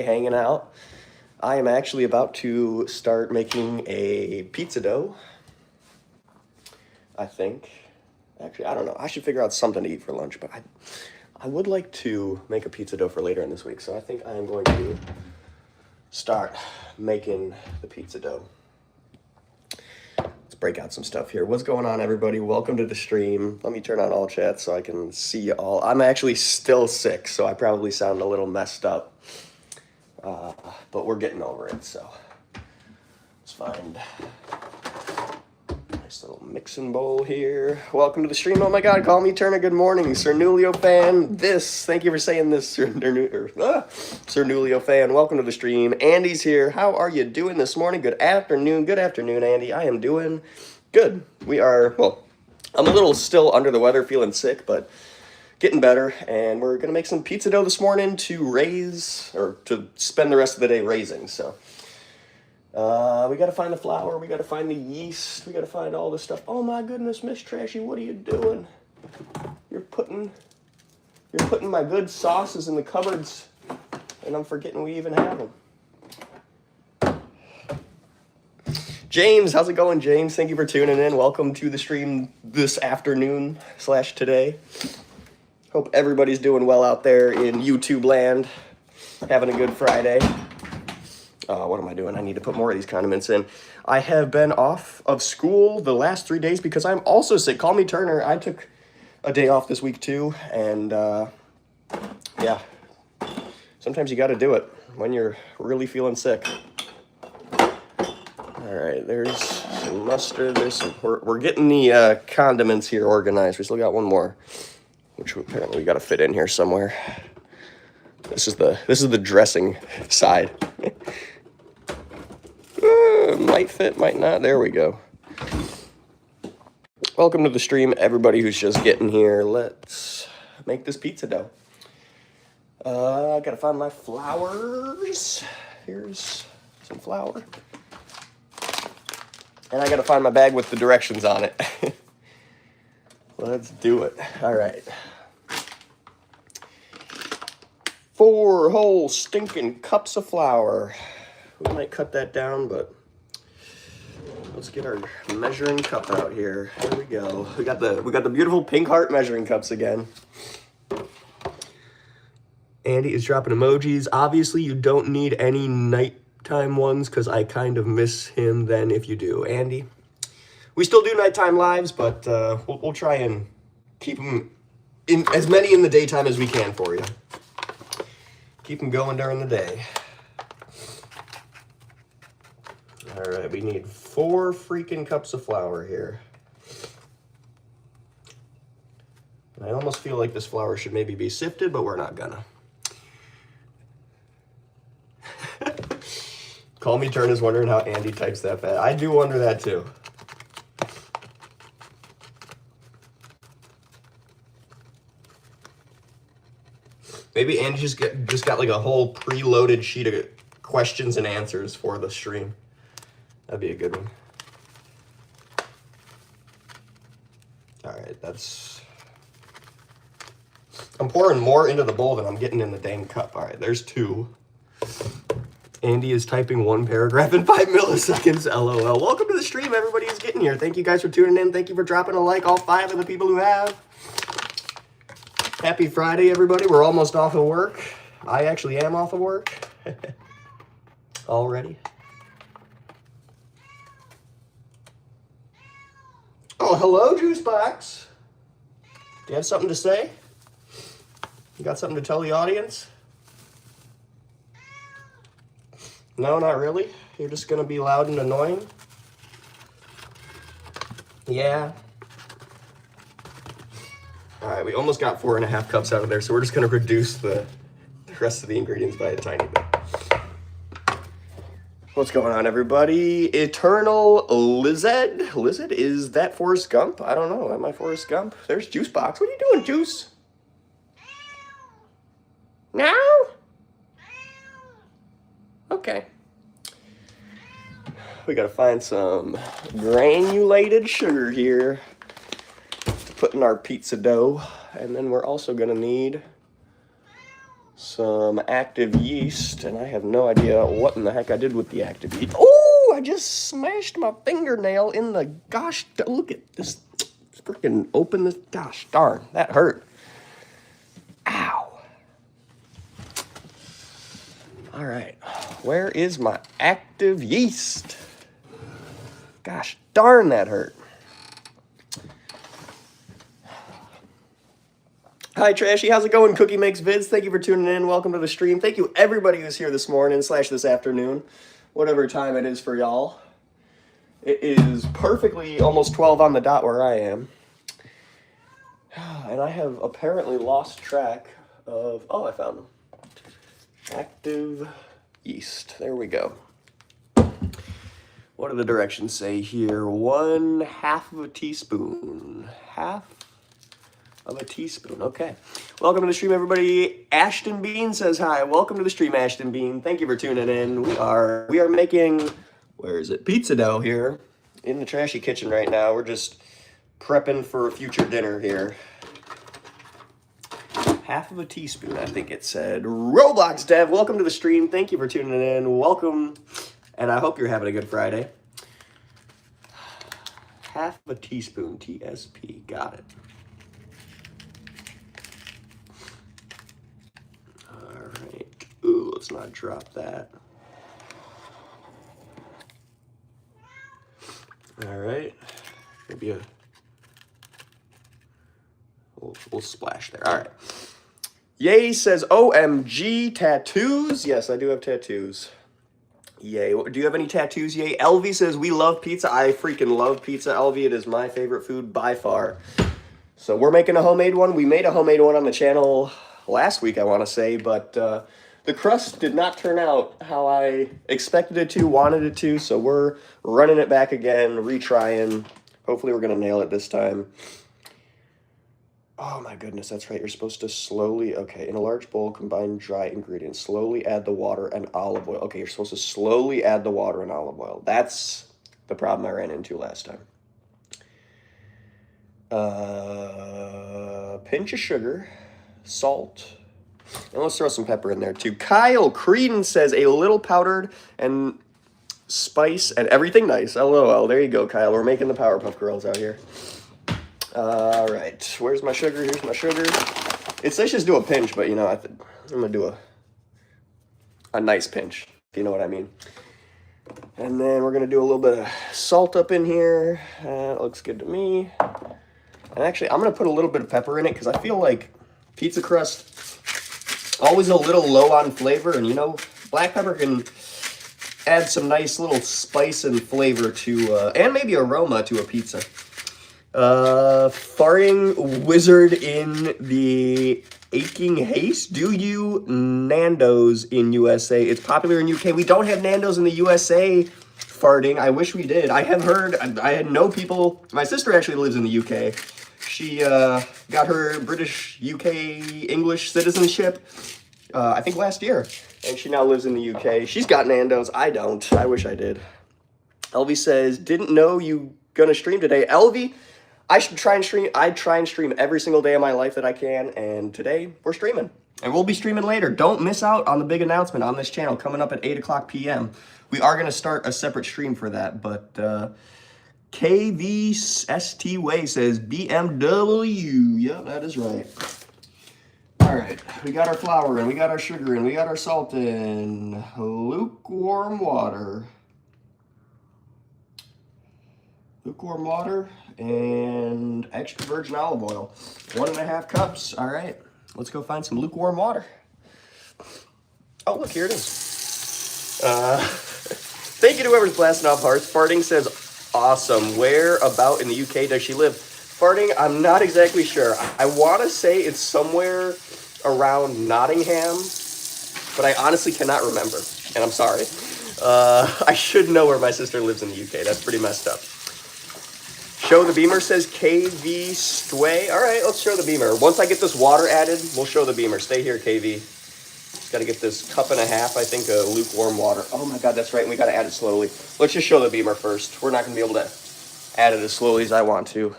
hanging out. I am actually about to start making a pizza dough. I think. Actually, I don't know. I should figure out something to eat for lunch, but I would like to make a pizza dough for later in this week. So I think I am going to start making the pizza dough. Let's break out some stuff here. What's going on, everybody? Welcome to the stream. Let me turn on all chat so I can see you all. I'm actually still sick, so I probably sound a little messed up. But we're getting over it, so let's find a nice little mixing bowl here. Welcome to the stream. Oh my God, call me Turner. Good morning, Sir Nulio fan. Thank you for saying this, Sir Nulio fan. Welcome to the stream. Andy's here. How are you doing this morning? Good afternoon, Andy. I am doing good. I'm a little still under the weather, feeling sick, but getting better, and we're gonna make some pizza dough this morning to spend the rest of the day raising. So we gotta find the flour, we gotta find the yeast, we gotta find all this stuff. Oh my goodness, Miss Trashy, what are you doing? You're putting my good sauces in the cupboards, and I'm forgetting we even have them. James, how's it going, James? Thank you for tuning in. Welcome to the stream this afternoon / today. Hope everybody's doing well out there in YouTube land, having a good Friday. What am I doing? I need to put more of these condiments in. I have been off of school the last 3 days because I'm also sick. Call me Turner. I took a day off this week too, and yeah, sometimes you got to do it when you're really feeling sick. All right, there's some mustard. We're getting the condiments here organized. We still got one more, which apparently we got to fit in here somewhere. This is the dressing side. Might fit, might not. There we go. Welcome to the stream, everybody who's just getting here. Let's make this pizza dough. I gotta find my flours. Here's some flour. And I gotta find my bag with the directions on it. Let's do it. All right. 4 whole stinking cups of flour. We might cut that down, but let's get our measuring cup out here. Here we go. We got the beautiful pink heart measuring cups again. Andy is dropping emojis. Obviously, you don't need any nighttime ones because I kind of miss him then if you do. Andy, we still do nighttime lives, but we'll try and keep them in as many in the daytime as we can for you. Keep them going during the day. All right, we need 4 freaking cups of flour here. And I almost feel like this flour should maybe be sifted, but we're not gonna. Call me Turn is wondering how Andy types that fast. I do wonder that too. Maybe Andy just got like a whole preloaded sheet of questions and answers for the stream. That'd be a good one. All right, I'm pouring more into the bowl than I'm getting in the dang cup. All right, there's 2. Andy is typing 1 paragraph in 5 milliseconds. LOL. Welcome to the stream, everybody who's getting here. Thank you guys for tuning in. Thank you for dropping a like, all 5 of the people who have. Happy Friday, everybody. We're almost off of work. I actually am off of work. Already. Oh, hello, Juicebox. Do you have something to say? You got something to tell the audience? No, not really. You're just going to be loud and annoying? Yeah. All right, we almost got 4.5 cups out of there, so we're just going to reduce the rest of the ingredients by a tiny bit. What's going on, everybody? Eternal Lizard? Lizard? Is that Forrest Gump? I don't know. Am I Forrest Gump? There's Juicebox. What are you doing, Juice? Now? Okay. We gotta find some granulated sugar here to put in our pizza dough. And then we're also gonna need some active yeast, and I have no idea what in the heck I did with the active yeast. Oh, I just smashed my fingernail in the, gosh, look at this, freaking open this, gosh darn, that hurt. Ow. All right, where is my active yeast? Gosh darn, that hurt. Hi, Trashy. How's it going? Cookie Makes Vids. Thank you for tuning in. Welcome to the stream. Thank you, everybody who's here this morning / this afternoon, whatever time it is for y'all. It is perfectly almost 12 on the dot where I am. And I have apparently lost track of... Oh, I found them. Active yeast. There we go. What do the directions say here? 1/2 of a teaspoon. Half of a teaspoon. Okay. Welcome to the stream, everybody. Ashton Bean says hi. Welcome to the stream, Ashton Bean. Thank you for tuning in. We are making, where is it? Pizza dough here in the Trashy kitchen right now. We're just prepping for a future dinner here. 1/2 of a teaspoon, I think it said. Roblox Dev, welcome to the stream. Thank you for tuning in. Welcome, and I hope you're having a good Friday. 1/2 of a teaspoon, TSP. Got it. Ooh, let's not drop that. All right, maybe we'll splash there. All right. Yay says, OMG, tattoos. Yes, I do have tattoos. Yay. Do you have any tattoos? Yay. Elvie says, we love pizza. I freaking love pizza, Elvie. It is my favorite food by far. So we're making a homemade one. We made a homemade one on the channel last week, I want to say, but the crust did not turn out how I expected it to, wanted it to, so we're running it back again, retrying. Hopefully we're going to nail it this time. Oh my goodness, that's right. You're supposed to slowly, okay, in a large bowl, combine dry ingredients. Slowly add the water and olive oil. Okay, you're supposed to slowly add the water and olive oil. That's the problem I ran into last time. Pinch of sugar, salt, and let's throw some pepper in there too. Kyle Creedon says a little powdered and spice and everything nice. LOL. There you go, Kyle. We're making the Powerpuff Girls out here. All right. Where's my sugar? Here's my sugar. Let's just do a pinch, but you know, I'm gonna do a nice pinch. If you know what I mean. And then we're gonna do a little bit of salt up in here. That looks good to me. And actually, I'm gonna put a little bit of pepper in it because I feel like pizza crust always a little low on flavor, and you know, black pepper can add some nice little spice and flavor to, and maybe aroma to a pizza. Farting wizard in the aching haste. Do you Nando's in USA? It's popular in UK. We don't have Nando's in the USA. Farting. I wish we did. I have heard. I know people. My sister actually lives in the UK. She got her British UK English citizenship, I think last year, and she now lives in the UK. She's got Nando's. I don't. I wish I did. Elvie says, didn't know you gonna stream today. Elvie, I should try and stream. I try and stream every single day of my life that I can, and today we're streaming. And we'll be streaming later. Don't miss out on the big announcement on this channel coming up at 8 o'clock p.m. We are gonna start a separate stream for that, but KVST Way says BMW. Yep, that is right. All right, we got our flour in, we got our sugar in, we got our salt in. Lukewarm water. Lukewarm water and extra virgin olive oil. 1.5 cups. All right, let's go find some lukewarm water. Oh, look, here it is. Thank you to whoever's blasting off hearts. Farting says, awesome. Where about in the UK does she live? Farting, I'm not exactly sure. I want to say it's somewhere around Nottingham, but I honestly cannot remember, and I'm sorry. I should know where my sister lives in the UK. That's pretty messed up. Show the beamer says KV Stway. All right, let's show the beamer. Once I get this water added, we'll show the beamer. Stay here, KV. Just got to get this 1.5 cups, I think, of lukewarm water. Oh my God, that's right. And we got to add it slowly. Let's just show the beamer first. We're not going to be able to add it as slowly as I want to.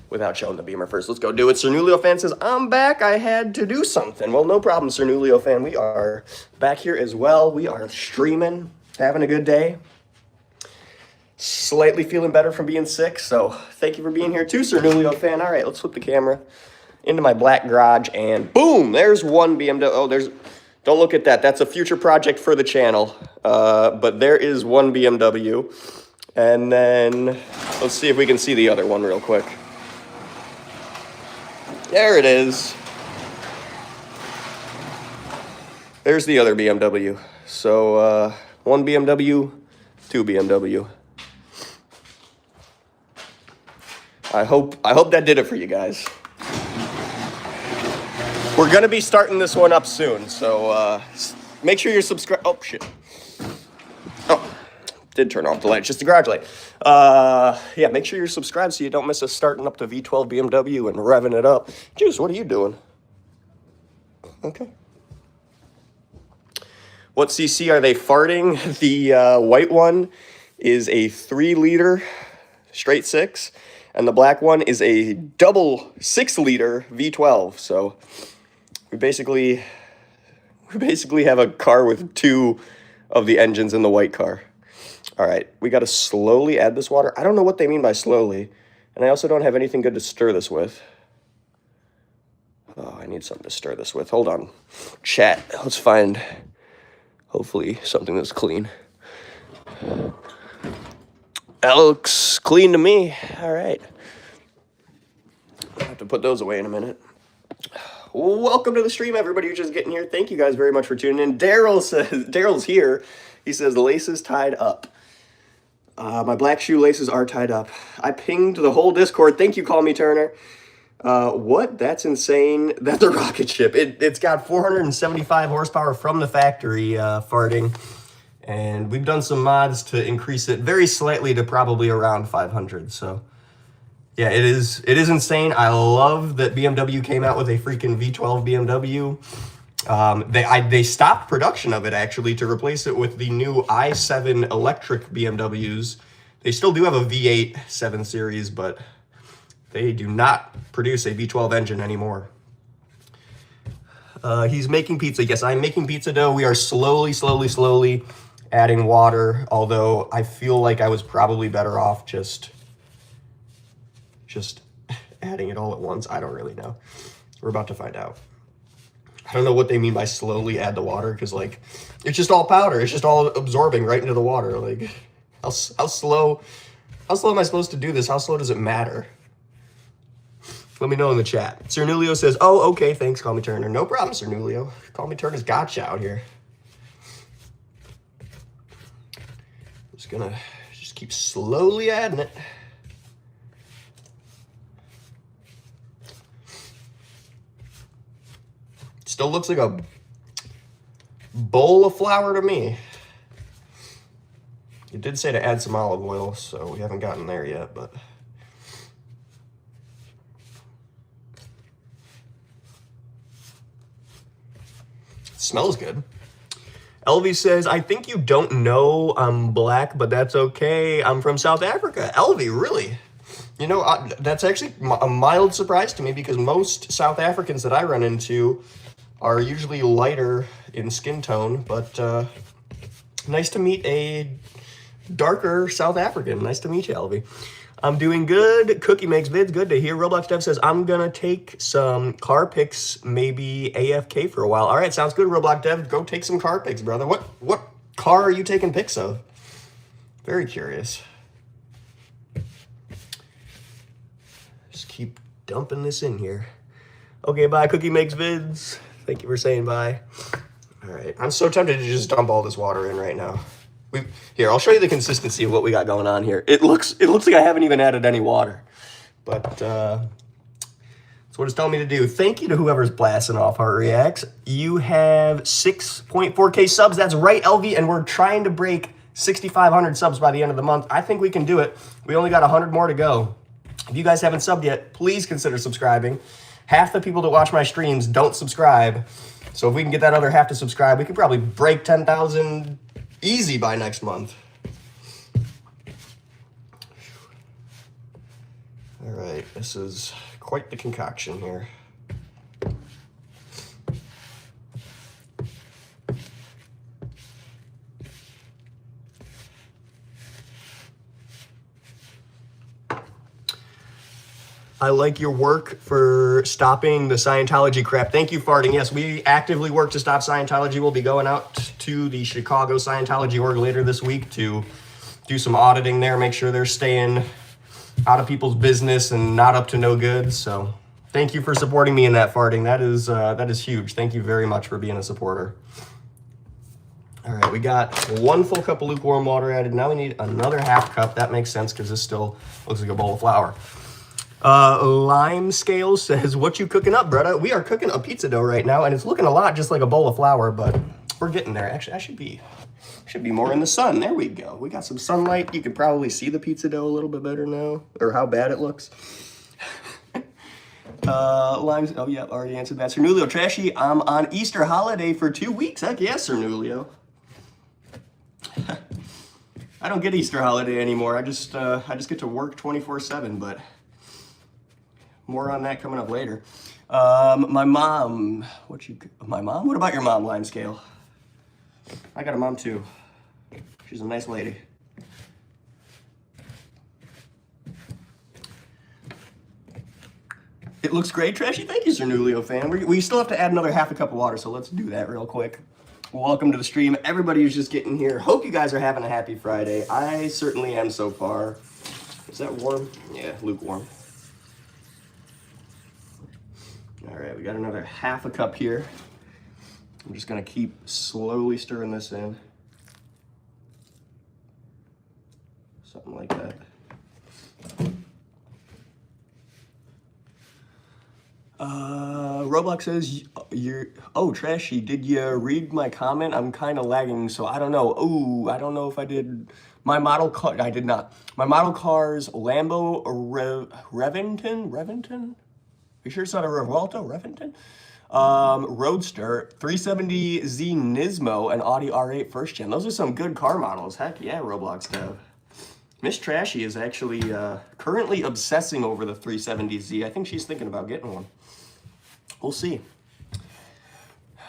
without showing the Beamer first. Let's go do it. Cernulio fan says, I'm back. I had to do something. Well, no problem, Cernulio fan. We are back here as well. We are streaming, having a good day. Slightly feeling better from being sick, so thank you for being here too, Cernulio fan. All right, let's flip the camera into my black garage, and boom, there's one BMW. Oh, don't look at that. That's a future project for the channel, but there is one BMW. And then let's see if we can see the other one real quick. There it is. There's the other BMW. So one BMW, two BMW. I hope that did it for you guys. We're gonna be starting this one up soon, so make sure you're subscribed. Oh shit! Oh, did turn off the light. It's just the garage light. Yeah, make sure you're subscribed so you don't miss us starting up the V12 BMW and revving it up. Juice, what are you doing? Okay. What CC are they farting? The white one is a 3-liter straight 6. And the black one is a double 6-liter V12. So we basically have a car with 2 of the engines in the white car. All right, we got to slowly add this water. I don't know what they mean by slowly. And I also don't have anything good to stir this with. Oh, I need something to stir this with. Hold on. Chat, let's find, hopefully, something that's clean. That looks clean to me. All right. I'll have to put those away in a minute. Welcome to the stream, everybody who's just getting here. Thank you guys very much for tuning in. Daryl's here. He says, the laces tied up. My black shoe laces are tied up. I pinged the whole Discord. Thank you, Call Me Turner. What? That's insane. That's a rocket ship. It's got 475 horsepower from the factory farting. And we've done some mods to increase it very slightly to probably around 500. So, yeah, it is insane. I love that BMW came out with a freaking V12 BMW. They stopped production of it, actually, to replace it with the new i7 electric BMWs. They still do have a V8 7 Series, but they do not produce a V12 engine anymore. He's making pizza. Yes, I'm making pizza dough. We are slowly adding water, although I feel like I was probably better off just adding it all at once. I don't really know. We're about to find out. I don't know what they mean by slowly add the water, because like it's just all powder. It's just all absorbing right into the water. Like how slow am I supposed to do this? How slow does it matter? Let me know in the chat. Cernulio says, oh, okay, thanks, Call Me Turner. No problem, Cernulio. Call Me Turner's gotcha out here. Just gonna keep slowly adding it. Still looks like a bowl of flour to me. It did say to add some olive oil, so we haven't gotten there yet, but it smells good. Elvie says, I think you don't know I'm black, but that's okay. I'm from South Africa. Elvie, really? You know, that's actually a mild surprise to me, because most South Africans that I run into are usually lighter in skin tone, but nice to meet a darker South African. Nice to meet you, Elvie. I'm doing good. Cookie makes vids. Good to hear. Roblox Dev says, I'm going to take some car pics, maybe AFK for a while. All right, sounds good, Roblox Dev. Go take some car pics, brother. What car are you taking pics of? Very curious. Just keep dumping this in here. Okay, bye. Cookie makes vids. Thank you for saying bye. All right, I'm so tempted to just dump all this water in right now. Here, I'll show you the consistency of what we got going on here. It looks like I haven't even added any water, but that's what it's telling me to do. Thank you to whoever's blasting off Heart Reacts. You have 6.4K subs. That's right, LV, and we're trying to break 6,500 subs by the end of the month. I think we can do it. We only got 100 more to go. If you guys haven't subbed yet, please consider subscribing. Half the people that watch my streams don't subscribe, so if we can get that other half to subscribe, we could probably break 10,000 easy by next month. All right, this is quite the concoction here. I like your work for stopping the Scientology crap. Thank you, Farting. Yes, we actively work to stop Scientology. We'll be going out to the Chicago Scientology org later this week to do some auditing there, make sure they're staying out of people's business and not up to no good. So thank you for supporting me in that, Farting. That is huge. Thank you very much for being a supporter. All right, we got 1 full cup of lukewarm water added. Now we need another half cup. That makes sense because this still looks like a bowl of flour. Lime Scales says, what you cooking up, brother? We are cooking a pizza dough right now, and it's looking a lot just like a bowl of flour, but we're getting there. Actually, I should be more in the sun. There we go. We got some sunlight. You can probably see the pizza dough a little bit better now, or how bad it looks. Limes, oh yeah, already answered that. Sir Nulio, Trashy, I'm on Easter holiday for 2 weeks. Heck yes, Sir Nulio. I don't get Easter holiday anymore. I just get to work 24/7, but more on that coming up later. My mom, my mom? What about your mom, Lime Scale? I got a mom too. She's a nice lady. It looks great, Trashy. Thank you, Sir Nulio fan. We still have to add another half a cup of water, so let's do that real quick. Welcome to the stream. Everybody who's just getting here. Hope you guys are having a happy Friday. I certainly am so far. Is that warm? Yeah, lukewarm. All right, we got another half a cup here. I'm just gonna keep slowly stirring this in. Something like that. Roblox says, oh, Trashy, did you read my comment? I'm kind of lagging, so I don't know. Ooh, I don't know if I did. My model car, I did not. My model car's Lambo Reventon? You sure it's not a Revuelto? Reventon? Roadster, 370Z Nismo, and Audi R8 first gen. Those are some good car models. Heck yeah, Roblox dev. Miss Trashy is actually currently obsessing over the 370Z. I think she's thinking about getting one. We'll see.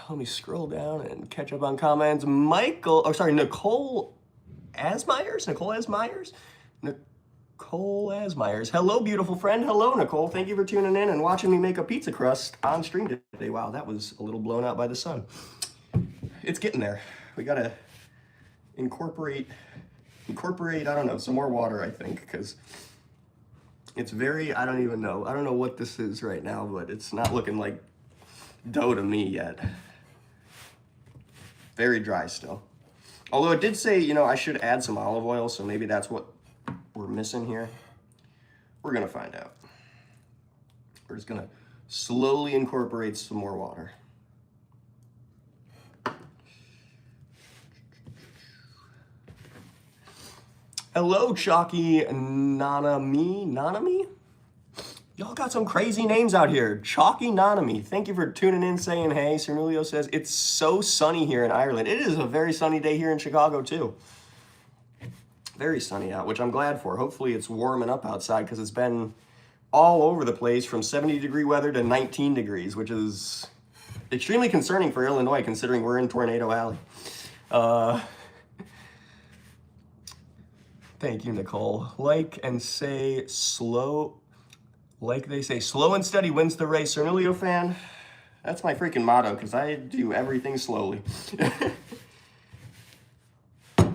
Let me scroll down and catch up on comments. Nicole Asmyers? Nicole Asmyers. Hello, beautiful friend. Hello, Nicole. Thank you for tuning in and watching me make a pizza crust on stream today. Wow, that was a little blown out by the sun. It's getting there. We gotta incorporate, I don't know, some more water, I think, because it's very, I don't even know. I don't know what this is right now, but it's not looking like dough to me yet. Very dry still. Although it did say, you know, I should add some olive oil, so maybe that's what we're missing here. We're gonna find out. We're just gonna slowly incorporate some more water. Hello, Chalky Nanami? Y'all got some crazy names out here. Chalky Nanami. Thank you for tuning in, saying hey. Sir Nulio says, it's so sunny here in Ireland. It is a very sunny day here in Chicago, too. Very sunny out, which I'm glad for. Hopefully it's warming up outside, because it's been all over the place from 70-degree weather to 19 degrees, which is extremely concerning for Illinois, considering we're in Tornado Alley. Thank you, Nicole. Like and say slow, like they say, slow and steady wins the race. Sir Nulio fan, that's my freaking motto, because I do everything slowly. Oh,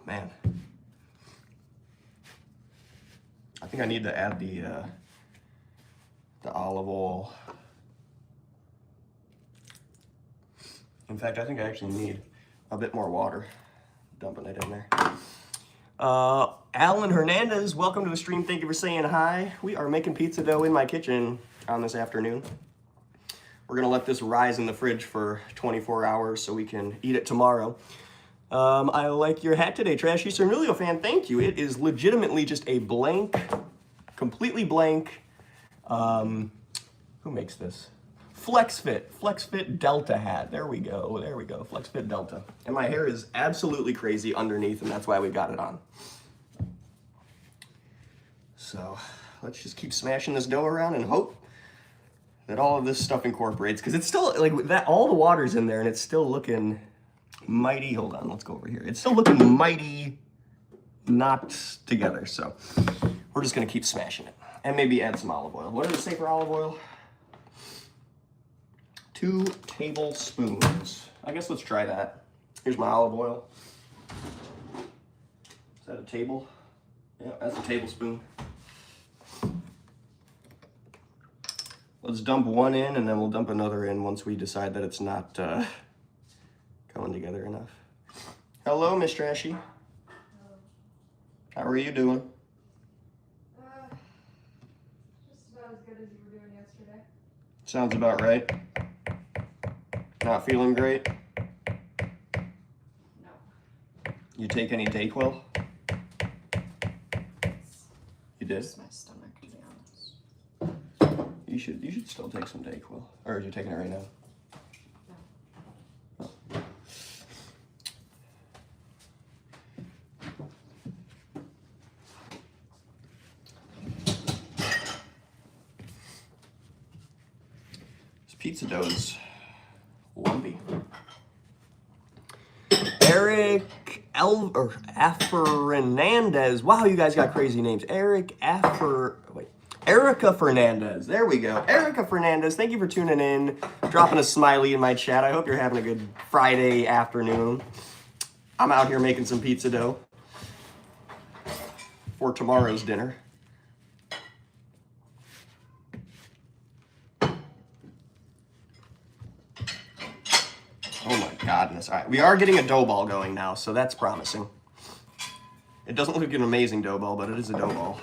man. I think I need to add the olive oil. In fact, I think I actually need a bit more water. Dumping it in there. Alan Hernandez, welcome to the stream. Thank you for saying hi. We are making pizza dough in my kitchen on this afternoon. We're gonna let this rise in the fridge for 24 hours so we can eat it tomorrow. I like your hat today, Trashy. Sir Nulio fan, thank you. It is legitimately just a blank, completely blank, who makes this? FlexFit Delta hat. There we go, FlexFit Delta. And my hair is absolutely crazy underneath, and that's why we got it on. So let's just keep smashing this dough around and hope that all of this stuff incorporates, because it's still like that, all the water's in there and it's still looking mighty. Hold on, let's go over here. It's still looking mighty not together. So we're just gonna keep smashing it and maybe add some olive oil. What does it say for olive oil? 2 tablespoons. I guess let's try that. Here's my olive oil. Is that a table? Yeah, that's a tablespoon. Let's dump one in and then we'll dump another in once we decide that it's not going together enough. Hello, Miss Trashy. Hello. How are you doing? Just about as good as you were doing yesterday. Sounds about right. Not feeling great? No. You take any Dayquil? You did? Just my stomach, to be honest. You should still take some Dayquil. Or are you taking it right now? No. Oh. This pizza dough is lumpy. Eric Fernandez. Wow, you guys got crazy names. Erica Fernandez. There we go. Erica Fernandez, thank you for tuning in, dropping a smiley in my chat. I hope you're having a good Friday afternoon. I'm out here making some pizza dough for tomorrow's dinner. Oh my goodness. All right, we are getting a dough ball going now, so that's promising. It doesn't look like an amazing dough ball, but it is a dough ball.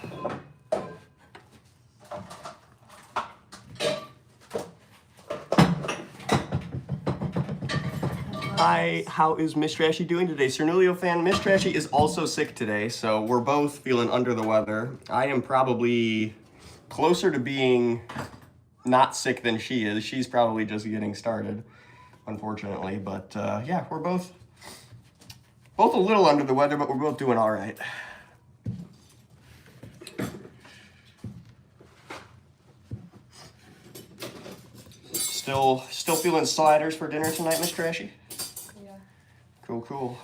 Hi, how is Miss Trashy doing today? Cernulio fan, Miss Trashy is also sick today, so we're both feeling under the weather. I am probably closer to being not sick than she is. She's probably just getting started, unfortunately. But yeah, we're both a little under the weather, but we're both doing all right. Still feeling sliders for dinner tonight, Miss Trashy? Yeah. Cool.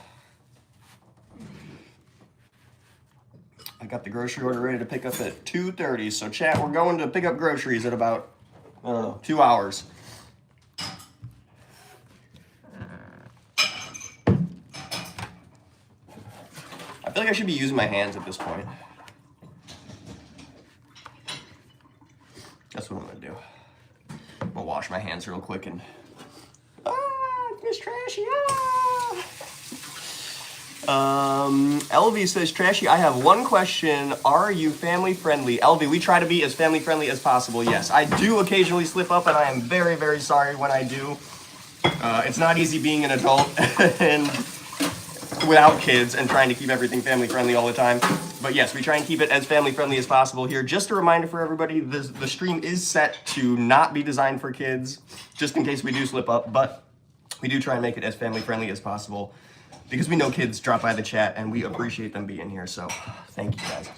I got the grocery order ready to pick up at 2:30. So chat, we're going to pick up groceries at about, I don't know, 2 hours. I feel like I should be using my hands at this point. That's what I'm gonna do. I'm gonna wash my hands real quick and Miss Trashy, LV says, Trashy, I have one question. Are you family friendly? LV, we try to be as family friendly as possible, yes. I do occasionally slip up and I am very, very sorry when I do. It's not easy being an adult and without kids and trying to keep everything family friendly all the time. But yes, we try and keep it as family friendly as possible here. Just a reminder for everybody, the stream is set to not be designed for kids, just in case we do slip up, but we do try and make it as family friendly as possible because we know kids drop by the chat and we appreciate them being here, so thank you guys.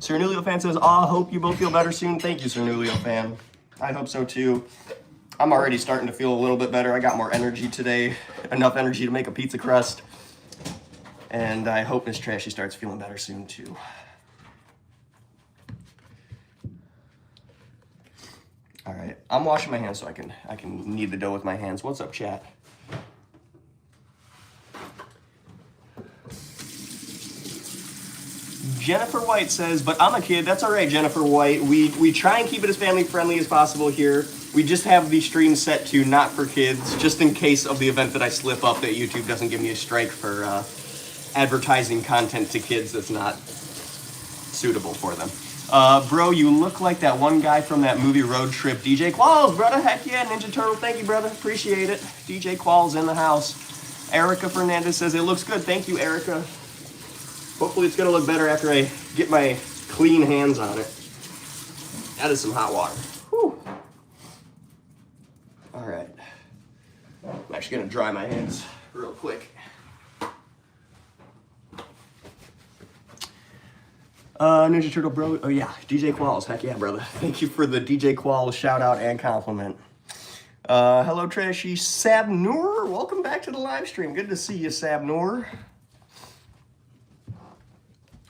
Cernulio fan says, hope you both feel better soon. Thank you, Cernulio fan. I hope so too. I'm already starting to feel a little bit better. I got more energy today, enough energy to make a pizza crust. And I hope Miss Trashy starts feeling better soon too. All right, I'm washing my hands so I can knead the dough with my hands. What's up, chat? Jennifer White says, but I'm a kid. That's all right, Jennifer White. We try and keep it as family friendly as possible here. We just have the stream set to not for kids, just in case of the event that I slip up that YouTube doesn't give me a strike for advertising content to kids that's not suitable for them. Bro, you look like that one guy from that movie Road Trip, DJ Qualls, brother. Heck yeah, Ninja Turtle. Thank you, brother. Appreciate it. DJ Qualls in the house. Erica Fernandez says, it looks good. Thank you, Erica. Hopefully it's going to look better after I get my clean hands on it. That is some hot water. Whew. All right. I'm actually going to dry my hands real quick. Ninja Turtle Bro. Oh yeah, DJ Qualls. Heck yeah, brother. Thank you for the DJ Qualls shout out and compliment. Hello, Trashy Sabnoor. Welcome back to the live stream. Good to see you, Sabnoor.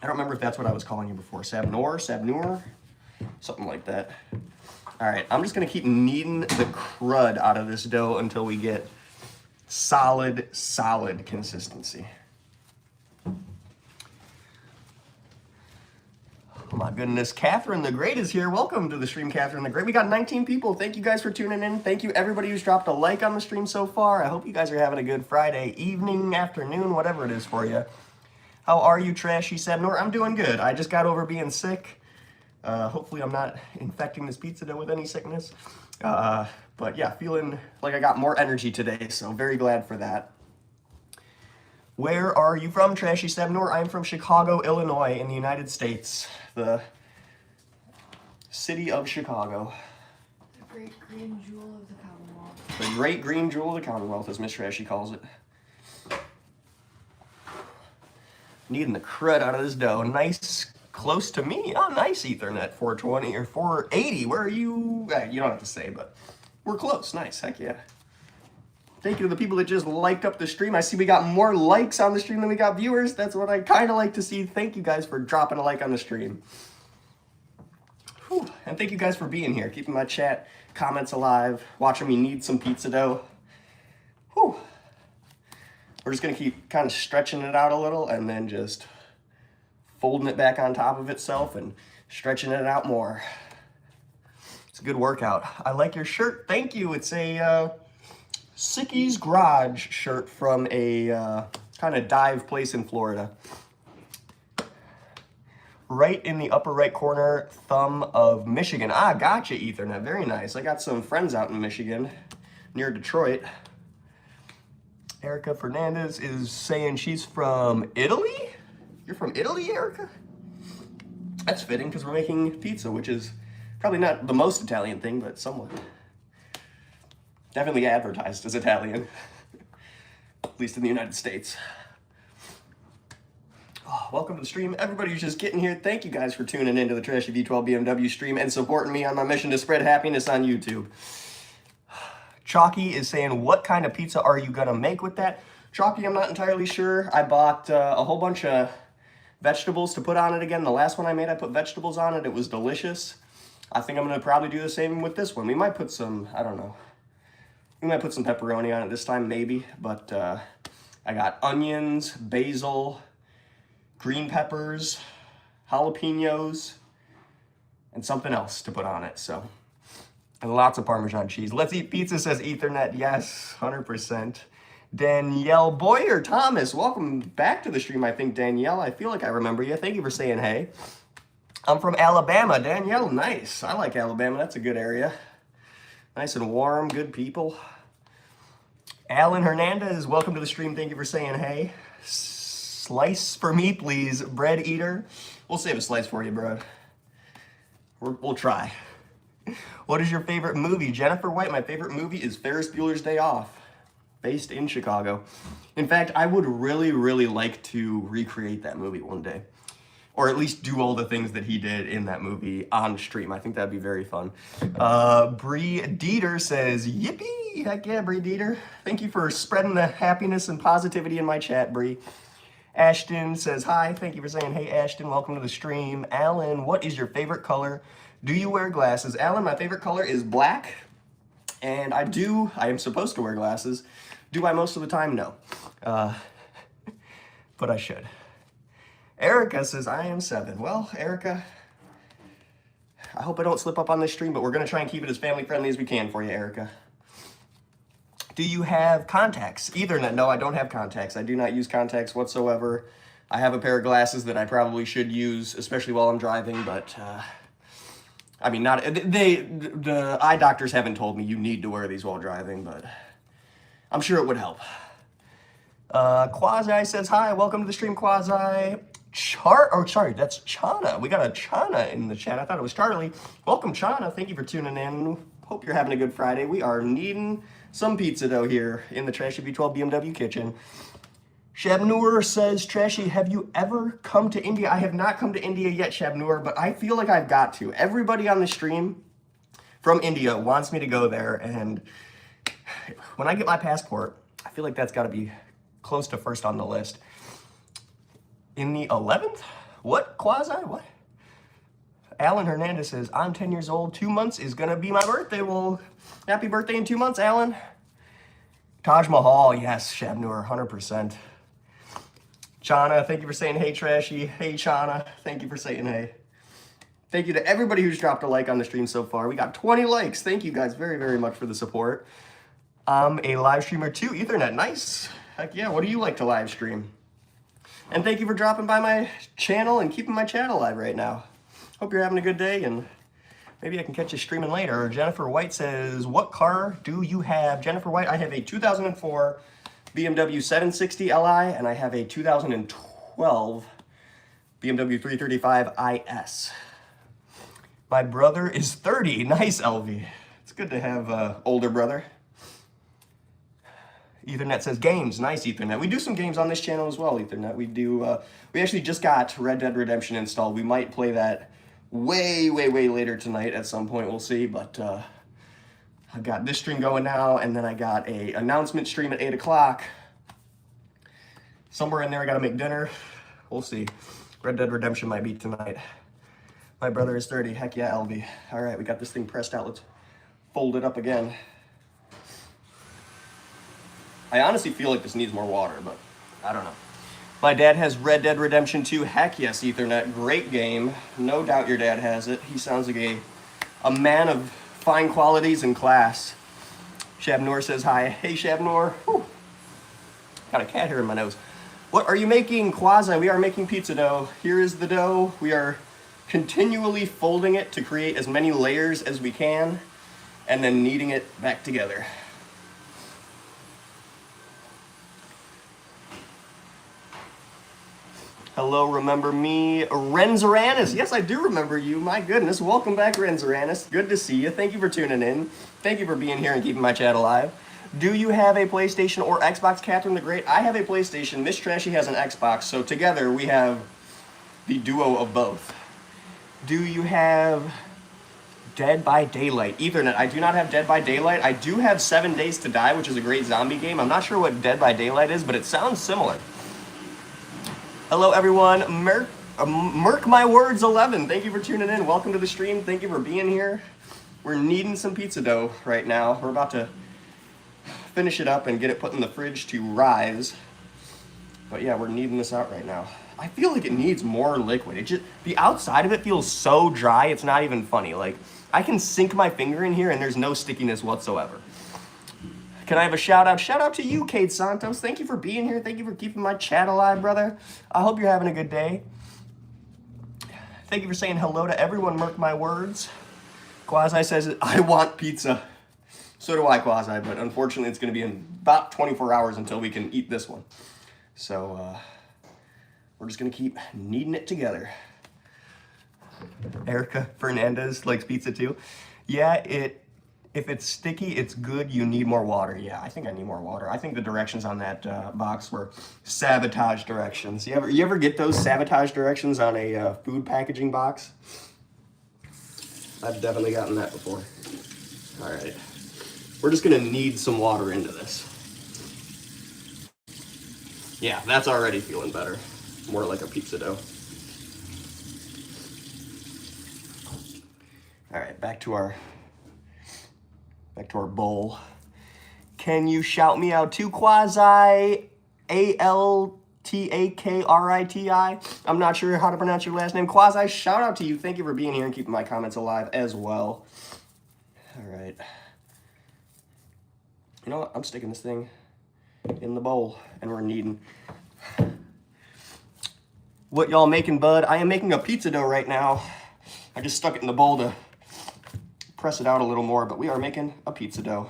I don't remember if that's what I was calling you before. Sabnoor, something like that. All right, I'm just gonna keep kneading the crud out of this dough until we get solid consistency. Oh my goodness, Catherine the Great is here. Welcome to the stream, Catherine the Great. We got 19 people. Thank you guys for tuning in. Thank you everybody who's dropped a like on the stream so far. I hope you guys are having a good Friday evening, afternoon, whatever it is for you. How are you, Trashy Sabnor? I'm doing good. I just got over being sick. Hopefully I'm not infecting this pizza dough with any sickness. But yeah, feeling like I got more energy today, so very glad for that. Where are you from, Trashy Sabnor? I'm from Chicago, Illinois, in the United States. The city of Chicago. The great green jewel of the Commonwealth. The great green jewel of the Commonwealth, as Miss Trashy calls it. Needing the crud out of this dough. Nice, close to me. Oh, nice Ethernet, 420 or 480. Where are you? You don't have to say, but we're close. Nice, heck yeah. Thank you to the people that just liked up the stream. I see we got more likes on the stream than we got viewers. That's what I kind of like to see. Thank you guys for dropping a like on the stream. Whew. And thank you guys for being here, keeping my chat comments alive, watching me knead some pizza dough. Whew. We're just gonna keep kind of stretching it out a little and then just folding it back on top of itself and stretching it out more. It's a good workout. I like your shirt. Thank you. It's a Sicky's Garage shirt from a kind of dive place in Florida. Right in the upper right corner thumb of Michigan. Ah, gotcha, Ethernet. Very nice. I got some friends out in Michigan near Detroit. Erica Fernandez is saying she's from Italy? You're from Italy, Erica? That's fitting because we're making pizza, which is probably not the most Italian thing, but somewhat. Definitely advertised as Italian, at least in the United States. Oh, welcome to the stream. Everybody who's just getting here, thank you guys for tuning into the TrashyV12 BMW stream and supporting me on my mission to spread happiness on YouTube. Chalky is saying, what kind of pizza are you gonna make with that? Chalky, I'm not entirely sure. I bought a whole bunch of vegetables to put on it again. The last one I made, I put vegetables on it. It was delicious. I think I'm gonna probably do the same with this one. We might put some, I don't know. We might put some pepperoni on it this time, maybe. But I got onions, basil, green peppers, jalapenos, and something else to put on it. So, and lots of Parmesan cheese. Let's eat pizza, says Ethernet. Yes, 100%. Danielle Boyer Thomas, welcome back to the stream. I think, Danielle, I feel like I remember you. Thank you for saying hey. I'm from Alabama. Danielle, nice. I like Alabama. That's a good area. Nice and warm, good people. Alan Hernandez, welcome to the stream. Thank you for saying hey. Slice for me, please, bread eater. We'll save a slice for you, bro. We'll try. What is your favorite movie? Jennifer White, my favorite movie is Ferris Bueller's Day Off, based in Chicago. In fact, I would really, really like to recreate that movie one day. Or at least do all the things that he did in that movie on stream. I think that'd be very fun. Bree Dieter says, yippee! Heck yeah, Bree Dieter. Thank you for spreading the happiness and positivity in my chat, Bree. Ashton says, hi. Thank you for saying, hey, Ashton, welcome to the stream. Alan, what is your favorite color? Do you wear glasses? Alan, my favorite color is black. And I am supposed to wear glasses. Do I most of the time? No. But I should. Erica says, I am 7. Well, Erica, I hope I don't slip up on this stream, but we're going to try and keep it as family friendly as we can for you, Erica. Do you have contacts? Ethernet? No, I don't have contacts. I do not use contacts whatsoever. I have a pair of glasses that I probably should use, especially while I'm driving, but I mean, the eye doctors haven't told me you need to wear these while driving, but I'm sure it would help. Quasi says, hi, welcome to the stream, Quasi. That's Chana. We got a Chana in the chat. I thought it was Charlie. Welcome, Chana. Thank you for tuning in. Hope you're having a good Friday. We are kneading some pizza dough here in the TrashyV12 BMW kitchen. Shabnur says, Trashy, have you ever come to India? I have not come to India yet, Shabnur, but I feel like I've got to. Everybody on the stream from India wants me to go there, and when I get my passport, I feel like that's got to be close to first on the list. In the 11th? What? Quasi? What? Alan Hernandez says, I'm 10 years old. 2 months is going to be my birthday. Well, happy birthday in 2 months, Alan. Taj Mahal, yes, Shabnur, 100%. Chana, thank you for saying hey, Trashy. Hey, Chana, thank you for saying hey. Thank you to everybody who's dropped a like on the stream so far. We got 20 likes. Thank you guys very, very much for the support. I'm a live streamer too, Ethernet, nice. Heck yeah, what do you like to live stream? And thank you for dropping by my channel and keeping my chat alive right now. Hope you're having a good day, and maybe I can catch you streaming later. Jennifer White says, what car do you have? Jennifer White, I have a 2004 BMW 760 Li, and I have a 2012 BMW 335 IS. My brother is 30. Nice, LV. It's good to have an older brother. Ethernet says games. Nice, Ethernet. We do some games on this channel as well, Ethernet. We actually just got Red Dead Redemption installed. We might play that way, way, way later tonight at some point. We'll see, but I've got this stream going now, and then I got a announcement stream at 8 o'clock. Somewhere in there, I got to make dinner. We'll see. Red Dead Redemption might be tonight. My brother is 30. Heck yeah, LB. All right, we got this thing pressed out. Let's fold it up again. I honestly feel like this needs more water, but I don't know. My dad has Red Dead Redemption 2. Heck yes, Ethernet. Great game. No doubt your dad has it. He sounds like a man of fine qualities and class. Shabnur says hi. Hey, Shabnur. Whew. Got a cat hair in my nose. What are you making, Quasi? We are making pizza dough. Here is the dough. We are continually folding it to create as many layers as we can, and then kneading it back together. Hello, remember me, Renzeranis. Yes, I do remember you. My goodness, welcome back, Renzeranis. Good to see you. Thank you for tuning in. Thank you for being here and keeping my chat alive. Do you have a PlayStation or Xbox, Catherine the Great? I have a PlayStation. Miss Trashy has an Xbox. So together we have the duo of both. Do you have Dead by Daylight? Ethernet, I do not have Dead by Daylight. I do have 7 Days to Die, which is a great zombie game. I'm not sure what Dead by Daylight is, but it sounds similar. Hello, everyone. Merk My Words 11. Thank you for tuning in. Welcome to the stream. Thank you for being here. We're kneading some pizza dough right now. We're about to finish it up and get it put in the fridge to rise. But yeah, we're kneading this out right now. I feel like it needs more liquid. The outside of it feels so dry, it's not even funny. Like, I can sink my finger in here and there's no stickiness whatsoever. Can I have a shout out? Shout out to you, Kate Santos. Thank you for being here. Thank you for keeping my chat alive, brother. I hope you're having a good day. Thank you for saying hello to everyone. Mark my words. Quasi says, I want pizza. So do I, Quasi, but unfortunately it's going to be in about 24 hours until we can eat this one. So we're just going to keep kneading it together. Erica Fernandez likes pizza too. Yeah, if it's sticky, it's good. You need more water. Yeah, I think I need more water. I think the directions on that box were sabotage directions. You ever get those sabotage directions on a food packaging box? I've definitely gotten that before. All right. We're just gonna knead some water into this. Yeah, that's already feeling better. More like a pizza dough. All right, back to our bowl. Can you shout me out too, Quasi? ALTAKRITI. I'm not sure how to pronounce your last name. Quasi, shout out to you. Thank you for being here and keeping my comments alive as well. All right. You know what? I'm sticking this thing in the bowl and we're kneading. What y'all making, bud? I am making a pizza dough right now. I just stuck it in the bowl to press it out a little more, but we are making a pizza dough.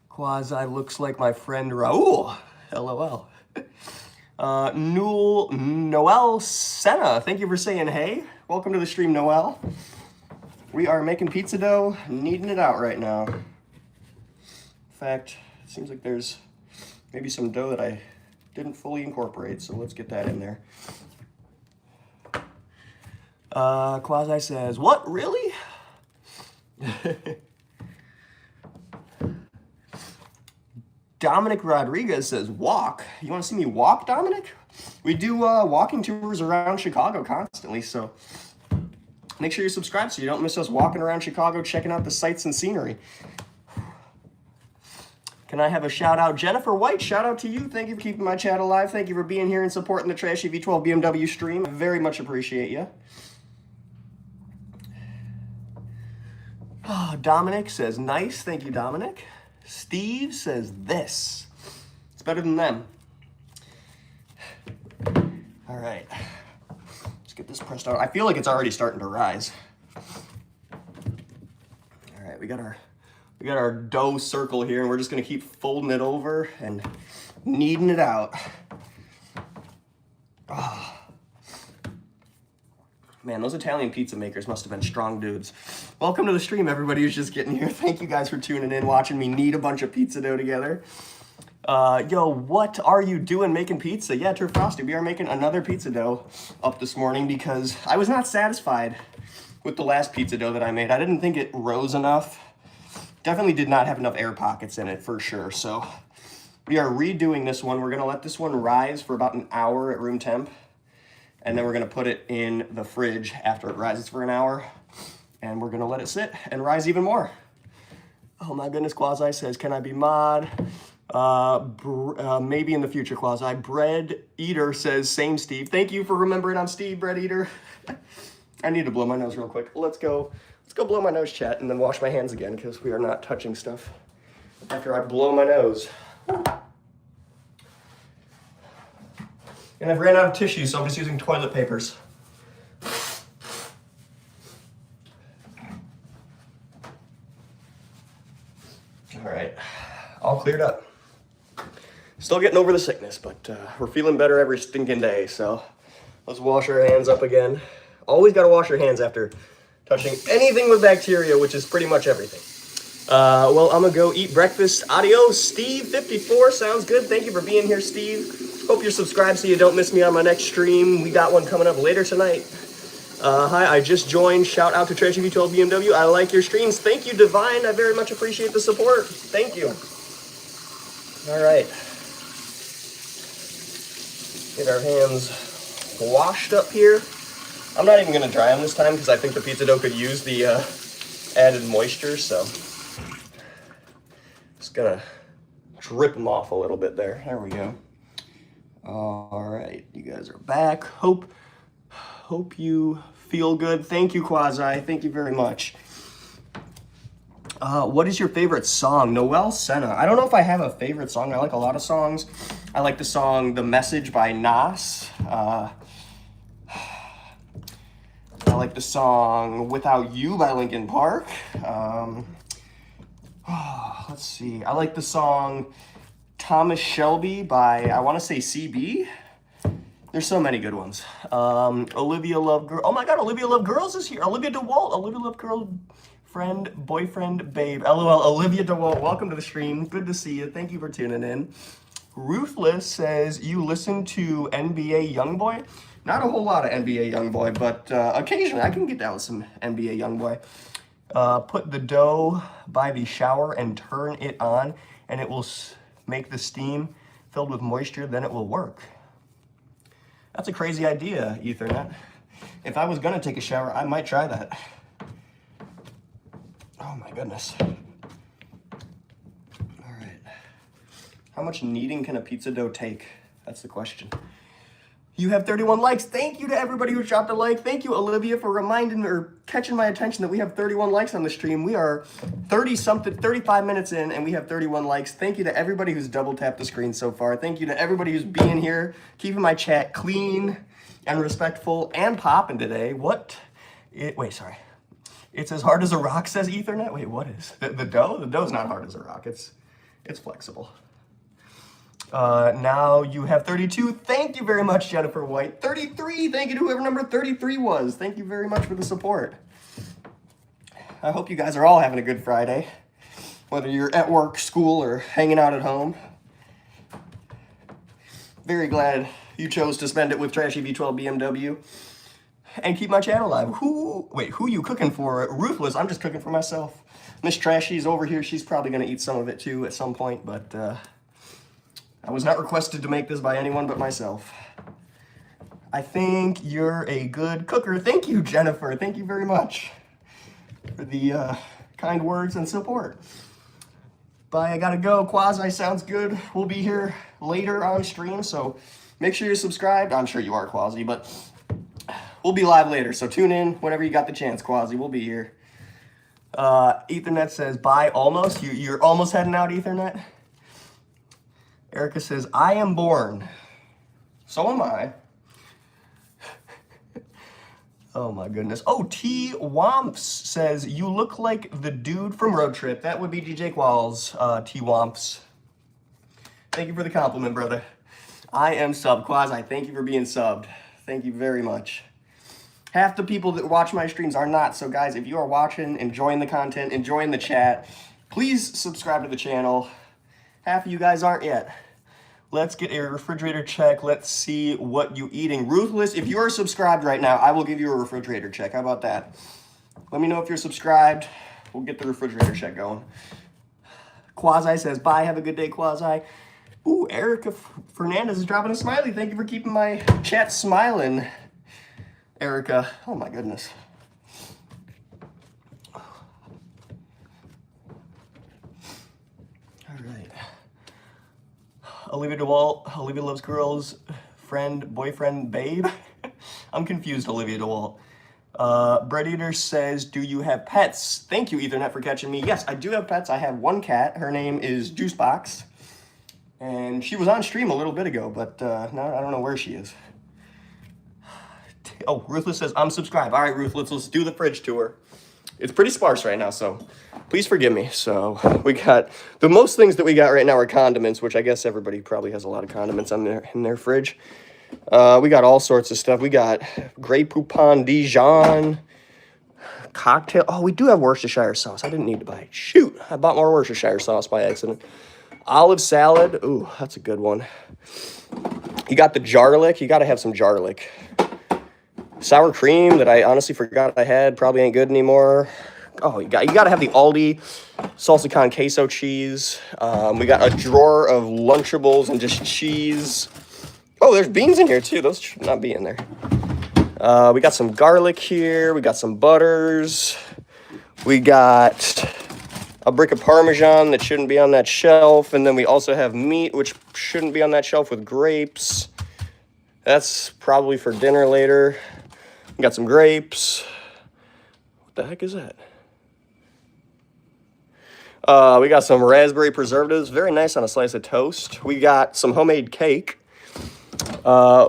Quasi looks like my friend Raul. LOL. Noel Senna, thank you for saying hey. Welcome to the stream, Noel. We are making pizza dough, kneading it out right now. fact, it seems like there's maybe some dough that I didn't fully incorporate, so let's get that in there. Quasi says, what, really? Dominic Rodriguez says, walk. You want to see me walk, Dominic? We do walking tours around Chicago constantly, so make sure you're subscribed so you don't miss us walking around Chicago, checking out the sights and scenery. Can I have a shout out? Jennifer White, shout out to you. Thank you for keeping my chat alive. Thank you for being here and supporting the Trashy V12 BMW stream. I very much appreciate you. Oh, Dominic says, nice. Thank you, Dominic. Steve says, this. It's better than them. All right. Let's get this pressed out. I feel like it's already starting to rise. All right, we got our dough circle here, and we're just gonna keep folding it over and kneading it out. Oh. Man, those Italian pizza makers must have been strong dudes. Welcome to the stream, everybody who's just getting here. Thank you guys for tuning in, watching me knead a bunch of pizza dough together. Yo, what are you doing making pizza? Yeah, True Frosty, we are making another pizza dough up this morning because I was not satisfied with the last pizza dough that I made. I didn't think it rose enough. Definitely did not have enough air pockets in it for sure. So we are redoing this one. We're gonna let this one rise for about an hour at room temp. And then we're gonna put it in the fridge after it rises for an hour. And we're gonna let it sit and rise even more. Oh my goodness, Quasi says, can I be mod? Maybe in the future, Quasi. Bread Eater says, same Steve. Thank you for remembering I'm Steve, Bread Eater. I need to blow my nose real quick. Let's go blow my nose, chat, and then wash my hands again because we are not touching stuff after I blow my nose. And I've ran out of tissue, so I'm just using toilet papers. All right, all cleared up. Still getting over the sickness, but we're feeling better every stinking day, so let's wash our hands up again. Always gotta wash your hands after touching anything with bacteria, which is pretty much everything. Well, I'm gonna go eat breakfast. Adios, Steve54, sounds good. Thank you for being here, Steve. Hope you're subscribed so you don't miss me on my next stream. We got one coming up later tonight. Hi, I just joined. Shout out to TrashyV12 BMW. I like your streams. Thank you, Divine. I very much appreciate the support. Thank you. All right. Get our hands washed up here. I'm not even gonna dry them this time because I think the pizza dough could use the added moisture, so just gonna drip them off a little bit there. There we go. All right, you guys are back. Hope you feel good. Thank you, Quasi. Thank you very much. What is your favorite song? Noel Senna. I don't know if I have a favorite song. I like a lot of songs. I like the song The Message by Nas. I like the song Without You by Linkin Park. Let's see. I like the song Thomas Shelby by, I want to say CB. There's so many good ones. Olivia Love Girl. Oh my God, Olivia Love Girls is here. Olivia DeWalt. Olivia Love Girl, friend, boyfriend, babe. LOL. Olivia DeWalt, welcome to the stream. Good to see you. Thank you for tuning in. Ruthless says, you listen to NBA Youngboy? Not a whole lot of NBA Youngboy, but occasionally I can get down with some NBA Youngboy. Put the dough by the shower and turn it on, and it will make the steam filled with moisture, then it will work. That's a crazy idea, Ethernet. If I was gonna take a shower, I might try that. Oh my goodness. All right. How much kneading can a pizza dough take? That's the question. You have 31 likes. Thank you to everybody who dropped a like. Thank you, Olivia, for reminding or catching my attention that we have 31 likes on the stream. We are 35 minutes in, and we have 31 likes. Thank you to everybody who's double tapped the screen so far. Thank you to everybody who's being here, keeping my chat clean and respectful and popping today. Wait, sorry. It's as hard as a rock, says Ethernet. Wait, what is the dough? The dough's not hard as a rock. It's flexible. Now you have 32. Thank you very much, Jennifer White. 33. Thank you to whoever number 33 was. Thank you very much for the support. I hope you guys are all having a good Friday. whether you're at work, school, or hanging out at home. Very glad you chose to spend it with TrashyV12 BMW and keep my channel alive. Who you cooking for? Ruthless, I'm just cooking for myself. Miss Trashy's over here. She's probably gonna eat some of it too at some point, but I was not requested to make this by anyone but myself. I think you're a good cooker. Thank you, Jennifer. Thank you very much for the kind words and support. Bye, I gotta go. Quasi sounds good. We'll be here later on stream, so make sure you're subscribed. I'm sure you are, Quasi, but we'll be live later, so tune in whenever you got the chance, Quasi. We'll be here. Ethernet says, bye, almost. You're almost heading out, Ethernet? Erica says, I am born. So am I. Oh my goodness. Oh, T Womps says, you look like the dude from Road Trip. That would be DJ Qualls, T Womps. Thank you for the compliment, brother. I am subbed. Quasi, thank you for being subbed. Thank you very much. Half the people that watch my streams are not. So guys, if you are watching, enjoying the content, enjoying the chat, please subscribe to the channel. Half of you guys aren't yet. Let's get a refrigerator check. Let's see what you eating. Ruthless, if you are subscribed right now, I will give you a refrigerator check. How about that? Let me know if you're subscribed. We'll get the refrigerator check going. Quasi says, bye, have a good day, Quasi. Ooh, Erica Fernandez is dropping a smiley. Thank you for keeping my chat smiling, Erica. Oh my goodness. All right. Olivia DeWalt, Olivia Loves Girls, friend, boyfriend, babe. I'm confused, Olivia DeWalt. Bread Eater says, do you have pets? Thank you, Ethernet, for catching me. Yes, I do have pets. I have one cat. Her name is Juicebox. And she was on stream a little bit ago, but now I don't know where she is. Oh, Ruthless says, I'm subscribed. All right, Ruthless, let's do the fridge tour. It's pretty sparse right now, so please forgive me. So we got, the most things that we got right now are condiments, which I guess everybody probably has a lot of condiments in their fridge. We got all sorts of stuff. We got Grey Poupon Dijon, cocktail. Oh, we do have Worcestershire sauce. I didn't need to buy it. Shoot, I bought more Worcestershire sauce by accident. Olive salad. Ooh, that's a good one. You got the garlic. You got to have some garlic. Sour cream that I honestly forgot I had. Probably ain't good anymore. Oh, you got to have the Aldi salsa con queso cheese. We got a drawer of Lunchables and just cheese. Oh, there's beans in here too. Those should not be in there. We got some garlic here. We got some butters. We got a brick of Parmesan that shouldn't be on that shelf. And then we also have meat, which shouldn't be on that shelf, with grapes. That's probably for dinner later. We got some grapes. What the heck is that? We got some raspberry preservatives. Very nice on a slice of toast. We got some homemade cake.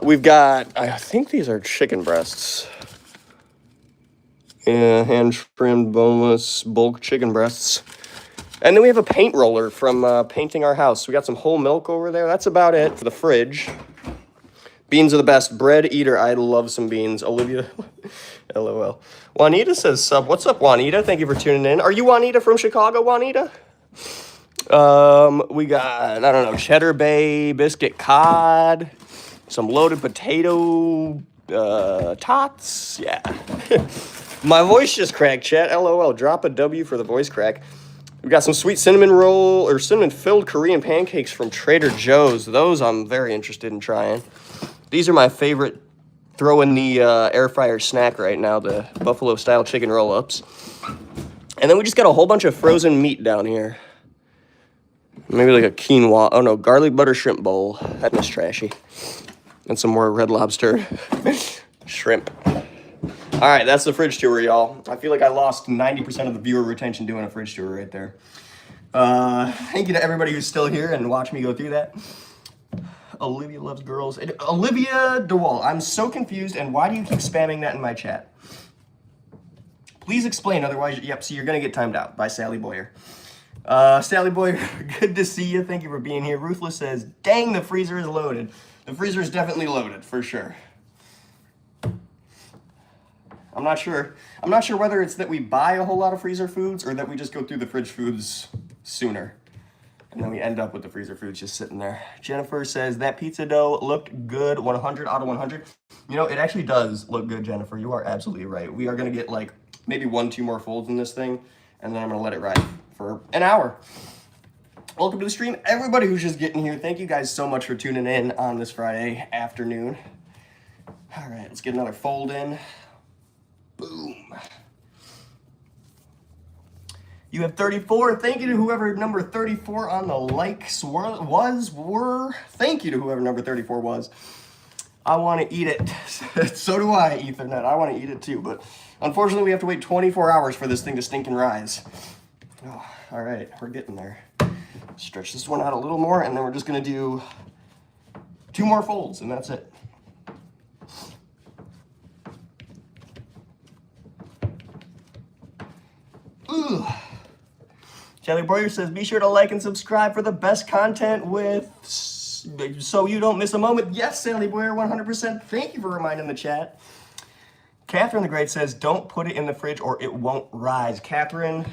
We've got, I think these are chicken breasts. Yeah, hand-trimmed, boneless, bulk chicken breasts. And then we have a paint roller from painting our house. We got some whole milk over there. That's about it for the fridge. Beans are the best. Bread Eater, I love some beans. Olivia, LOL. Juanita says sub. What's up, Juanita? Thank you for tuning in. Are you Juanita from Chicago, Juanita? We got, I don't know, cheddar bay, biscuit cod, some loaded potato tots. Yeah. My voice just cracked, chat. LOL. Drop a W for the voice crack. We got some sweet cinnamon roll or cinnamon filled Korean pancakes from Trader Joe's. Those I'm very interested in trying. These are my favorite throw in the air fryer snack right now, the buffalo style chicken roll-ups. And then we just got a whole bunch of frozen meat down here. Maybe like a quinoa. Oh no, garlic butter shrimp bowl. That was trashy. And some more Red Lobster shrimp. All right, that's the fridge tour, y'all. I feel like I lost 90% of the viewer retention doing a fridge tour right there. Thank you to everybody who's still here and watch me go through that. Olivia Loves Girls. Olivia DeWalt, I'm so confused, and why do you keep spamming that in my chat? Please explain, otherwise, yep, see, you're going to get timed out by Sally Boyer. Sally Boyer, good to see you. Thank you for being here. Ruthless says, dang, the freezer is loaded. The freezer is definitely loaded, for sure. I'm not sure whether it's that we buy a whole lot of freezer foods or that we just go through the fridge foods sooner. And then we end up with the freezer foods just sitting there. Jennifer says, that pizza dough looked good, 100 out of 100. You know, it actually does look good, Jennifer. You are absolutely right. We are going to get like maybe 1-2 more folds in this thing, and then I'm going to let it ride for an hour. Welcome to the stream, everybody who's just getting here. Thank you guys so much for tuning in on this Friday afternoon. All right, let's get another fold in. Boom. You have 34. Thank you to whoever number 34 on the likes were. Thank you to whoever number 34 was. I want to eat it. So do I, Ethernet. I want to eat it too, but unfortunately we have to wait 24 hours for this thing to stink and rise. Oh, all right, we're getting there. Stretch this one out a little more, and then we're just going to do 2 more folds, and that's it. Ooh. Charlie Boyer says, be sure to like and subscribe for the best content so you don't miss a moment. Yes, Sally Boyer, 100%. Thank you for reminding the chat. Catherine the Great says, don't put it in the fridge or it won't rise. Catherine,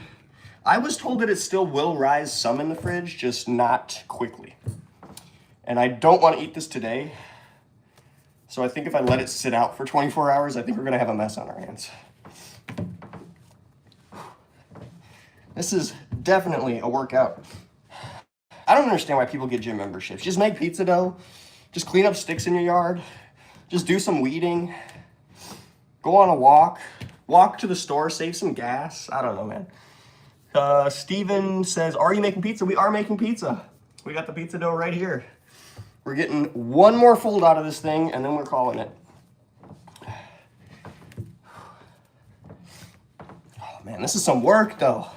I was told that it still will rise some in the fridge, just not quickly. And I don't want to eat this today. So I think if I let it sit out for 24 hours, I think we're going to have a mess on our hands. This is definitely a workout. I don't understand why people get gym memberships. Just make pizza dough. Just clean up sticks in your yard. Just do some weeding. Go on a walk. Walk to the store. Save some gas. I don't know, man. Steven says, are you making pizza? We are making pizza. We got the pizza dough right here. We're getting 1 more fold out of this thing, and then we're calling it. Oh, man, this is some work, though.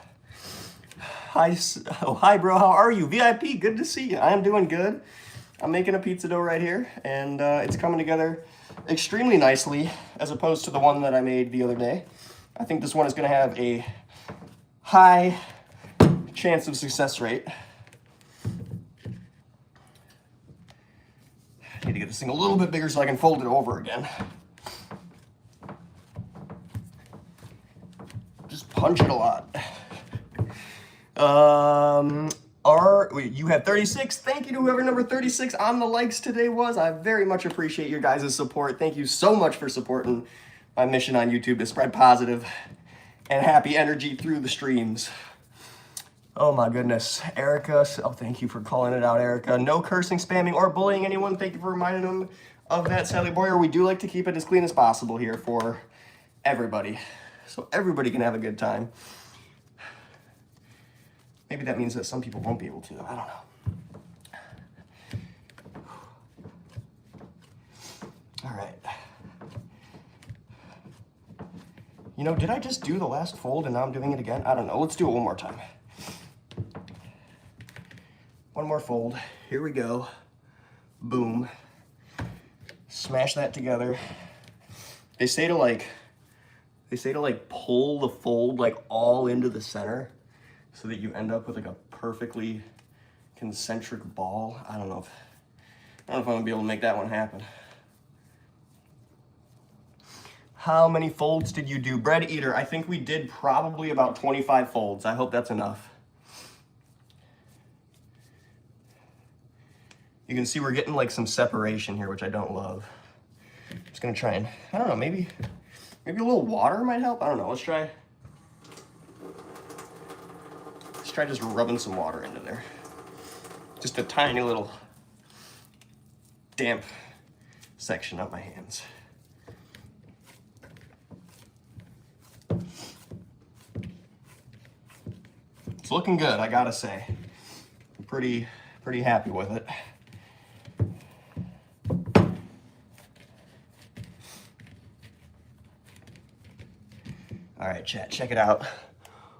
Hi, bro. How are you? VIP, good to see you. I am doing good. I'm making a pizza dough right here, and it's coming together extremely nicely as opposed to the one that I made the other day. I think this one is going to have a high chance of success rate. I need to get this thing a little bit bigger so I can fold it over again. Just punch it a lot. You have 36. Thank you to whoever number 36 on the likes today was. I very much appreciate your guys' support. Thank you so much for supporting my mission on YouTube to spread positive and happy energy through the streams. Oh my goodness. Erica, oh, thank you for calling it out, Erica. No cursing, spamming, or bullying anyone. Thank you for reminding them of that, Sally Boyer. We do like to keep it as clean as possible here for everybody, so everybody can have a good time. Maybe that means that some people won't be able to. I don't know. All right. You know, did I just do the last fold and now I'm doing it again? I don't know. Let's do it one more time. 1 more fold. Here we go. Boom. Smash that together. They say to like pull the fold like all into the center, so that you end up with like a perfectly concentric ball. I don't know if I'm gonna be able to make that one happen. How many folds did you do? Bread Eater, I think we did probably about 25 folds. I hope that's enough. You can see we're getting like some separation here, which I don't love. I'm just gonna try and, I don't know, maybe a little water might help. I don't know, let's try just rubbing some water into there. Just a tiny little damp section of my hands. It's looking good, I gotta say. I'm pretty happy with it. All right, chat, check it out.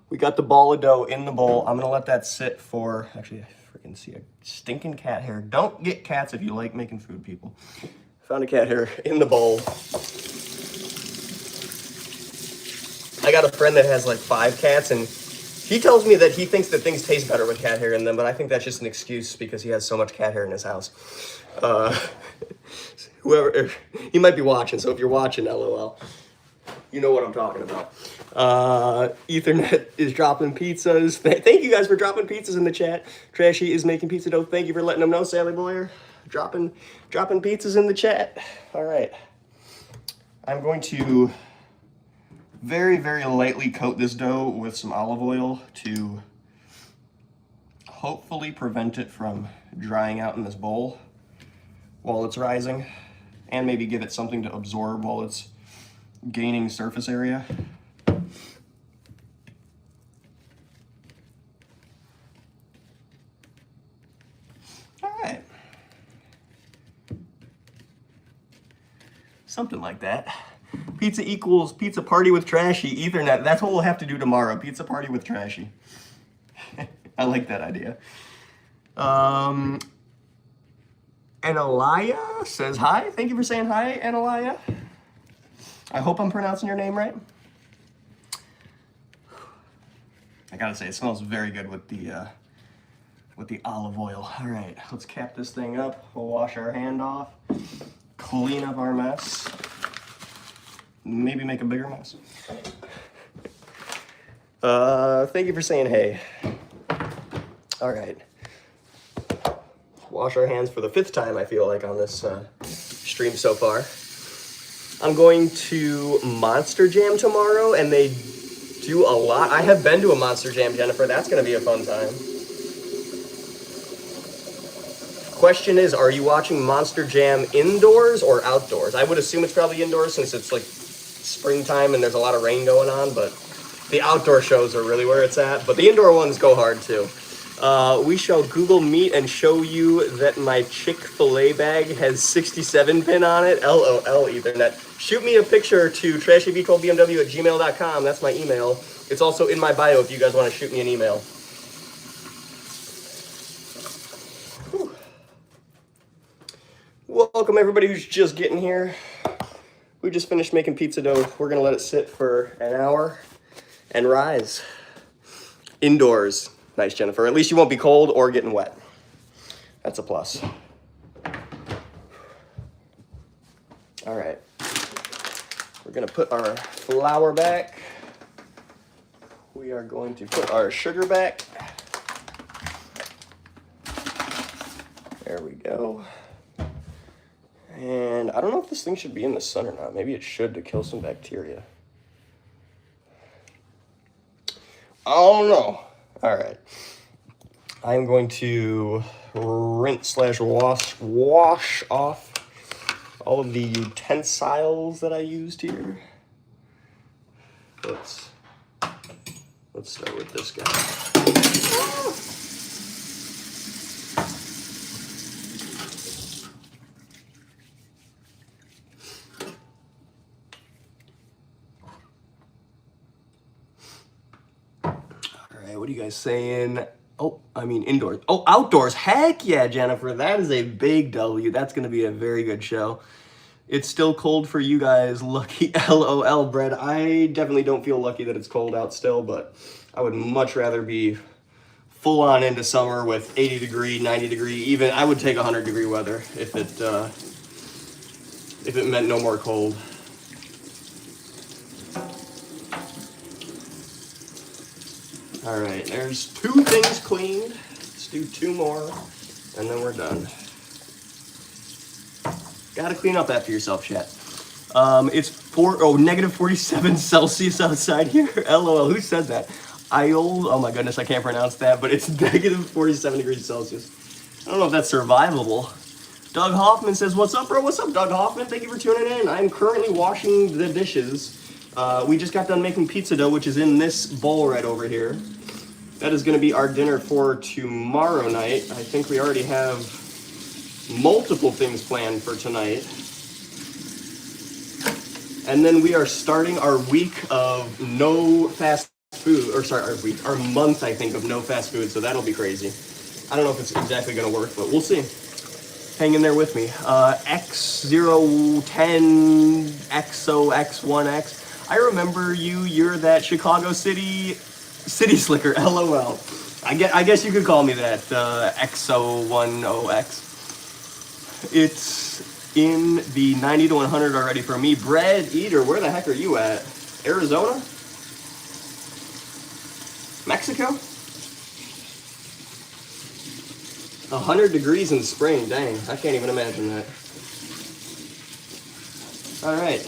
We got the ball of dough in the bowl. I'm gonna let that sit for, actually, I freaking see a stinking cat hair. Don't get cats if you like making food, people. Found a cat hair in the bowl. I got a friend that has like 5 cats, and he tells me that he thinks that things taste better with cat hair in them, but I think that's just an excuse because he has so much cat hair in his house. Whoever, he might be watching, so if you're watching, LOL. You know what I'm talking about. Ethernet is dropping pizzas. Thank you guys for dropping pizzas in the chat. Trashy is making pizza dough. Thank you for letting them know, Sally Boyer. Dropping pizzas in the chat. All right. I'm going to very, very lightly coat this dough with some olive oil to hopefully prevent it from drying out in this bowl while it's rising, and maybe give it something to absorb while it's gaining surface area. All right. Something like that. Pizza equals pizza party with Trashy, Ethernet. That's what we'll have to do tomorrow. Pizza party with Trashy. I like that idea. Analia says hi. Thank you for saying hi, Analia. I hope I'm pronouncing your name right. I gotta say, it smells very good with the olive oil. All right, let's cap this thing up. We'll wash our hand off, clean up our mess, maybe make a bigger mess. Thank you for saying hey. All right. Wash our hands for the 5th time, I feel like, on this stream so far. I'm going to Monster Jam tomorrow, and they do a lot. I have been to a Monster Jam, Jennifer. That's going to be a fun time. Question is, are you watching Monster Jam indoors or outdoors? I would assume it's probably indoors since it's like springtime and there's a lot of rain going on, but the outdoor shows are really where it's at. But the indoor ones go hard too. We shall Google Meet and show you that my Chick-fil-A bag has 67 pin on it. LOL Ethernet. Shoot me a picture to TrashyV12BMW at gmail.com. That's my email. It's also in my bio if you guys want to shoot me an email. Whew. Welcome everybody who's just getting here. We just finished making pizza dough. We're going to let it sit for an hour and rise. Indoors. Nice, Jennifer. At least you won't be cold or getting wet. That's a plus. All right. We're going to put our flour back. We are going to put our sugar back. There we go. And I don't know if this thing should be in the sun or not. Maybe it should to kill some bacteria. I don't know. All right, I'm going to rinse / wash off all of the utensils that I used here. Let's start with this guy. What are you guys saying? Oh, I mean indoors. Oh, outdoors. Heck yeah, Jennifer. That is a big W. That's going to be a very good show. It's still cold for you guys. Lucky LOL, Brad. I definitely don't feel lucky that it's cold out still, but I would much rather be full on into summer with 80 degree, 90 degree, even I would take 100 degree weather if it meant no more cold. All right, there's 2 things cleaned. Let's do 2 more, and then we're done. Gotta clean up after yourself, chat. It's negative 47 Celsius outside here. LOL, who said that? Oh my goodness, I can't pronounce that, but it's negative 47 degrees Celsius. I don't know if that's survivable. Doug Hoffman says, what's up, bro? What's up, Doug Hoffman? Thank you for tuning in. I'm currently washing the dishes. We just got done making pizza dough, which is in this bowl right over here. That is going to be our dinner for tomorrow night. I think we already have multiple things planned for tonight. And then we are starting our week of no fast food, our month, I think, of no fast food, so that'll be crazy. I don't know if it's exactly going to work, but we'll see. Hang in there with me. X010 XOX1X. I remember you. You're that Chicago City Slicker. LOL. I guess you could call me that. XO10X. in the 90 to 100 already for me. Bread Eater, where the heck are you at? Arizona? Mexico? 100 degrees in spring, dang, I can't even imagine that. All right,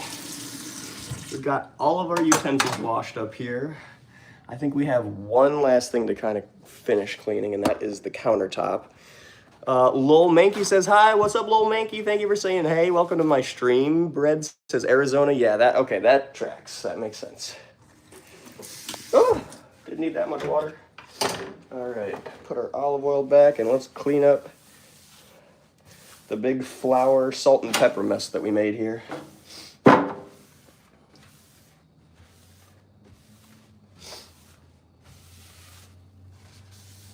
we've got all of our utensils washed up here. I think we have one last thing to kind of finish cleaning, and that is the countertop. Lil Manky says, hi, what's up, Lil Manky? Thank you for saying, hey, welcome to my stream. Bread says Arizona, yeah, that tracks, that makes sense. Oh, didn't need that much water. All right, put our olive oil back, and let's clean up the big flour, salt, and pepper mess that we made here. I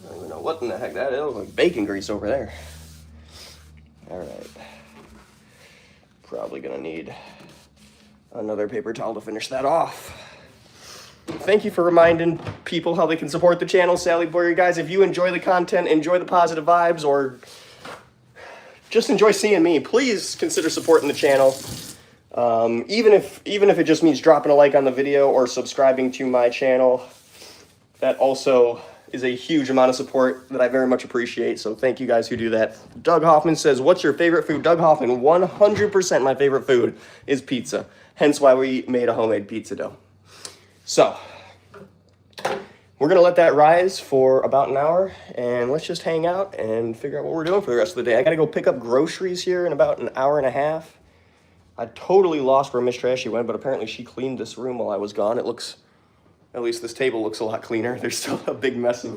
don't even know what in the heck that is. It looks like bacon grease over there. All right. Probably gonna need another paper towel to finish that off. Thank you for reminding people how they can support the channel, Sally Boyer. Guys, if you enjoy the content, enjoy the positive vibes, or just enjoy seeing me, please consider supporting the channel. Even if it just means dropping a like on the video or subscribing to my channel, that also is a huge amount of support that I very much appreciate. So thank you guys who do that. Doug Hoffman says, what's your favorite food? Doug Hoffman, 100% my favorite food is pizza. Hence why we made a homemade pizza dough. So we're going to let that rise for about an hour, and let's just hang out and figure out what we're doing for the rest of the day. I got to go pick up groceries here in about an hour and a half. I totally lost where Miss Trashy went, but apparently she cleaned this room while I was gone. It looks, at least this table looks a lot cleaner. There's still a big mess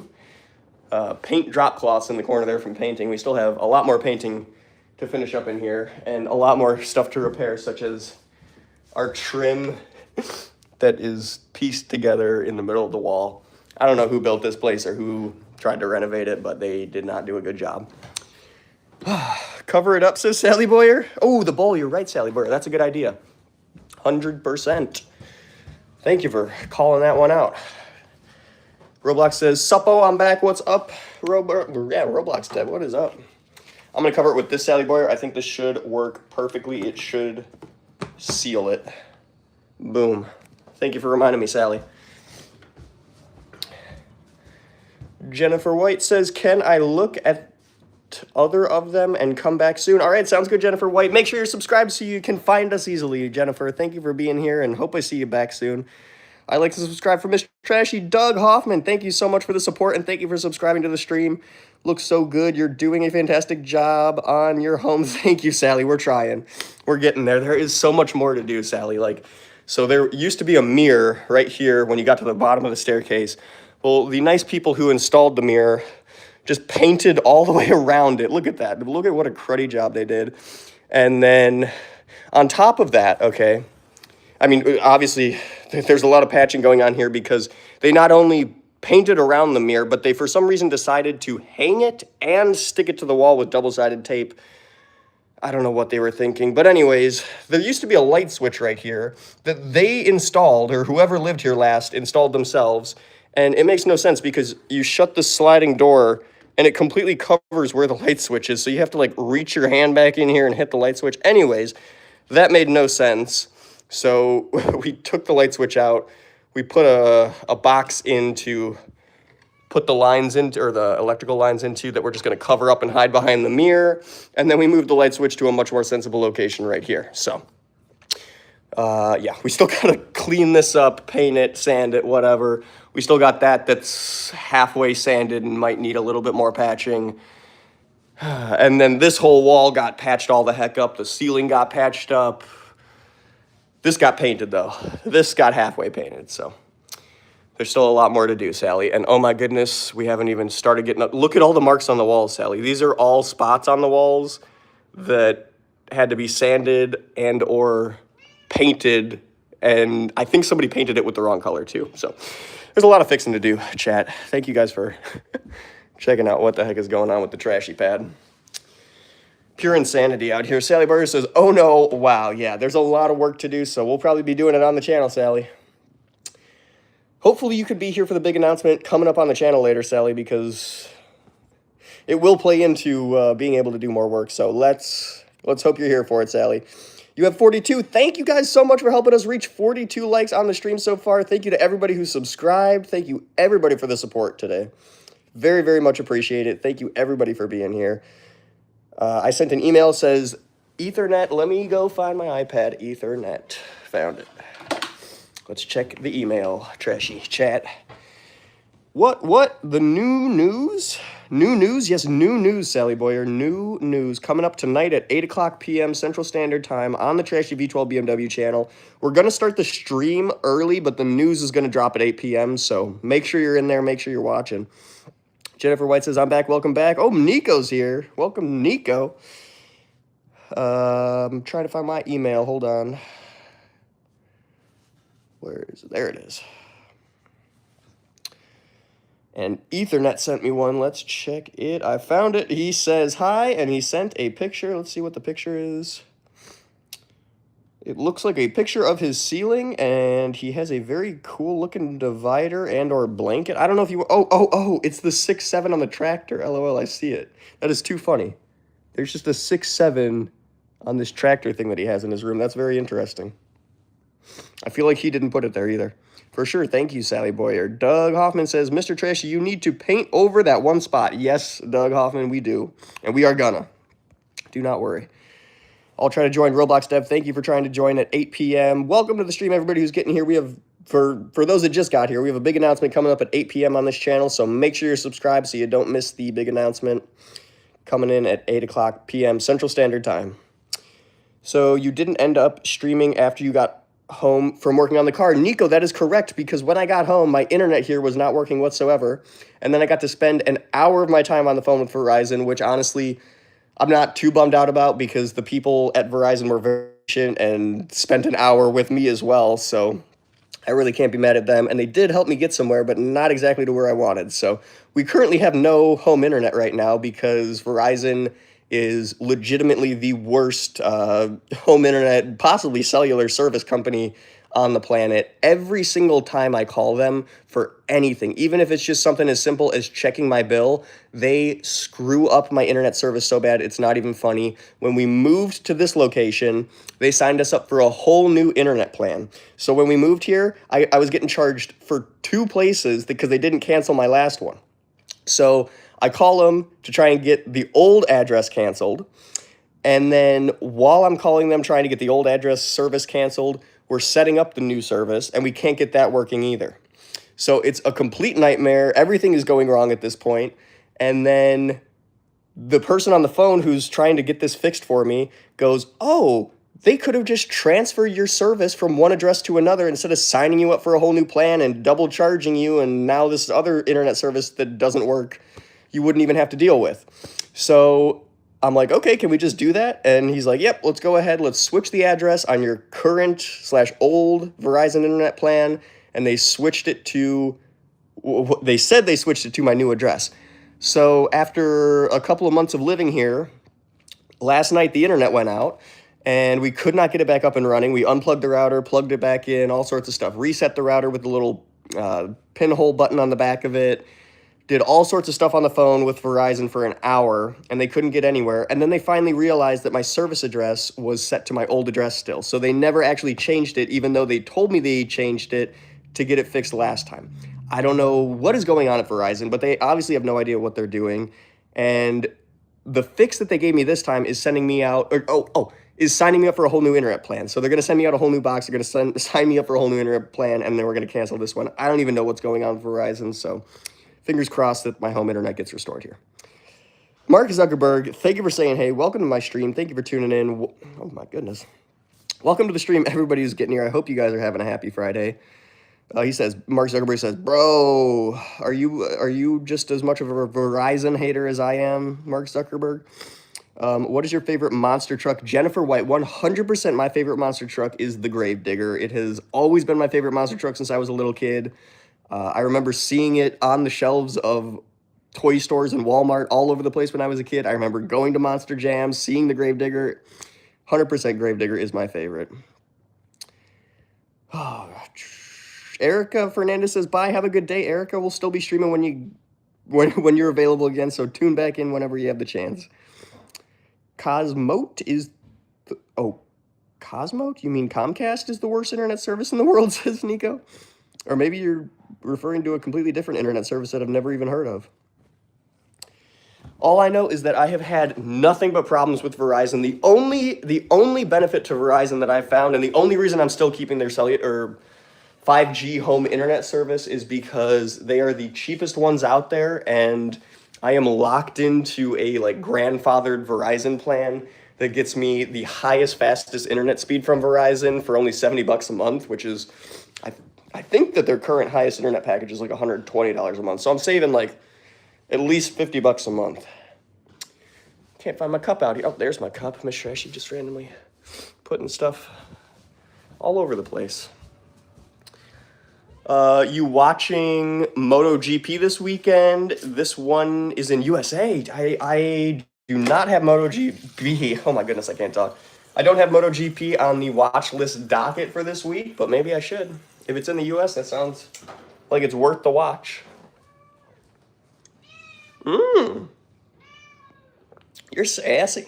of paint drop cloths in the corner there from painting. We still have a lot more painting to finish up in here, and a lot more stuff to repair, such as our trim that is pieced together in the middle of the wall. I don't know who built this place or who tried to renovate it, but they did not do a good job. Cover it up, says Sally Boyer. Oh, the bowl, you're right, Sally Boyer. That's a good idea. 100%. Thank you for calling that one out. Roblox says, suppo, I'm back. What's up? Roblox Deb, what is up? I'm going to cover it with this, Sally Boyer. I think this should work perfectly. It should seal it. Boom. Thank you for reminding me, Sally. Jennifer White says, can I look at other of them and come back soon? All right, sounds good, Jennifer White. Make sure you're subscribed so you can find us easily, Jennifer. Thank you for being here, and hope I see you back soon. I'd like to subscribe for Mr. Trashy. Doug Hoffman, thank you so much for the support, and thank you for subscribing to the stream. Looks so good. You're doing a fantastic job on your home. Thank you, Sally. We're trying. We're getting there. There is so much more to do, Sally. So there used to be a mirror right here when you got to the bottom of the staircase. Well, the nice people who installed the mirror just painted all the way around it. Look at that. Look at what a cruddy job they did. And then on top of that, okay, I mean, obviously, there's a lot of patching going on here because they not only painted around the mirror, but they, for some reason, decided to hang it and stick it to the wall with double-sided tape. I don't know what they were thinking. But anyways, there used to be a light switch right here that they installed, or whoever lived here last installed themselves. And it makes no sense because you shut the sliding door and it completely covers where the light switch is. So you have to reach your hand back in here and hit the light switch. Anyways, that made no sense. So we took the light switch out. We put a box in to put the lines into, or the electrical lines into, that we're just going to cover up and hide behind the mirror. And then we moved the light switch to a much more sensible location right here. So yeah, we still got to clean this up, paint it, sand it, whatever. We still got that's halfway sanded and might need a little bit more patching. And then this whole wall got patched all the heck up. The ceiling got patched up. This got painted, though. This got halfway painted, so there's still a lot more to do, Sally. And oh my goodness, we haven't even started getting up. Look at all the marks on the walls, Sally. These are all spots on the walls that had to be sanded and or painted, and I think somebody painted it with the wrong color too. So there's a lot of fixing to do, chat. Thank you guys for checking out what the heck is going on with the Trashy pad. Pure insanity out here. Sally Burger says, oh no, wow, yeah, there's a lot of work to do, so we'll probably be doing it on the channel, Sally. Hopefully you could be here for the big announcement coming up on the channel later, Sally, because it will play into being able to do more work. So let's Let's hope you're here for it, Sally. You have 42. Thank you guys so much for helping us reach 42 likes on the stream so far. Thank you to everybody who subscribed. Thank you, everybody, for the support today. Very, very much appreciate it. Thank you, everybody, for being here. I sent an email, says Ethernet. Let me go find my iPad. Ethernet. Found it. Let's check the email. Trashy chat. What? The new news? New news? Yes, new news, Sally Boyer. New news coming up tonight at 8 o'clock p.m. Central Standard Time on the Trashy V12 BMW channel. We're going to start the stream early, but the news is going to drop at 8 p.m., so make sure you're in there. Make sure you're watching. Jennifer White says, I'm back. Welcome back. Oh, Nico's here. Welcome, Nico. I'm trying to find my email. Hold on. Where is it? There it is. And Ethernet sent me one. Let's check it. I found it. He says hi, and he sent a picture. Let's see what the picture is. It looks like a picture of his ceiling, and he has a very cool-looking divider and or blanket. I don't know if you... Oh, it's the 6.7 on the tractor. LOL, I see it. That is too funny. There's just a 6.7 on this tractor thing that he has in his room. That's very interesting. I feel like he didn't put it there either. For sure. Thank you, Sally Boyer. Doug Hoffman says, Mr. Trashy, you need to paint over that one spot. Yes, Doug Hoffman, we do. And we are gonna. Do not worry. I'll try to join Roblox Dev. Thank you for trying to join at 8 p.m. Welcome to the stream, everybody who's getting here. We have, for those that just got here, we have a big announcement coming up at 8 p.m. on this channel, so make sure you're subscribed so you don't miss the big announcement coming in at 8 o'clock p.m. Central Standard Time. So you didn't end up streaming after you got home from working on the car. Nico, that is correct, because when I got home, my internet here was not working whatsoever, and then I got to spend an hour of my time on the phone with Verizon, which honestly, I'm not too bummed out about because the people at Verizon were very patient and spent an hour with me as well, so I really can't be mad at them, and they did help me get somewhere, but not exactly to where I wanted. So we currently have no home internet right now because Verizon is legitimately the worst home internet, possibly cellular service company on the planet. Every single time I call them for anything, even if it's just something as simple as checking my bill, they screw up my internet service so bad it's not even funny. When we moved to this location, they signed us up for a whole new internet plan. So when we moved here, I was getting charged for 2 places because they didn't cancel my last one. So I call them to try and get the old address canceled. And then while I'm calling them trying to get the old address service canceled, we're setting up the new service, and we can't get that working either. So it's a complete nightmare. Everything is going wrong at this point. And then the person on the phone who's trying to get this fixed for me goes, oh, they could have just transferred your service from one address to another instead of signing you up for a whole new plan and double charging you, and now this other internet service that doesn't work, you wouldn't even have to deal with. So I'm like, okay, can we just do that? And he's like, yep, let's go ahead. Let's switch the address on your current/old Verizon internet plan. And they switched it to, they said they switched it to my new address. So after a couple of months of living here, last night the internet went out and we could not get it back up and running. We unplugged the router, plugged it back in, all sorts of stuff. Reset the router with the little pinhole button on the back of it. Did all sorts of stuff on the phone with Verizon for an hour, and they couldn't get anywhere. And then they finally realized that my service address was set to my old address still. So they never actually changed it, even though they told me they changed it to get it fixed last time. I don't know what is going on at Verizon, but they obviously have no idea what they're doing. And the fix that they gave me this time is sending me out, is signing me up for a whole new internet plan. So they're going to send me out a whole new box. They're going to sign me up for a whole new internet plan, and then we're going to cancel this one. I don't even know what's going on with Verizon, so fingers crossed that my home internet gets restored here. Mark Zuckerberg, thank you for saying hey. Welcome to my stream. Thank you for tuning in. Oh, my goodness. Welcome to the stream, everybody who's getting here. I hope you guys are having a happy Friday. He says, Mark Zuckerberg says, bro, are you just as much of a Verizon hater as I am, Mark Zuckerberg? What is your favorite monster truck? Jennifer White, 100% my favorite monster truck is the Gravedigger. It has always been my favorite monster truck since I was a little kid. I remember seeing it on the shelves of toy stores and Walmart all over the place when I was a kid. I remember going to Monster Jam, seeing the Gravedigger. 100% Gravedigger is my favorite. Oh, Erica Fernandez says, bye, have a good day. Erica will still be streaming when you're available again, so tune back in whenever you have the chance. Cosmote is oh, Cosmote? You mean Comcast is the worst internet service in the world, says Nico? Or maybe you're referring to a completely different internet service that I've never even heard of. All I know is that I have had nothing but problems with Verizon. The only benefit to Verizon that I've found, and the only reason I'm still keeping their 5G home internet service, is because they are the cheapest ones out there, and I am locked into a like grandfathered Verizon plan that gets me the highest, fastest internet speed from Verizon for only $70 a month, which is, I think that their current highest internet package is like $120 a month. So I'm saving like at least $50 a month. Can't find my cup out here. Oh, there's my cup. Miss Trashy just randomly putting stuff all over the place. You watching MotoGP this weekend? This one is in USA. I do not have MotoGP. Oh my goodness, I can't talk. I don't have MotoGP on the watch list docket for this week, but maybe I should. If it's in the US, that sounds like it's worth the watch. You're sassy.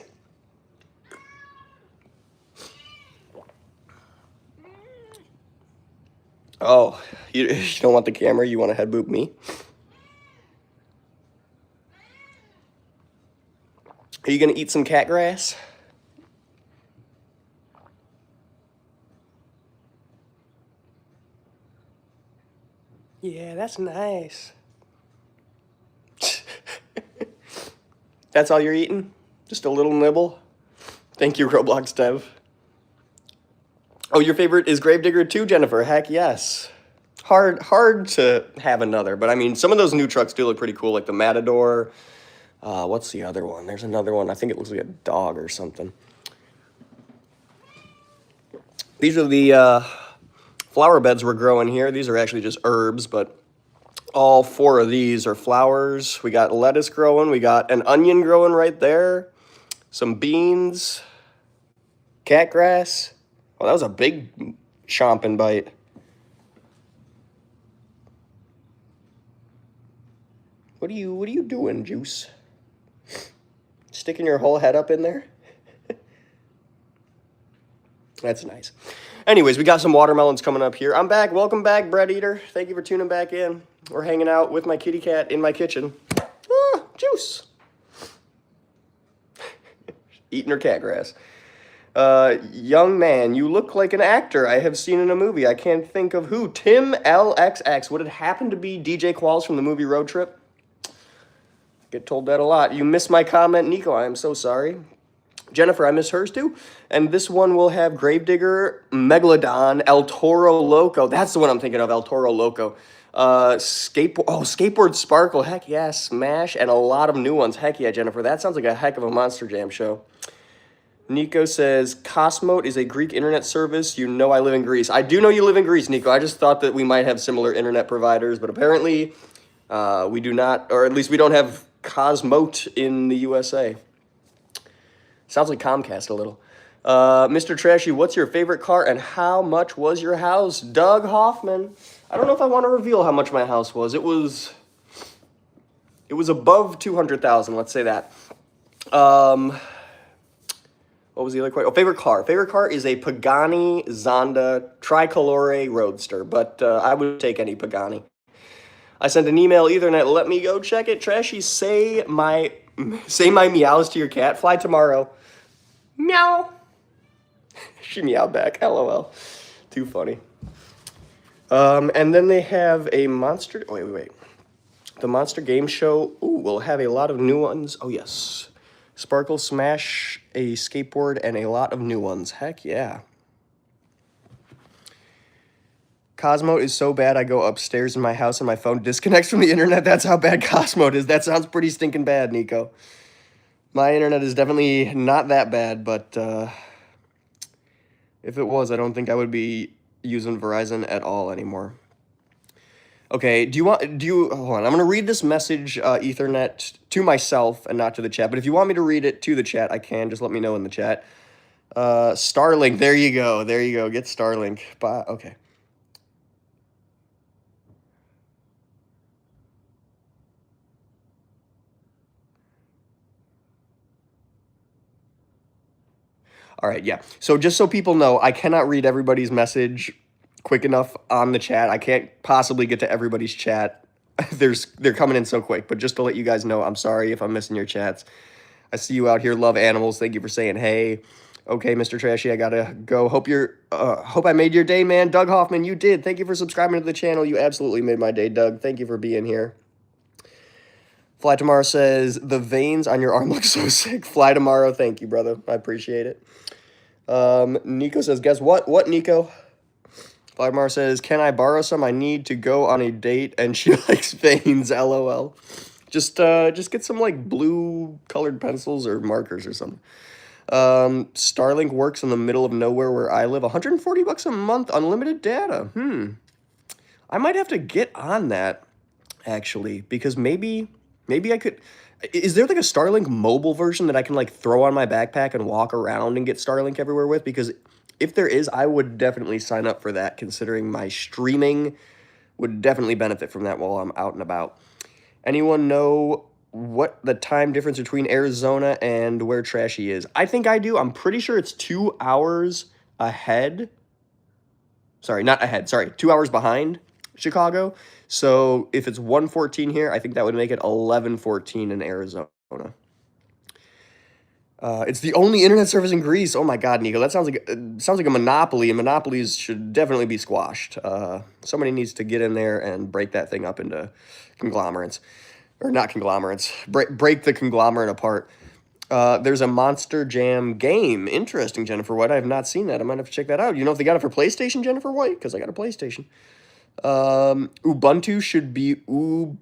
Oh, you don't want the camera? You want to head boop me? Are you going to eat some cat grass? Yeah, that's nice. That's all you're eating? Just a little nibble? Thank you, Roblox Dev. Oh, your favorite is Gravedigger 2, Jennifer? Heck yes. Hard to have another, but I mean, some of those new trucks do look pretty cool, like the Matador. What's the other one? There's another one. I think it looks like a dog or something. These are the flower beds we're growing here. These are actually just herbs, but all four of these are flowers. We got lettuce growing. We got an onion growing right there. Some beans. Cat grass. Oh, that was a big chomping bite. What are you doing, Juice? Sticking your whole head up in there? That's nice. Anyways, we got some watermelons coming up here. I'm back. Welcome back, Bread Eater. Thank you for tuning back in. We're hanging out with my kitty cat in my kitchen. Ah, Juice. Eating her cat grass. Young man, you look like an actor I have seen in a movie. I can't think of who. Tim LXX. Would it happen to be DJ Qualls from the movie Road Trip? Get told that a lot. You missed my comment, Nico. I am so sorry. Jennifer, I miss hers too. And this one will have Gravedigger, Megalodon, El Toro Loco. That's the one I'm thinking of, El Toro Loco. Skateboard Sparkle. Heck yeah, Smash, and a lot of new ones. Heck yeah, Jennifer. That sounds like a heck of a Monster Jam show. Nico says, Cosmote is a Greek internet service. You know I live in Greece. I do know you live in Greece, Nico. I just thought that we might have similar internet providers, but apparently we do not, or at least we don't have Cosmote in the USA. Sounds like Comcast a little. Mr. Trashy, what's your favorite car and how much was your house? Doug Hoffman. I don't know if I want to reveal how much my house was. It was above 200,000, let's say that. What was the other question? Oh, favorite car. Favorite car is a Pagani Zonda Tricolore Roadster, but I would take any Pagani. I sent an email, Ethernet, let me go check it. Trashy, say my meows to your cat. Fly tomorrow. Meow. She meowed back. LOL. Too funny. And then they have a monster. Wait. The Monster Game Show. Ooh, will have a lot of new ones. Oh, yes. Sparkle, Smash, a skateboard, and a lot of new ones. Heck yeah. Cosmote is so bad I go upstairs in my house and my phone disconnects from the internet. That's how bad Cosmote is. That sounds pretty stinking bad, Nico. My internet is definitely not that bad, but if it was, I don't think I would be using Verizon at all anymore. Okay, hold on, I'm going to read this message, Ethernet, to myself and not to the chat, but if you want me to read it to the chat, I can, just let me know in the chat. Starlink, there you go, get Starlink. Bye. Okay. All right, yeah. So just so people know, I cannot read everybody's message quick enough on the chat. I can't possibly get to everybody's chat. They're coming in so quick, but just to let you guys know, I'm sorry if I'm missing your chats. I see you out here. Love animals. Thank you for saying hey. Okay, Mr. Trashy, I gotta go. Hope I made your day, man. Doug Hoffman, you did. Thank you for subscribing to the channel. You absolutely made my day, Doug. Thank you for being here. Fly Tomorrow says, the veins on your arm look so sick. Fly Tomorrow, thank you, brother. I appreciate it. Nico says, guess what? What, Nico? Fly Tomorrow says, can I borrow some? I need to go on a date, and she likes veins, LOL. Just get some, like, blue-colored pencils or markers or something. Starlink works in the middle of nowhere where I live. 140 bucks a month, unlimited data. I might have to get on that, actually, because maybe I could. Is there like a Starlink mobile version that I can like throw on my backpack and walk around and get Starlink everywhere with? Because if there is, I would definitely sign up for that, considering my streaming would definitely benefit from that while I'm out and about. Anyone know what the time difference between Arizona and where Trashy is? I think I do. I'm pretty sure it's 2 hours ahead. Sorry, not ahead. Sorry, 2 hours behind Chicago. So if it's 1:14 here, I think that would make it 11:14 in Arizona. It's the only internet service in Greece. Oh my God, Nico, that sounds like a monopoly, and monopolies should definitely be squashed. Somebody needs to get in there and break that thing up into conglomerates, or not conglomerates. Break the conglomerate apart. There's a Monster Jam game. Interesting, Jennifer White. I have not seen that. I might have to check that out. You know if they got it for PlayStation, Jennifer White? Because I got a PlayStation. Ubuntu should be Ubuntu.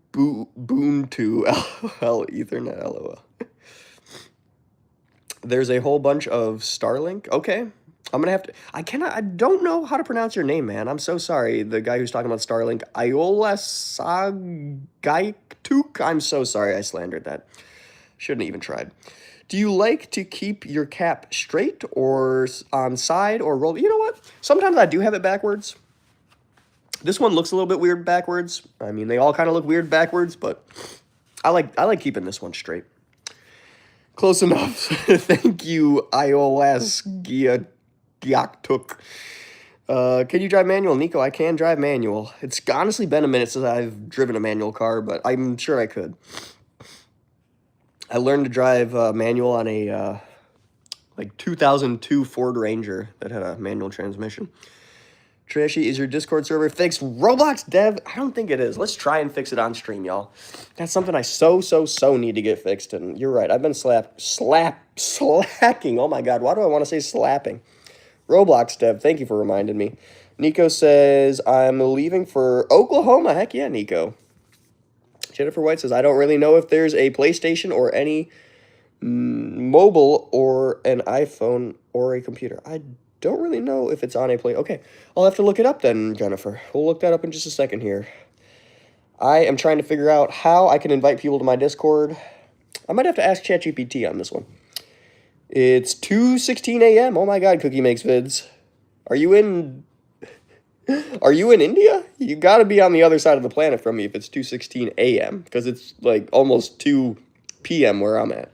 LOL. Ethernet. LOL. There's a whole bunch of Starlink. Okay. I'm gonna have to. I don't know how to pronounce your name, man. I'm so sorry. The guy who's talking about Starlink, Iola Sagaituk. I'm so sorry I slandered that. Shouldn't have even tried. Do you like to keep your cap straight or on side or roll? You know what? Sometimes I do have it backwards. This one looks a little bit weird backwards. I mean, they all kind of look weird backwards, but I like keeping this one straight. Close enough. Thank you, iOS Giaktuk. Can you drive manual? Nico, I can drive manual. It's honestly been a minute since I've driven a manual car, but I'm sure I could. I learned to drive manual on a like 2002 Ford Ranger that had a manual transmission. Trashy, is your Discord server fixed? Roblox dev? I don't think it is. Let's try and fix it on stream, y'all. That's something I so need to get fixed. And you're right. I've been slacking. Oh my God. Why do I want to say slapping? Roblox dev. Thank you for reminding me. Nico says, I'm leaving for Oklahoma. Heck yeah, Nico. Jennifer White says, I don't really know if there's a PlayStation or any mobile or an iPhone or a computer. I don't really know if it's on a play. Okay, I'll have to look it up then, Jennifer. We'll look that up in just a second here. I am trying to figure out how I can invite people to my Discord. I might have to ask ChatGPT on this one. It's 2:16 a.m. Oh my God, Cookie Makes Vids. Are you in India? You got to be on the other side of the planet from me if it's 2:16 a.m. because it's like almost 2 p.m. where I'm at.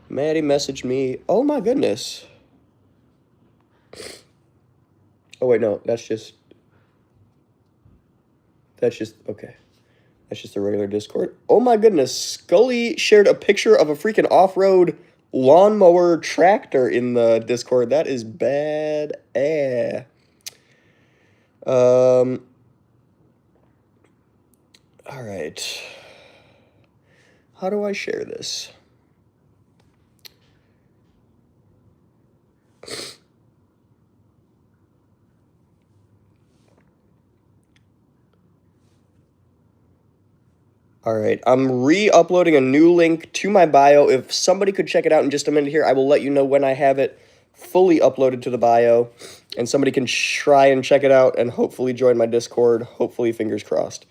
Maddie messaged me. Oh my goodness. Oh wait, no, that's just okay. That's just a regular Discord. Oh my goodness, Scully shared a picture of a freaking off-road lawnmower tractor in the Discord. That is bad. All right. How do I share this? All right, I'm re-uploading a new link to my bio. If somebody could check it out in just a minute here, I will let you know when I have it fully uploaded to the bio, and somebody can try and check it out and hopefully join my Discord. Hopefully, fingers crossed.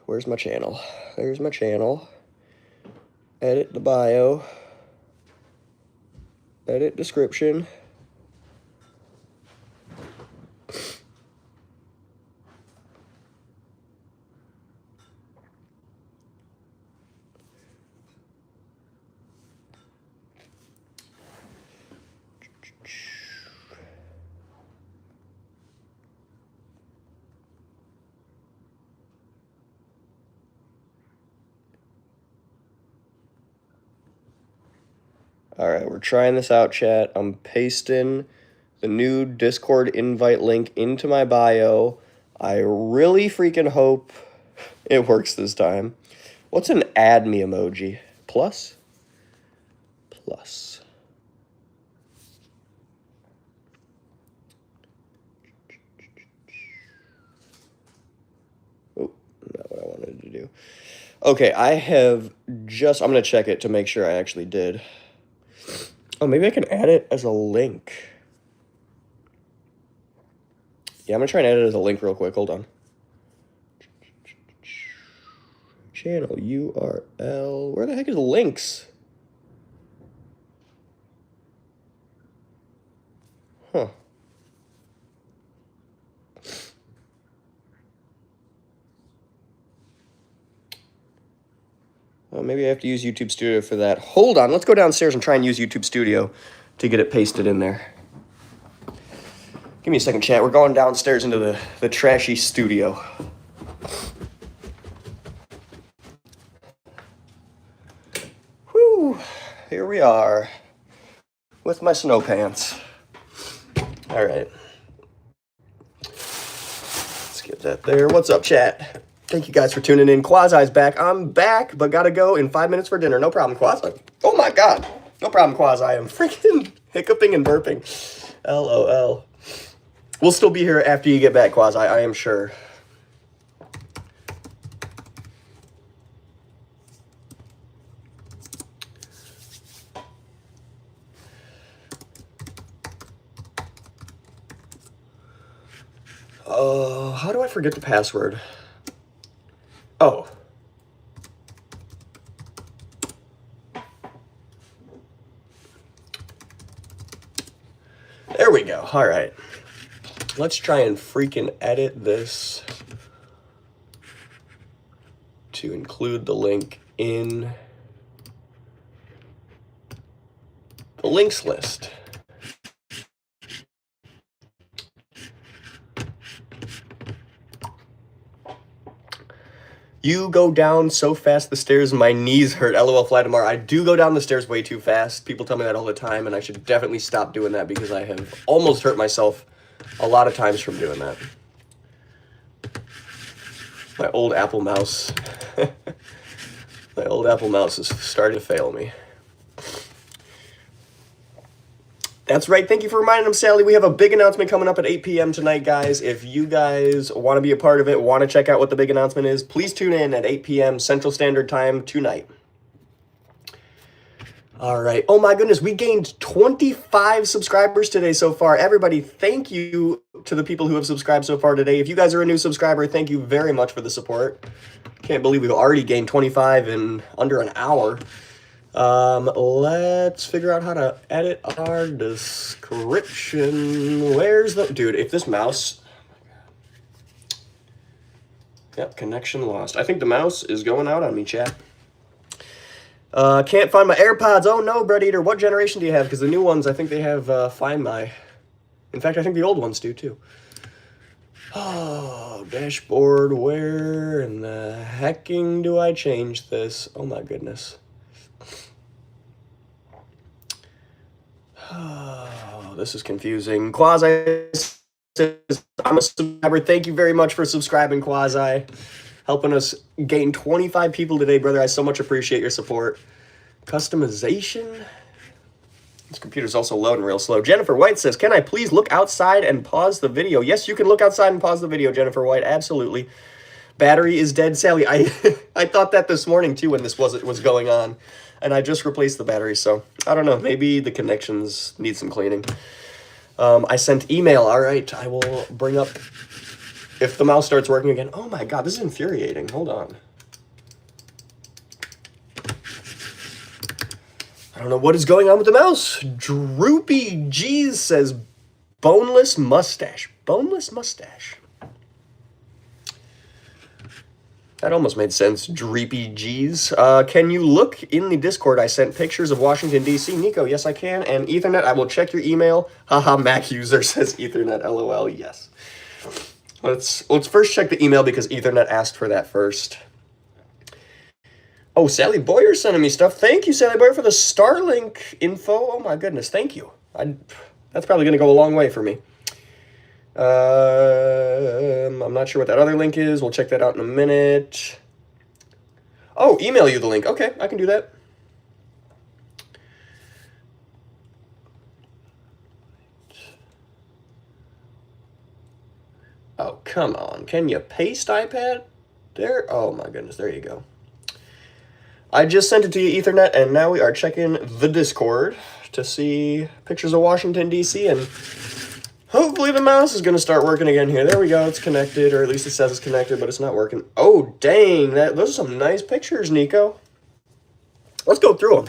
Where's my channel? There's my channel. Edit the bio. Edit description. All right, we're trying this out, chat. I'm pasting the new Discord invite link into my bio. I really freaking hope it works this time. What's an add me emoji? Plus? Plus. Oh, not what I wanted to do. Okay, I'm going to check it to make sure I actually did. Oh, maybe I can add it as a link. Yeah, I'm going to try and add it as a link real quick. Hold on. Channel URL. Where the heck is links? Huh. Well, maybe I have to use YouTube Studio for that. Hold on. Let's go downstairs and try and use YouTube Studio to get it pasted in there. Give me a second, chat. We're going downstairs into the trashy studio. Whew. Here we are with my snow pants. All right. Let's get that there. What's up, chat? Thank you guys for tuning in. Quasi's back. I'm back, but gotta go in 5 minutes for dinner. No problem, Quasi. Oh my God. No problem, Quasi. I'm freaking hiccuping and burping. LOL. We'll still be here after you get back, Quasi, I am sure. How do I forget the password? Oh. There we go. All right. Let's try and freaking edit this to include the link in the links list. You go down so fast the stairs, my knees hurt. LOL fly tomorrow. I do go down the stairs way too fast. People tell me that all the time, and I should definitely stop doing that because I have almost hurt myself a lot of times from doing that. My old Apple mouse. My old Apple mouse is starting to fail me. That's right. Thank you for reminding them, Sally. We have a big announcement coming up at 8 p.m. tonight, guys. If you guys want to be a part of it, want to check out what the big announcement is, please tune in at 8 p.m. Central Standard Time tonight. All right. Oh, my goodness. We gained 25 subscribers today so far. Everybody, thank you to the people who have subscribed so far today. If you guys are a new subscriber, thank you very much for the support. Can't believe we've already gained 25 in under an hour. Let's figure out how to edit our description. Where's the... Dude, if this mouse... Yep, connection lost. I think the mouse is going out on me, chat. Can't find my AirPods. Oh, no, Bread Eater. What generation do you have? Because the new ones, I think they have Find My. In fact, I think the old ones do, too. Oh, dashboard. Where in the hecking do I change this? Oh, my goodness. Oh, this is confusing. Quasi says, I'm a subscriber. Thank you very much for subscribing, Quasi. Helping us gain 25 people today, brother. I so much appreciate your support. Customization. This computer's also loading real slow. Jennifer White says, can I please look outside and pause the video? Yes, you can look outside and pause the video, Jennifer White. Absolutely. Battery is dead, Sally. I thought that this morning, too, when this was going on. And I just replaced the battery, so I don't know. Maybe the connections need some cleaning. I sent email. All right, I will bring up if the mouse starts working again. Oh my God, this is infuriating. Hold on. I don't know what is going on with the mouse. Droopy G's says boneless mustache. Boneless mustache. That almost made sense. Dreepy G's. Can you look in the Discord? I sent pictures of Washington, D.C. Nico, yes, I can. And Ethernet, I will check your email. Haha, Mac user says Ethernet, LOL, yes. Let's first check the email because Ethernet asked for that first. Oh, Sally Boyer sending me stuff. Thank you, Sally Boyer, for the Starlink info. Oh my goodness, thank you. That's probably going to go a long way for me. I'm not sure what that other link is. We'll check that out in a minute. Oh, email you the link. Okay, I can do that. Oh, come on. Can you paste iPad? There? Oh my goodness, there you go. I just sent it to you, Ethernet, and now we are checking the Discord to see pictures of Washington, D.C., and hopefully the mouse is going to start working again here. There we go. It's connected, or at least it says it's connected, but it's not working. Oh, dang. Those are some nice pictures, Nico. Let's go through them.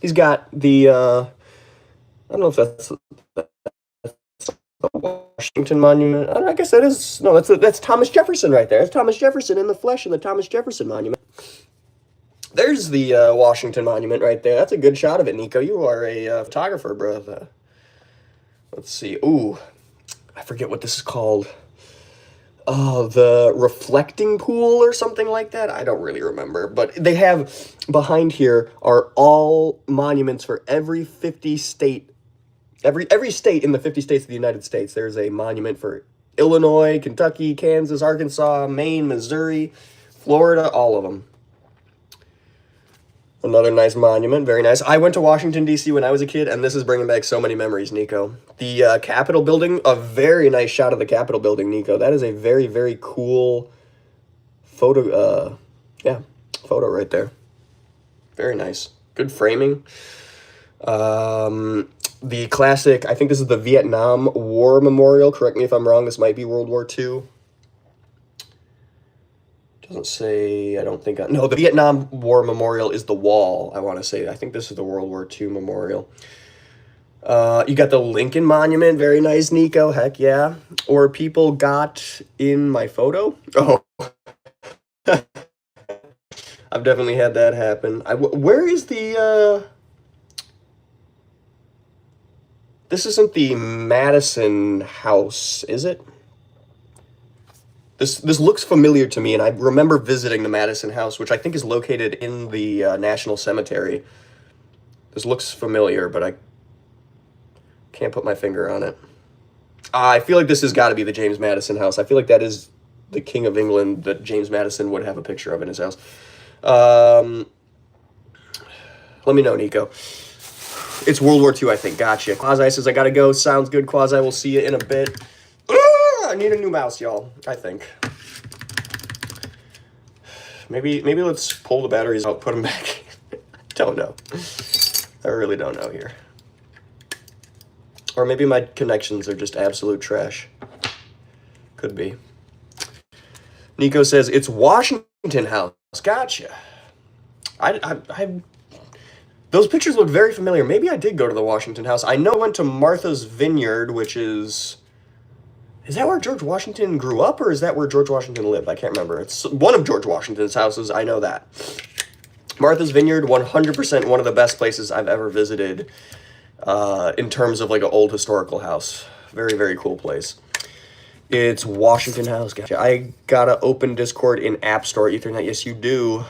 He's got the, I don't know if that's the Washington Monument. I guess that is, no, that's Thomas Jefferson right there. That's Thomas Jefferson in the flesh in the Thomas Jefferson Monument. There's the Washington Monument right there. That's a good shot of it, Nico. You are a photographer, bro. Let's see. Ooh, I forget what this is called. Oh, the reflecting pool or something like that. I don't really remember. But they have, behind here are all monuments for every 50 state. Every state in the 50 states of the United States. There's a monument for Illinois, Kentucky, Kansas, Arkansas, Maine, Missouri, Florida, all of them. Another nice monument, very nice. I went to Washington, D.C. when I was a kid, and this is bringing back so many memories, Nico. The Capitol building, a very nice shot of the Capitol building, Nico. That is a very, very cool photo, photo right there. Very nice. Good framing. The classic, I think this is the Vietnam War Memorial. Correct me if I'm wrong, this might be World War II. Doesn't say, I don't think, no, the Vietnam War Memorial is the wall, I want to say. I think this is the World War II Memorial. You got the Lincoln Monument, very nice, Nico, heck yeah. Or people got in my photo. Oh. I've definitely had that happen. Where is the, this isn't the Madison House, is it? This looks familiar to me, and I remember visiting the Madison House, which I think is located in the National Cemetery. This looks familiar, but I can't put my finger on it. I feel like this has got to be the James Madison House. I feel like that is the King of England that James Madison would have a picture of in his house. Let me know, Nico. It's World War II, I think. Gotcha. Quasi says, I gotta go. Sounds good, Quasi. We'll see you in a bit. I need a new mouse, y'all, I think. Maybe let's pull the batteries out, put them back in. Don't know. I really don't know here. Or maybe my connections are just absolute trash. Could be. Nico says, it's Washington House. Gotcha. Those pictures look very familiar. Maybe I did go to the Washington House. I know I went to Martha's Vineyard, which is... Is that where George Washington grew up, or is that where George Washington lived? I can't remember. It's one of George Washington's houses. I know that. Martha's Vineyard, 100% one of the best places I've ever visited in terms of like an old historical house. Very, very cool place. It's Washington House. Gotcha. I gotta open Discord in App Store Ethernet. Yes, you do.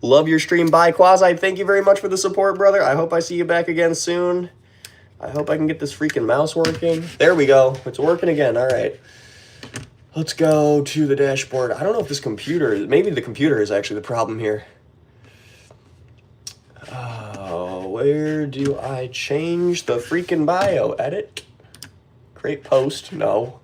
Love your stream. Bye, Quasi. Thank you very much for the support, brother. I hope I see you back again soon. I hope I can get this freaking mouse working. There we go. It's working again. All right. Let's go to the dashboard. I don't know if this computer... Maybe the computer is actually the problem here. Oh, where do I change the freaking bio? Edit? Create post? No.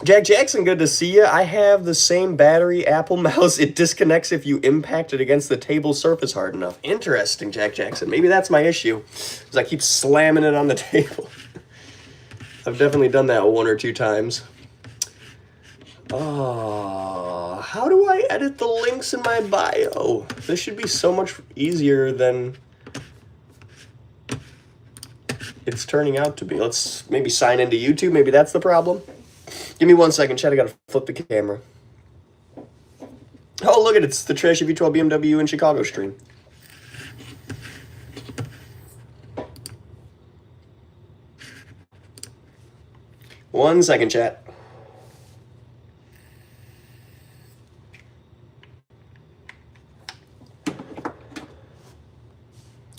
Jack Jackson, good to see you. I have the same battery Apple mouse. It disconnects if you impact it against the table surface hard enough. Interesting, Jack Jackson. Maybe that's my issue, because I keep slamming it on the table. I've definitely done that 1 or 2 times. Oh, how do I edit the links in my bio? This should be so much easier than it's turning out to be. Let's maybe sign into YouTube. Maybe that's the problem. Give me 1 second, chat. I gotta flip the camera. Oh, look at it. It's the TrashyV12 BMW in Chicago stream. One second, chat.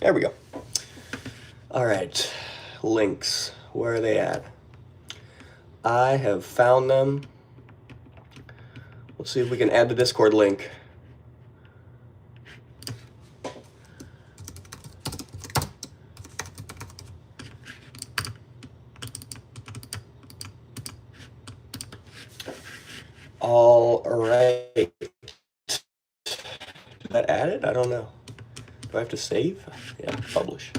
There we go. All right, links. Where are they at? I have found them. Let's see if we can add the Discord link. All right. Did that add it? I don't know. Do I have to save? Yeah, publish.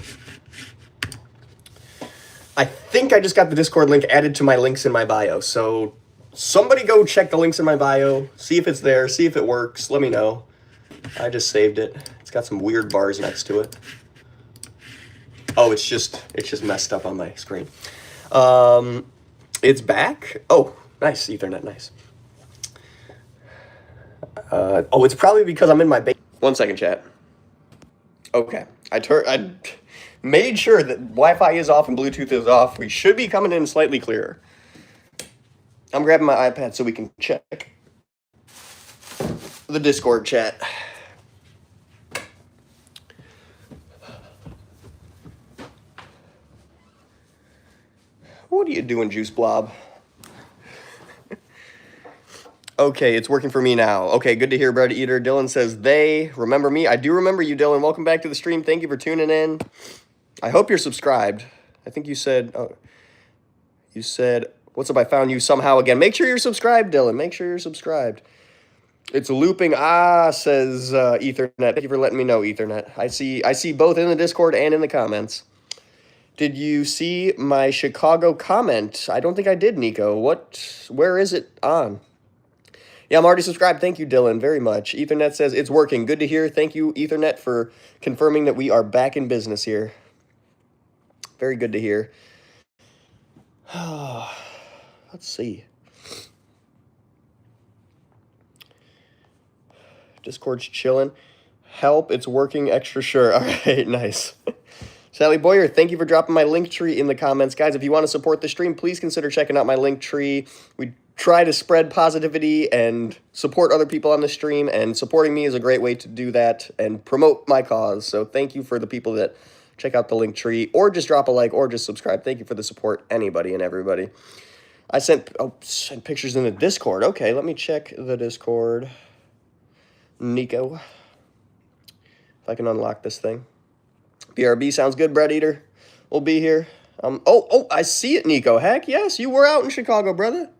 I think I just got the Discord link added to my links in my bio. So somebody go check the links in my bio, see if it's there, see if it works. Let me know. I just saved it. It's got some weird bars next to it. Oh, it's just messed up on my screen. It's back. Oh, nice Ethernet, nice. Oh, it's probably because I'm in my base. 1 second, chat. Okay, I made sure that Wi-Fi is off and Bluetooth is off. We should be coming in slightly clearer. I'm grabbing my iPad so we can check the Discord chat. What are you doing, Juice Blob? Okay, it's working for me now. Okay, good to hear, Bread Eater. Dylan says, they remember me. I do remember you, Dylan. Welcome back to the stream. Thank you for tuning in. I hope you're subscribed. I think you said, what's up, I found you somehow again. Make sure you're subscribed, Dylan. Make sure you're subscribed. It's looping, says Ethernet. Thank you for letting me know, Ethernet. I see both in the Discord and in the comments. Did you see my Chicago comment? I don't think I did, Nico. Where is it on? Yeah, I'm already subscribed. Thank you, Dylan, very much. Ethernet says it's working. Good to hear. Thank you, Ethernet, for confirming that we are back in business here. Very good to hear. Let's see. Discord's chilling. Help, it's working extra sure. All right, nice. Sally Boyer, thank you for dropping my link tree in the comments. Guys, if you want to support the stream, please consider checking out my link tree. We try to spread positivity and support other people on the stream, and supporting me is a great way to do that and promote my cause. So thank you for the people that check out the link tree, or just drop a like, or just subscribe. Thank you for the support, anybody and everybody. I sent pictures in the Discord. Okay, let me check the Discord. Nico, if I can unlock this thing. BRB sounds good, Bread Eater. We'll be here. I see it, Nico. Heck yes, you were out in Chicago, brother.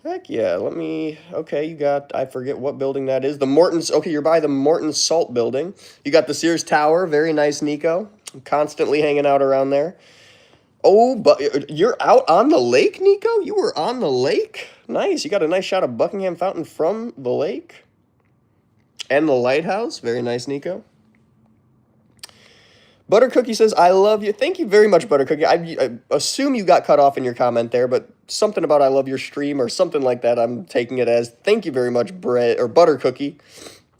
Heck yeah, okay, you got, I forget what building that is. The Morton's, okay, you're by the Morton Salt building. You got the Sears Tower, very nice, Nico. I'm constantly hanging out around there. Oh, but you're out on the lake, Nico? You were on the lake? Nice, you got a nice shot of Buckingham Fountain from the lake. And the lighthouse, very nice, Nico. Butter Cookie says, I love you. Thank you very much, Butter Cookie. I assume you got cut off in your comment there, but something about I love your stream or something like that I'm taking it as. Thank you very much, Butter Cookie.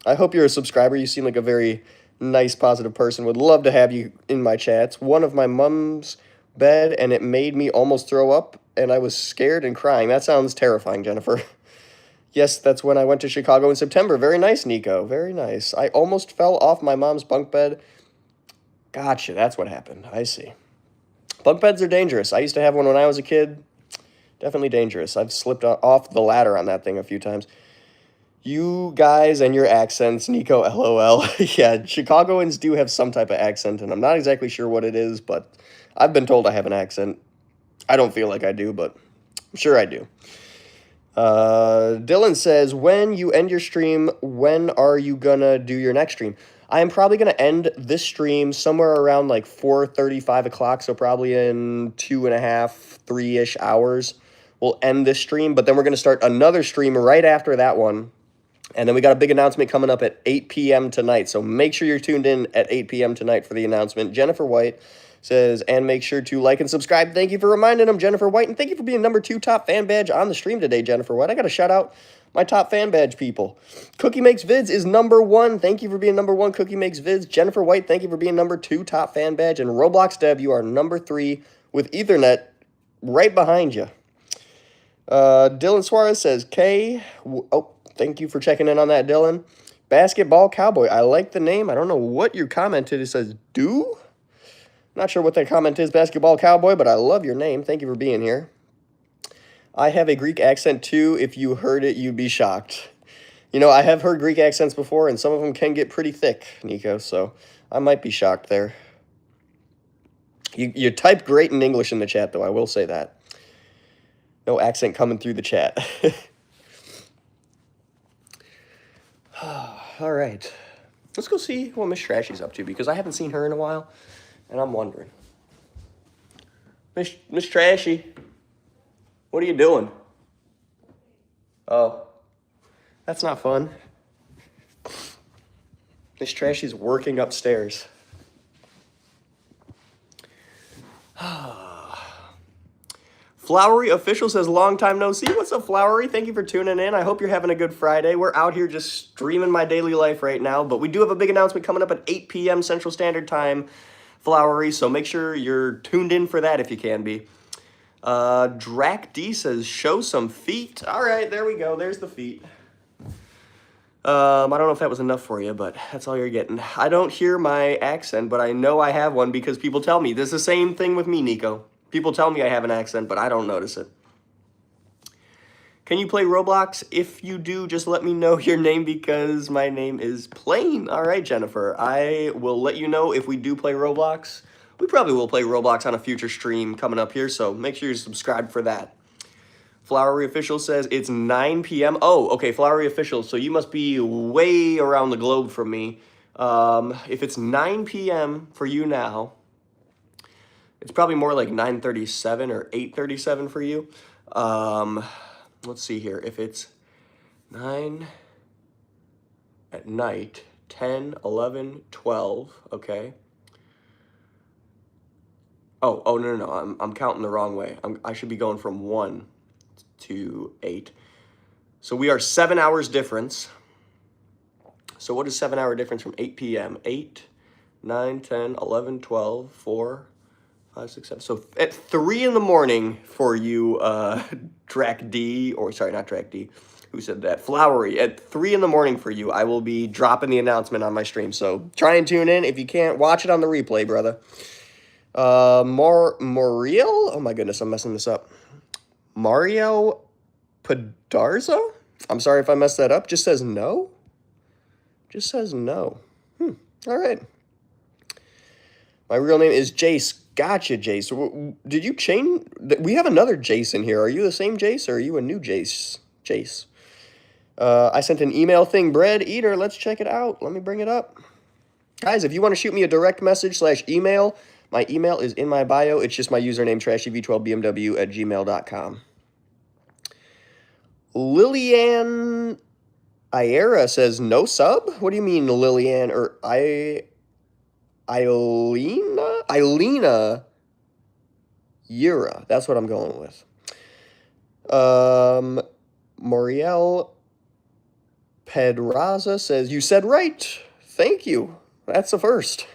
I hope you're a subscriber. You seem like a very nice, positive person. Would love to have you in my chats. One of my mom's bed, and it made me almost throw up, and I was scared and crying. That sounds terrifying, Jennifer. Yes, that's when I went to Chicago in September. Very nice, Nico. Very nice. I almost fell off my mom's bunk bed. Gotcha, that's what happened. I see. Bunk beds are dangerous. I used to have one when I was a kid. Definitely dangerous. I've slipped off the ladder on that thing a few times. You guys and your accents, Nico, LOL. Yeah, Chicagoans do have some type of accent, and I'm not exactly sure what it is, but I've been told I have an accent. I don't feel like I do, but I'm sure I do. Dylan says, when you end your stream, when are you gonna do your next stream? I am probably going to end this stream somewhere around like 4:30, 5 o'clock, so probably in 2.5, 3-ish hours. We'll end this stream, but then we're going to start another stream right after that one. And then we got a big announcement coming up at 8 p.m. tonight, so make sure you're tuned in at 8 p.m. tonight for the announcement. Jennifer White says, and make sure to like and subscribe. Thank you for reminding them, Jennifer White, and thank you for being number 2 top fan badge on the stream today, Jennifer White. I got to shout out my top fan badge people. Cookie Makes Vids is number 1. Thank you for being number 1, Cookie Makes Vids. Jennifer White, thank you for being number 2 top fan badge. And Roblox Dev, you are number 3 with Ethernet right behind you. Dylan Suarez says, thank you for checking in on that, Dylan. Basketball Cowboy. I like the name. I don't know what you commented. It says do. Not sure what that comment is, Basketball Cowboy, but I love your name. Thank you for being here. I have a Greek accent too. If you heard it, you'd be shocked. You know, I have heard Greek accents before, and some of them can get pretty thick, Nico, so I might be shocked there. You type great in English in the chat, though. I will say that. No accent coming through the chat. All right. Let's go see what Miss Trashy's up to, because I haven't seen her in a while, and I'm wondering. Miss Trashy, what are you doing? Oh, that's not fun. Miss Trashy's working upstairs. Flowery Official says, long time no see. What's up, Flowery? Thank you for tuning in. I hope you're having a good Friday. We're out here just streaming my daily life right now, but we do have a big announcement coming up at 8 p.m. Central Standard Time, Flowery, so make sure you're tuned in for that if you can be. Drac D says, show some feet. All right, there we go. There's the feet. I don't know if that was enough for you, but that's all you're getting. I don't hear my accent, but I know I have one because people tell me. This is the same thing with me, Nico. People tell me I have an accent, but I don't notice it. Can you play Roblox? If you do, just let me know your name because my name is Plain. All right, Jennifer. I will let you know if we do play Roblox. We probably will play Roblox on a future stream coming up here, so make sure you subscribe for that. Flowery Official says it's 9 p.m. Oh, okay, Flowery Official, so you must be way around the globe from me. If it's 9 p.m. for you now, it's probably more like 9:37 or 8:37 for you. Let's see here. If it's 9 at night, 10, 11, 12, okay. Oh, no. I'm counting the wrong way. I should be going from 1 to 8. So we are 7 hours difference. So what is 7 hour difference from 8 p.m.? 8, 9, 10, 11, 12, 4, 5, 6, 7. So at 3 in the morning for you, Drac D, or sorry, not Drac D. Who said that? Flowery. At 3 in the morning for you, I will be dropping the announcement on my stream. So try and tune in. If you can't, watch it on the replay, brother. Moriel? Oh my goodness, I'm messing this up. Mario Pedarza? I'm sorry if I messed that up. Just says no? Just says no. All right. My real name is Jace. Gotcha, Jace. Did you change? We have another Jace in here. Are you the same Jace or are you a new Jace? Jace. I sent an email thing. Bread Eater. Let's check it out. Let me bring it up. Guys, if you want to shoot me a direct message / email, my email is in my bio. It's just my username, TrashyV12BMW@gmail.com. Lillian Iera says, no sub? What do you mean, Lillian? Or Eilena Yura. That's what I'm going with. Moriel Pedraza says, you said right. Thank you. That's the first.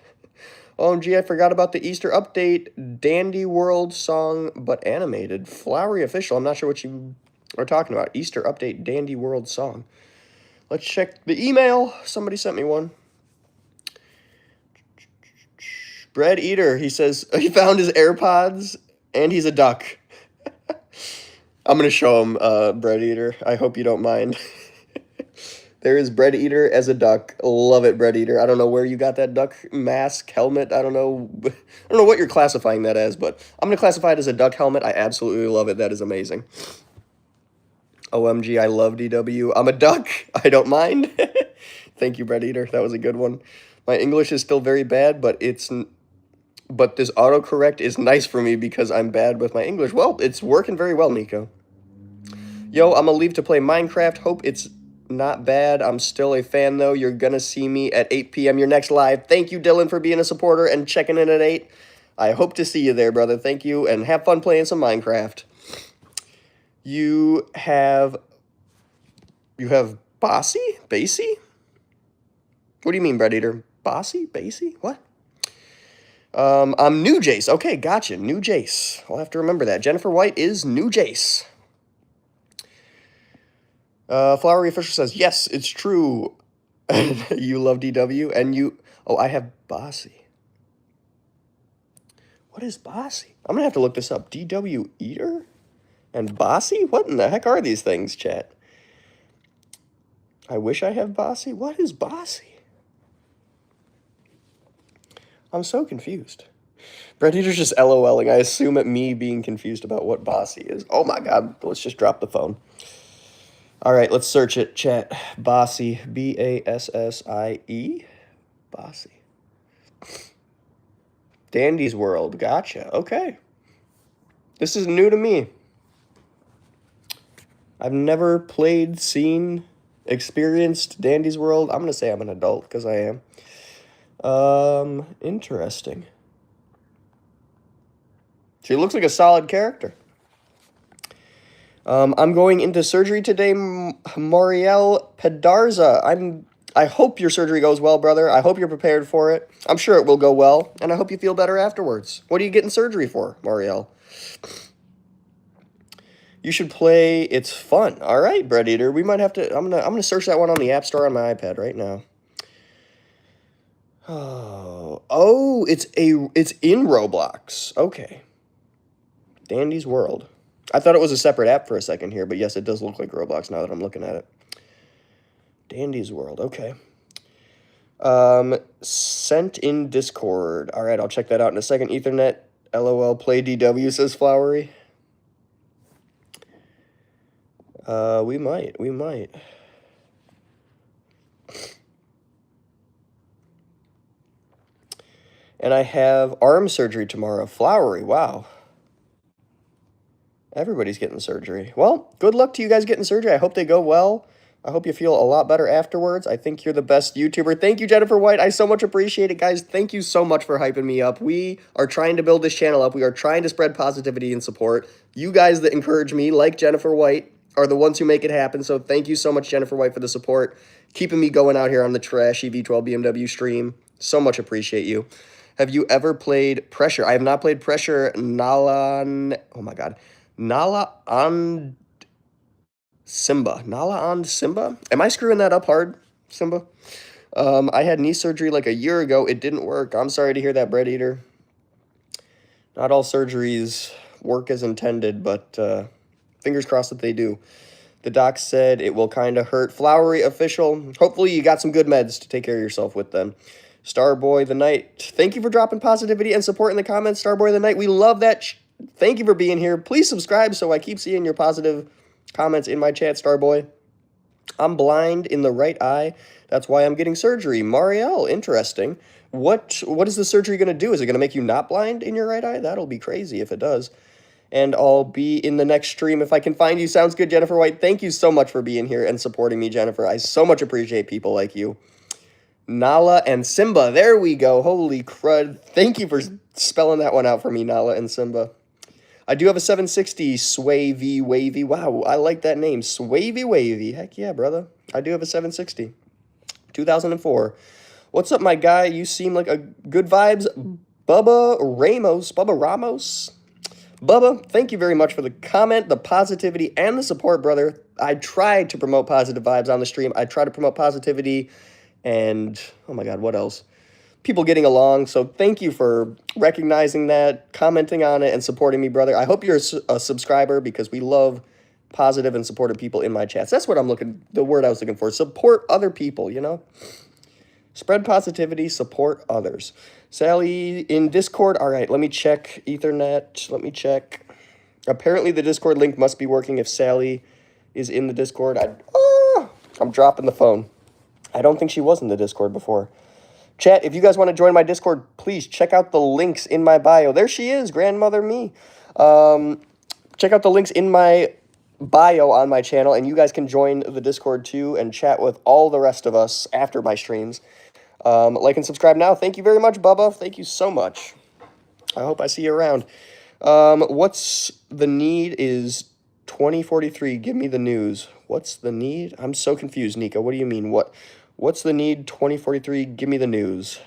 OMG, I forgot about the Easter update. Dandy World song, but animated. Flowery Official. I'm not sure what you are talking about. Easter update, Dandy World song. Let's check the email. Somebody sent me one. Bread Eater. He says he found his AirPods and he's a duck. I'm going to show him, Bread Eater. I hope you don't mind. There is Bread Eater as a duck. Love it, Bread Eater. I don't know where you got that duck mask, helmet. I don't know what you're classifying that as, but I'm going to classify it as a duck helmet. I absolutely love it. That is amazing. OMG, I love DW. I'm a duck. I don't mind. Thank you, Bread Eater. That was a good one. My English is still very bad, but this autocorrect is nice for me because I'm bad with my English. Well, it's working very well, Nico. Yo, I'm going to leave to play Minecraft. Hope it's not bad. I'm still a fan, though. You're going to see me at 8 p.m. your next live. Thank you, Dylan, for being a supporter and checking in at 8. I hope to see you there, brother. Thank you, and have fun playing some Minecraft. You have Bossy? Bassy? What do you mean, Bread Eater? Bossy? Bassy? What? I'm new Jace. Okay, gotcha. New Jace. I'll have to remember that. Jennifer White is new Jace. Flowery Official says, yes, it's true. You love DW, and you... Oh, I have Bossy. What is Bossy? I'm going to have to look this up. DW Eater? And Bossy? What in the heck are these things, chat? I wish I have Bossy. What is Bossy? I'm so confused. Bread Eater's just LOLing. I assume at me being confused about what Bossy is. Oh my god. Let's just drop the phone. Alright, let's search it, chat. Bossy. B-A-S-S-I-E? Bossy. Dandy's World. Gotcha. Okay. This is new to me. I've never played, seen, experienced Dandy's World. I'm going to say I'm an adult because I am. Interesting. She looks like a solid character. I'm going into surgery today, Moriel Pedarza. I hope your surgery goes well, brother. I hope you're prepared for it. I'm sure it will go well, and I hope you feel better afterwards. What are you getting surgery for, Moriel? You should play. It's fun. All right, Bread Eater. We might have to. I'm gonna search that one on the App Store on my iPad right now. Oh, it's in Roblox. Okay. Dandy's World. I thought it was a separate app for a second here, but yes, it does look like Roblox now that I'm looking at it. Dandy's World. Okay. Sent in Discord. All right, I'll check that out in a second. Ethernet. LOL. Play DW, says Flowery. We might. And I have arm surgery tomorrow. Flowery, wow. Everybody's getting surgery. Well, good luck to you guys getting surgery. I hope they go well. I hope you feel a lot better afterwards. I think you're the best YouTuber. Thank you, Jennifer White. I so much appreciate it, guys. Thank you so much for hyping me up. We are trying to build this channel up. We are trying to spread positivity and support. You guys that encourage me, like Jennifer White, are the ones who make it happen. So thank you so much, Jennifer White, for the support. Keeping me going out here on the Trashy V12 BMW stream. So much appreciate you. Have you ever played Pressure? I have not played Pressure. Oh my god. Nala on Simba. Nala on Simba? Am I screwing that up hard, Simba? I had knee surgery like a year ago. It didn't work. I'm sorry to hear that, Bread Eater. Not all surgeries work as intended, but fingers crossed that they do. The doc said it will kind of hurt. Flowery official. Hopefully you got some good meds to take care of yourself with them. Starboy the Night. Thank you for dropping positivity and support in the comments, Starboy the Night. We love that. Thank you for being here. Please subscribe so I keep seeing your positive comments in my chat, Starboy. I'm blind in the right eye. That's why I'm getting surgery. Marielle, interesting. What is the surgery going to do? Is it going to make you not blind in your right eye? That'll be crazy if it does. And I'll be in the next stream if I can find you. Sounds good, Jennifer White. Thank you so much for being here and supporting me, Jennifer. I so much appreciate people like you. Nala and Simba. There we go. Holy crud. Thank you for spelling that one out for me, Nala and Simba. I do have a 760 Swavy Wavy. Wow, I like that name. Swavy Wavy. Heck yeah, brother. I do have a 760. 2004. What's up, my guy? You seem like a good vibes. Bubba Ramos. Bubba, thank you very much for the comment, the positivity, and the support, brother. I try to promote positive vibes on the stream. I try to promote positivity and, oh my god, what else? People getting along. So thank you for recognizing that, commenting on it, and supporting me, brother. I hope you're a subscriber because we love positive and supportive people in my chats. That's what the word I was looking for. Support other people, you know? Spread positivity, support others. Sally in Discord. All right, let me check Ethernet. Let me check. Apparently the Discord link must be working if Sally is in the Discord. I'm dropping the phone. I don't think she was in the Discord before. Chat, if you guys want to join my Discord, please check out the links in my bio. There she is, grandmother me. Check out the links in my bio on my channel, and you guys can join the Discord too and chat with all the rest of us after my streams. Like and subscribe now. Thank you very much, Bubba. Thank you so much. I hope I see you around. What's the need is 2043. Give me the news. What's the need? I'm so confused, Nico. What do you mean? What's the need? 2043. Give me the news.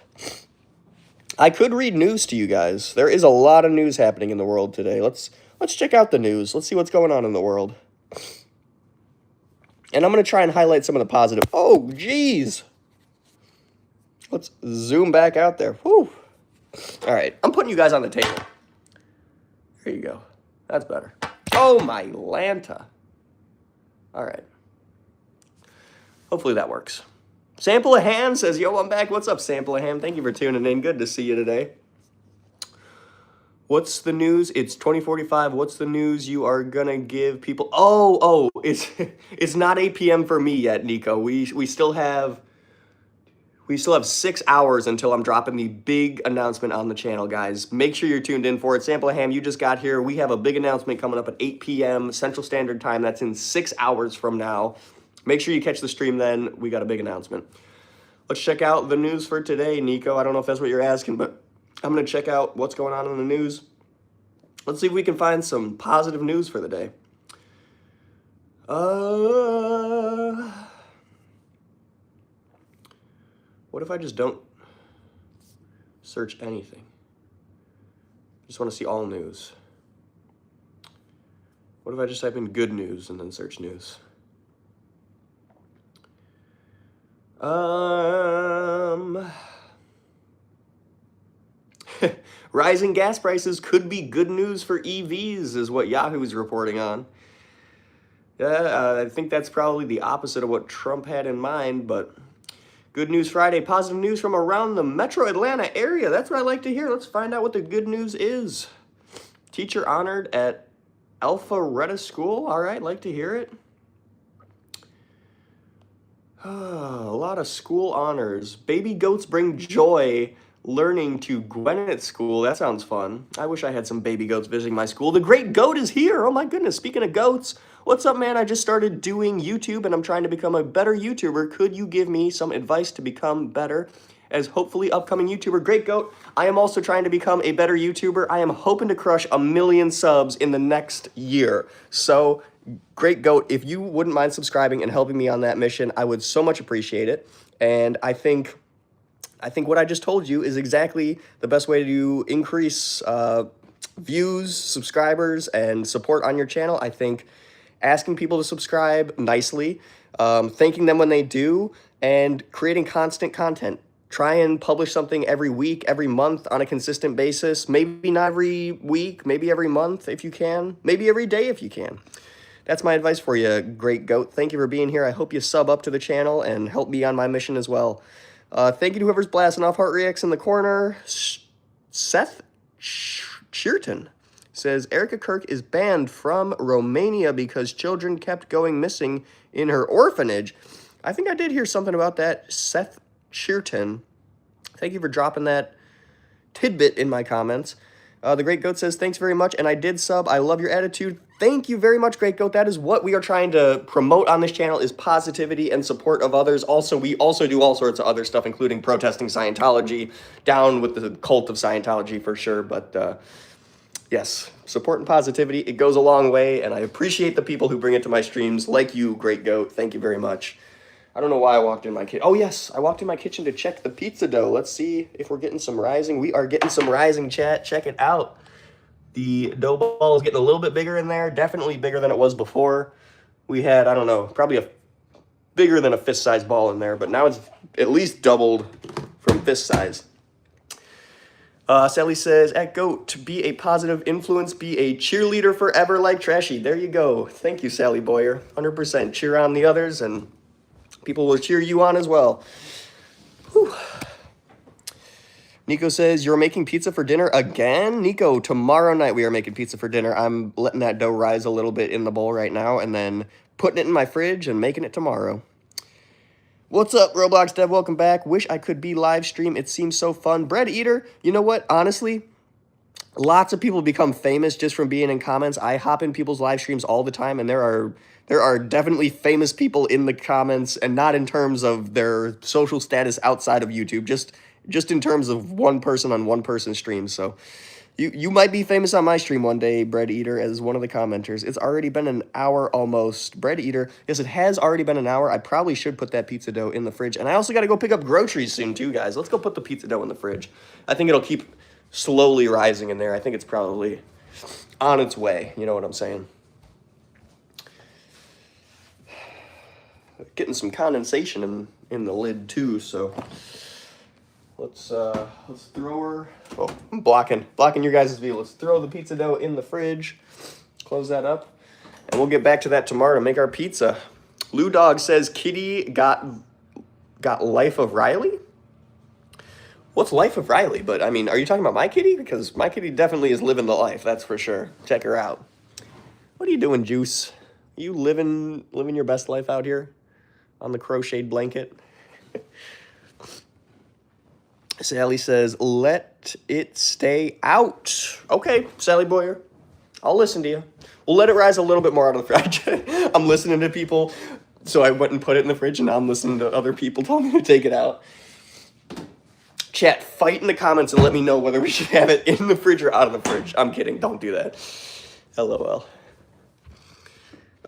I could read news to you guys. There is a lot of news happening in the world today. Let's check out the news. Let's see what's going on in the world. And I'm going to try and highlight some of the positive. Oh, geez. Let's zoom back out there. Whew. All right, I'm putting you guys on the table. There you go. That's better. Oh, my Lanta. All right. Hopefully that works. Sample of Ham says, yo, I'm back. What's up, Sample of Ham? Thank you for tuning in. Good to see you today. What's the news? It's 2045. What's the news you are going to give people? Oh, it's not 8 p.m. for me yet, Nico. We still have 6 hours until I'm dropping the big announcement on the channel, guys. Make sure you're tuned in for it. Sample of Ham, you just got here. We have a big announcement coming up at 8 p.m. Central Standard Time. That's in 6 hours from now. Make sure you catch the stream then. We got a big announcement. Let's check out the news for today, Nico. I don't know if that's what you're asking, but I'm going to check out what's going on in the news. Let's see if we can find some positive news for the day. What if I just don't search anything? Just want to see all news. What if I just type in good news and then search news? Rising gas prices could be good news for EVs, is what Yahoo is reporting on. Yeah, I think that's probably the opposite of what Trump had in mind, but good news Friday, positive news from around the metro Atlanta area. That's what I like to hear. Let's find out what the good news is. Teacher honored at Alpharetta School. All right, like to hear it. A lot of school honors. Baby goats bring joy learning to Gwinnett School. That sounds fun. I wish I had some baby goats visiting my school. The great goat is here. Oh my goodness. Speaking of goats, what's up, man? I just started doing YouTube and I'm trying to become a better YouTuber. Could you give me some advice to become better as hopefully upcoming YouTuber? Great goat. I am also trying to become a better YouTuber. I am hoping to crush 1 million subs in the next year. So great goat, if you wouldn't mind subscribing and helping me on that mission, I would so much appreciate it. And I think what I just told you is exactly the best way to increase views, subscribers, and support on your channel. I think asking people to subscribe nicely, thanking them when they do, and creating constant content. Try and publish something every week, every month on a consistent basis. Maybe not every week, maybe every month if you can. Maybe every day if you can. That's my advice for you, great goat. Thank you for being here. I hope you sub up to the channel and help me on my mission as well. Thank you to whoever's blasting off heart reacts in the corner. Seth Cheerton says, Erica Kirk is banned from Romania because children kept going missing in her orphanage. I think I did hear something about that. Seth Cheerton, thank you for dropping that tidbit in my comments. The Great Goat says, thanks very much, and I did sub. I love your attitude. Thank you very much, Great Goat. That is what we are trying to promote on this channel, is positivity and support of others. Also, we also do all sorts of other stuff, including protesting Scientology, down with the cult of Scientology for sure. But yes, support and positivity, it goes a long way, and I appreciate the people who bring it to my streams, like you, Great Goat. Thank you very much. I don't know why I walked in my kitchen. Oh, yes, I walked in my kitchen to check the pizza dough. Let's see if we're getting some rising. We are getting some rising, chat. Check it out. The dough ball is getting a little bit bigger in there. Definitely bigger than it was before. We had, I don't know, probably bigger than a fist-sized ball in there. But now it's at least doubled from fist size. Sally says, at Goat, to be a positive influence, be a cheerleader forever like Trashy. There you go. Thank you, Sally Boyer. 100%. Cheer on the others and people will cheer you on as well. Whew. Nico says, you're making pizza for dinner again? Nico, tomorrow night we are making pizza for dinner. I'm letting that dough rise a little bit in the bowl right now and then putting it in my fridge and making it tomorrow. What's up, Roblox Dev? Welcome back. Wish I could be live stream. It seems so fun. Bread Eater, you know what? Honestly, lots of people become famous just from being in comments. I hop in people's live streams all the time, and there are definitely famous people in the comments, and not in terms of their social status outside of YouTube, just in terms of one person on one person streams. So you might be famous on my stream one day, Bread Eater, as one of the commenters. It's already been an hour almost. Bread Eater, yes, it has already been an hour. I probably should put that pizza dough in the fridge. And I also got to go pick up groceries soon too, guys. Let's go put the pizza dough in the fridge. I think it'll keep slowly rising in there. I think it's probably on its way. You know what I'm saying? Getting some condensation in the lid too, so Let's throw her. Oh, I'm blocking your guys' view. Let's throw the pizza dough in the fridge. Close that up, and we'll get back to that tomorrow to make our pizza. Lou Dog says Kitty got Life of Riley. What's Life of Riley? But I mean, are you talking about my kitty? Because my kitty definitely is living the life. That's for sure. Check her out. What are you doing, Juice? You living your best life out here on the crocheted blanket? Sally says, let it stay out. Okay, Sally Boyer. I'll listen to you. We'll let it rise a little bit more out of the fridge. I'm listening to people, so I went and put it in the fridge, and now I'm listening to other people tell me to take it out. Chat, fight in the comments and let me know whether we should have it in the fridge or out of the fridge. I'm kidding. Don't do that. LOL.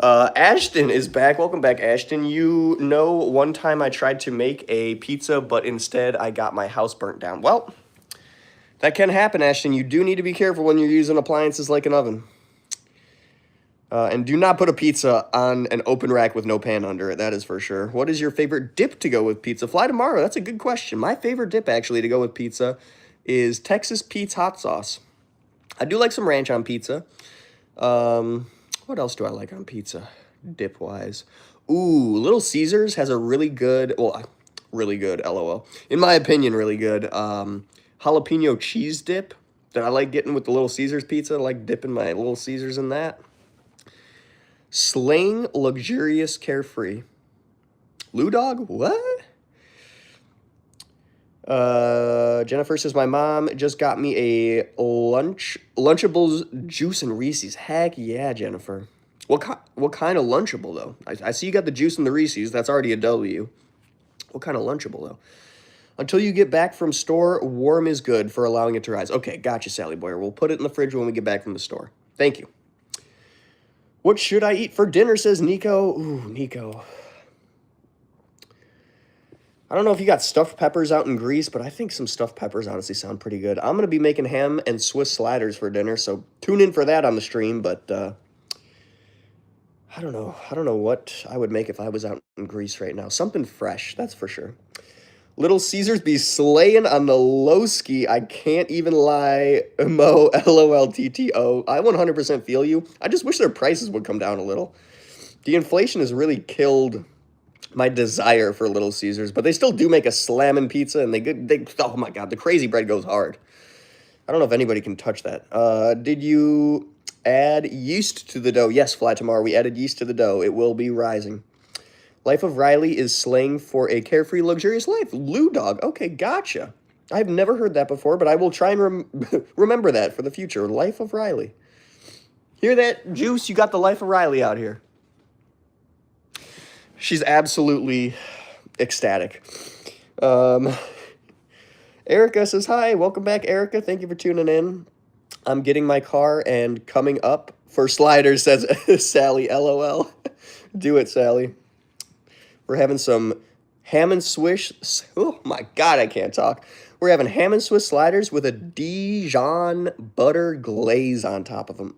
Ashton is back. Welcome back, Ashton. You know, one time I tried to make a pizza, but instead I got my house burnt down. Well, that can happen, Ashton. You do need to be careful when you're using appliances like an oven. And do not put a pizza on an open rack with no pan under it. That is for sure. What is your favorite dip to go with pizza? Fly tomorrow. That's a good question. My favorite dip, actually, to go with pizza is Texas Pete's hot sauce. I do like some ranch on pizza. What else do I like on pizza, dip-wise? Ooh, Little Caesars has a really good, LOL. In my opinion, really good jalapeno cheese dip that I like getting with the Little Caesars pizza. I like dipping my Little Caesars in that. Slaying luxurious carefree. Lou Dog? What? Jennifer says, my mom just got me a Lunchables juice and Reese's. Heck yeah, Jennifer. What kind of Lunchable, though? I see you got the juice and the Reese's. That's already a W. What kind of Lunchable, though? Until you get back from store, warm is good for allowing it to rise. Okay, gotcha, Sally Boyer. We'll put it in the fridge when we get back from the store. Thank you. What should I eat for dinner, says Nico. Ooh, Nico. I don't know if you got stuffed peppers out in Greece, but I think some stuffed peppers honestly sound pretty good. I'm going to be making ham and Swiss sliders for dinner, so tune in for that on the stream, but I don't know. I don't know what I would make if I was out in Greece right now. Something fresh, that's for sure. Little Caesars be slaying on the low ski. I can't even lie. Mo, LOLTTO. I 100% feel you. I just wish their prices would come down a little. The inflation has really killed my desire for Little Caesars, but they still do make a slamming pizza, and they oh my god, the crazy bread goes hard. I don't know if anybody can touch that. Did you add yeast to the dough? Yes, Fly Tomorrow. We added yeast to the dough. It will be rising. Life of Riley is slang for a carefree, luxurious life. Lou Dog. Okay, gotcha. I've never heard that before, but I will try and remember that for the future. Life of Riley. Hear that, Juice? You got the Life of Riley out here. She's absolutely ecstatic. Erica says, hi. Welcome back, Erica. Thank you for tuning in. I'm getting my car and coming up for sliders, says Sally. LOL. Do it, Sally. We're having some ham and Swiss. Oh my god, I can't talk. We're having ham and Swiss sliders with a Dijon butter glaze on top of them.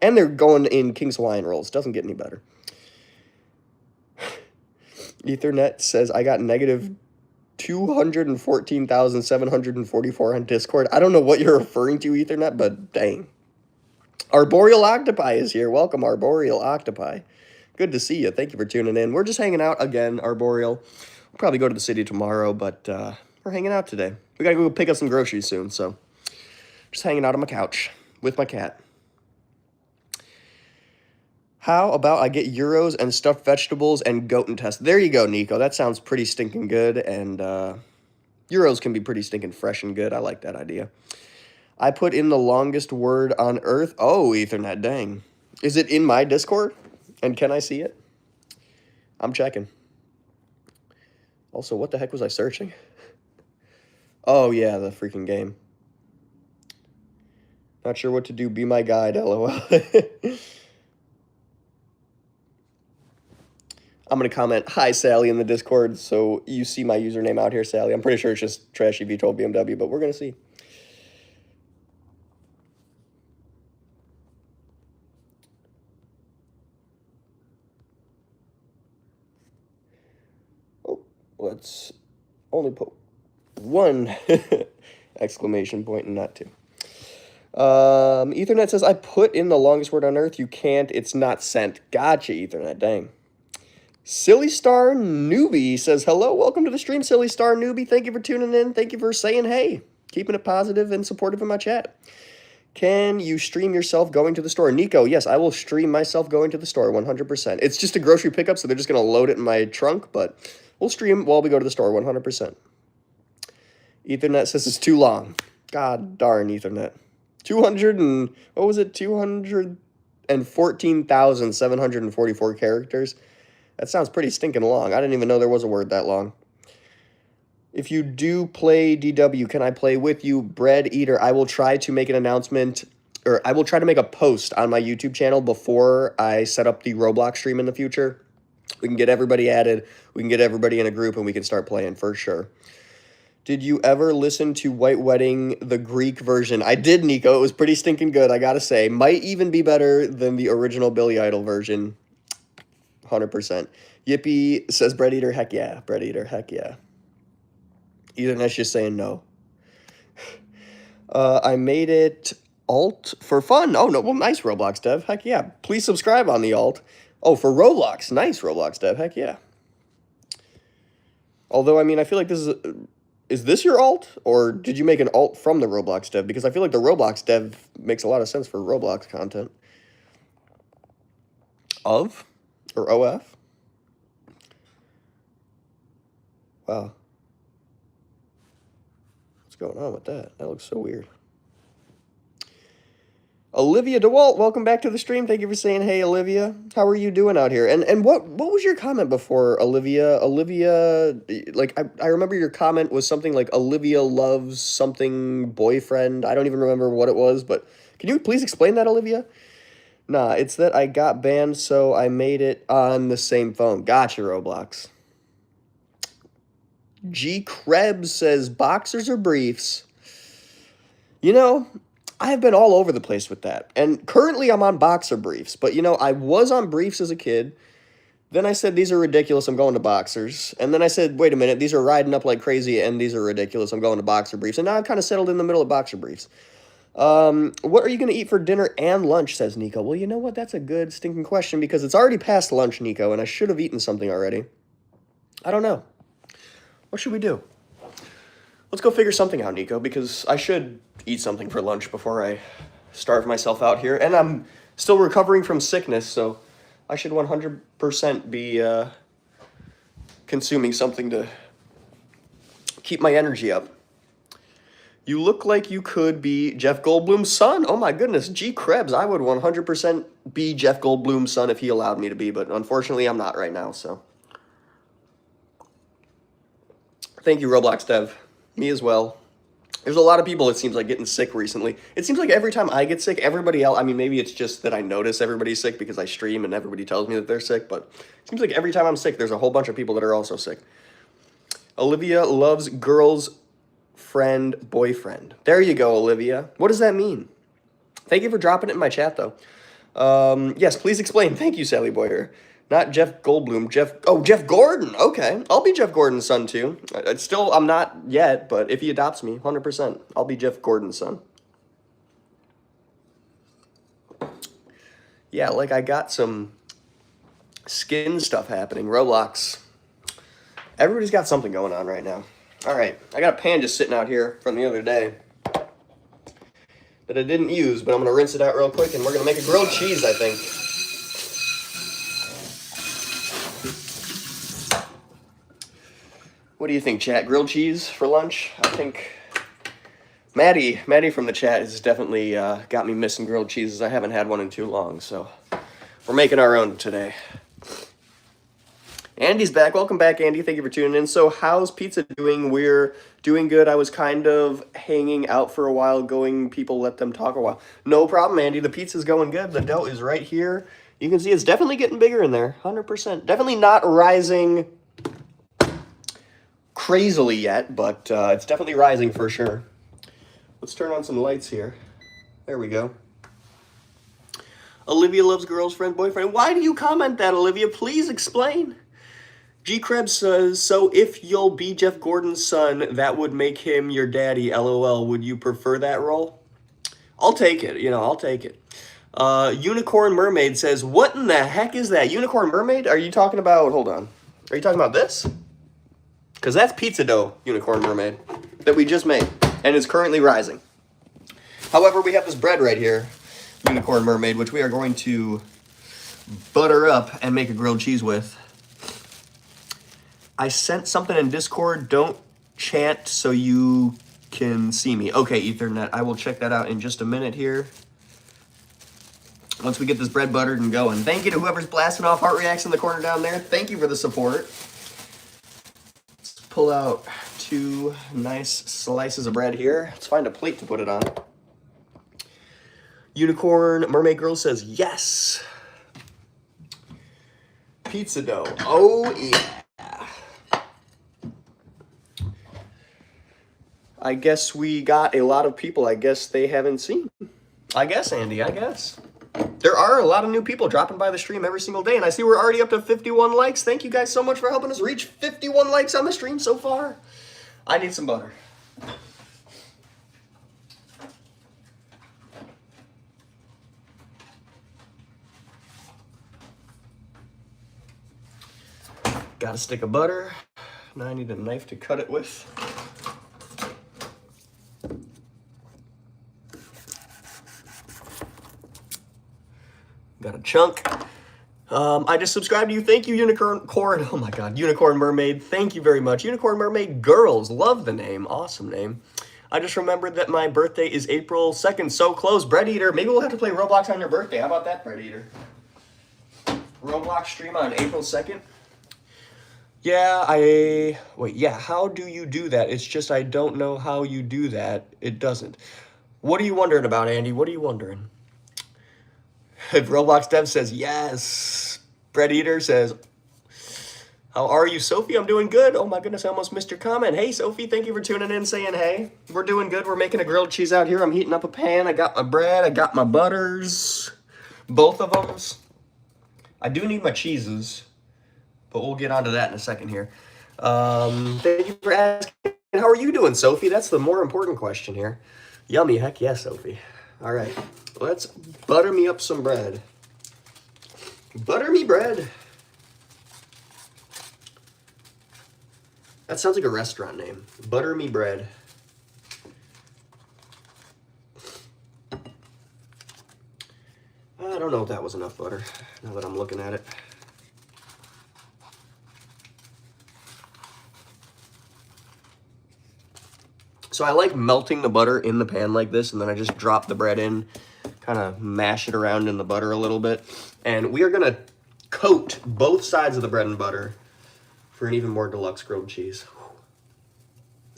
And they're going in King's Hawaiian rolls. Doesn't get any better. Ethernet says, I got negative 214,744 on Discord. I don't know what you're referring to, Ethernet, but dang. Arboreal Octopi is here. Welcome, Arboreal Octopi. Good to see you. Thank you for tuning in. We're just hanging out again, Arboreal. We'll probably go to the city tomorrow, but we're hanging out today. We got to go pick up some groceries soon, so just hanging out on my couch with my cat. How about I get euros and stuffed vegetables and goat and test? There you go, Nico. That sounds pretty stinking good, and euros can be pretty stinking fresh and good. I like that idea. I put in the longest word on earth. Oh, Ethernet, dang. Is it in my Discord? And can I see it? I'm checking. Also, what the heck was I searching? Oh, yeah, the freaking game. Not sure what to do. Be my guide, LOL. I'm going to comment, hi, Sally, in the Discord, so you see my username out here, Sally. I'm pretty sure it's just TrashyV12 BMW, but we're going to see. Oh, let's only put 1 exclamation point and not 2. Ethernet says, I put in the longest word on earth. You can't. It's not sent. Gotcha, Ethernet. Dang. Silly Star Newbie says, hello, welcome to the stream, Silly Star Newbie. Thank you for tuning in. Thank you for saying hey. Keeping it positive and supportive in my chat. Can you stream yourself going to the store? Nico, yes, I will stream myself going to the store 100%. It's just a grocery pickup, so they're just going to load it in my trunk, but we'll stream while we go to the store 100%. Ethernet says it's too long. God darn Ethernet. 200 and, what was it? 214,744 characters. That sounds pretty stinking long. I didn't even know there was a word that long. If you do play DW, can I play with you? Bread Eater, I will try to make an announcement, or I will try to make a post on my YouTube channel before I set up the Roblox stream in the future. We can get everybody added, we can get everybody in a group, and we can start playing for sure. Did you ever listen to White Wedding, the Greek version? I did, Nico. It was pretty stinking good, I gotta say. Might even be better than the original Billy Idol version. 100%. Yippee says Bread Eater, heck yeah. Bread Eater, heck yeah. Ethernet's just saying no. I made it alt for fun. Oh, no. Well, nice, Roblox Dev. Heck yeah. Please subscribe on the alt. Oh, for Roblox. Nice, Roblox Dev. Heck yeah. Although, I mean, I feel like this is this your alt? Or did you make an alt from the Roblox Dev? Because I feel like the Roblox Dev makes a lot of sense for Roblox content. Of? Or OF? Wow. What's going on with that? That looks so weird. Olivia DeWalt, welcome back to the stream. Thank you for saying hey, Olivia. How are you doing out here? And what was your comment before, Olivia? Olivia, like, I remember your comment was something like Olivia loves something boyfriend. I don't even remember what it was, but can you please explain that, Olivia? Nah, it's that I got banned, so I made it on the same phone. Gotcha, Roblox. G. Krebs says, boxers or briefs? You know, I have been all over the place with that. And currently I'm on boxer briefs. But, you know, I was on briefs as a kid. Then I said, these are ridiculous, I'm going to boxers. And then I said, wait a minute, these are riding up like crazy and these are ridiculous, I'm going to boxer briefs. And now I've kind of settled in the middle of boxer briefs. What are you going to eat for dinner and lunch, says Nico. Well, you know what? That's a good stinking question because it's already past lunch, Nico, and I should have eaten something already. I don't know. What should we do? Let's go figure something out, Nico, because I should eat something for lunch before I starve myself out here. And I'm still recovering from sickness, so I should 100% be consuming something to keep my energy up. You look like you could be Jeff Goldblum's son. Oh my goodness, G. Krebs. I would 100% be Jeff Goldblum's son if he allowed me to be, but unfortunately I'm not right now, so. Thank you, Roblox Dev. Me as well. There's a lot of people, it seems like, getting sick recently. It seems like every time I get sick, everybody else, I mean, maybe it's just that I notice everybody's sick because I stream and everybody tells me that they're sick, but it seems like every time I'm sick, there's a whole bunch of people that are also sick. Olivia loves girls' friend, boyfriend. There you go, Olivia. What does that mean? Thank you for dropping it in my chat, though. Yes, please explain. Thank you, Sally Boyer. Not Jeff Goldblum. Jeff Gordon. Okay. I'll be Jeff Gordon's son, too. I'm not yet, but if he adopts me, 100%, I'll be Jeff Gordon's son. Yeah, like I got some skin stuff happening. Roblox. Everybody's got something going on right now. All right, I got a pan just sitting out here from the other day that I didn't use, but I'm going to rinse it out real quick, and we're going to make a grilled cheese, I think. What do you think, chat? Grilled cheese for lunch? I think Maddie from the chat has definitely got me missing grilled cheeses. I haven't had one in too long, so we're making our own today. Andy's back. Welcome back, Andy. Thank you for tuning in. So how's pizza doing? We're doing good. I was kind of hanging out for a while, people let them talk a while. No problem, Andy. The pizza's going good. The dough is right here. You can see it's definitely getting bigger in there. 100%. Definitely not rising crazily yet, but it's definitely rising for sure. Let's turn on some lights here. There we go. Olivia loves girls, friend, boyfriend. Why do you comment that, Olivia? Please explain. G. Krebs says, so if you'll be Jeff Gordon's son, that would make him your daddy, LOL. Would you prefer that role? I'll take it, I'll take it. Unicorn Mermaid says, what in the heck is that? Unicorn Mermaid? Are you talking about, hold on. Are you talking about this? Because that's pizza dough, Unicorn Mermaid, that we just made and is currently rising. However, we have this bread right here, Unicorn Mermaid, which we are going to butter up and make a grilled cheese with. I sent something in Discord. Don't chant so you can see me. Okay, Ethernet. I will check that out in just a minute here. Once we get this bread buttered and going. Thank you to whoever's blasting off heart reacts in the corner down there. Thank you for the support. Let's pull out 2 nice slices of bread here. Let's find a plate to put it on. Unicorn Mermaid Girl says yes. Pizza dough. Oh, yeah. I guess we got a lot of people I guess they haven't seen. I guess, Andy, I guess. There are a lot of new people dropping by the stream every single day, and I see we're already up to 51 likes. Thank you guys so much for helping us reach 51 likes on the stream so far. I need some butter. Got a stick of butter. Now I need a knife to cut it with. Got a chunk. I just subscribed to you. Thank you, Unicorn. Oh my God, Unicorn Mermaid. Thank you very much. Unicorn Mermaid Girls. Love the name. Awesome name. I just remembered that my birthday is April 2nd. So close. Bread Eater. Maybe we'll have to play Roblox on your birthday. How about that, Bread Eater? Roblox stream on April 2nd. Yeah, yeah, how do you do that? It's just I don't know how you do that. It doesn't. What are you wondering about, Andy? What are you wondering? If Roblox Dev says yes. Bread Eater says, how are you, Sophie? I'm doing good. Oh my goodness, I almost missed your comment. Hey, Sophie, thank you for tuning in, saying hey. We're doing good. We're making a grilled cheese out here. I'm heating up a pan. I got my bread. I got my butters. Both of them. I do need my cheeses, but we'll get onto that in a second here. Thank you for asking. How are you doing, Sophie? That's the more important question here. Yummy, heck yes, Sophie. All right, let's butter me up some bread. Butter me bread. That sounds like a restaurant name. Butter me bread. I don't know if that was enough butter, now that I'm looking at it. So I like melting the butter in the pan like this, and then I just drop the bread in, kind of mash it around in the butter a little bit. And we are gonna coat both sides of the bread in butter for an even more deluxe grilled cheese.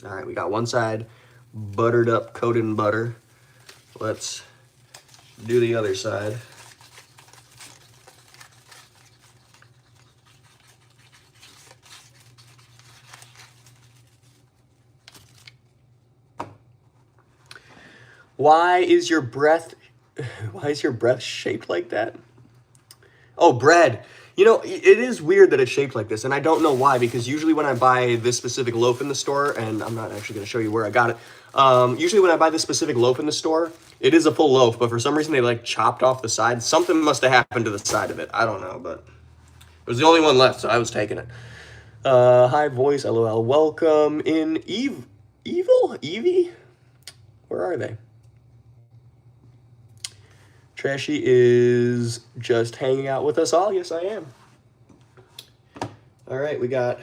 All right, we got one side buttered up, coated in butter. Let's do the other side. Why is your breath shaped like that? Oh, bread. You know, it is weird that it's shaped like this, and I don't know why, because usually when I buy this specific loaf in the store, and I'm not actually going to show you where I got it, usually when I buy this specific loaf in the store, it is a full loaf, but for some reason they like chopped off the side. Something must have happened to the side of it. I don't know, but it was the only one left, so I was taking it. Hi, voice, LOL. Welcome in Evie? Where are they? Trashy is just hanging out with us all. Yes, I am. All right, we got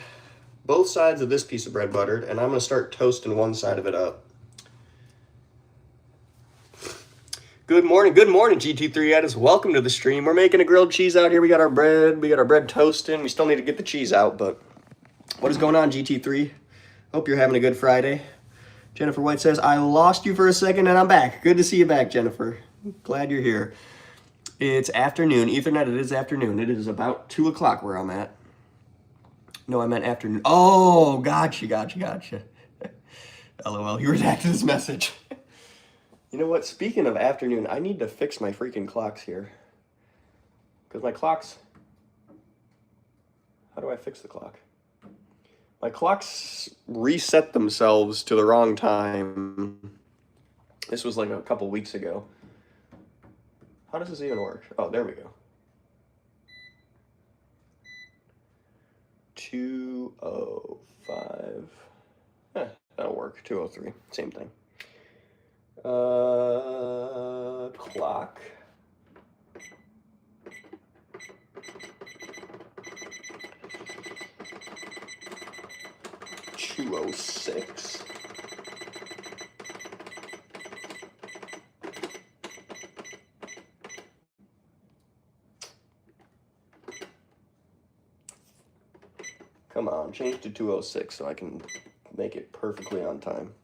both sides of this piece of bread buttered, and I'm going to start toasting one side of it up. Good morning, GT3 Edis. Welcome to the stream. We're making a grilled cheese out here. We got our bread toasting. We still need to get the cheese out, but what is going on, GT3? Hope you're having a good Friday. Jennifer White says, I lost you for a second and I'm back. Good to see you back, Jennifer. Glad you're here. It's afternoon. Ethernet, it is afternoon. It is about 2 o'clock where I'm at. No, I meant afternoon. Oh, gotcha. LOL, you redacted this message. You know what? Speaking of afternoon, I need to fix my freaking clocks here. Because my clocks... How do I fix the clock? My clocks reset themselves to the wrong time. This was like a couple weeks ago. How does this even work? Oh, there we go. 2:05. That'll work. 2:03. Same thing. Clock. $2:06. Come on, change to 2:06 so I can make it perfectly on time.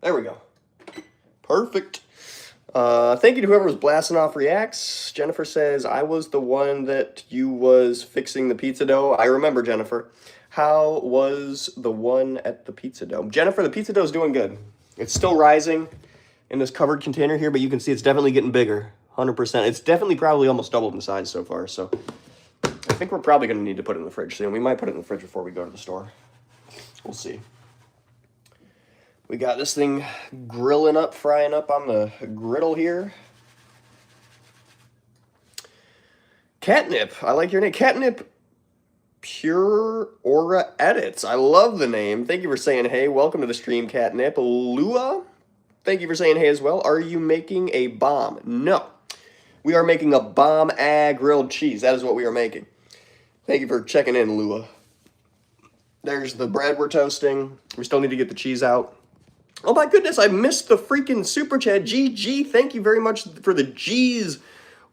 There we go. Perfect. Thank you to whoever was blasting off reacts. Jennifer says, I was the one that you was fixing the pizza dough. I remember, Jennifer. How was the one at the pizza dough? Jennifer, the pizza dough is doing good. It's still rising in this covered container here, but you can see it's definitely getting bigger. 100%. It's definitely probably almost doubled in size so far, so I think we're probably going to need to put it in the fridge soon. We might put it in the fridge before we go to the store. We'll see. We got this thing grilling up, frying up on the griddle here. Catnip. I like your name. Catnip Pure Aura Edits. I love the name. Thank you for saying hey. Welcome to the stream, Catnip. Lua, thank you for saying hey as well. Are you making a bomb? No. We are making a bomb grilled cheese. That is what we are making. Thank you for checking in, Lua. There's the bread we're toasting. We still need to get the cheese out. Oh my goodness, I missed the freaking super chat. GG, thank you very much for the G's.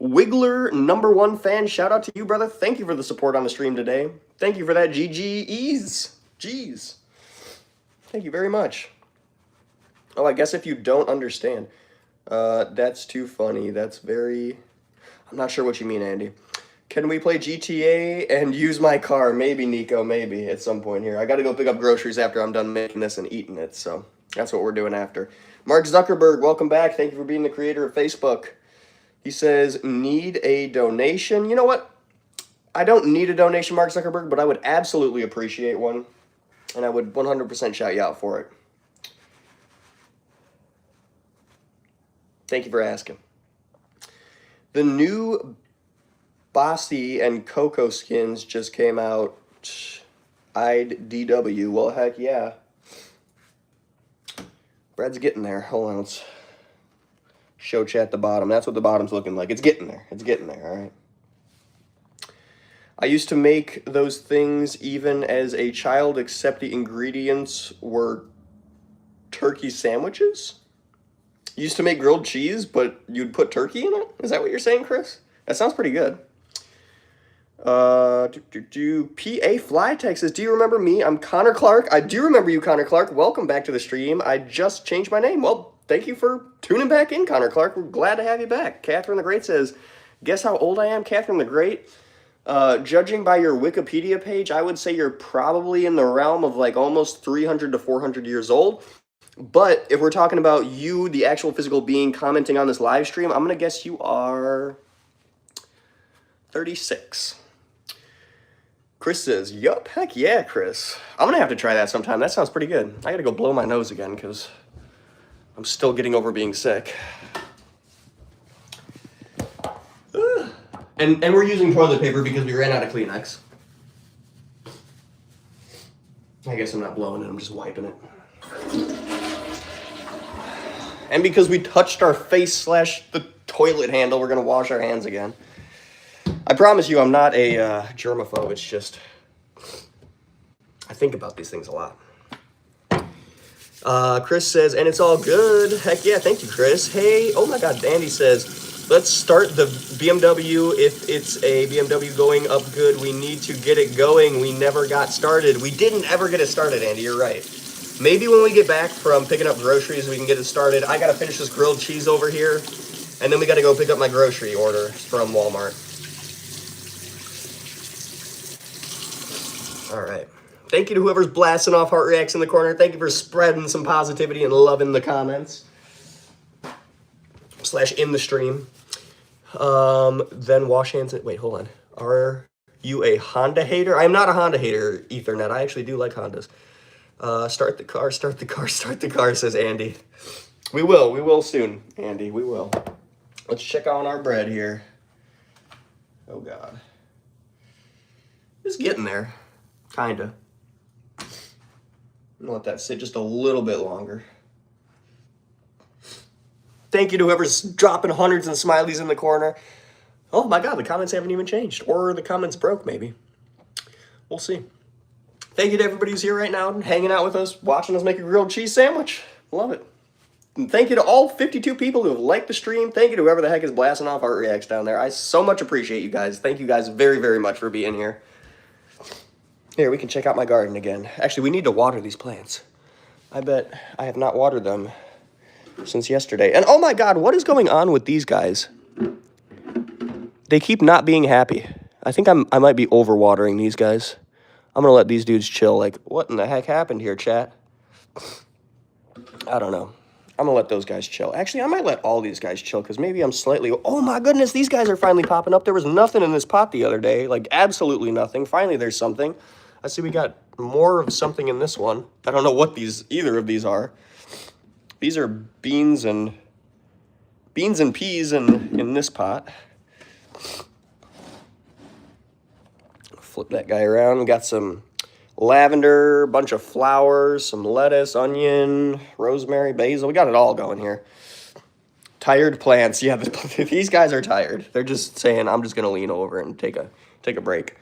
Wiggler, #1 fan. Shout out to you, brother. Thank you for the support on the stream today. Thank you for that, GG's. G's. Thank you very much. Oh, I guess if you don't understand. That's too funny. That's very... I'm not sure what you mean, Andy. Can we play GTA and use my car? Maybe, Nico, maybe at some point here. I got to go pick up groceries after I'm done making this and eating it, so that's what we're doing after. Mark Zuckerberg, welcome back. Thank you for being the creator of Facebook. He says, need a donation. You know what? I don't need a donation, Mark Zuckerberg, but I would absolutely appreciate one, and I would 100% shout you out for it. Thank you for asking. The new Bossy and Coco skins just came out. I'd DW. Well, heck yeah. Bread's getting there. Hold on, let's show chat the bottom. That's what the bottom's looking like. It's getting there. It's getting there, all right? I used to make those things even as a child, except the ingredients were turkey sandwiches? You used to make grilled cheese, but you'd put turkey in it? Is that what you're saying, Chris? That sounds pretty good. PA Flytech says, do you remember me? I'm Connor Clark. I do remember you, Connor Clark. Welcome back to the stream. I just changed my name. Well, thank you for tuning back in, Connor Clark. We're glad to have you back. Catherine the Great says, guess how old I am, Catherine the Great? Judging by your Wikipedia page, I would say you're probably in the realm of like almost 300 to 400 years old. But if we're talking about you, the actual physical being commenting on this live stream, I'm going to guess you are 36. Chris says, yup, heck yeah, Chris. I'm going to have to try that sometime. That sounds pretty good. I got to go blow my nose again because I'm still getting over being sick. And we're using toilet paper because we ran out of Kleenex. I guess I'm not blowing it, I'm just wiping it. And because we touched our face / the toilet handle, we're going to wash our hands again. I promise you I'm not a germaphobe. It's just, I think about these things a lot. Chris says, and it's all good. Heck yeah, thank you, Chris. Hey, oh my God, Andy says, let's start the BMW. If it's a BMW going up good, we need to get it going. We never got started. We didn't ever get it started, Andy, you're right. Maybe when we get back from picking up groceries, we can get it started. I got to finish this grilled cheese over here, and then we got to go pick up my grocery order from Walmart. All right. Thank you to whoever's blasting off heart reacts in the corner. Thank you for spreading some positivity and loving the comments. / in the stream. Then wash hands. Wait, hold on. you a Honda hater? I am not a Honda hater, Ethernet. I actually do like Hondas. Start the car, start the car, start the car, says Andy. We will soon, Andy, we will. Let's check on our bread here. Oh, God. It's getting there, kinda. I'm gonna let that sit just a little bit longer. Thank you to whoever's dropping hundreds and smileys in the corner. Oh my God, the comments haven't even changed. Or the comments broke, maybe. We'll see. Thank you to everybody who's here right now, hanging out with us, watching us make a grilled cheese sandwich. Love it. And thank you to all 52 people who have liked the stream. Thank you to whoever the heck is blasting off art reacts down there. I so much appreciate you guys. Thank you guys very, very much for being here. Here, we can check out my garden again. Actually, we need to water these plants. I bet I have not watered them since yesterday. And oh my God, what is going on with these guys? They keep not being happy. I think I might be overwatering these guys. I'm going to let these dudes chill. Like, what in the heck happened here, chat? I don't know. I'm going to let those guys chill. Actually, I might let all these guys chill because maybe I'm slightly... Oh my goodness, these guys are finally popping up. There was nothing in this pot the other day. Like, absolutely nothing. Finally, there's something. I see we got more of something in this one. I don't know what either of these are. These are beans and peas in this pot. Flip that guy around. We got some lavender, a bunch of flowers, some lettuce, onion, rosemary, basil. We got it all going here. Tired plants. Yeah, these guys are tired. They're just saying, I'm just going to lean over and take a break.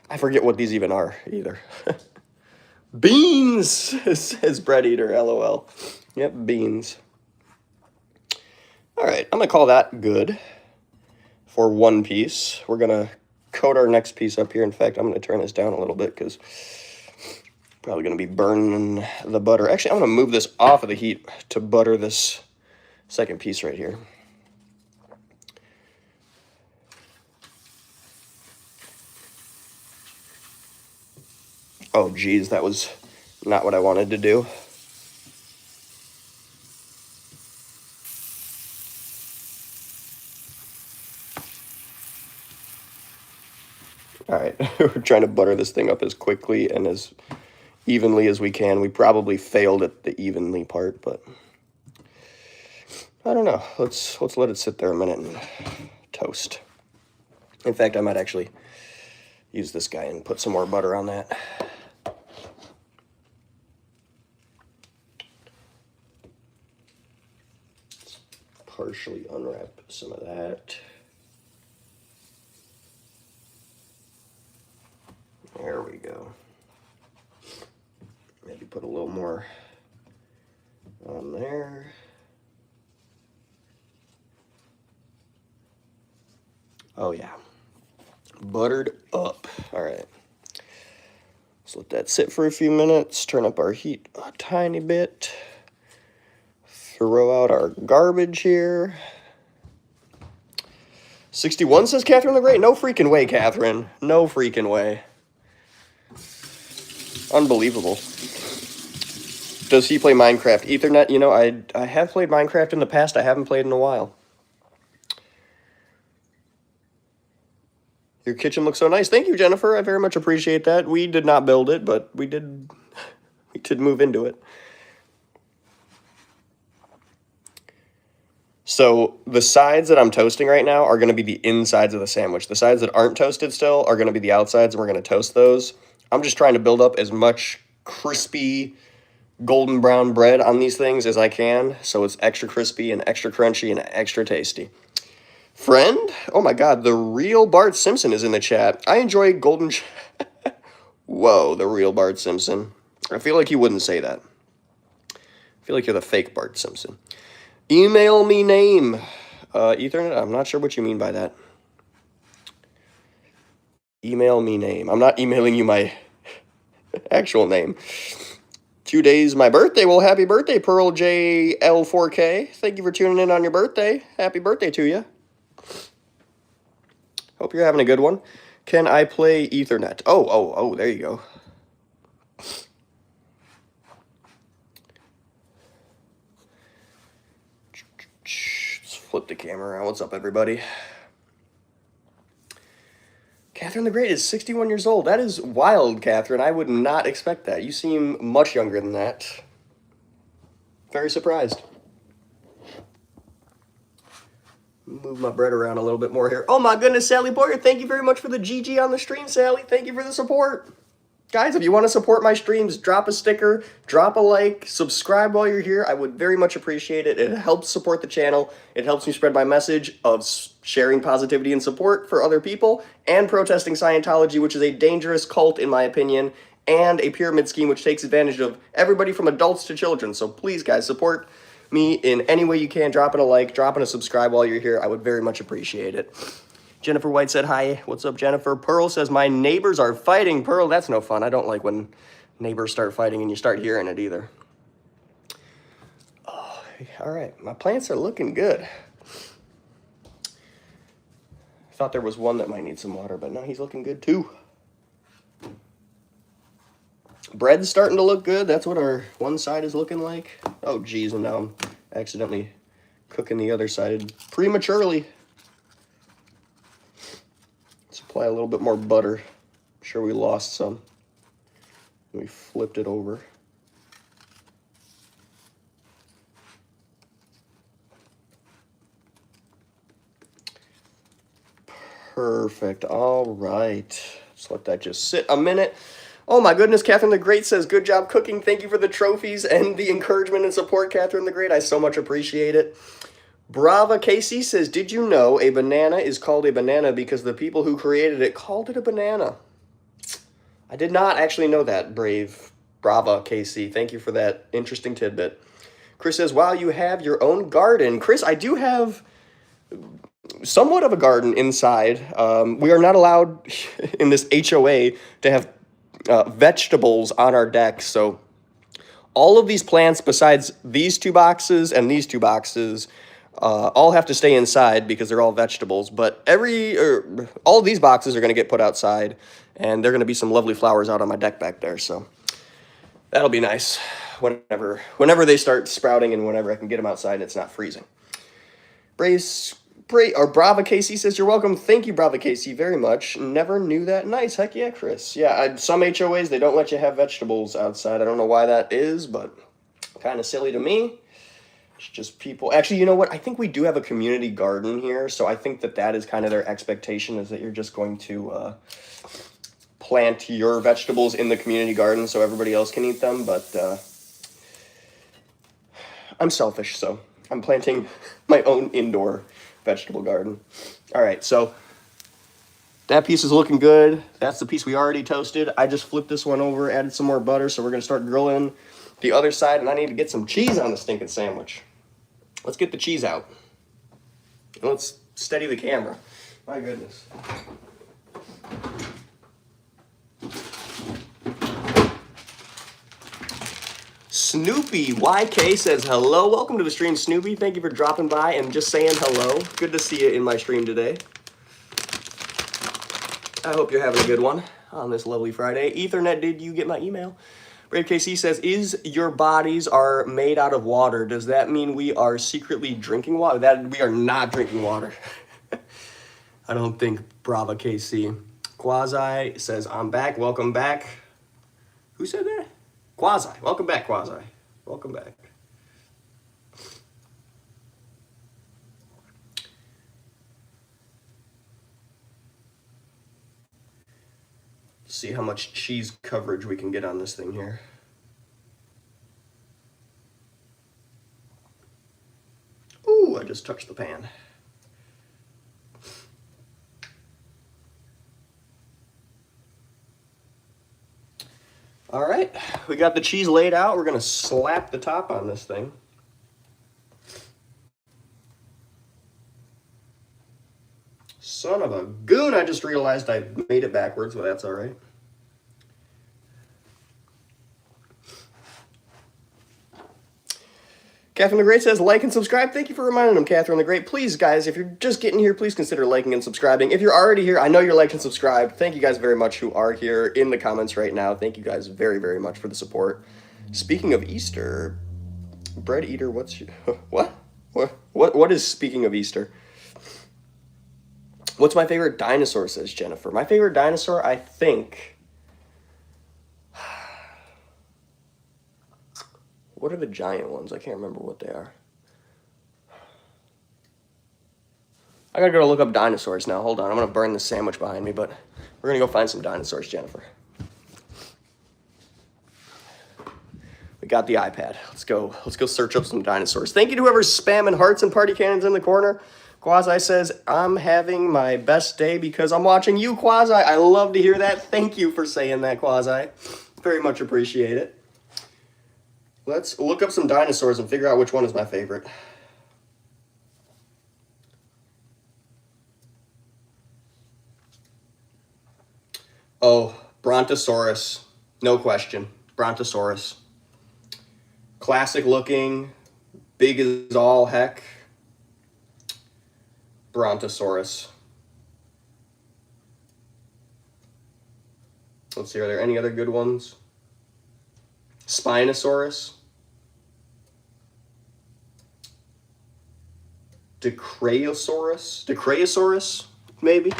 I forget what these even are either. Beans, says Bread Eater, LOL. Yep, beans. All right, I'm going to call that good for one piece. We're going to coat our next piece up here. In fact, I'm going to turn this down a little bit because probably going to be burning the butter. Actually, I'm going to move this off of the heat to butter this second piece right here. Oh, geez, that was not what I wanted to do. All right, we're trying to butter this thing up as quickly and as evenly as we can. We probably failed at the evenly part, but I don't know. Let's let it sit there a minute and toast. In fact, I might actually use this guy and put some more butter on that. Let's partially unwrap some of that. There we go. Maybe put a little more on there. Oh yeah, buttered up. All right, let's let that sit for a few minutes, turn up our heat a tiny bit, throw out our garbage here. 61 says Catherine the Great. No freaking way, Catherine. No freaking way. Unbelievable. Does he play Minecraft? Ethernet, you know, I have played Minecraft in the past. I haven't played in a while. Your kitchen looks so nice. Thank you, Jennifer. I very much appreciate that. We did not build it, but we did move into it. So the sides that I'm toasting right now are going to be the insides of the sandwich. The sides that aren't toasted still are going to be the outsides, and we're going to toast those. I'm just trying to build up as much crispy golden brown bread on these things as I can, so it's extra crispy and extra crunchy and extra tasty. Friend? Oh my God, the real Bart Simpson is in the chat. I enjoy golden... Whoa, the real Bart Simpson. I feel like you wouldn't say that. I feel like you're the fake Bart Simpson. Email me name. Ethernet, I'm not sure what you mean by that. Email me name. I'm not emailing you my actual name. 2 days my birthday. Well, happy birthday, Pearl JL4K. Thank you for tuning in on your birthday. Happy birthday to you. Hope you're having a good one. Can I play Ethernet? Oh, there you go. Let's flip the camera around. What's up, everybody? Catherine the Great is 61 years old. That is wild, Catherine. I would not expect that. You seem much younger than that. Very surprised. Move my bread around a little bit more here. Oh my goodness, Sally Boyer, thank you very much for the GG on the stream, Sally. Thank you for the support. Guys, if you want to support my streams, drop a sticker, drop a like, subscribe while you're here. I would very much appreciate it. It helps support the channel. It helps me spread my message of sharing positivity and support for other people and protesting Scientology, which is a dangerous cult in my opinion, and a pyramid scheme which takes advantage of everybody from adults to children. So please, guys, support me in any way you can. Dropping a like, dropping a subscribe while you're here. I would very much appreciate it. Jennifer White said, hi. What's up, Jennifer? Pearl says, my neighbors are fighting. Pearl, that's no fun. I don't like when neighbors start fighting and you start hearing it either. Oh, all right. My plants are looking good. I thought there was one that might need some water, but no, he's looking good too. Bread's starting to look good. That's what our one side is looking like. Oh, geez, and now I'm accidentally cooking the other side prematurely. Apply a little bit more butter. I'm sure we lost some. We flipped it over. Perfect. All right. Let's let that just sit a minute. Oh my goodness, Catherine the Great says, good job cooking. Thank you for the trophies and the encouragement and support, Catherine the Great. I so much appreciate it. Brava KC says, did you know a banana is called a banana because the people who created it called it a banana? I did not actually know that, brave Brava KC. Thank you for that interesting tidbit. Chris says, wow, you have your own garden. Chris, I do have somewhat of a garden inside. We are not allowed in this HOA to have vegetables on our deck, so all of these plants besides these two boxes and these two boxes all have to stay inside because they're all vegetables, but all of these boxes are going to get put outside, and there are going to be some lovely flowers out on my deck back there, so that'll be nice whenever they start sprouting and whenever I can get them outside and it's not freezing. Brava KC says, you're welcome. Thank you, Brava KC, very much. Never knew that. Nice. Heck yeah, Chris. Yeah, some HOAs, they don't let you have vegetables outside. I don't know why that is, but kind of silly to me. It's just people. Actually, you know what? I think we do have a community garden here, so I think that is kind of their expectation, is that you're just going to plant your vegetables in the community garden so everybody else can eat them, but I'm selfish, so I'm planting my own indoor vegetable garden. All right, so that piece is looking good. That's the piece we already toasted. I just flipped this one over, added some more butter, so we're going to start grilling the other side, and I need to get some cheese on the stinking sandwich. Let's get the cheese out. And let's steady the camera. My goodness. Snoopy YK says hello. Welcome to the stream, Snoopy. Thank you for dropping by and just saying hello. Good to see you in my stream today. I hope you're having a good one on this lovely Friday. Ethernet, did you get my email? Brave KC says, your bodies are made out of water. Does that mean we are secretly drinking water? That we are not drinking water. I don't think. Brava KC. Quasi says, I'm back. Welcome back. Who said that? Quasi. Welcome back, Quasi. Welcome back. See how much cheese coverage we can get on this thing here. Ooh, I just touched the pan. All right, we got the cheese laid out. We're gonna slap the top on this thing. Son of a goon, I just realized I made it backwards, but that's all right. Catherine the Great says, like and subscribe. Thank you for reminding them, Catherine the Great. Please, guys, if you're just getting here, please consider liking and subscribing. If you're already here, I know you're liked and subscribed. Thank you guys very much who are here in the comments right now. Thank you guys very, very much for the support. Speaking of Easter, bread eater, what's your... What is speaking of Easter? What's my favorite dinosaur, says Jennifer. My favorite dinosaur, I think... What are the giant ones? I can't remember what they are. I gotta go look up dinosaurs now. Hold on, I'm gonna burn the sandwich behind me, but we're gonna go find some dinosaurs, Jennifer. We got the iPad. Let's go search up some dinosaurs. Thank you to whoever's spamming hearts and party cannons in the corner. Quasi says, I'm having my best day because I'm watching you, Quasi. I love to hear that. Thank you for saying that, Quasi. Very much appreciate it. Let's look up some dinosaurs and figure out which one is my favorite. Oh, Brontosaurus. No question. Brontosaurus. Classic looking, big as all heck. Brontosaurus. Let's see, are there any other good ones? Spinosaurus. Dicraeosaurus, maybe?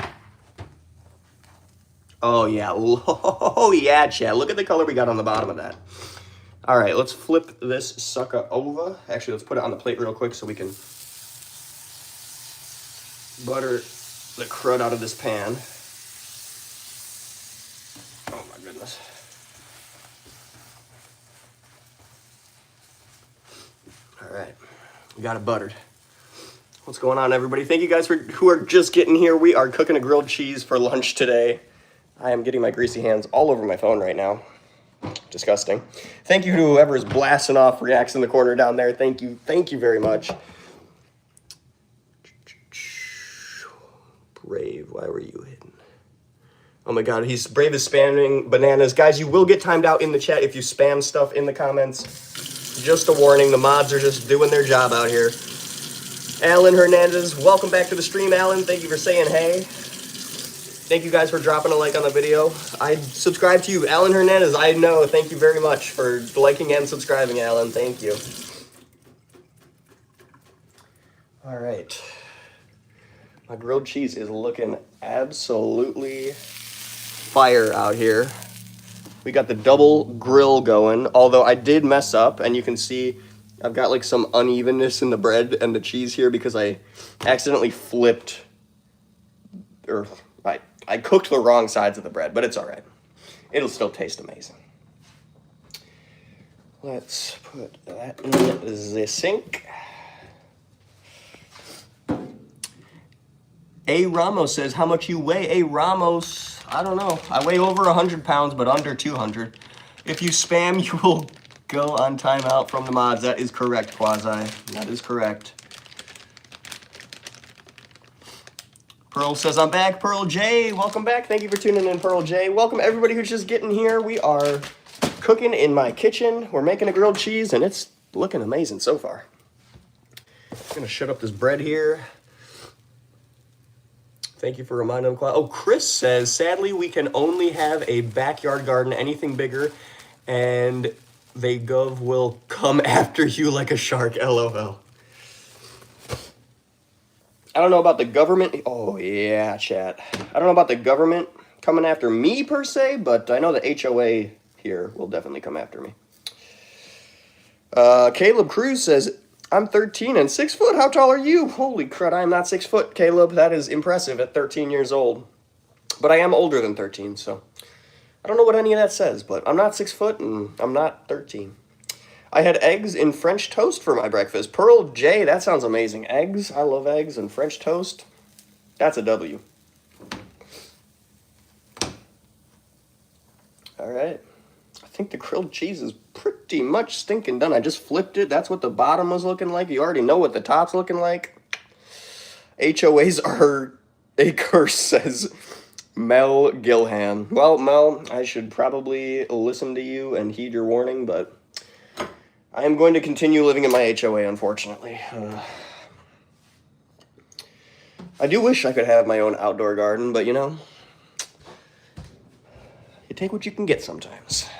Oh, yeah. Oh, yeah, chat. Look at the color we got on the bottom of that. All right, let's flip this sucker over. Actually, let's put it on the plate real quick so we can butter the crud out of this pan. Oh, my goodness. All right, we got it buttered. What's going on, everybody? Thank you guys who are just getting here. We are cooking a grilled cheese for lunch today. I am getting my greasy hands all over my phone right now. Disgusting. Thank you to whoever is blasting off reacts in the corner down there. Thank you very much. Brave, why were you hidden? Oh my god, he's Brave is spamming bananas. Guys, you will get timed out in the chat if you spam stuff in the comments. Just a warning, the mods are just doing their job out here. Alan Hernandez, welcome back to the stream, Alan. Thank you for saying hey. Thank you guys for dropping a like on the video. I subscribe to you. Alan Hernandez, I know. Thank you very much for liking and subscribing, Alan. Thank you. All right. My grilled cheese is looking absolutely fire out here. We got the double grill going, although I did mess up, and you can see I've got like some unevenness in the bread and the cheese here because I accidentally flipped, or I cooked the wrong sides of the bread, but it's all right. It'll still taste amazing. Let's put that in the sink. A. Ramos says, how much you weigh? A. Ramos, I don't know. I weigh over 100 pounds, but under 200. If you spam, you will go on timeout from the mods. That is correct, Quasi. That is correct. Pearl says, I'm back. Pearl J, welcome back. Thank you for tuning in, Pearl J. Welcome everybody who's just getting here. We are cooking in my kitchen. We're making a grilled cheese, and it's looking amazing so far. I'm going to shut up this bread here. Thank you for reminding them. Oh, Chris says, sadly, we can only have a backyard garden. Anything bigger, and they will come after you like a shark, LOL. I don't know about the government. Oh, yeah, chat. I don't know about the government coming after me, per se, but I know the HOA here will definitely come after me. Caleb Cruz says, I'm 13 and 6 foot. How tall are you? Holy crud, I am not 6 foot, Caleb. That is impressive at 13 years old. But I am older than 13, so I don't know what any of that says, but I'm not 6 foot and I'm not 13. I had eggs in French toast for my breakfast. Pearl J, that sounds amazing. Eggs, I love eggs and French toast. That's a W. All right. I think the grilled cheese is pretty much stinking done. I just flipped it. That's what the bottom was looking like. You already know what the top's looking like. HOAs are a curse, says Mel Gilhan. Well, Mel, I should probably listen to you and heed your warning, but I am going to continue living in my HOA, unfortunately. I do wish I could have my own outdoor garden, but you know, you take what you can get sometimes.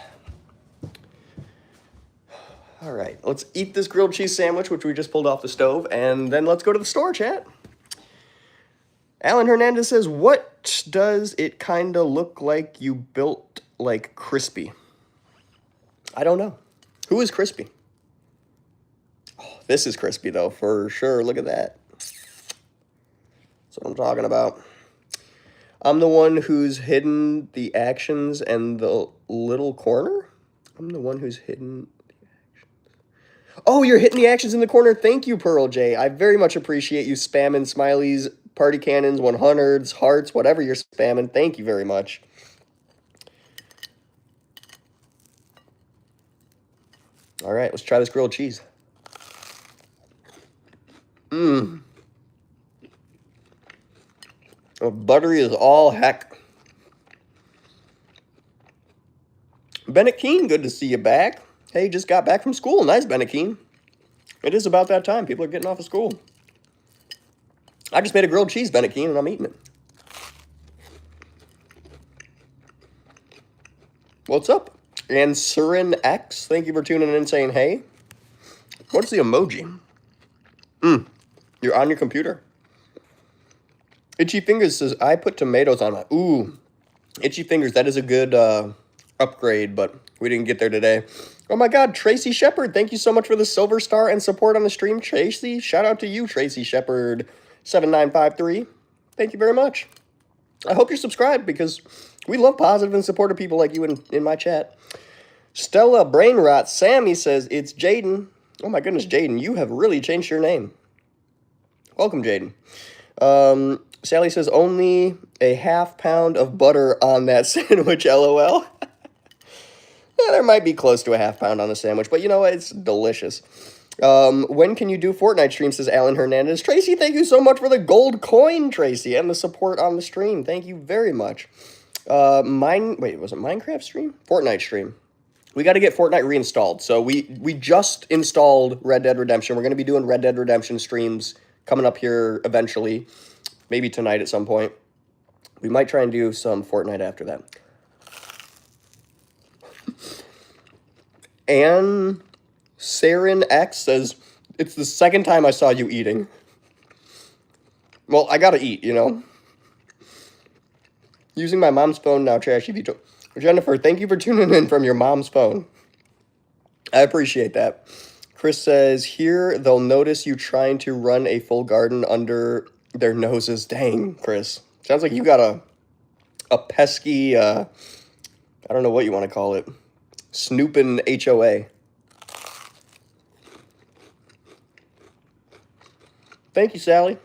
All right, let's eat this grilled cheese sandwich, which we just pulled off the stove, and then let's go to the store, chat. Alan Hernandez says, what does it kind of look like you built like Crispy? I don't know. Who is Crispy? Oh, this is Crispy, though, for sure. Look at that. That's what I'm talking about. I'm the one who's hidden the actions and the little corner? I'm the one who's hidden the actions. Oh, you're hitting the actions in the corner. Thank you, Pearl J. I very much appreciate you spamming smileys, party cannons, 100s, hearts, whatever you're spamming. Thank you very much. All right, let's try this grilled cheese. Mmm. Buttery is all heck. Bennett Keene, good to see you back. Hey, just got back from school. Nice, Bennett Keene. It is about that time. People are getting off of school. I just made a grilled cheese, Bennett Keene, and I'm eating it. What's up? And Surin X, thank you for tuning in and saying hey. What's the emoji? You're on your computer. Itchy Fingers says, I put tomatoes on my... Ooh, Itchy Fingers, that is a good upgrade, but we didn't get there today. Oh my God, Tracy Shepard, thank you so much for the silver star and support on the stream, Tracy. Shout out to you, Tracy Shepard 7953. Thank you very much. I hope you're subscribed because we love positive and supportive people like you in my chat. Stella Brainrot Sammy says, it's Jaden. Oh my goodness, Jaden, you have really changed your name. Welcome, Jaden. Sally says, only a ½ pound of butter on that sandwich, LOL. Yeah, there might be close to a ½ pound on the sandwich, but you know what? It's delicious. When can you do Fortnite stream, says Alan Hernandez. Tracy, thank you so much for the gold coin, Tracy, and the support on the stream. Thank you very much. Was it Minecraft stream? Fortnite stream. We got to get Fortnite reinstalled. So we just installed Red Dead Redemption. We're going to be doing Red Dead Redemption streams coming up here eventually. Maybe tonight at some point. We might try and do some Fortnite after that. And Saren X says, it's the second time I saw you eating. Well, I gotta eat, you know. Using my mom's phone now, TrashyV12. Jennifer, thank you for tuning in from your mom's phone. I appreciate that. Chris says, here they'll notice you trying to run a full garden under their noses. Dang, Chris. Sounds like you got a pesky, I don't know what you want to call it, snooping HOA. Thank you, Sally.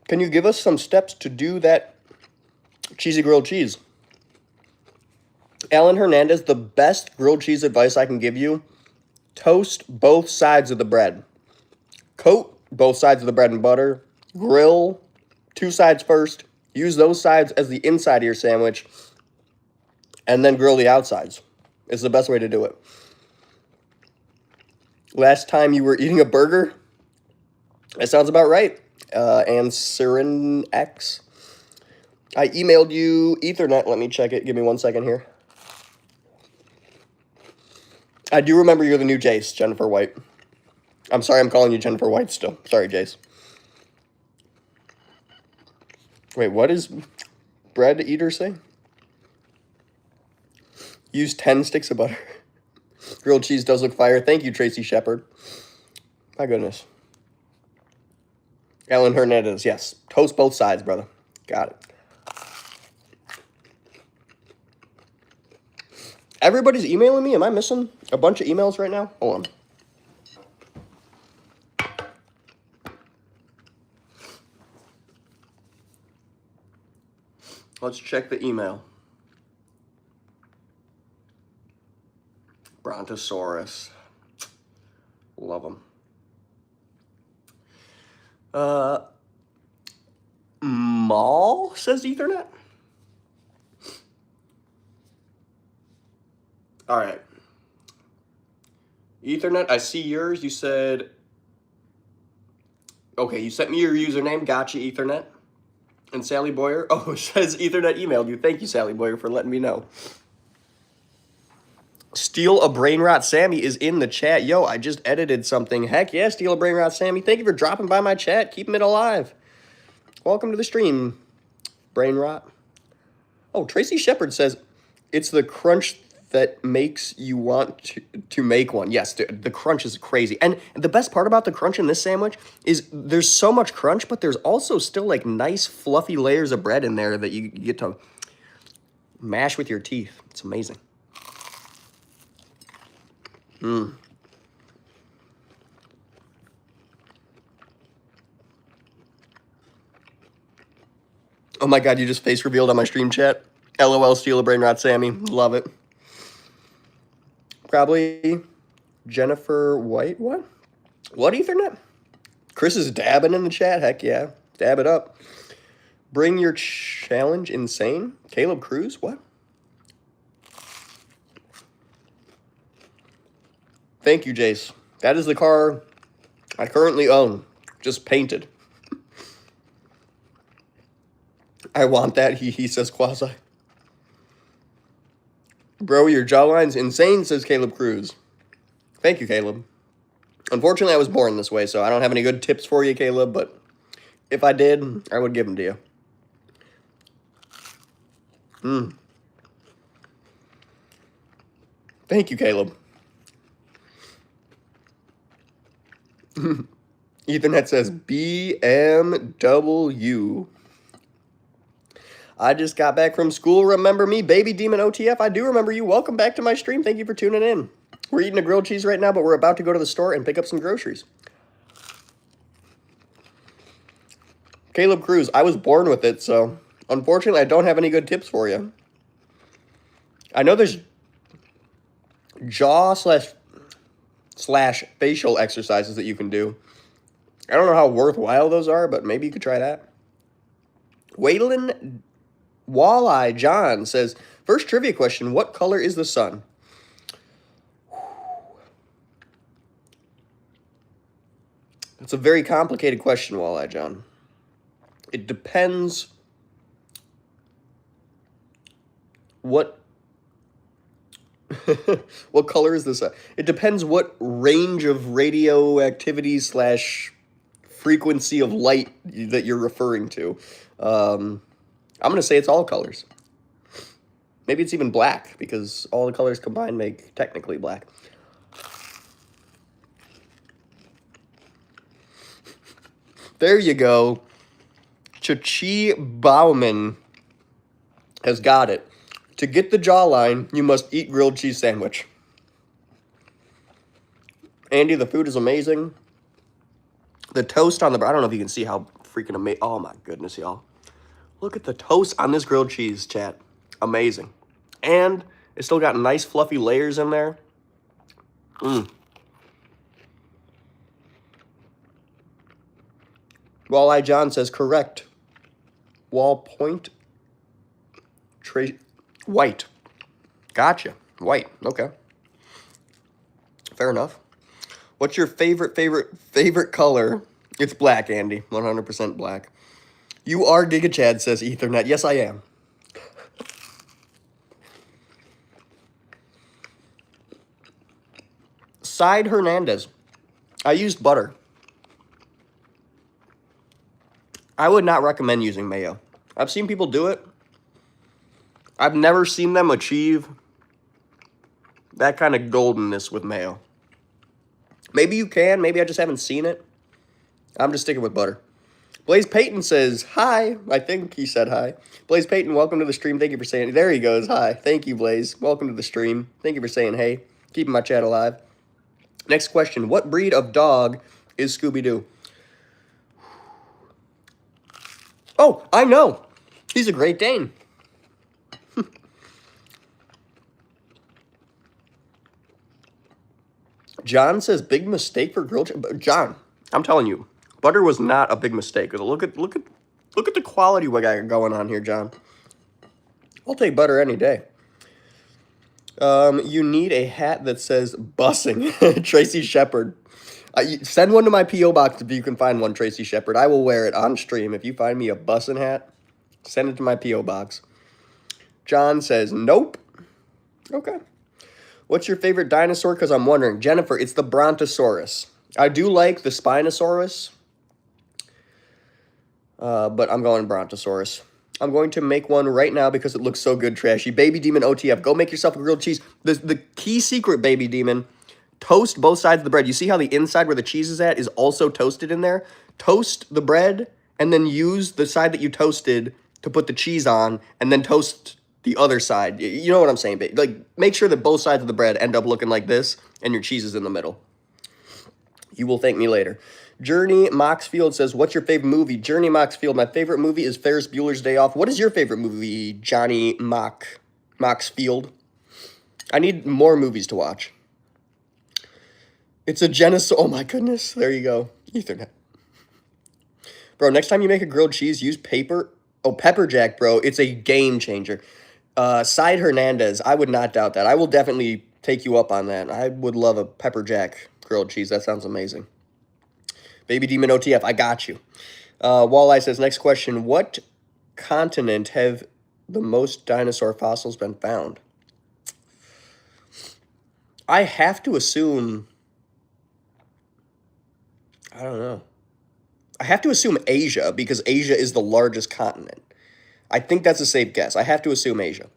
Can you give us some steps to do that cheesy grilled cheese? Alan Hernandez, the best grilled cheese advice I can give you, toast both sides of the bread. Coat both sides of the bread in butter. Grill 2 sides first. Use those sides as the inside of your sandwich. And then grill the outsides. It's the best way to do it. Last time you were eating a burger? That sounds about right. And Siren X. I emailed you Ethernet. Let me check it. Give me 1 second here. I do remember you're the new Jace, Jennifer White. I'm sorry I'm calling you Jennifer White still. Sorry, Jace. Wait, what does Bread Eater say? Use 10 sticks of butter. Grilled cheese does look fire. Thank you, Tracy Shepard. My goodness. Alan Hernandez, yes. Toast both sides, brother. Got it. Everybody's emailing me. Am I missing a bunch of emails right now? Hold on. Let's check the email. Brontosaurus. Love them. Mall, says Ethernet. All right. Ethernet, I see yours. You said, okay, you sent me your username. Gotcha, Ethernet. And Sally Boyer, oh, it says Ethernet emailed you. Thank you, Sally Boyer, for letting me know. Steal a Brain Rot Sammy is in the chat. Yo, I just edited something. Heck yeah, Steal a Brain Rot Sammy. Thank you for dropping by my chat. Keeping it alive. Welcome to the stream, Brain Rot. Oh, Tracy Shepard says, it's the crunch that makes you want to make one. Yes, the crunch is crazy. And the best part about the crunch in this sandwich is there's so much crunch, but there's also still like nice fluffy layers of bread in there that you get to mash with your teeth. It's amazing. Mmm. Oh my god, you just face revealed on my stream chat. LOL, steal a brain rot, Sammy. Love it. Probably Jennifer White. What? What, Ethernet? Chris is dabbing in the chat. Heck yeah. Dab it up. Bring your challenge insane. Caleb Cruz. What? Thank you, Jace. That is the car I currently own. Just painted. I want that, he says quasi. Bro, your jawline's insane, says Caleb Cruz. Thank you, Caleb. Unfortunately, I was born this way, so I don't have any good tips for you, Caleb, but if I did, I would give them to you. Thank you, Caleb. Ethernet says BMW. I just got back from school. Remember me, Baby Demon OTF? I do remember you. Welcome back to my stream. Thank you for tuning in. We're eating a grilled cheese right now, but we're about to go to the store and pick up some groceries. Caleb Cruz, I was born with it, so unfortunately I don't have any good tips for you. I know there's jaw slash facial exercises that you can do. I don't know how worthwhile those are, but maybe you could try that. Waylon Walleye John says, first trivia question, what color is the sun? It's a very complicated question, Walleye John. It depends what what color is the sun? It depends what range of radioactivity slash frequency of light that you're referring to. I'm going to say it's all colors. Maybe it's even black, because all the colors combined make technically black. There you go. Chachi Bauman has got it. To get the jawline, you must eat grilled cheese sandwich. Andy, the food is amazing. The toast on the... I don't know if you can see how freaking amazing... Oh, my goodness, y'all. Look at the toast on this grilled cheese, chat. Amazing. And it's still got nice fluffy layers in there. Walleye John says, correct. Wall point. White. Gotcha. White. Okay. Fair enough. What's your favorite color? It's black, Andy. 100% black. You are Giga Chad, says Ethernet. Yes, I am. Side Hernandez. I used butter. I would not recommend using mayo. I've seen people do it. I've never seen them achieve that kind of goldenness with mayo. Maybe you can. Maybe I just haven't seen it. I'm just sticking with butter. Blaze Payton says, hi. I think he said hi. Blaze Payton, welcome to the stream. Thank you for saying... There he goes. Hi. Thank you, Blaze. Welcome to the stream. Thank you for saying hey. Keeping my chat alive. Next question. What breed of dog is Scooby-Doo? Oh, I know. He's a Great Dane. John says, big mistake for grilled cheese. John, I'm telling you, butter was not a big mistake. Look at the quality we got going on here, John. I'll take butter any day. You need a hat that says bussing. Tracy Shepard. Send one to my P.O. box if you can find one, Tracy Shepard. I will wear it on stream. If you find me a bussing hat, send it to my P.O. box. John says, nope. Okay. What's your favorite dinosaur? Because I'm wondering. Jennifer, it's the Brontosaurus. I do like the Spinosaurus. But I'm going Brontosaurus. I'm going to make one right now because it looks so good, Trashy. Baby Demon OTF. Go make yourself a grilled cheese. The key secret, Baby Demon, toast both sides of the bread. You see how the inside where the cheese is at is also toasted in there? Toast the bread and then use the side that you toasted to put the cheese on and then toast the other side. You know what I'm saying, babe? Like, make sure that both sides of the bread end up looking like this and your cheese is in the middle. You will thank me later. Journey Moxfield says, what's your favorite movie? Journey Moxfield, my favorite movie is Ferris Bueller's Day Off. What is your favorite movie, Johnny Moxfield? I need more movies to watch. It's a Genesis. Oh my goodness. There you go. Ethernet. Bro, next time you make a grilled cheese, use paper. Oh, pepper jack, bro. It's a game changer. Side Hernandez, I would not doubt that. I will definitely take you up on that. I would love a pepper jack grilled cheese. That sounds amazing. Baby Demon OTF, I got you. Walleye says, next question. What continent have the most dinosaur fossils been found? I have to assume... I don't know. I have to assume Asia because Asia is the largest continent. I think that's a safe guess. I have to assume Asia.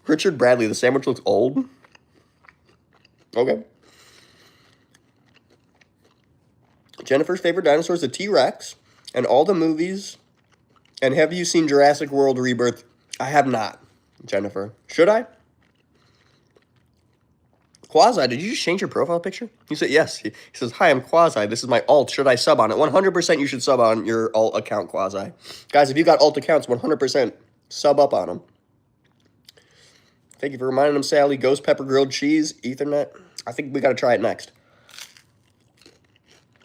Richard Bradley, the sandwich looks old. Okay. Jennifer's favorite dinosaur is the T-Rex and all the movies. And have you seen Jurassic World Rebirth? I have not, Jennifer. Should I? Quasi, did you just change your profile picture? He said, yes. He says, hi, I'm Quasi. This is my alt. Should I sub on it? 100% you should sub on your alt account, Quasi. Guys, if you got alt accounts, 100% sub up on them. Thank you for reminding him, Sally. Ghost pepper grilled cheese, Ethernet. I think we got to try it next.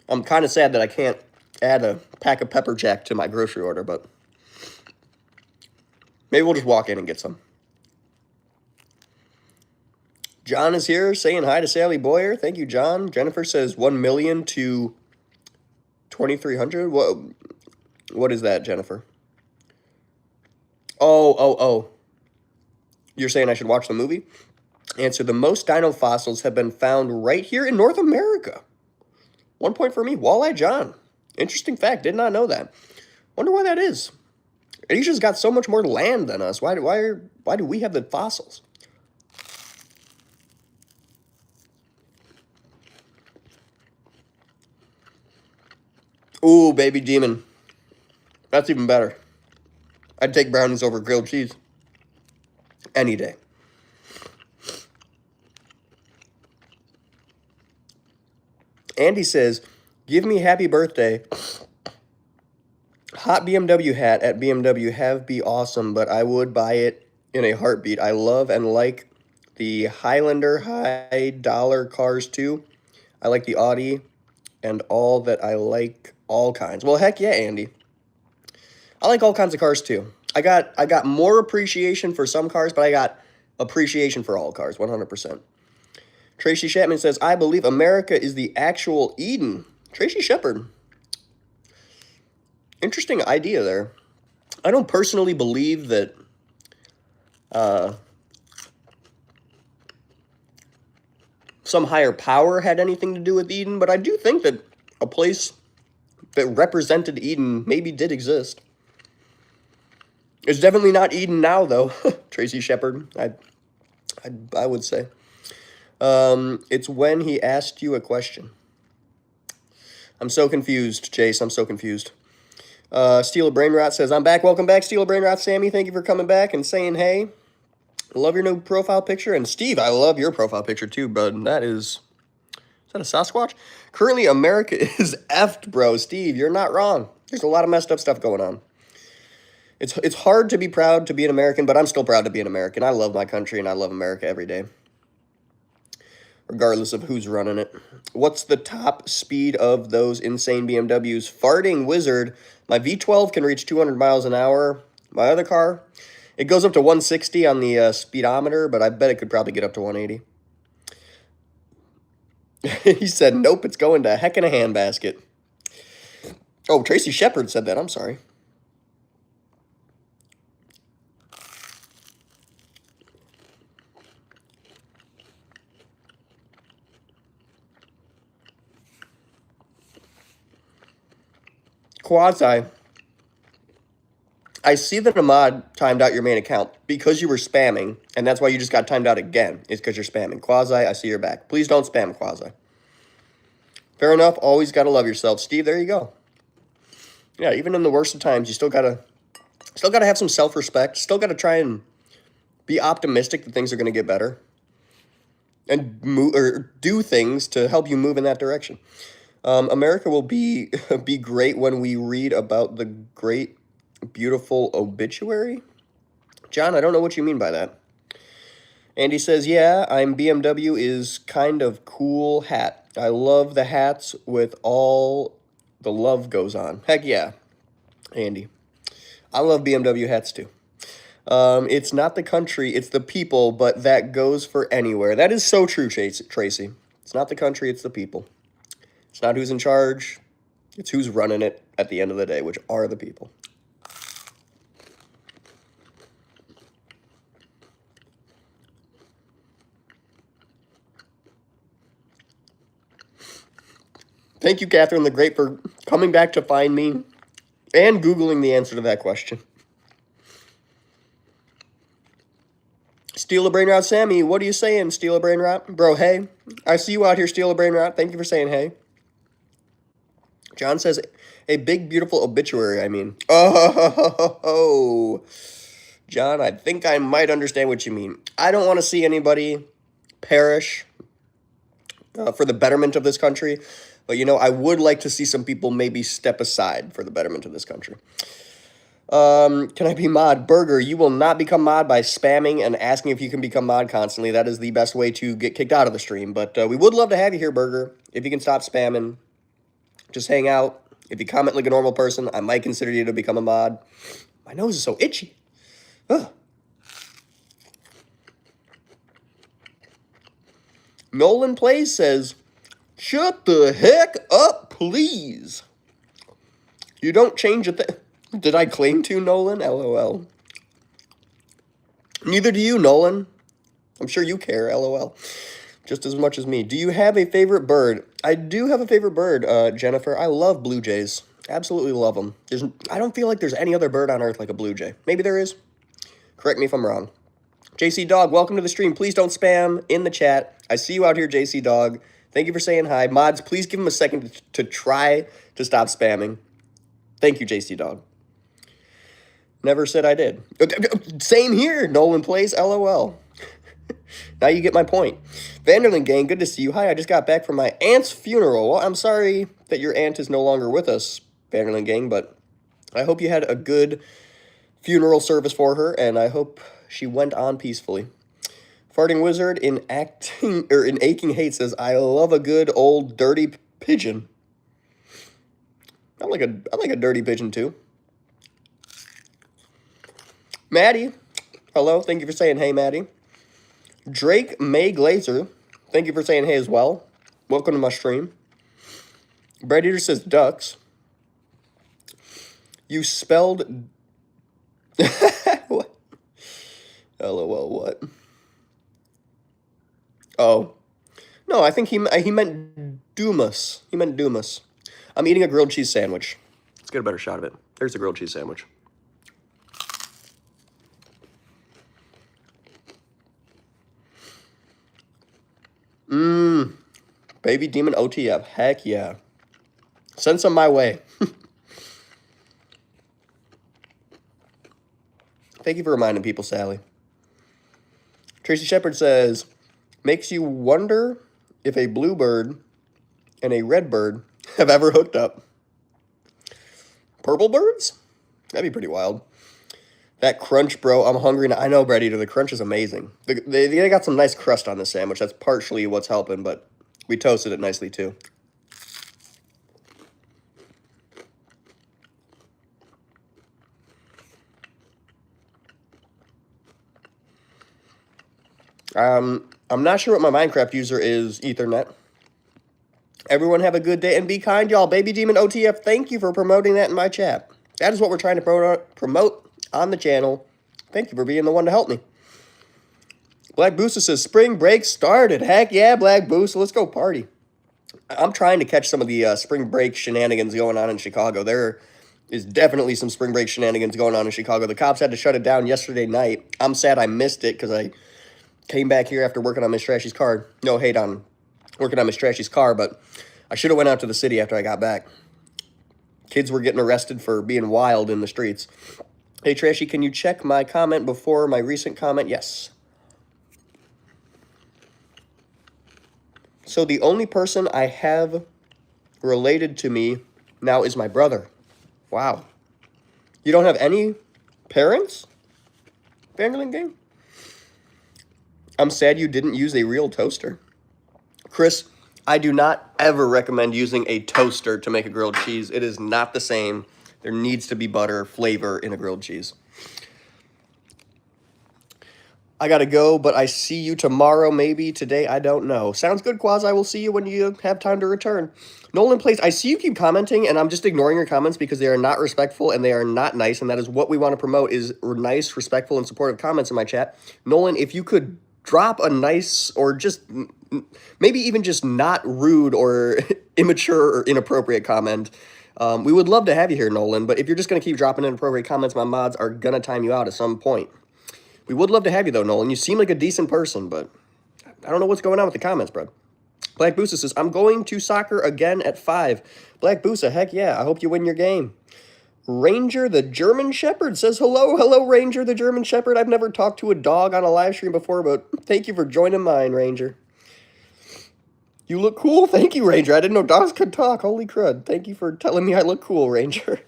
I'm kind of sad that I can't add a pack of pepper jack to my grocery order, but maybe we'll just walk in and get some. John is here saying hi to Sally Boyer. Thank you, John. Jennifer says 1 million to 2,300. What is that, Jennifer? Oh. You're saying I should watch the movie? Answer, the most dino fossils have been found right here in North America. 1 point for me. Walleye John. Interesting fact. Did not know that. Wonder why that is. Asia's got so much more land than us. Why do we have the fossils? Ooh, Baby Demon. That's even better. I'd take brownies over grilled cheese. Any day. Andy says, give me happy birthday. Hot BMW hat at BMW have be awesome, but I would buy it in a heartbeat. I love and like the Highlander high dollar cars too. I like the Audi and all that. I like all kinds. Well, heck yeah, Andy. I like all kinds of cars too. I got more appreciation for some cars, but I got appreciation for all cars, 100%. Tracy Chapman says, I believe America is the actual Eden. Tracy Shepard. Interesting idea there. I don't personally believe that some higher power had anything to do with Eden, but I do think that a place that represented Eden maybe did exist. It's definitely not Eden now, though. Tracy Shepard, I would say. It's when he asked you a question. I'm so confused, Chase. I'm so confused. Steel of Brain Rot says, I'm back. Welcome back, Steel of Brain Rot. Sammy, thank you for coming back and saying hey. Love your new profile picture. And Steve, I love your profile picture too, bud. Is that a Sasquatch? Currently, America is effed, bro. Steve, you're not wrong. There's a lot of messed up stuff going on. It's hard to be proud to be an American, but I'm still proud to be an American. I love my country, and I love America every day, regardless of who's running it. What's the top speed of those insane BMWs? Farting Wizard. My V12 can reach 200 miles an hour. My other car, it goes up to 160 on the speedometer, but I bet it could probably get up to 180. He said, nope, it's going to heck in a handbasket. Oh, Tracy Shepard said that. I'm sorry. Quasi, I see that Ahmad timed out your main account because you were spamming, and that's why you just got timed out again. It's because you're spamming. Quasi, I see your back. Please don't spam, Quasi. Fair enough. Always got to love yourself. Steve, there you go. Yeah, even in the worst of times, you still gotta have some self-respect. Still gotta try and be optimistic that things are gonna get better, and move or do things to help you move in that direction. America will be great when we read about the great, beautiful obituary. John, I don't know what you mean by that. Andy says, yeah, I'm BMW is kind of cool hat. I love the hats with all the love goes on. Heck yeah, Andy. I love BMW hats too. It's not the country, it's the people, but that goes for anywhere. That is so true, Tracy. It's not the country, it's the people. It's not who's in charge, it's who's running it at the end of the day, which are the people. Thank you, Catherine the Great, for coming back to find me and Googling the answer to that question. Steal a brain rot, Sammy. What are you saying, steal a brain rot? Bro, hey. I see you out here, steal a brain rot. Thank you for saying hey. John says, a big, beautiful obituary, I mean. Oh, John, I think I might understand what you mean. I don't want to see anybody perish for the betterment of this country. But, you know, I would like to see some people maybe step aside for the betterment of this country. Can I be mod? Burger, you will not become mod by spamming and asking if you can become mod constantly. That is the best way to get kicked out of the stream. But we would love to have you here, Burger. If you can stop spamming, just hang out. If you comment like a normal person, I might consider you to become a mod. My nose is so itchy. Ugh. Nolan Plays says, shut the heck up, please. You don't change a thing. Did I claim to, Nolan? LOL. Neither do you, Nolan. I'm sure you care, LOL. Just as much as me. Do you have a favorite bird? I do have a favorite bird, Jennifer. I love blue jays. Absolutely love them. I don't feel like there's any other bird on earth like a blue jay. Maybe there is. Correct me if I'm wrong. JC Dog, welcome to the stream. Please don't spam in the chat. I see you out here, JC Dog. Thank you for saying hi. Mods, please give him a second to try to stop spamming. Thank you, JC Dog. Never said I did. Same here. Nolan Plays, LOL. Now you get my point. Vanderlyn Gang, good to see you. Hi, I just got back from my aunt's funeral. Well, I'm sorry that your aunt is no longer with us, Vanderlyn Gang, but I hope you had a good funeral service for her, and I hope she went on peacefully. Farting Wizard in Aching Hate says, I love a good old dirty pigeon. I like a dirty pigeon too. Maddie, hello. Thank you for saying hey, Maddie. Drake May Glazer, thank you for saying hey as well. Welcome to my stream. Bread Eater says ducks. You spelled... What? LOL, what? Oh. No, I think he meant Dumas. He meant Dumas. I'm eating a grilled cheese sandwich. Let's get a better shot of it. There's the grilled cheese sandwich. Baby Demon OTF. Heck yeah. Send some my way. Thank you for reminding people, Sally. Tracy Shepard says, makes you wonder if a bluebird and a redbird have ever hooked up. Purple birds? That'd be pretty wild. That crunch, bro. I'm hungry now. I know, Bread Eater. The crunch is amazing. They got some nice crust on this sandwich. That's partially what's helping, but we toasted it nicely, too. I'm not sure what my Minecraft user is, Ethernet. Everyone have a good day and be kind, y'all. Baby Demon OTF, thank you for promoting that in my chat. That is what we're trying to promote on the channel. Thank you for being the one to help me. Black Booster says, spring break started. Heck yeah, Black Booster. Let's go party. I'm trying to catch some of the spring break shenanigans going on in Chicago. is definitely some spring break shenanigans going on in Chicago. The cops had to shut it down yesterday night. I'm sad I missed it because I came back here after working on Miss Trashy's car. No hate on working on Miss Trashy's car, but I should have went out to the city after I got back. Kids were getting arrested for being wild in the streets. Hey, Trashy, can you check my comment before my recent comment? Yes. So the only person I have related to me now is my brother. Wow. You don't have any parents? Vanderlyn gang? I'm sad you didn't use a real toaster. Chris, I do not ever recommend using a toaster to make a grilled cheese. It is not the same. There needs to be butter, flavor in a grilled cheese. I gotta go, but I see you tomorrow, maybe today, I don't know. Sounds good, Quaz. I will see you when you have time to return. Nolan Plays, I see you keep commenting, and I'm just ignoring your comments because they are not respectful and they are not nice, and that is what we want to promote, is nice, respectful, and supportive comments in my chat. Nolan, if you could drop a nice, or just maybe even just not rude or immature or inappropriate comment, we would love to have you here, Nolan, but if you're just going to keep dropping inappropriate comments, my mods are going to time you out at some point. We would love to have you, though, Nolan. You seem like a decent person, but I don't know what's going on with the comments, bro. Black Boosa says, I'm going to soccer again at 5. Black Boosa, heck yeah. I hope you win your game. Ranger the German Shepherd says, hello, hello, Ranger the German Shepherd. I've never talked to a dog on a live stream before, but thank you for joining mine, Ranger. You look cool. Thank you, Ranger. I didn't know dogs could talk. Holy crud. Thank you for telling me I look cool, Ranger.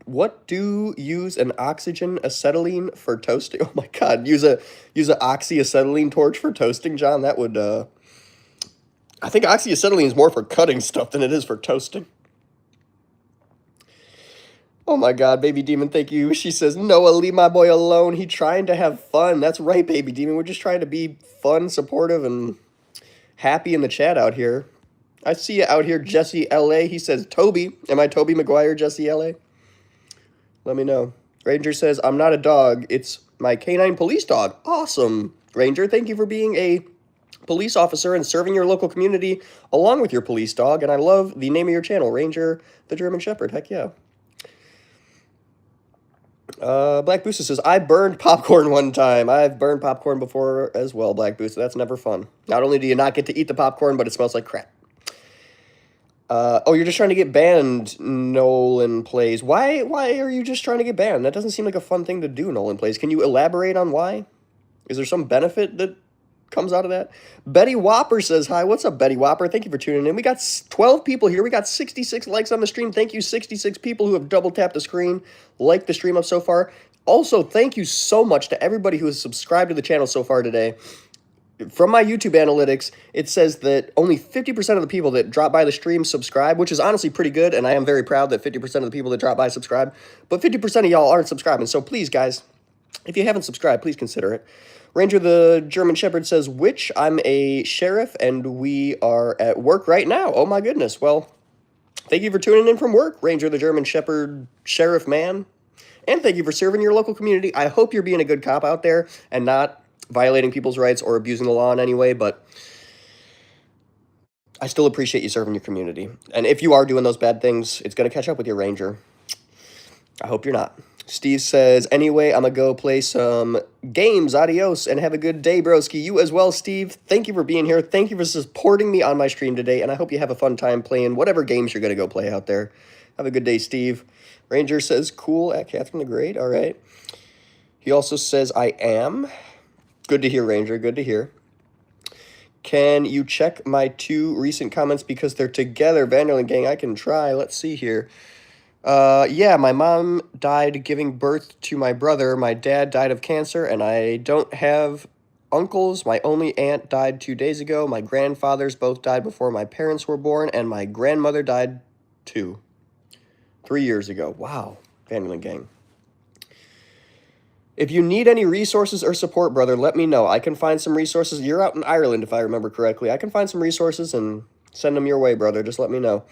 What do use an oxygen acetylene for toasting? Oh my god, use a oxyacetylene torch for toasting, John? That would I think oxyacetylene is more for cutting stuff than it is for toasting. Oh my god, Baby Demon, thank you. She says, Noah, leave my boy alone. He trying to have fun. That's right, Baby Demon. We're just trying to be fun, supportive, and happy in the chat out here. I see you out here, Jesse LA. He says, Toby. Am I Toby Maguire, Jesse LA? Let me know. Ranger says, I'm not a dog. It's my canine police dog. Awesome, Ranger. Thank you for being a police officer and serving your local community along with your police dog. And I love the name of your channel, Ranger the German Shepherd. Heck yeah. Black Booster says, I burned popcorn one time. I've burned popcorn before as well, Black Booster. That's never fun. Not only do you not get to eat the popcorn, but it smells like crap. Oh, you're just trying to get banned, Nolan Plays. Why are you just trying to get banned? That doesn't seem like a fun thing to do, Nolan Plays. Can you elaborate on why? Is there some benefit that comes out of that? Betty Whopper says, hi, what's up, Betty Whopper? Thank you for tuning in. We got 12 people here. We got 66 likes on the stream. Thank you, 66 people who have double-tapped the screen, liked the stream up so far. Also, thank you so much to everybody who has subscribed to the channel so far today. From my YouTube analytics, it says that only 50% of the people that drop by the stream subscribe, which is honestly pretty good, and I am very proud that 50% of the people that drop by subscribe, but 50% of y'all aren't subscribing, so please, guys, if you haven't subscribed, please consider it. Ranger the German Shepherd says, which I'm a sheriff, and we are at work right now. Oh my goodness, well, thank you for tuning in from work, Ranger the German Shepherd Sheriff man, and thank you for serving your local community. I hope you're being a good cop out there and not violating people's rights or abusing the law in any way, but I still appreciate you serving your community. And if you are doing those bad things, it's going to catch up with you, Ranger. I hope you're not. Steve says, anyway, I'm going to go play some games. Adios, and have a good day, broski. You as well, Steve. Thank you for being here. Thank you for supporting me on my stream today, and I hope you have a fun time playing whatever games you're going to go play out there. Have a good day, Steve. Ranger says, cool, at Catherine the Great. All right. He also says, I am. Good to hear, Ranger. Good to hear. Can you check my 2 recent comments because they're together? Vanderlyn gang, I can try. Let's see here. Yeah, my mom died giving birth to my brother. My dad died of cancer, and I don't have uncles. My only aunt died 2 days ago. My grandfathers both died before my parents were born, and my grandmother died 3 years ago. Wow, Vanderlyn gang. If you need any resources or support, brother, let me know. I can find some resources. You're out in Ireland, if I remember correctly. I can find some resources and send them your way, brother. Just let me know.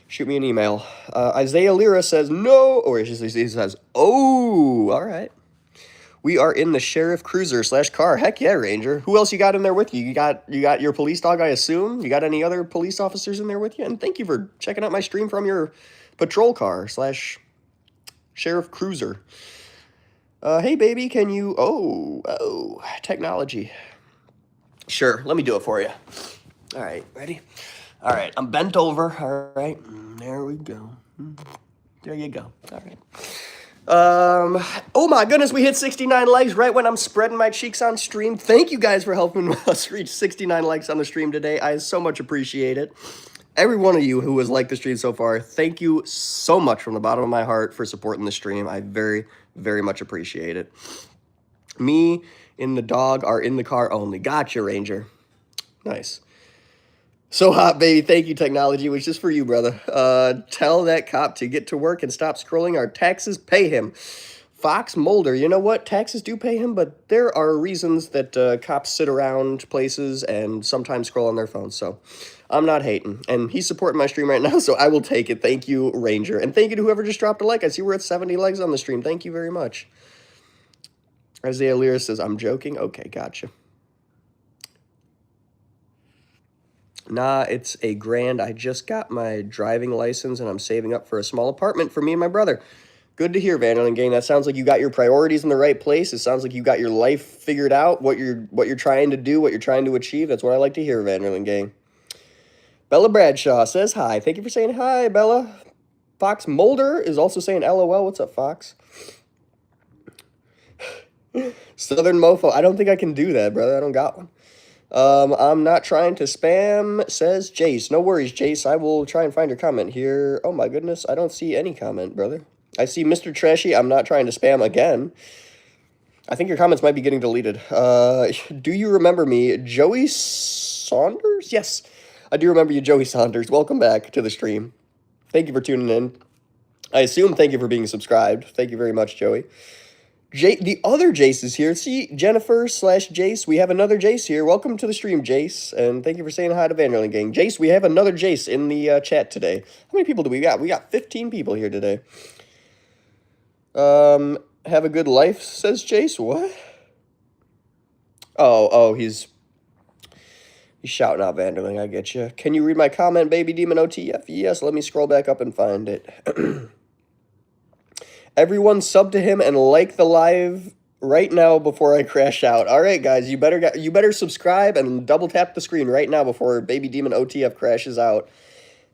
Shoot me an email. Isaiah Lira says, no. Or he says, oh, all right. We are in the Sheriff Cruiser / car. Heck yeah, Ranger. Who else you got in there with you? You got your police dog, I assume? You got any other police officers in there with you? And thank you for checking out my stream from your patrol car slash sheriff cruiser. Hey, baby, can you... Oh, technology. Sure, let me do it for you. All right, ready? All right, I'm bent over. All right, there we go. There you go. All right. Oh my goodness, we hit 69 likes right when I'm spreading my cheeks on stream. Thank you guys for helping us reach 69 likes on the stream today. I so much appreciate it. Every one of you who has liked the stream so far, thank you so much from the bottom of my heart for supporting the stream. I very, very much appreciate it. Me and the dog are in the car only. Gotcha, Ranger. Nice. So hot, baby. Thank you, technology, which is for you, brother. Tell that cop to get to work and stop scrolling. Our taxes pay him. Fox Mulder, you know what? Taxes do pay him, but there are reasons that cops sit around places and sometimes scroll on their phones, so I'm not hating. And he's supporting my stream right now, so I will take it. Thank you, Ranger. And thank you to whoever just dropped a like. I see we're at 70 likes on the stream. Thank you very much. Isaiah Lyra says, I'm joking. Okay, gotcha. Nah, it's a grand. I just got my driving license, and I'm saving up for a small apartment for me and my brother. Good to hear, Vanderlyn Gang. That sounds like you got your priorities in the right place. It sounds like you got your life figured out, what you're trying to do, what you're trying to achieve. That's what I like to hear, Vanderlyn Gang. Bella Bradshaw says hi. Thank you for saying hi, Bella. Fox Mulder is also saying LOL. What's up, Fox? Southern Mofo. I don't think I can do that, brother. I don't got one. I'm not trying to spam, says Jace. No worries, Jace. I will try and find your comment here. Oh my goodness, I don't see any comment, brother. I see Mr. Trashy. I'm not trying to spam again. I think your comments might be getting deleted. Do you remember me? Joey Saunders? Yes, I do remember you, Joey Saunders. Welcome back to the stream. Thank you for tuning in. I assume thank you for being subscribed. Thank you very much, Joey. The other Jace is here. See, Jennifer / Jace. We have another Jace here. Welcome to the stream, Jace. And thank you for saying hi to Vanderlyn Gang. Jace, we have another Jace in the chat today. How many people do we got? We got 15 people here today. Have a good life, says Jace. What? Oh, he's shouting out Vanderlyn. I get you. Can you read my comment, Baby Demon OTF? Yes, let me scroll back up and find it. Everyone sub to him and like the live right now before I crash out. All right, guys, you better subscribe and double tap the screen right now before Baby Demon OTF crashes out.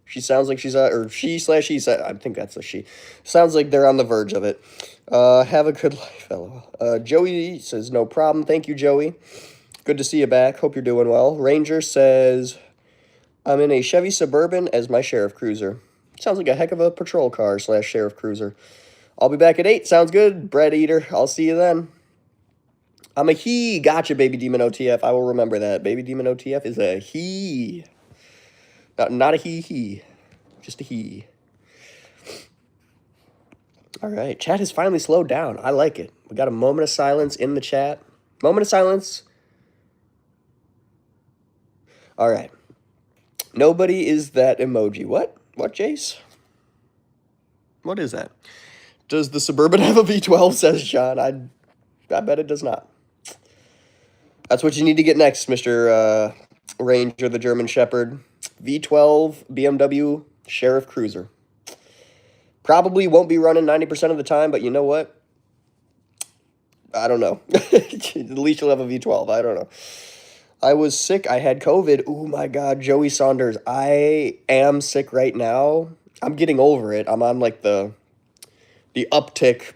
She sounds like she's or she / he said, I think that's a she. Sounds like they're on the verge of it. Have a good life, LOL. Joey says no problem. Thank you, Joey. Good to see you back. Hope you're doing well. Ranger says I'm in a Chevy Suburban as my sheriff cruiser. Sounds like a heck of a patrol car / sheriff cruiser. I'll be back at 8. Sounds good, bread eater. I'll see you then. I'm a he. Gotcha, Baby Demon OTF. I will remember that. Baby Demon OTF is a he. Not a he. Just a he. All right. Chat has finally slowed down. I like it. We got a moment of silence in the chat. Moment of silence. All right. Nobody is that emoji. What? What, Jace? What is that? Does the Suburban have a V12, says John? I bet it does not. That's what you need to get next, Mr. Ranger, the German Shepherd. V12 BMW Sheriff Cruiser. Probably won't be running 90% of the time, but you know what? I don't know. At least you'll have a V12. I don't know. I was sick. I had COVID. Oh, my God. Joey Saunders. I am sick right now. I'm getting over it. I'm on, like, the uptick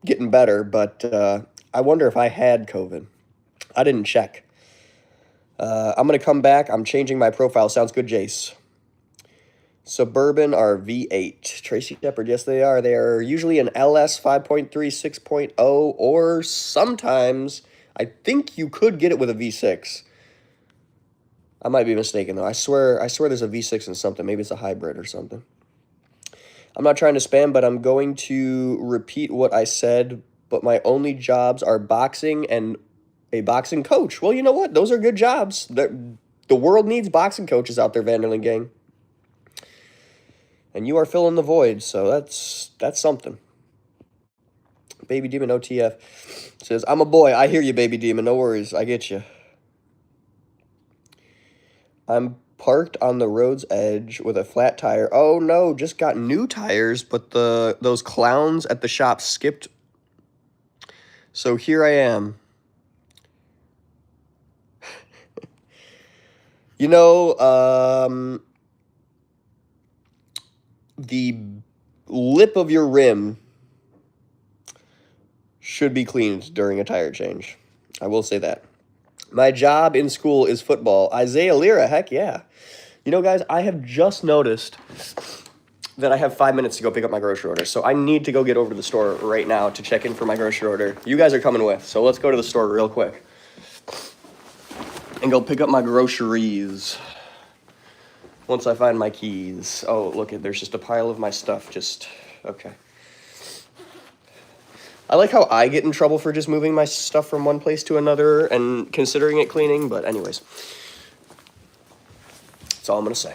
getting better, but I wonder if I had COVID. I didn't check. I'm going to come back. I'm changing my profile. Sounds good, Jace. Suburban are V8. Tracy Shepard, yes, they are. They are usually an LS 5.3, 6.0, or sometimes I think you could get it with a V6. I might be mistaken, though. I swear there's a V6 in something. Maybe it's a hybrid or something. I'm not trying to spam, but I'm going to repeat what I said, but my only jobs are boxing and a boxing coach. Well, you know what? Those are good jobs. The world needs boxing coaches out there, Vanderlyn Gang. And you are filling the void, so that's something. Baby Demon OTF says, I'm a boy. I hear you, Baby Demon. No worries. I get you. I'm parked on the road's edge with a flat tire. Oh no, just got new tires, but those clowns at the shop skipped. So here I am. You know, the lip of your rim should be cleaned during a tire change. I will say that. My job in school is football. Isaiah Lira, heck yeah. You know, guys, I have just noticed that I have 5 minutes to go pick up my grocery order. So I need to go get over to the store right now to check in for my grocery order. You guys are coming with, so let's go to the store real quick and go pick up my groceries once I find my keys. Oh, look, there's just a pile of my stuff. Okay. I like how I get in trouble for just moving my stuff from one place to another and considering it cleaning, but anyways. That's all I'm going to say.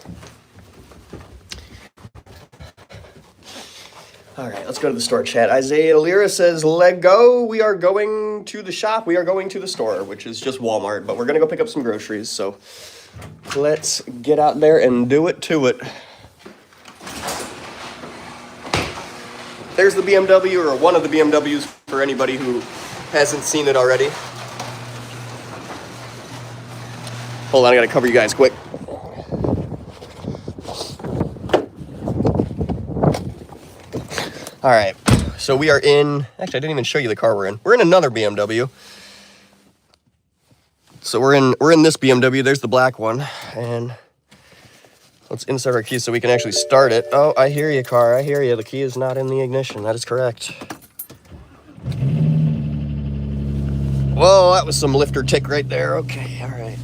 All right, let's go to the store chat. Isaiah Lira says, let go. We are going to the shop. We are going to the store, which is just Walmart, but we're going to go pick up some groceries. So let's get out there and do it to it. There's the BMW, or one of the BMWs, for anybody who hasn't seen it already. Hold on, I gotta cover you guys quick. All right, so we are in, actually I didn't even show you the car we're in. We're in another BMW. So we're in this BMW, there's the black one, and let's insert our keys so we can actually start it. Oh, I hear you, car. I hear you. The key is not in the ignition. That is correct. Whoa, that was some lifter tick right there. Okay, all right.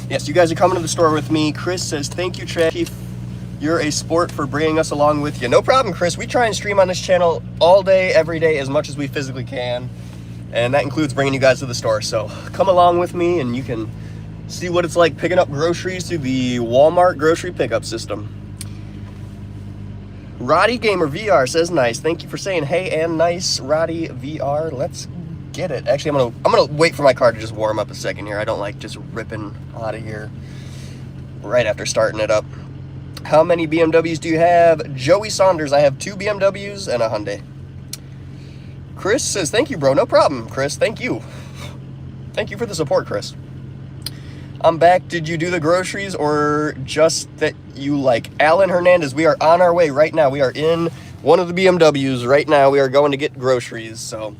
Yes, you guys are coming to the store with me. Chris says, thank you, Trashy. You're a sport for bringing us along with you. No problem, Chris. We try and stream on this channel all day, every day, as much as we physically can. And that includes bringing you guys to the store. So come along with me and you can see what it's like picking up groceries through the Walmart grocery pickup system. Roddy Gamer VR says nice. Thank you for saying hey and nice, Roddy VR. Let's get it. Actually, I'm gonna wait for my car to just warm up a second here. I don't like just ripping out of here right after starting it up. How many BMWs do you have? Joey Saunders, I have 2 BMWs and a Hyundai. Chris says thank you, bro. No problem, Chris. Thank you. Thank you for the support, Chris. I'm back. Did you do the groceries or just that you like? Alan Hernandez, we are on our way right now. We are in one of the BMWs right now. We are going to get groceries. So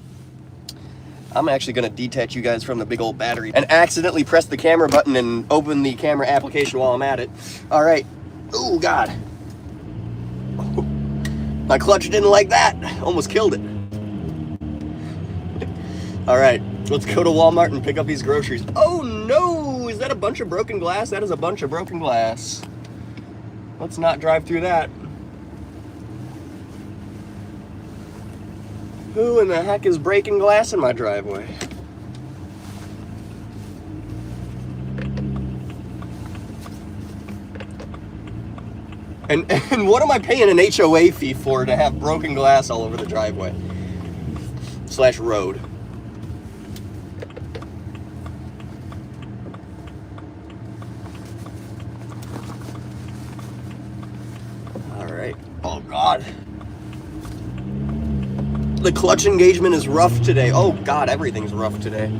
I'm actually going to detach you guys from the big old battery and accidentally press the camera button and open the camera application while I'm at it. All right. Oh, God. My clutch didn't like that. Almost killed it. All right. Let's go to Walmart and pick up these groceries. Oh, no. Is that a bunch of broken glass? That is a bunch of broken glass. Let's not drive through that. Who in the heck is breaking glass in my driveway? And what am I paying an HOA fee for to have broken glass all over the driveway? / road. Oh, God. The clutch engagement is rough today. Oh, God, everything's rough today.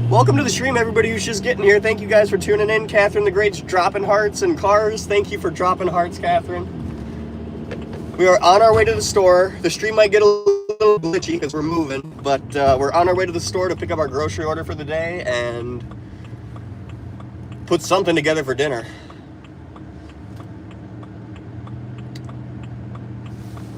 Welcome to the stream, everybody who's just getting here. Thank you guys for tuning in. Catherine the Great's dropping hearts and cars. Thank you for dropping hearts, Catherine. We are on our way to the store. The stream might get a little glitchy because we're moving, but we're on our way to the store to pick up our grocery order for the day and put something together for dinner.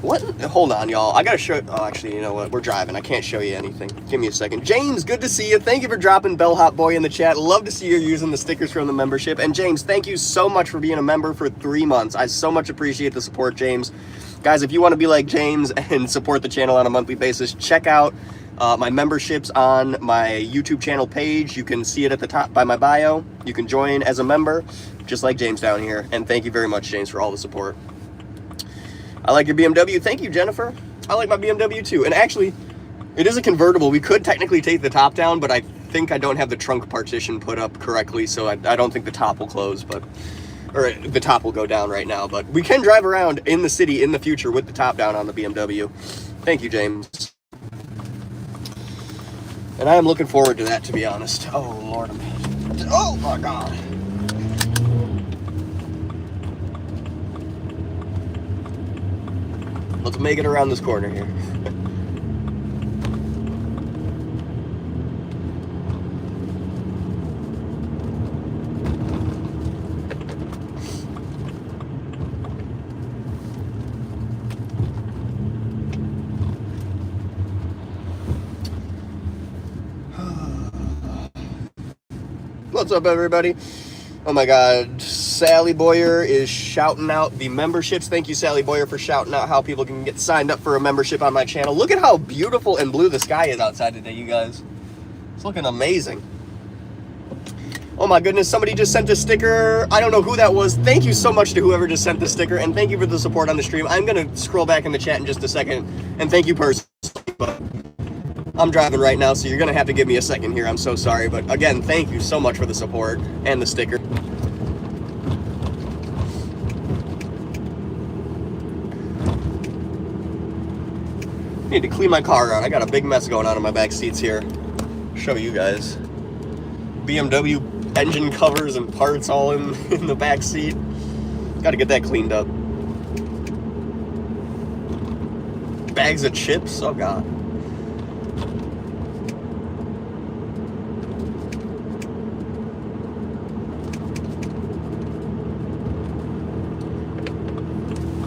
What? Hold on, y'all. I gotta show. Oh, actually, you know what? We're driving. I can't show you anything. Give me a second. James, good to see you. Thank you for dropping Bellhop Boy in the chat. Love to see you using the stickers from the membership. And James, thank you so much for being a member for 3 months. I so much appreciate the support, James. Guys, if you want to be like James and support the channel on a monthly basis, check out my memberships on my YouTube channel page. You can see it at the top by my bio. You can join as a member, just like James down here. And thank you very much, James, for all the support. I like your BMW. Thank you, Jennifer. I like my BMW too. And actually, it is a convertible. We could technically take the top down, but I think I don't have the trunk partition put up correctly, so I don't think the top will close, or the top will go down right now, but we can drive around in the city in the future with the top down on the BMW. Thank you, James. And I am looking forward to that, to be honest. Oh, Lord. Oh, my God. Let's make it around this corner here. What's up, everybody? Oh my God, Sally Boyer is shouting out the memberships. Thank you, Sally Boyer, for shouting out how people can get signed up for a membership on my channel. Look at how beautiful and blue the sky is outside today, you guys. It's looking amazing. Oh my goodness, somebody just sent a sticker. I don't know who that was. Thank you so much to whoever just sent the sticker, and thank you for the support on the stream. I'm gonna scroll back in the chat in just a second, and thank you personally, but I'm driving right now, so you're gonna have to give me a second here. I'm so sorry, but again, thank you so much for the support and the sticker. I need to clean my car out. I got a big mess going on in my back seats here. Show you guys. BMW engine covers and parts all in the back seat. Got to get that cleaned up. Bags of chips. Oh God.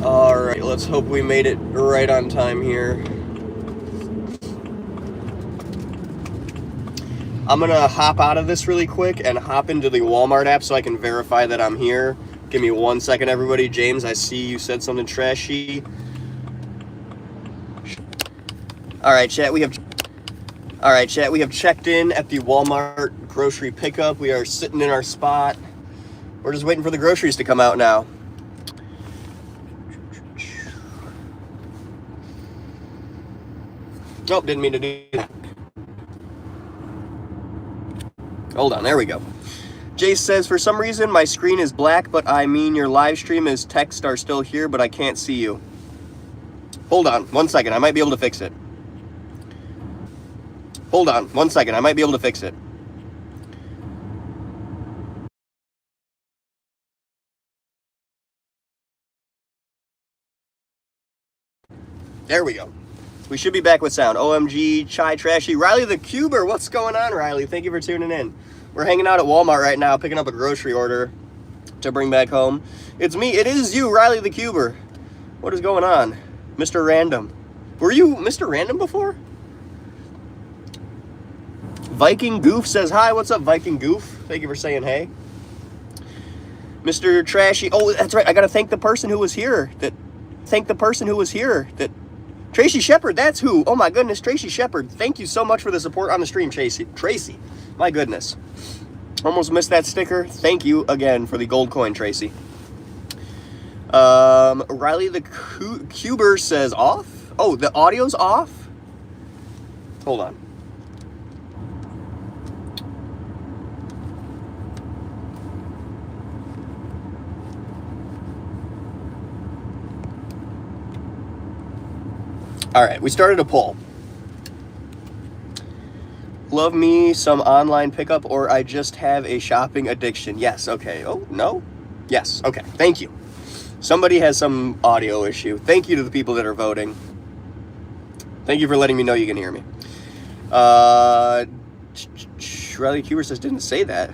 All right, let's hope we made it right on time here. I'm gonna hop out of this really quick and hop into the Walmart app so I can verify that I'm here. Give me 1 second, everybody. James, I see you said something trashy. All right, chat, we have checked in at the Walmart grocery pickup. We are sitting in our spot. We're just waiting for the groceries to come out now. Nope, didn't mean to do that. Hold on, there we go. Jace says, for some reason my screen is black, but I mean your live stream is text are still here, but I can't see you. Hold on, 1 second, I might be able to fix it. Hold on, 1 second, I might be able to fix it. There we go. We should be back with sound. OMG, Chai Trashy. Riley the Cuber, what's going on, Riley? Thank you for tuning in. We're hanging out at Walmart right now, picking up a grocery order to bring back home. It's me, it is you, Riley the Cuber. What is going on? Mr. Random. Were you Mr. Random before? Viking Goof says hi. What's up, Viking Goof? Thank you for saying hey. Mr. Trashy. Oh, that's right. I got to thank the person who was here. Tracy Shepard, that's who. Oh my goodness, Tracy Shepard. Thank you so much for the support on the stream, Tracy. My goodness. Almost missed that sticker. Thank you again for the gold coin, Tracy. Riley the Cuber says off. Oh, the audio's off? Hold on. All right, we started a poll. Love me some online pickup, or I just have a shopping addiction. Yes, okay. Oh, no? Yes, okay. Thank you. Somebody has some audio issue. Thank you to the people that are voting. Thank you for letting me know you can hear me. Riley Cuber says, didn't say that.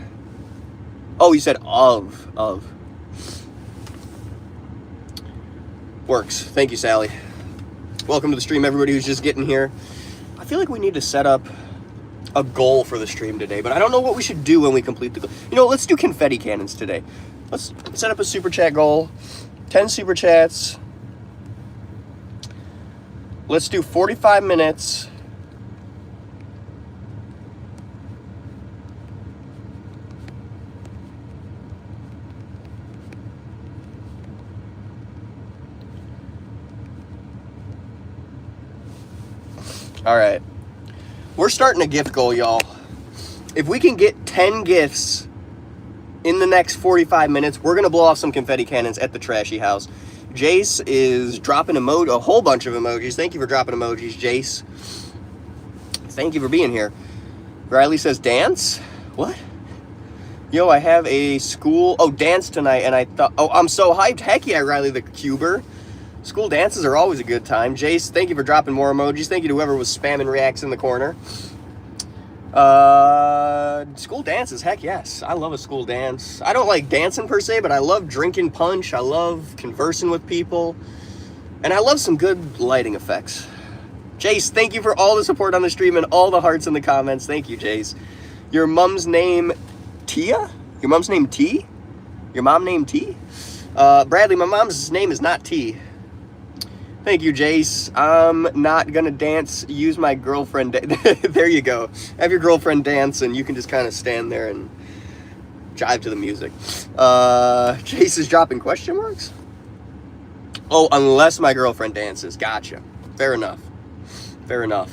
Oh, you said of. Works. Thank you, Sally. Welcome to the stream, everybody who's just getting here. I feel like we need to set up a goal for the stream today, but I don't know what we should do when we complete the goal. You know, let's do confetti cannons today. Let's set up a super chat goal. 10 super chats. Let's do 45 minutes. All right. We're starting a gift goal, y'all. If we can get 10 gifts in the next 45 minutes, we're going to blow off some confetti cannons at the Trashy house. Jace is dropping a whole bunch of emojis. Thank you for dropping emojis, Jace. Thank you for being here. Riley says, dance? What? Yo, I have a school... Oh, dance tonight, and I thought... Oh, I'm so hyped. Heck yeah, Riley the Cuber. School dances are always a good time. Jace, thank you for dropping more emojis. Thank you to whoever was spamming reacts in the corner. School dances, heck yes. I love a school dance. I don't like dancing per se, but I love drinking punch. I love conversing with people. And I love some good lighting effects. Jace, thank you for all the support on the stream and all the hearts in the comments. Thank you, Jace. Your mom's name, Tia? Your mom's name T? Your mom named T? Bradley, my mom's name is not T. Thank you, Jace. I'm not gonna dance. Use my girlfriend. There you go. Have your girlfriend dance, and you can just kind of stand there and jive to the music. Jace is dropping question marks? Oh, unless my girlfriend dances. Gotcha. Fair enough. Fair enough.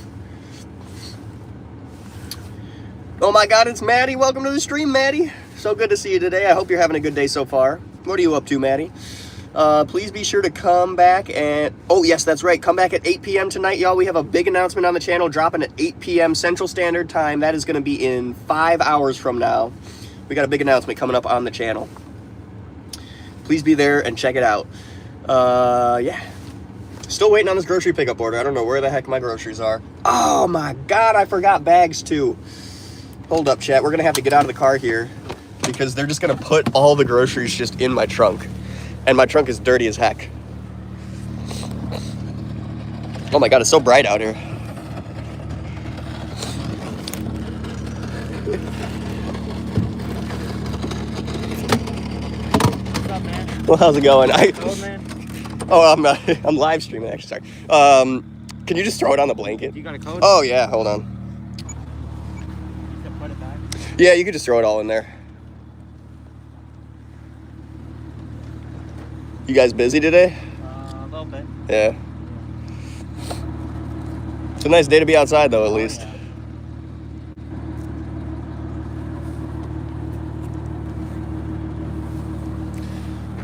Oh my God, it's Maddie. Welcome to the stream, Maddie. So good to see you today. I hope you're having a good day so far. What are you up to, Maddie? Please be sure to come back and... Oh, yes, that's right. Come back at 8 p.m. tonight, y'all. We have a big announcement on the channel dropping at 8 p.m. Central Standard Time. That is going to be in 5 hours from now. We got a big announcement coming up on the channel. Please be there and check it out. Yeah. Still waiting on this grocery pickup order. I don't know where the heck my groceries are. Oh, my God. I forgot bags, too. Hold up, chat. We're going to have to get out of the car here because they're just going to put all the groceries just in my trunk. And my trunk is dirty as heck. Oh my God, it's so bright out here. What's up, man? Well, how's it going? Old man. Oh, I'm live streaming, actually. Sorry. Can you just throw it on the blanket? You got a code? Oh, yeah, hold on. You can put it back. Yeah, you could just throw it all in there. You guys busy today? A little bit. Yeah. It's a nice day to be outside, though, at least. Yeah.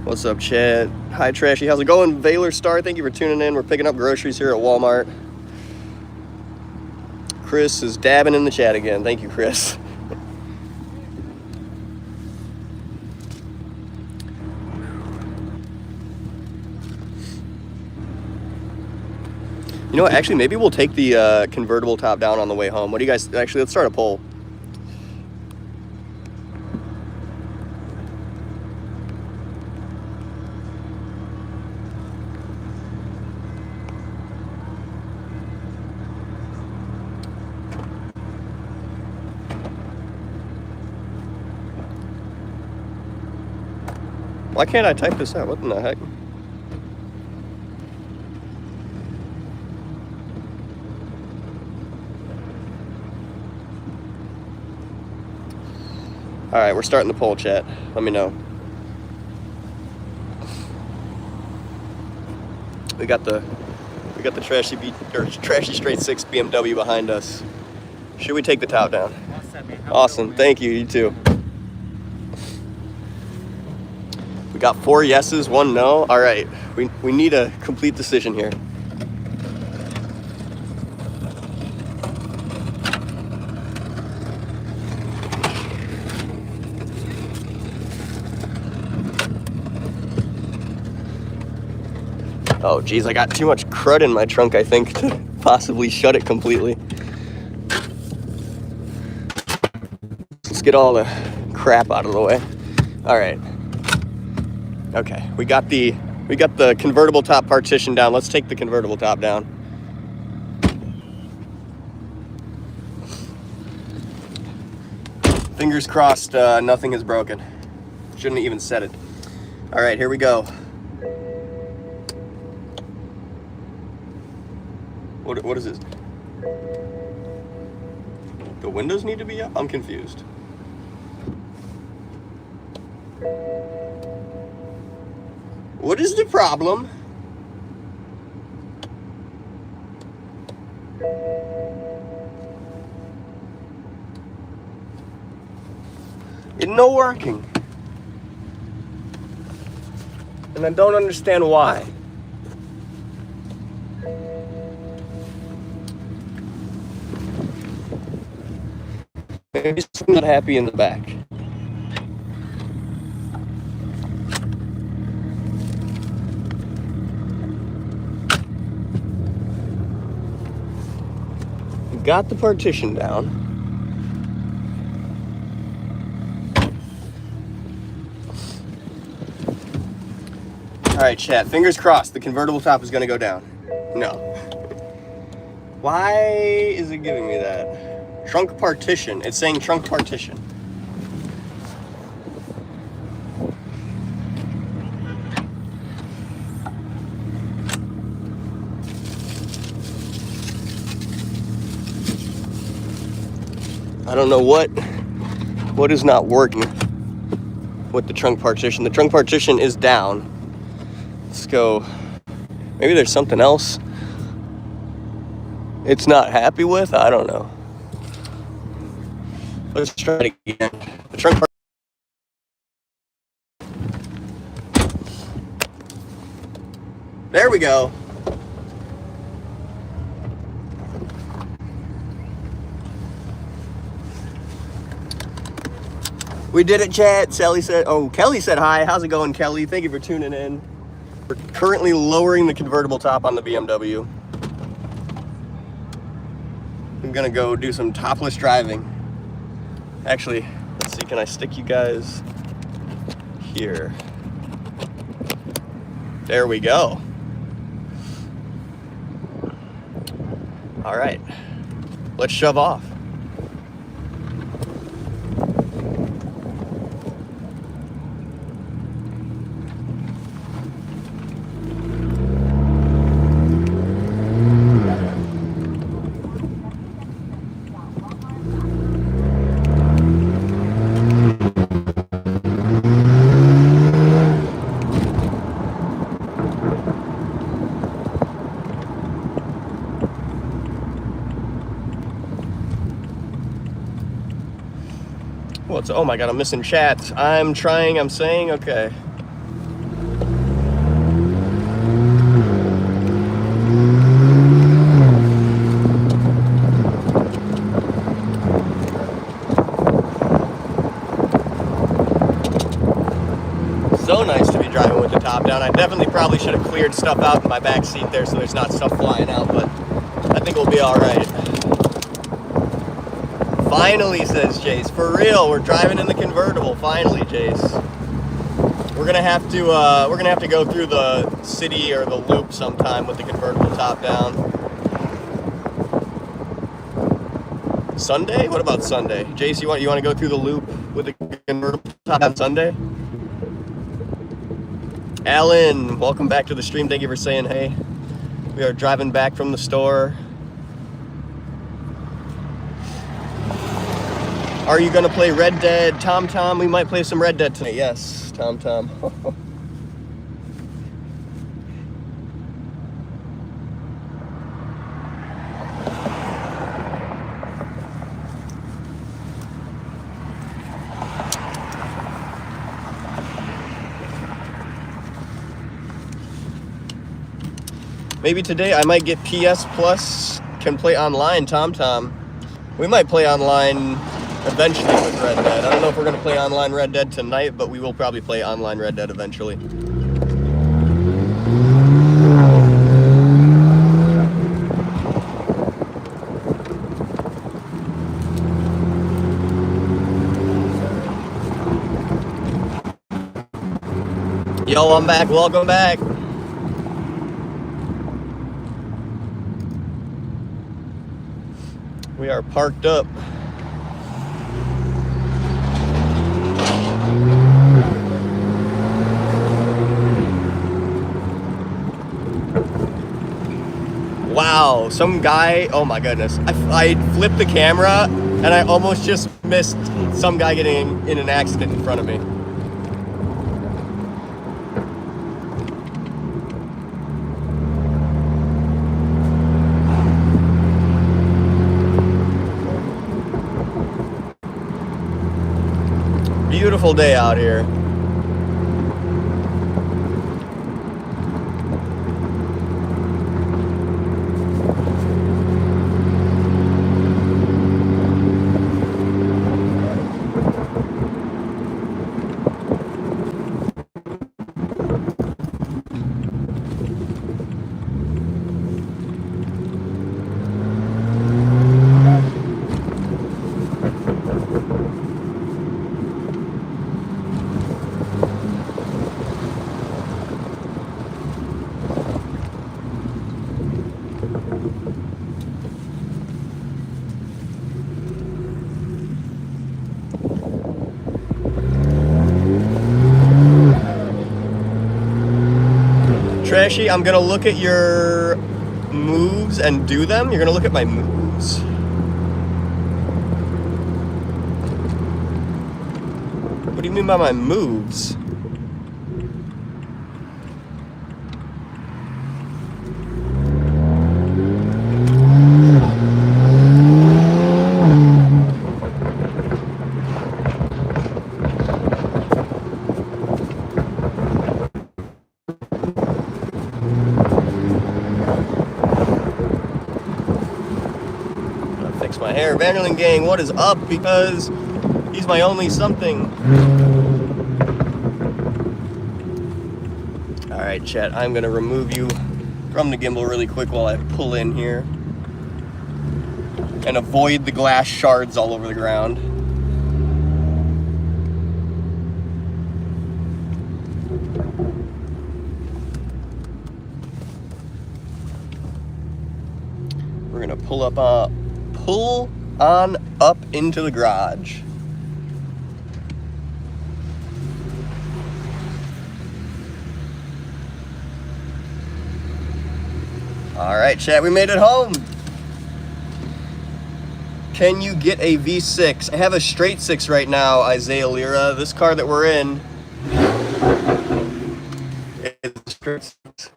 What's up, Chad? Hi, Trashy. How's it going? Valor Star, thank you for tuning in. We're picking up groceries here at Walmart. Chris is dabbing in the chat again. Thank you, Chris. You know what? Actually, maybe we'll take the convertible top down on the way home. What do you guys... Actually, let's start a poll. Why can't I type this out? What in the heck? All right, we're starting the poll, chat. Let me know. We got the Trashy Straight 6 BMW behind us. Should we take the top down? Awesome, man. Awesome. Thank you. You too. We got 4 yeses, 1 no. All right. We need a complete decision here. Oh, geez, I got too much crud in my trunk, I think, to possibly shut it completely. Let's get all the crap out of the way. All right. Okay, we got the convertible top partition down. Let's take the convertible top down. Fingers crossed, nothing is broken. Shouldn't have even said it. All right, here we go. What is this? The windows need to be up? I'm confused. What is the problem? It's no working. And I don't understand why. Maybe I'm not happy in the back. Got the partition down. All right, chat. Fingers crossed. The convertible top is gonna go down. No. Why is it giving me that? Trunk partition. It's saying trunk partition. I don't know what is not working with the trunk partition. The trunk partition is down. Let's go. Maybe there's something else it's not happy with. I don't know. Let's try it again. The trunk part. There we go. We did it, chat. Sally said, oh, Kelly said hi. How's it going, Kelly? Thank you for tuning in. We're currently lowering the convertible top on the BMW. I'm gonna go do some topless driving. Actually, let's see, can I stick you guys here? There we go. All right, let's shove off. What's, oh my God, I'm missing chat. I'm saying, okay. So nice to be driving with the top down. I definitely probably should have cleared stuff out in my back seat there so there's not stuff flying out, but I think we'll be all right. Finally, says Jace. For real, we're driving in the convertible. Finally, Jace. We're gonna have to go through the city or the loop sometime with the convertible top down. Sunday? What about Sunday? Jace, you want to go through the loop with the convertible top on Sunday? Alan, welcome back to the stream. Thank you for saying hey. We are driving back from the store. Are you gonna play Red Dead? Tom, we might play some Red Dead tonight. Yes, Tom. Maybe today I might get PS Plus, can play online, Tom. We might play online eventually with Red Dead. I don't know if we're going to play online Red Dead tonight, but we will probably play online Red Dead eventually. Yo, I'm back. Welcome back. We are parked up. Wow, some guy, oh my goodness. I flipped the camera and I almost just missed some guy getting in an accident in front of me. beautiful day out here. Trashy, I'm gonna look at your moves and do them. You're gonna look at my moves. What do you mean by my moves? Fix my hair. Vanderlyn gang, what is up? Because he's my only something. Alright, chat, I'm gonna remove you from the gimbal really quick while I pull in here and avoid the glass shards all over the ground. We're gonna pull on up into the garage. All right, chat, we made it home. Can you get a V6? I have a straight 6 right now, Isaiah Lira. This car that we're in is a straight 6.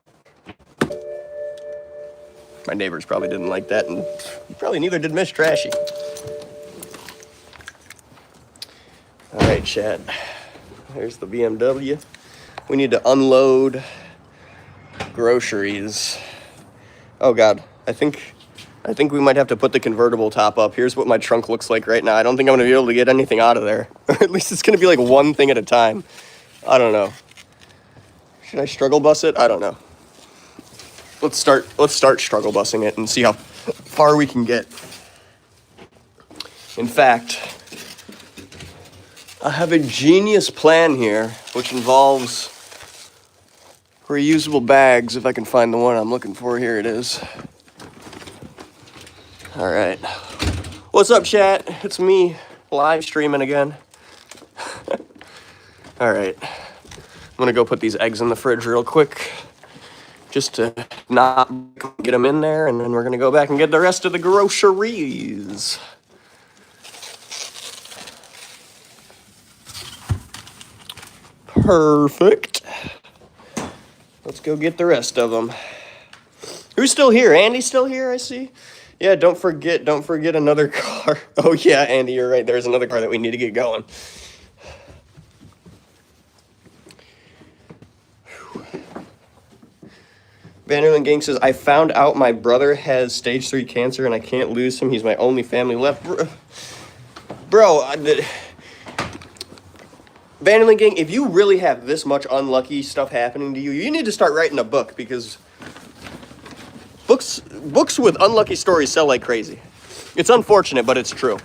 My neighbors probably didn't like that, and probably neither did Miss Trashy. All right, chat. There's the BMW. We need to unload groceries. Oh God, I think we might have to put the convertible top up. Here's what my trunk looks like right now. I don't think I'm gonna be able to get anything out of there. Or at least it's gonna be like one thing at a time. I don't know. Should I struggle bus it? I don't know. Let's start struggle busing it and see how far we can get. In fact, I have a genius plan here, which involves reusable bags. If I can find the one I'm looking for, here it is. All right. What's up, chat? It's me live streaming again. All right. I'm gonna go put these eggs in the fridge real quick, just to not get them in there, and then we're gonna go back and get the rest of the groceries. Perfect. Let's go get the rest of them. Who's still here? Andy's still here, I see. Yeah, don't forget another car. Oh yeah, Andy, you're right. There's another car that we need to get going. Vanderlyn Gang says, I found out my brother has stage 3 cancer and I can't lose him. He's my only family left. Bro, Vanderlyn Gang, if you really have this much unlucky stuff happening to you, you need to start writing a book, because books with unlucky stories sell like crazy. It's unfortunate, but it's true.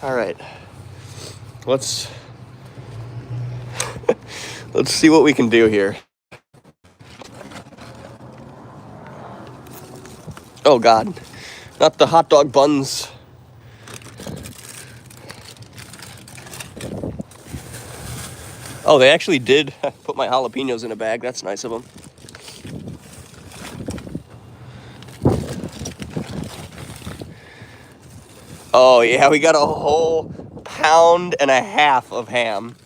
All right. Let's see what we can do here. Oh God, not the hot dog buns. Oh, they actually did put my jalapenos in a bag. That's nice of them. Oh yeah, we got a whole pound and a half of ham.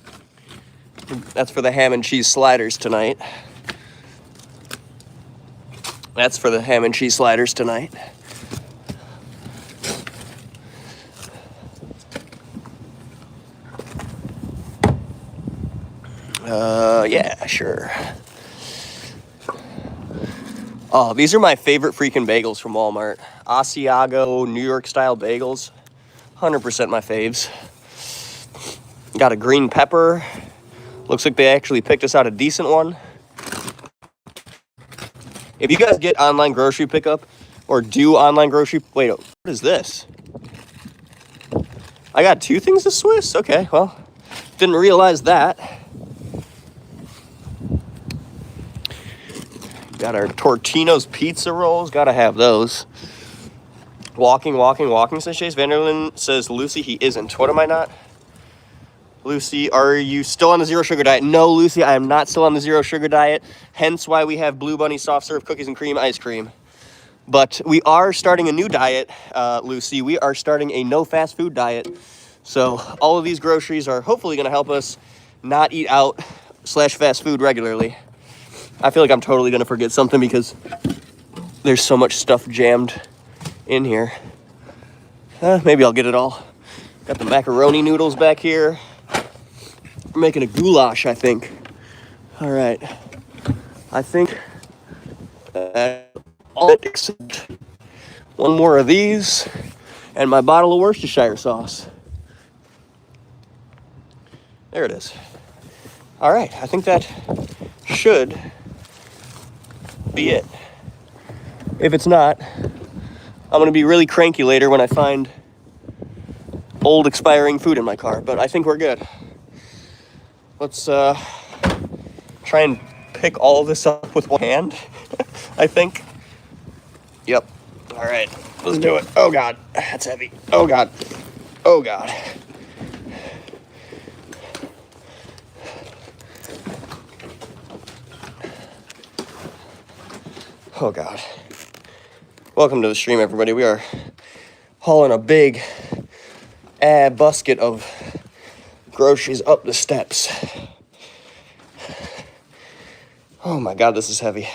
That's for the ham and cheese sliders tonight. Yeah, sure. Oh, these are my favorite freaking bagels from Walmart. Asiago New York style bagels. 100% my faves. Got a green pepper. Looks like they actually picked us out a decent one. If you guys get online grocery pickup or do online grocery... Wait, what is this? I got 2 things of Swiss? Okay, well, didn't realize that. Got our Tortino's pizza rolls. Gotta have those. Walking, says Chase. Vanderlyn says, Lucy, he isn't. What am I not? Lucy, are you still on the zero sugar diet? No, Lucy, I am not still on the zero sugar diet. Hence why we have Blue Bunny soft serve cookies and cream ice cream. But we are starting a new diet, Lucy. We are starting a no fast food diet. So all of these groceries are hopefully going to help us not eat out / fast food regularly. I feel like I'm totally going to forget something because there's so much stuff jammed in here. Maybe I'll get it all. Got the macaroni noodles back here. We're making a goulash, I think. All right. I think all except one more of these and my bottle of Worcestershire sauce. There it is. All right. I think that should be it. If it's not, I'm going to be really cranky later when I find old expiring food in my car, but I think we're good. Let's try and pick all of this up with one hand, I think. Yep. All right, let's do it. Oh God, that's heavy. Oh God. Oh God. Oh God. Welcome to the stream, everybody. We are hauling a big basket of groceries up the steps. Oh my God, this is heavy.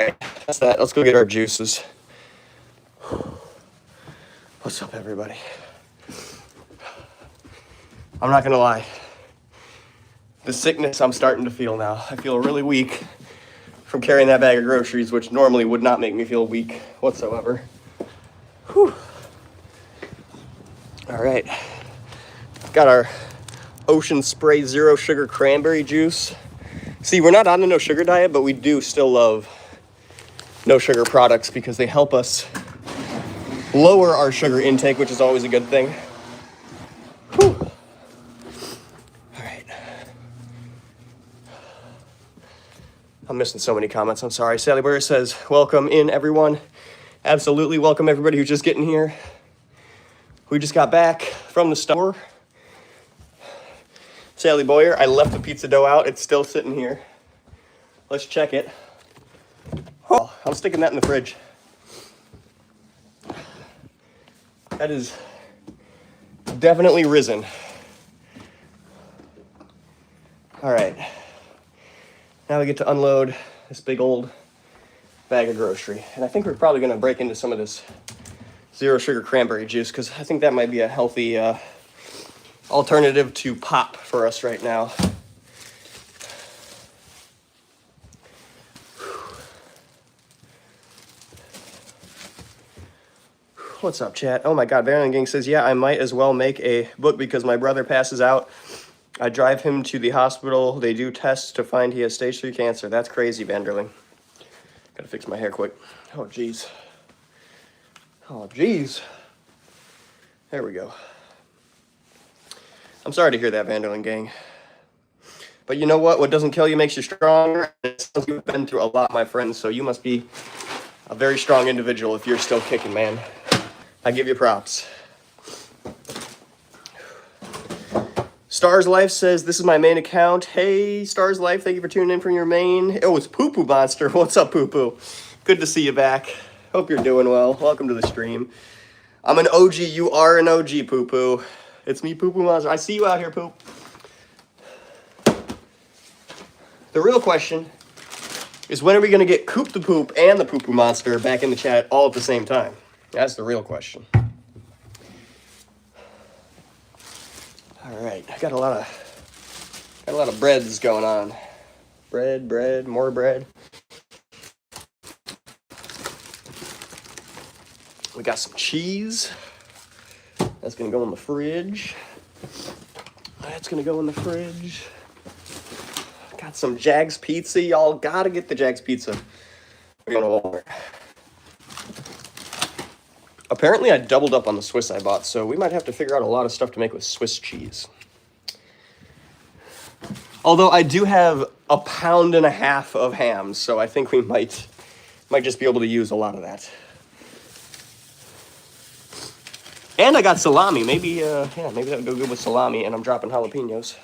Alright, that's that. Let's go get our juices. What's up, everybody? I'm not gonna lie. The sickness I'm starting to feel now. I feel really weak from carrying that bag of groceries, which normally would not make me feel weak whatsoever. Whew. All right. Got our Ocean Spray Zero Sugar Cranberry Juice. See, we're not on the no sugar diet, but we do still love no sugar products because they help us lower our sugar intake, which is always a good thing. Whew. All right. I'm missing so many comments. I'm sorry. Sally Burr says, welcome in, everyone. Absolutely welcome everybody who's just getting here. We just got back from the store. Sally Boyer, I left the pizza dough out. It's still sitting here. Let's check it. Oh, I'm sticking that in the fridge. That is definitely risen. All right. Now we get to unload this big old bag of grocery. And I think we're probably going to break into some of this zero sugar cranberry juice because I think that might be a healthy alternative to pop for us right now. What's up, chat? Oh my God, Baron Gang says, yeah, I might as well make a book because my brother passes out. I drive him to the hospital. They do tests to find he has stage 3 cancer. That's crazy, Vanderling. Gotta fix my hair quick. Oh, geez. Oh, geez. There we go. I'm sorry to hear that, Vanderling Gang. But you know what? What doesn't kill you makes you stronger. You've been through a lot, my friends, so you must be a very strong individual if you're still kicking, man. I give you props. Stars Life says, this is my main account. Hey, Stars Life, thank you for tuning in from your main. Oh, it's Poo Poo Monster. What's up, Poo Poo? Good to see you back. Hope you're doing well. Welcome to the stream. I'm an OG. You are an OG, Poo Poo. It's me, Poo Poo Monster. I see you out here, Poop. The real question is when are we going to get Coop the Poop and the Poo Poo Monster back in the chat all at the same time? That's the real question. All All right, I got a lot of breads going on. Bread, more bread. We got some cheese. That's gonna go in the fridge. That's gonna go in the fridge. Got some Jags pizza. Y'all gotta get the Jags pizza. We're going to Walmart. Apparently I doubled up on the Swiss I bought, so we might have to figure out a lot of stuff to make with Swiss cheese. Although I do have 1.5 pounds of ham, so I think we might just be able to use a lot of that. And I got salami. Maybe that would go good with salami, and I'm dropping jalapenos.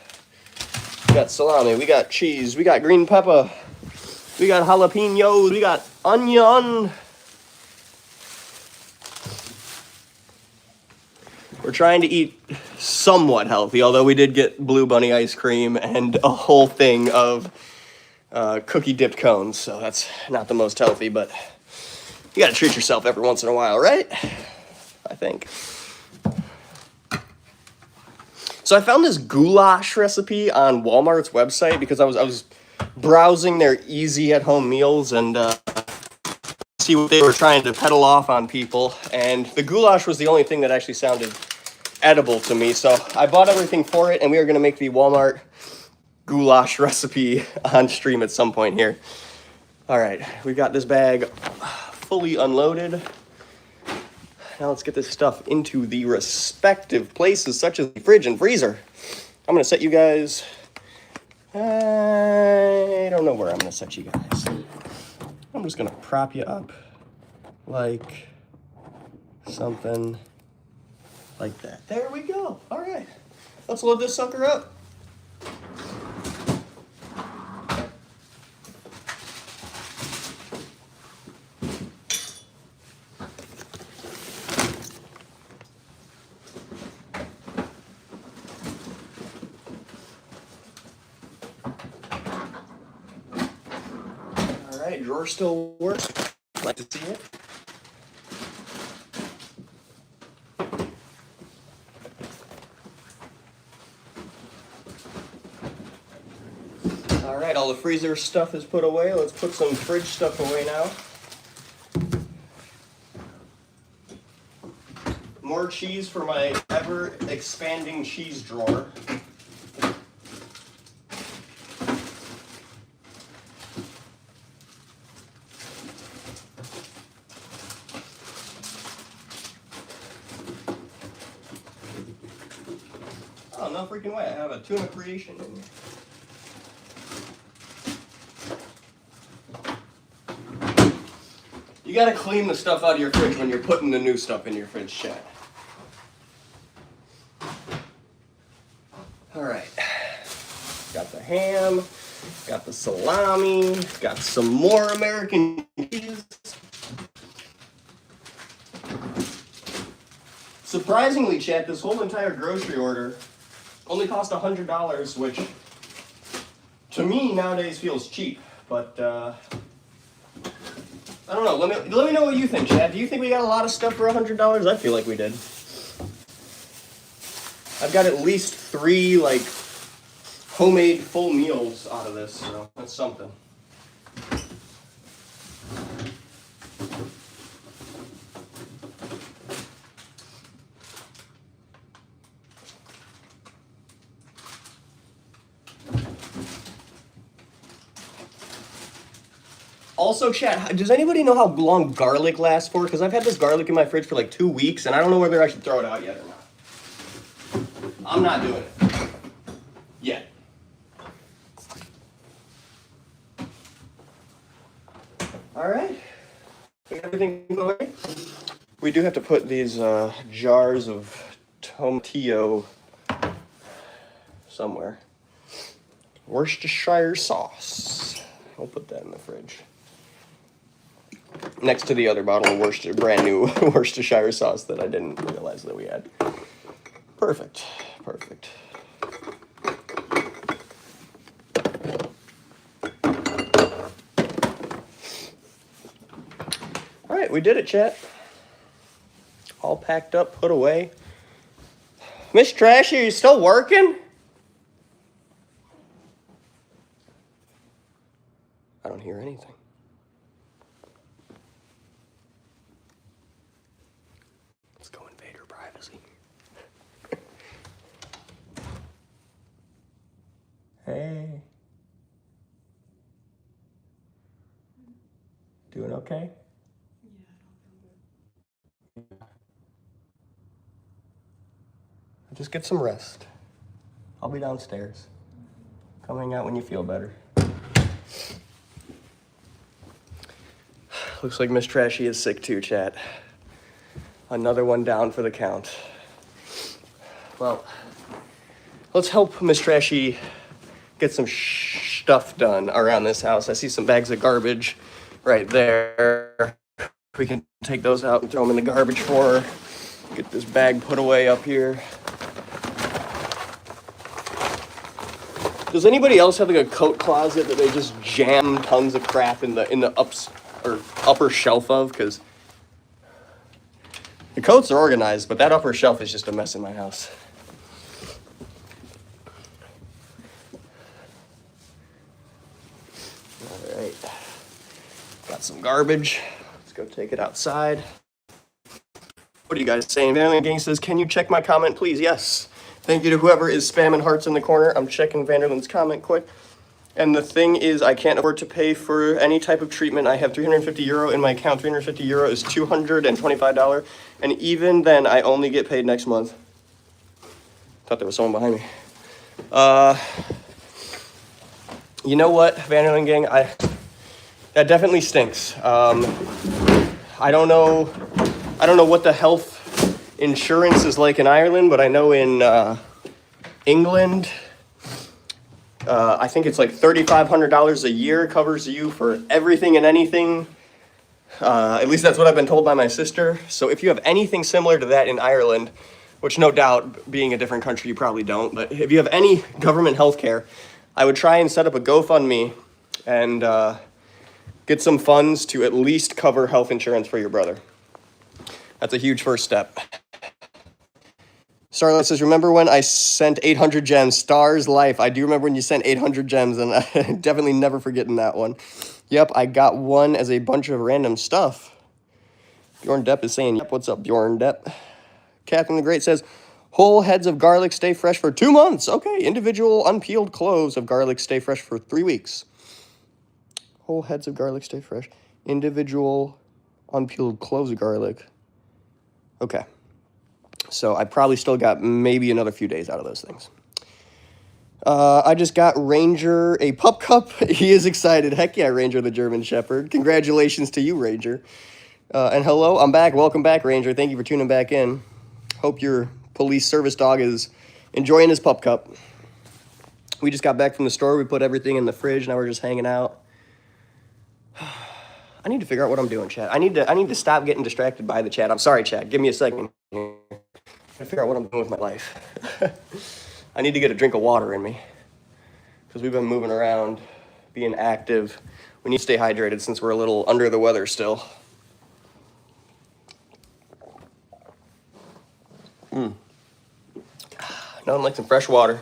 We got salami, we got cheese, we got green pepper, we got jalapenos, we got onion. We're trying to eat somewhat healthy, although we did get Blue Bunny ice cream and a whole thing of cookie dipped cones, so that's not the most healthy, but you gotta treat yourself every once in a while, right? I think. So I found this goulash recipe on Walmart's website because I was browsing their easy at-home meals and see what they were trying to peddle off on people, and the goulash was the only thing that actually sounded edible to me, so I bought everything for it, and we are going to make the Walmart goulash recipe on stream at some point here. All right, we've got this bag fully unloaded. Now let's get this stuff into the respective places, such as the fridge and freezer. I'm going to set you guys... I don't know where I'm going to set you guys. I'm just going to prop you up like something like that. There we go. All right. Let's load this sucker up. All right, drawer still works. Like to see it. All right, all the freezer stuff is put away. Let's put some fridge stuff away now. More cheese for my ever-expanding cheese drawer. Oh, no freaking way. I have a tuna creation in here. You gotta clean the stuff out of your fridge when you're putting the new stuff in your fridge, chat. All right. Got the ham, got the salami, got some more American cheese. Surprisingly, chat, this whole entire grocery order only cost $100, which to me nowadays feels cheap, but I don't know. Let me know what you think, Chad. Do you think we got a lot of stuff for $100? I feel like we did. I've got at least 3 like homemade full meals out of this, so that's something. Also, chat, does anybody know how long garlic lasts for? Because I've had this garlic in my fridge for like 2 weeks, and I don't know whether I should throw it out yet or not. I'm not doing it. Yet. All right. We got everything away. We do have to put these jars of tomatillo somewhere. Worcestershire sauce. I'll put that in the fridge. Next to the other bottle of brand new Worcestershire sauce that I didn't realize that we had. Perfect. Perfect. All right, we did it, chat. All packed up, put away. Miss Trashy, are you still working? I don't hear anything. Let's go invade her privacy. Hey. Doing okay? Just get some rest. I'll be downstairs. Come hang out when you feel better. Looks like Miss Trashy is sick too, chat. Another one down for the count. Well, let's help Miss Trashy get some stuff done around this house. I see some bags of garbage right there. We can take those out and throw them in the garbage for her. Get this bag put away up here. Does anybody else have like a coat closet that they just jam tons of crap in the upper shelf of? Because the coats are organized, but that upper shelf is just a mess in my house. All right, got some garbage. Let's go take it outside. What are you guys saying? Vanderland Gang says, can you check my comment, please? Yes. Thank you to whoever is spamming hearts in the corner. I'm checking Vanderland's comment quick. And the thing is, I can't afford to pay for any type of treatment. I have €350 in my account. €350 is $225. And even then, I only get paid next month. Thought there was someone behind me. You know what, Vanderland Gang? That definitely stinks. I don't know what the health insurance is like in Ireland, but I know in England, I think it's like $3,500 a year covers you for everything and anything. At least that's what I've been told by my sister. So if you have anything similar to that in Ireland, which no doubt being a different country you probably don't, but if you have any government health care, I would try and set up a GoFundMe and get some funds to at least cover health insurance for your brother. That's a huge first step. Starlight says, remember when I sent 800 gems? Stars Life. I do remember when you sent 800 gems, and I'm definitely never forgetting that one. Yep, I got one as a bunch of random stuff. Bjorn Depp is saying, yep, what's up, Bjorn Depp? Catherine the Great says, whole heads of garlic stay fresh for 2 months. Okay, individual unpeeled cloves of garlic stay fresh for 3 weeks. Whole heads of garlic stay fresh. Individual unpeeled cloves of garlic. Okay. So I probably still got maybe another few days out of those things. I just got Ranger a pup cup. He is excited. Heck yeah, Ranger the German Shepherd. Congratulations to you, Ranger. And hello, I'm back. Welcome back, Ranger. Thank you for tuning back in. Hope your police service dog is enjoying his pup cup. We just got back from the store. We put everything in the fridge. Now we're just hanging out. I need to figure out what I'm doing, chat. I need to stop getting distracted by the chat. I'm sorry, chat. Give me a second here. I gotta figure out what I'm doing with my life. I need to get a drink of water in me because we've been moving around, being active. We need to stay hydrated since we're a little under the weather still. Nothing like some fresh water.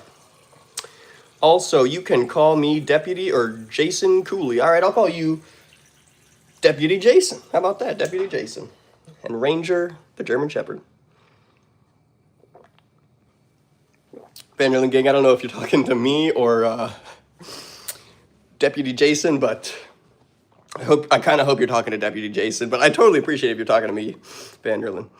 Also, you can call me Deputy or Jason Cooley. All right, I'll call you Deputy Jason. How about that, Deputy Jason? And Ranger the German Shepherd. Vanderland Gang, I don't know if you're talking to me or Deputy Jason, but I kind of hope you're talking to Deputy Jason, but I totally appreciate if you're talking to me, Vanderland.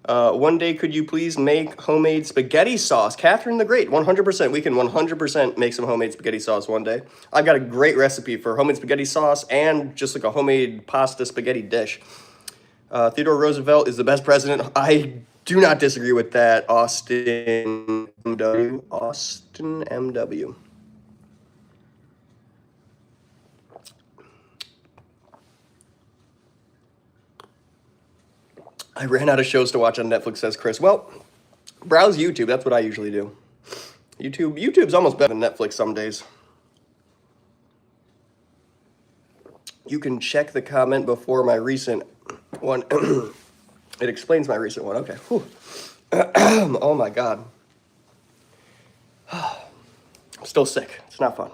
One day, could you please make homemade spaghetti sauce? Catherine the Great, 100%. We can 100% make some homemade spaghetti sauce one day. I've got a great recipe for homemade spaghetti sauce and just like a homemade pasta spaghetti dish. Theodore Roosevelt is the best president. I do not disagree with that. Austin MW. Austin MW. I ran out of shows to watch on Netflix, says Chris. Well, browse YouTube. That's what I usually do. YouTube's almost better than Netflix some days. You can check the comment before my recent one. It explains my recent one. Okay. Oh my God. Still sick. It's not fun.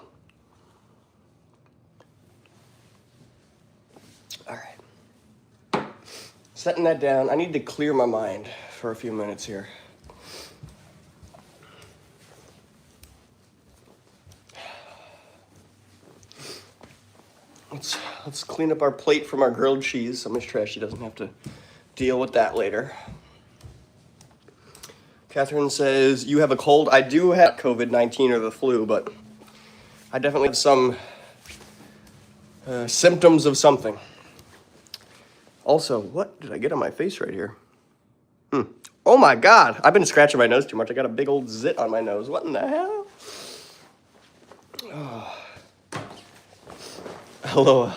All right. Setting that down. I need to clear my mind for a few minutes here. Let's clean up our plate from our grilled cheese so Miss Trashy doesn't have to deal with that later. Catherine says, you have a cold. I do have COVID-19 or the flu, but I definitely have some symptoms of something. Also, what did I get on my face right here? Oh my God, I've been scratching my nose too much. I got a big old zit on my nose. What in the hell? Oh. Hello.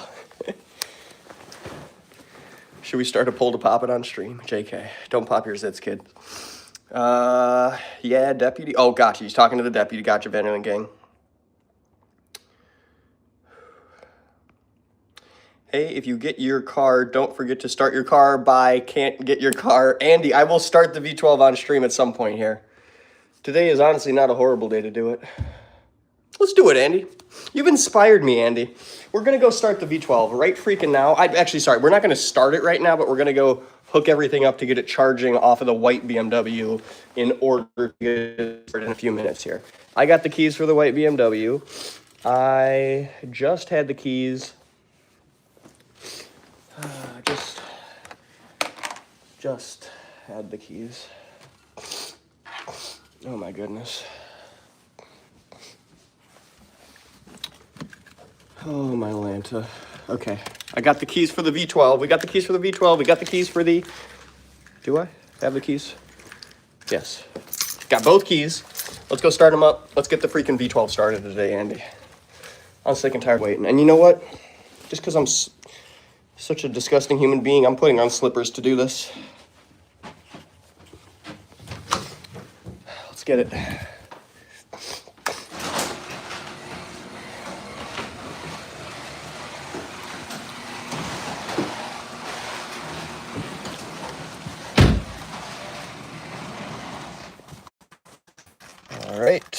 Should we start a poll to pop it on stream? JK, don't pop your zits, kid. Yeah, deputy. Oh, gotcha. He's talking to the deputy. Gotcha, Van Halen gang. Hey, if you get your car, don't forget to start your car by can't get your car. Andy, I will start the V12 on stream at some point here. Today is honestly not a horrible day to do it. Let's do it, Andy. You've inspired me, Andy. We're going to go start the V12 right freaking now. Sorry, we're not going to start it right now, but we're going to go hook everything up to get it charging off of the white BMW in order to get it started in a few minutes here. I got the keys for the white BMW. I just had the keys. Just had the keys. Oh my goodness. Oh my Lanta. Okay, I got the keys for the V12. We got the keys for the V12. We got the keys for the... Do I have the keys? Yes. Got both keys. Let's go start them up. Let's get the freaking V12 started today, Andy. I'm sick and tired of waiting. And you know what? Just because I'm such a disgusting human being, I'm putting on slippers to do this. Let's get it. All right.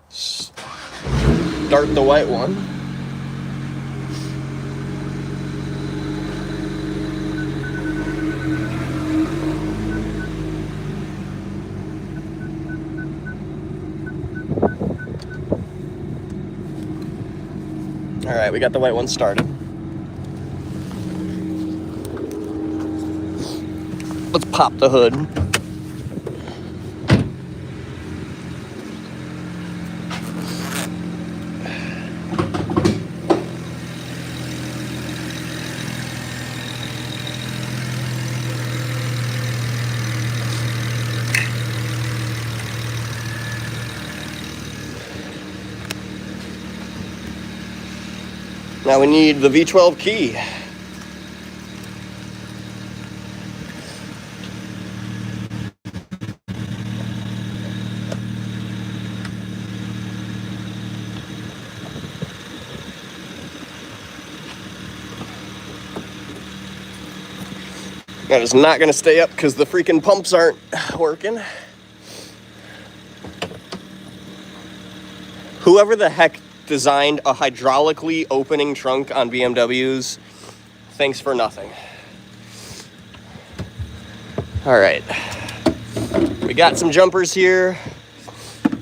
Start the white one. All right, we got the white one started. Let's pop the hood. Now we need the V12 key. That is not going to stay up because the freaking pumps aren't working. Whoever the heck designed a hydraulically opening trunk on BMWs, thanks for nothing. All right. We got some jumpers here.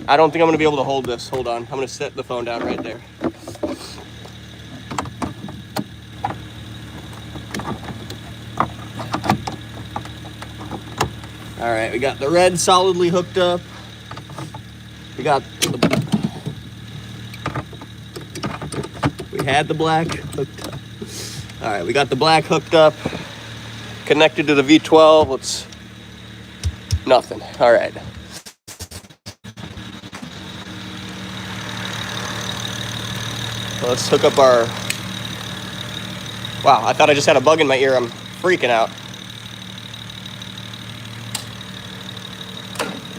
I don't think I'm going to be able to hold this. Hold on. I'm going to set the phone down right there. All right, we got the red solidly hooked up. We had the black hooked up. All right, we got the black hooked up, connected to the V12. Nothing. All right. Let's hook up our... Wow, I thought I just had a bug in my ear. I'm freaking out.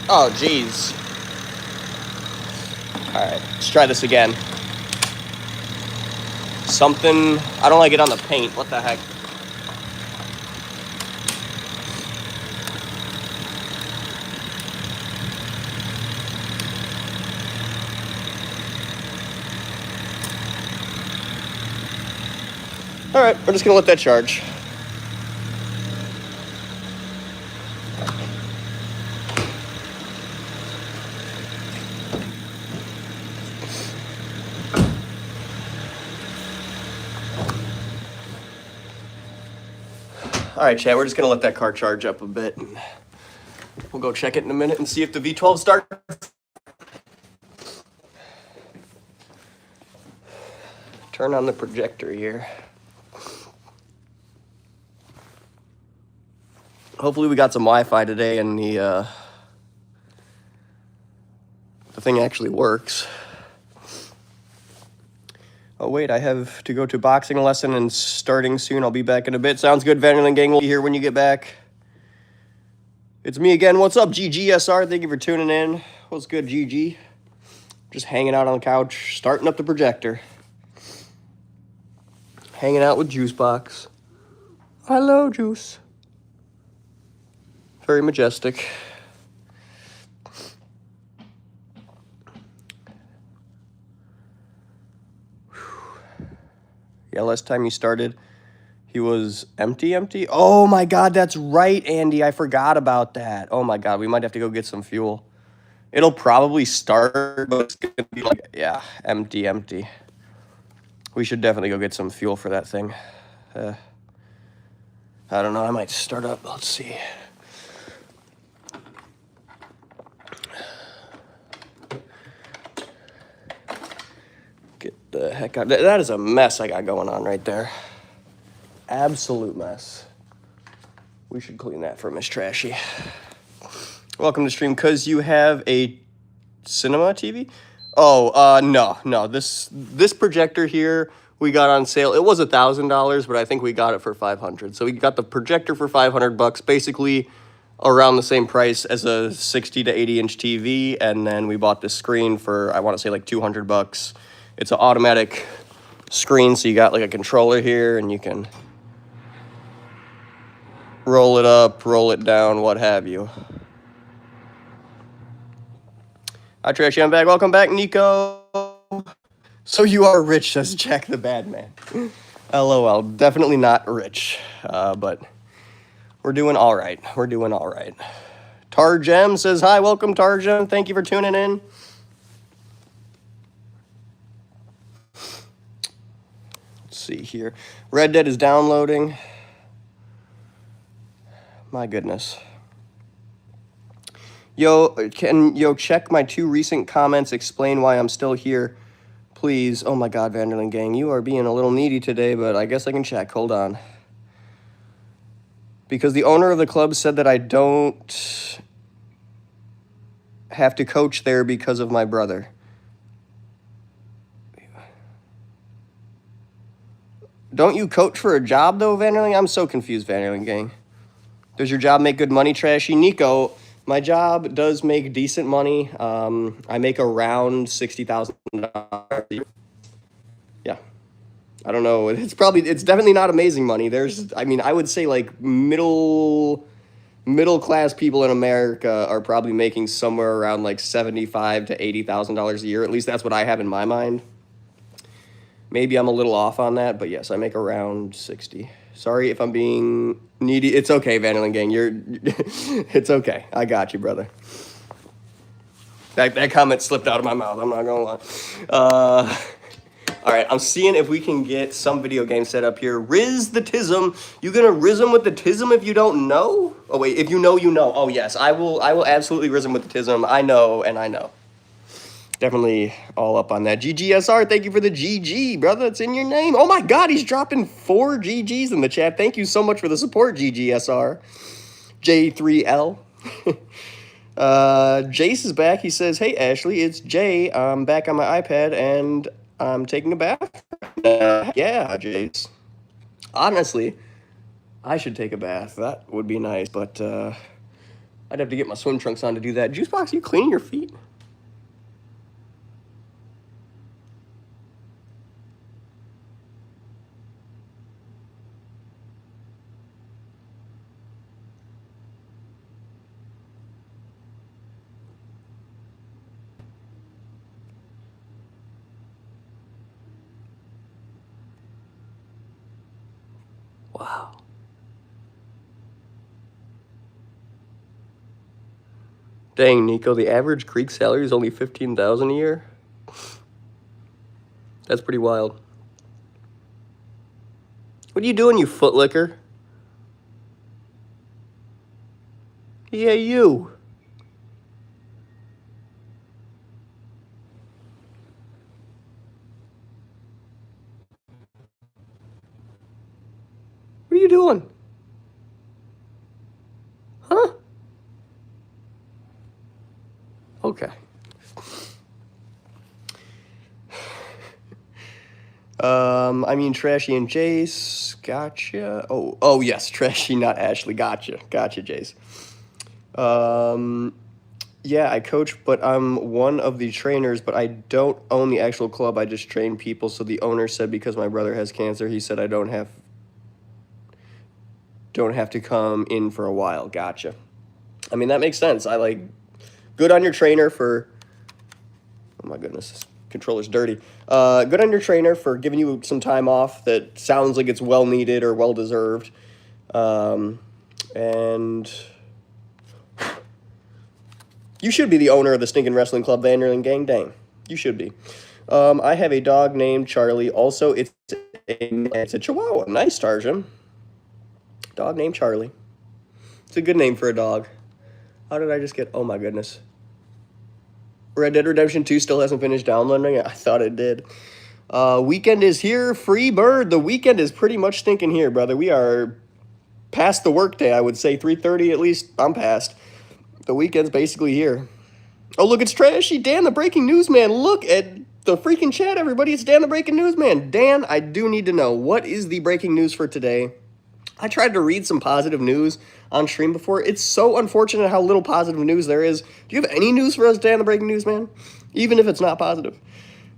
Oh, geez. All right, let's try this again. Something, I don't like it on the paint. What the heck? All right, we're just gonna let that charge. All right, Chad, we're just gonna let that car charge up a bit. And we'll go check it in a minute and see if the V12 starts. Turn on the projector here. Hopefully we got some Wi-Fi today and the thing actually works. Oh wait, I have to go to boxing lesson and starting soon. I'll be back in a bit. Sounds good, Vanderland Gang. We'll be here when you get back. It's me again. What's up, GGSR? Thank you for tuning in. What's good, GG? Just hanging out on the couch, starting up the projector. Hanging out with Juicebox. Hello, Juice. Very majestic. Yeah, last time he started, he was empty. Oh my God, that's right, Andy. I forgot about that. Oh my God, we might have to go get some fuel. It'll probably start, but it's gonna be like, yeah, empty. We should definitely go get some fuel for that thing. I don't know, I might start up. Let's see. Get the heck out. That is a mess I got going on right there. Absolute mess. We should clean that for Miss Trashy. Welcome to stream. Cause you have a cinema TV? Oh, no. This projector here we got on sale. It was $1,000, but I think we got it for $500. So we got the projector for $500, basically around the same price as a 60 to 80 inch TV, and then we bought this screen for, I want to say, like $200. It's an automatic screen, so you got like a controller here, and you can roll it up, roll it down, what have you. Hi, Trashy, I'm back. Welcome back, Nico. So you are rich, says Jack the Bad Man. LOL, definitely not rich, but we're doing all right. We're doing all right. Targem says, hi, welcome, Targem. Thank you for tuning in. Let's see here. Red Dead is downloading. My goodness. Yo, check my 2 recent comments, explain why I'm still here. Please. Oh my God, Vanderland Gang, you are being a little needy today, but I guess I can check. Hold on. Because the owner of the club said that I don't have to coach there because of my brother. Don't you coach for a job, though, Vanderland? I'm so confused, Vanderland Gang. Does your job make good money, Trashy? Nico, my job does make decent money. I make around $60,000. Yeah. I don't know. It's definitely not amazing money. I would say like middle class people in America are probably making somewhere around like $75,000 to $80,000 a year. At least that's what I have in my mind. Maybe I'm a little off on that, but yes, I make around 60. Sorry if I'm being needy. It's okay, Vanderland Gang. It's okay. I got you, brother. That comment slipped out of my mouth. I'm not gonna lie. All right, I'm seeing if we can get some video game set up here. Riz the Tism. You gonna riz him with the Tism if you don't know? Oh wait, if you know, you know. Oh yes, I will absolutely riz him with the Tism. I know, and I know. Definitely all up on that. GGSR, thank you for the GG, brother. It's in your name. Oh my God, he's dropping 4 GGs in the chat. Thank you so much for the support, GGSR. J3L. Jace is back. He says, hey, Ashley, it's Jay. I'm back on my iPad, and I'm taking a bath. Yeah, Jace. Honestly, I should take a bath. That would be nice, but I'd have to get my swim trunks on to do that. Juicebox, you cleaning your feet? Wow. Dang, Nico, the average Greek salary is only $15,000 a year. That's pretty wild. What are you doing, you footlicker? Yeah, you. What are you doing? Huh? Okay. I mean, Trashy and Jace, gotcha. Oh yes, Trashy, not Ashley, gotcha, Jace. Yeah, I coach, but I'm one of the trainers, but I don't own the actual club. I just train people. So the owner said because my brother has cancer, he said I don't have to come in for a while. Gotcha. I mean, that makes sense. I like good on your trainer for. Oh my goodness, this controller's dirty. Good on your trainer for giving you some time off. That sounds like it's well needed or well deserved. And you should be the owner of the stinking wrestling club, Vanderlyn Gang. Dang, you should be. I have a dog named Charlie. Also, it's a Chihuahua. Nice, Tarjum. Dog named Charlie. It's a good name for a dog. How did I just get? Oh my goodness. Red Dead Redemption 2 still hasn't finished downloading. I thought it did. Weekend is here. Free bird. The weekend is pretty much stinking here, brother. We are past the workday. I would say 3:30 at least. I'm past. The weekend's basically here. Oh, look, it's Trashy. Dan, the breaking news man. Look at the freaking chat, everybody. It's Dan, the breaking news man. Dan, I do need to know, what is the breaking news for today? I tried to read some positive news on stream before. It's so unfortunate how little positive news there is. Do you have any news for us, Dan, the breaking news man? Even if it's not positive.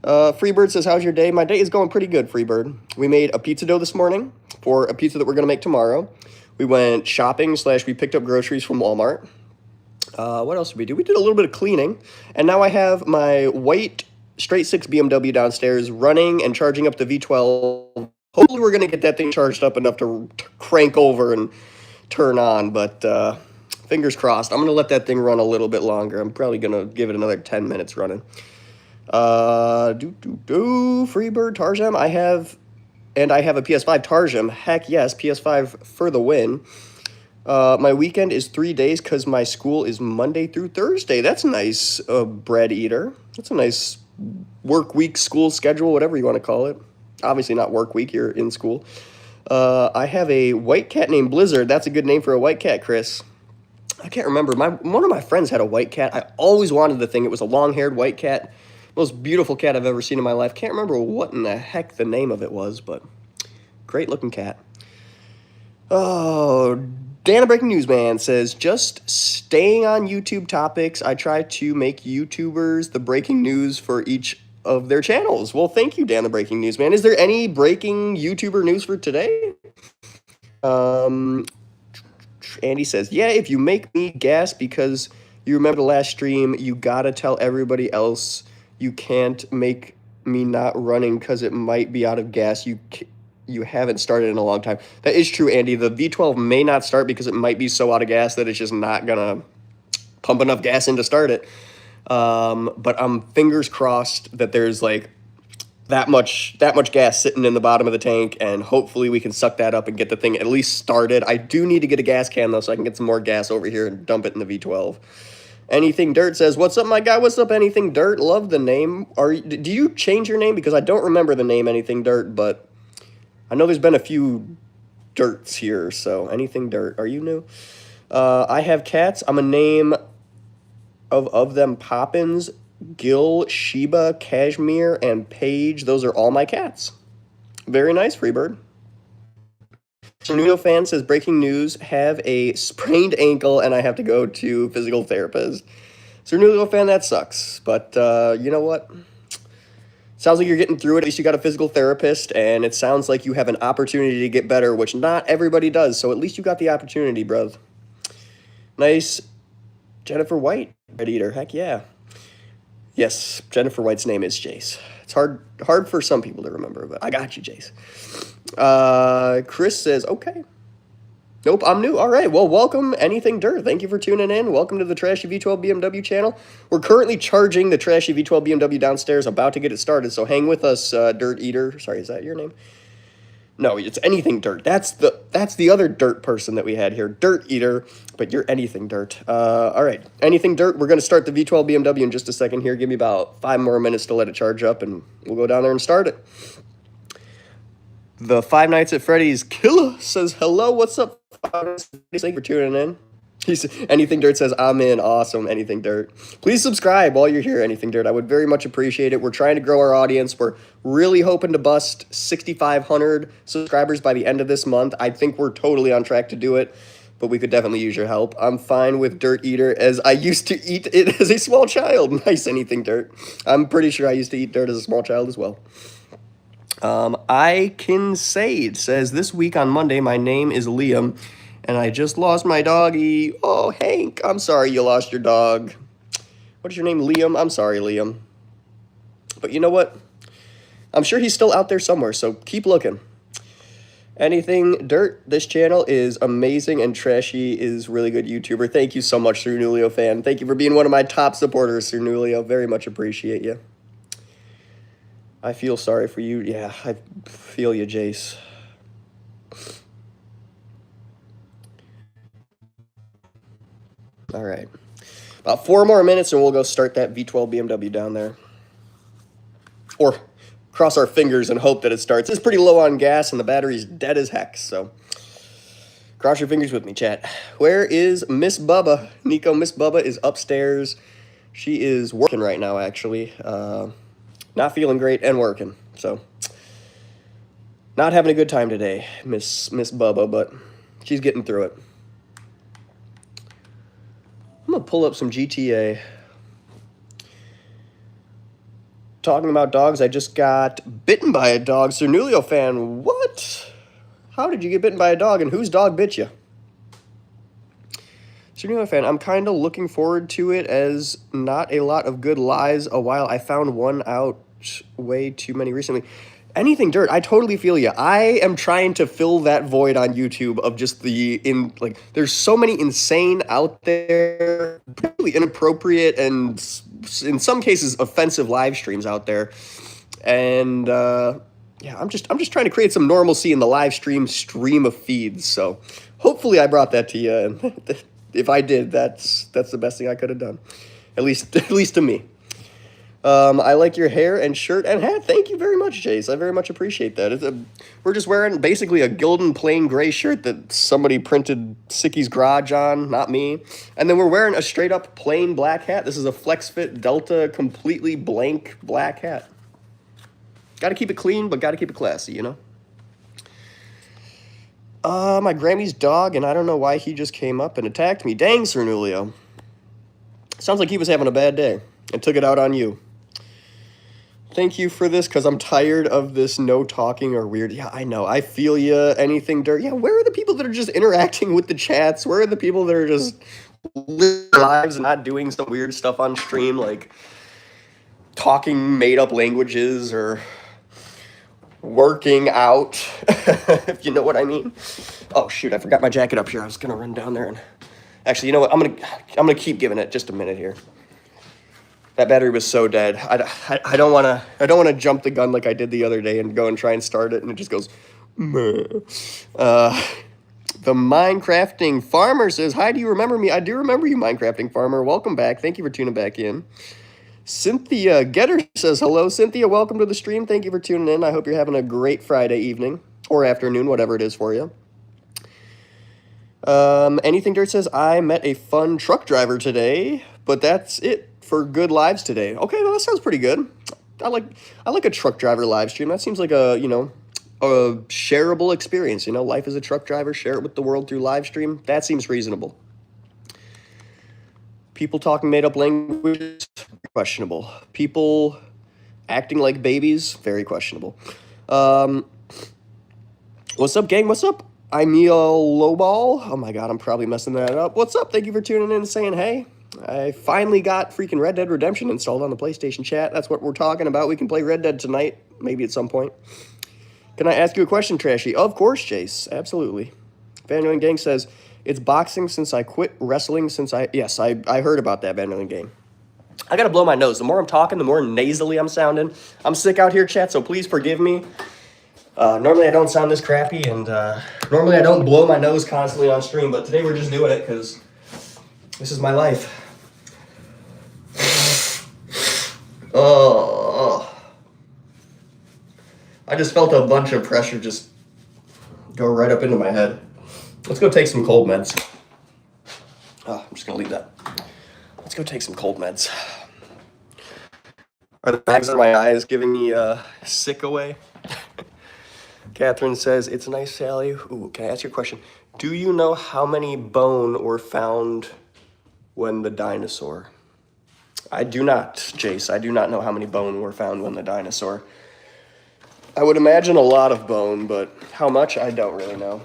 Freebird says, how's your day? My day is going pretty good, Freebird. We made a pizza dough this morning for a pizza that we're going to make tomorrow. We went shopping / we picked up groceries from Walmart. What else did we do? We did a little bit of cleaning. And now I have my white straight 6 BMW downstairs running and charging up the V12. Hopefully we're going to get that thing charged up enough to crank over and turn on. But fingers crossed. I'm going to let that thing run a little bit longer. I'm probably going to give it another 10 minutes running. Freebird, Tarjum. I have a PS5 Tarjum. Heck yes, PS5 for the win. My weekend is 3 days because my school is Monday through Thursday. That's nice, bread eater. That's a nice work week, school schedule, whatever you want to call it. Obviously not work week, you're in school. I have a white cat named Blizzard. That's a good name for a white cat, Chris. I can't remember. One of my friends had a white cat. I always wanted the thing. It was a long-haired white cat. Most beautiful cat I've ever seen in my life. Can't remember what in the heck the name of it was, but great-looking cat. Oh, Dan, the Breaking News Man, says, just staying on YouTube topics. I try to make YouTubers the breaking news for each of their channels. Well, thank you, Dan, the Breaking News Man. Is there any breaking YouTuber news for today? Andy says, yeah, if you make me gas because you remember the last stream, you gotta tell everybody else you can't make me not running because it might be out of gas. You haven't started in a long time. That is true, Andy. The V12 may not start because it might be so out of gas that it's just not gonna pump enough gas in to start it. But I'm fingers crossed that there's like that much gas sitting in the bottom of the tank, and hopefully we can suck that up and get the thing at least started. I do need to get a gas can though, so I can get some more gas over here and dump it in the V12. Anything Dirt says, what's up, my guy? What's up, Anything Dirt? Love the name. Do you change your name? Because I don't remember the name Anything Dirt, but I know there's been a few Dirts here, so Anything Dirt. Are you new? I have cats. I'm a name of them Poppins, Gil, Sheba, Cashmere, and Paige. Those are all my cats. Very nice, Freebird. Cernudo fan says, breaking news, have a sprained ankle and I have to go to physical therapist. Cernudo fan, that sucks. But you know what? Sounds like you're getting through it. At least you got a physical therapist, and it sounds like you have an opportunity to get better, which not everybody does. So at least you got the opportunity, bro. Nice. Jennifer White, Red Eater. Heck yeah. Yes, Jennifer White's name is Jace. It's hard for some people to remember, but I got you, Jace. Chris says, okay. Nope, I'm new. All right, well, welcome, Anything Dirt. Thank you for tuning in. Welcome to the Trashy V12 BMW channel. We're currently charging the Trashy V12 BMW downstairs, about to get it started, so hang with us, Dirt Eater. Sorry, is that your name? No, it's Anything Dirt. That's the other dirt person that we had here, Dirt Eater, but you're Anything Dirt. All right, Anything Dirt. We're going to start the V12 BMW in just a second here. Give me about 5 more minutes to let it charge up, and we'll go down there and start it. The Five Nights at Freddy's Killer says, hello, what's up? Thank you for tuning in. Anything Dirt says, I'm in. Awesome, Anything Dirt. Please subscribe while you're here, Anything Dirt. I would very much appreciate it. We're trying to grow our audience. We're really hoping to bust 6,500 subscribers by the end of this month. I think we're totally on track to do it, but we could definitely use your help. I'm fine with Dirt Eater, as I used to eat it as a small child. Nice, Anything Dirt. I'm pretty sure I used to eat dirt as a small child as well. I Can Say It says, this week on Monday, my name is Liam, and I just lost my doggy. Oh, Hank, I'm sorry you lost your dog. What is your name, Liam? I'm sorry, Liam. But you know what? I'm sure he's still out there somewhere, so keep looking. Anything Dirt, this channel is amazing, and Trashy is really good YouTuber. Thank you so much, Cernulio fan. Thank you for being one of my top supporters, Cernulio. Very much appreciate you. I feel sorry for you. Yeah, I feel you, Jace. All right. About 4 more minutes and we'll go start that V12 BMW down there. Or cross our fingers and hope that it starts. It's pretty low on gas and the battery's dead as heck, so cross your fingers with me, chat. Where is Miss Bubba? Nico, Miss Bubba is upstairs. She is working right now, actually. Not feeling great and working, so not having a good time today, Miss Bubba, but she's getting through it. I'm gonna pull up some GTA. Talking about dogs, I just got bitten by a dog. Cernulio fan, what? How did you get bitten by a dog, and whose dog bit you? Cernulio fan, I'm kind of looking forward to it, as not a lot of good lies a while. I found one out way too many recently. Anything Dirt, I totally feel you. I am trying to fill that void on YouTube of just there's so many insane out there, really inappropriate and in some cases offensive live streams out there. And yeah, I'm just trying to create some normalcy in the live stream of feeds. So hopefully I brought that to you, and if I did, that's the best thing I could have done. At least to me. I like your hair and shirt and hat. Thank you very much, Jace. I very much appreciate that. We're just wearing basically a golden plain gray shirt that somebody printed Sicky's Garage on, not me. And then we're wearing a straight up plain black hat. This is a FlexFit Delta completely blank black hat. Got to keep it clean, but got to keep it classy, you know? My Grammy's dog, and I don't know why he just came up and attacked me. Dang, Cernulio. Sounds like he was having a bad day and took it out on you. Thank you for this, because I'm tired of this no talking or weird. Yeah, I know. I feel you. Anything Dirt. Yeah, where are the people that are just interacting with the chats? Where are the people that are just living their lives and not doing some weird stuff on stream, like talking made-up languages or working out, if you know what I mean? Oh, shoot, I forgot my jacket up here. I was going to run down there and... Actually, you know what? I'm gonna keep giving it just a minute here. That battery was so dead. I don't wanna jump the gun like I did the other day and go and try and start it, and it just goes. Meh. The Minecrafting Farmer says, hi, do you remember me? I do remember you, Minecrafting Farmer. Welcome back. Thank you for tuning back in. Cynthia Getter says, hello, Cynthia. Welcome to the stream. Thank you for tuning in. I hope you're having a great Friday evening or afternoon, whatever it is for you. Anything Dirt says, I met a fun truck driver today, but that's it for good lives today. Okay, well, that sounds pretty good. I like a truck driver live stream. That seems like a shareable experience. You know, life as a truck driver, share it with the world through live stream. That seems reasonable. People talking made up languages, questionable. People acting like babies, very questionable. What's up, gang? What's up? I'm Lowball. Oh my god, I'm probably messing that up. What's up? Thank you for tuning in and saying hey. I finally got freaking Red Dead Redemption installed on the PlayStation chat. That's what we're talking about. We can play Red Dead tonight, maybe at some point. Can I ask you a question, Trashy? Of course, Jace. Absolutely. Vanderlyn Gang says, it's boxing since I quit wrestling since I... Yes, I heard about that, Vanderlyn Gang. I gotta blow my nose. The more I'm talking, the more nasally I'm sounding. I'm sick out here, chat, so please forgive me. Normally I don't sound this crappy, and normally I don't blow my nose constantly on stream, but today we're just doing it because this is my life. Oh, I just felt a bunch of pressure just go right up into my head. Let's go take some cold meds. Oh, I'm just gonna leave that. Let's go take some cold meds. Are the bags under my eyes giving me sick away? Catherine says, it's nice, Sally. Ooh, can I ask you a question? Do you know how many bone were found when the dinosaur? I do not, Jace. I do not know how many bone were found when the dinosaur. I would imagine a lot of bone, but how much, I don't really know.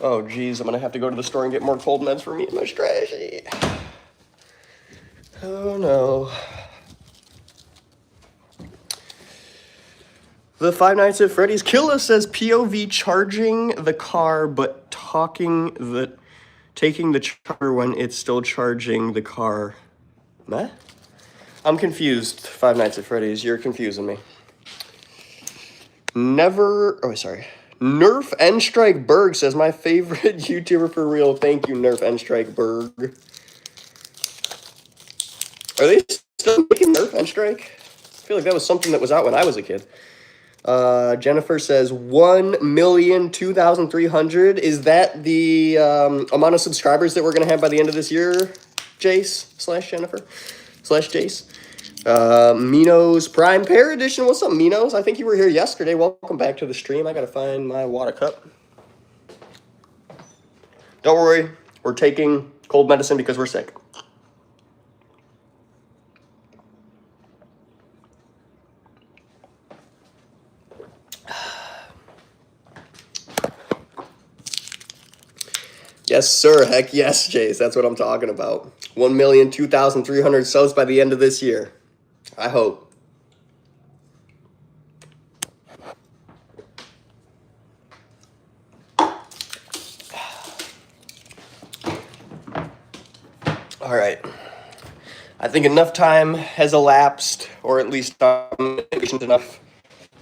Oh, geez, I'm going to have to go to the store and get more cold meds for me and my Trashy. Oh, no. The Five Nights at Freddy's Killer says POV charging the car, but taking the charger when it's still charging the car. What? I'm confused, Five Nights at Freddy's. You're confusing me. Nerf N Strike Berg says, my favorite YouTuber for real. Thank you, Nerf N Strike Berg. Are they still making Nerf N Strike? I feel like that was something that was out when I was a kid. Jennifer says 1,002,300. Is that the amount of subscribers that we're going to have by the end of this year, Jace / Jennifer / Jace? Minos Prime Pair Edition. What's up, Minos? I think you were here yesterday. Welcome back to the stream. I got to find my water cup. Don't worry. We're taking cold medicine because we're sick. Yes, sir. Heck yes, Jace. That's what I'm talking about. 1,002,300 subs by the end of this year. I hope. All right. I think enough time has elapsed, or at least enough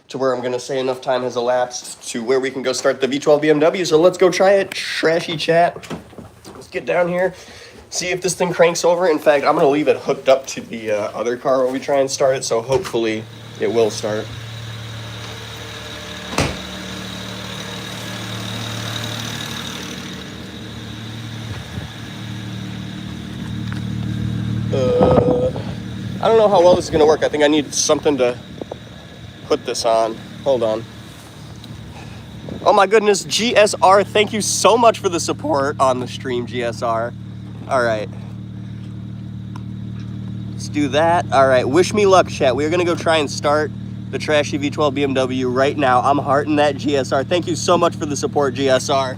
to where I'm going to say enough time has elapsed to where we can go start the V12 BMW. So let's go try it. Trashy chat. Let's get down here, see if this thing cranks over. In fact, I'm going to leave it hooked up to the other car while we try and start it, so hopefully it will start. I don't know how well this is going to work. I think I need something to put this on. Hold on. Oh my goodness, GSR, thank you so much for the support on the stream, GSR. All right. Let's do that. All right, wish me luck, chat. We're going to go try and start the Trashy V12 BMW right now. I'm hearting that GSR. Thank you so much for the support, GSR.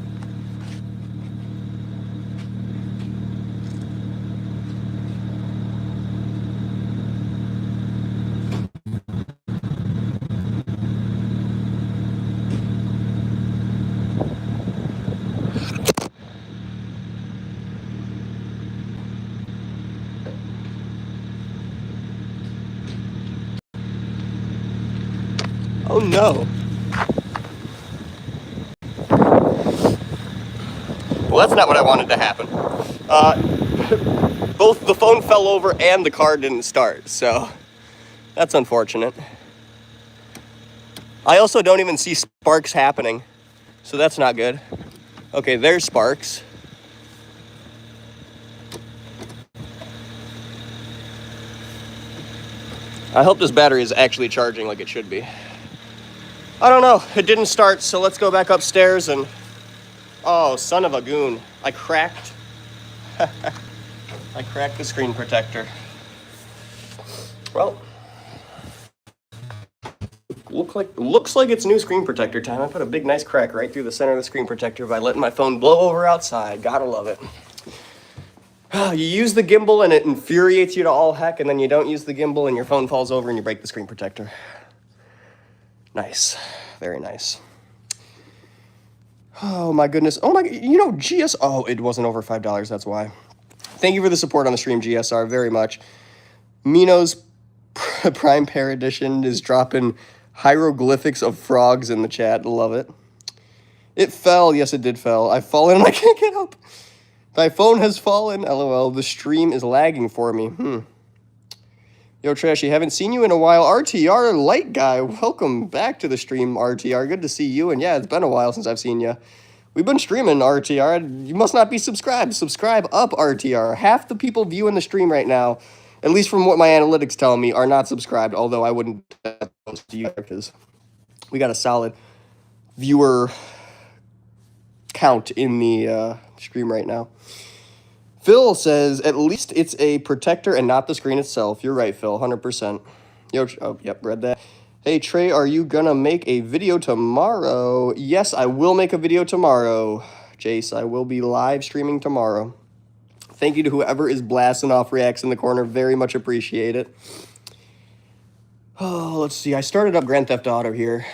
Oh no. Well, that's not what I wanted to happen. Both the phone fell over and the car didn't start, so that's unfortunate. I also don't even see sparks happening, so that's not good. Okay, there's sparks. I hope this battery is actually charging like it should be. I don't know, it didn't start, so let's go back upstairs and... Oh, son of a goon. I cracked. I cracked the screen protector. Well, looks like it's new screen protector time. I put a big nice crack right through the center of the screen protector by letting my phone blow over outside. Gotta love it. You use the gimbal and it infuriates you to all heck, and then you don't use the gimbal and your phone falls over and you break the screen protector. Nice. Very nice. Oh my goodness. Oh my, GS, oh, it wasn't over $5, that's why. Thank you for the support on the stream, GSR, very much. Mino's Prime Pair Edition is dropping hieroglyphics of frogs in the chat. Love it. It fell. Yes, it did fell. I've fallen and I can't get up. My phone has fallen. LOL. The stream is lagging for me. Yo, Trashy, haven't seen you in a while. RTR Light Guy, welcome back to the stream, RTR. Good to see you. And yeah, it's been a while since I've seen you. We've been streaming, RTR. You must not be subscribed. Subscribe up, RTR. Half the people viewing the stream right now, at least from what my analytics tell me, are not subscribed, although I wouldn't post to you because we got a solid viewer count in the stream right now. Phil says, at least it's a protector and not the screen itself. You're right, Phil, 100%. Yo, oh, yep, read that. Hey, Trey, are you gonna make a video tomorrow? Yes, I will make a video tomorrow. Jace, I will be live streaming tomorrow. Thank you to whoever is blasting off reacts in the corner. Very much appreciate it. Oh, let's see. I started up Grand Theft Auto here.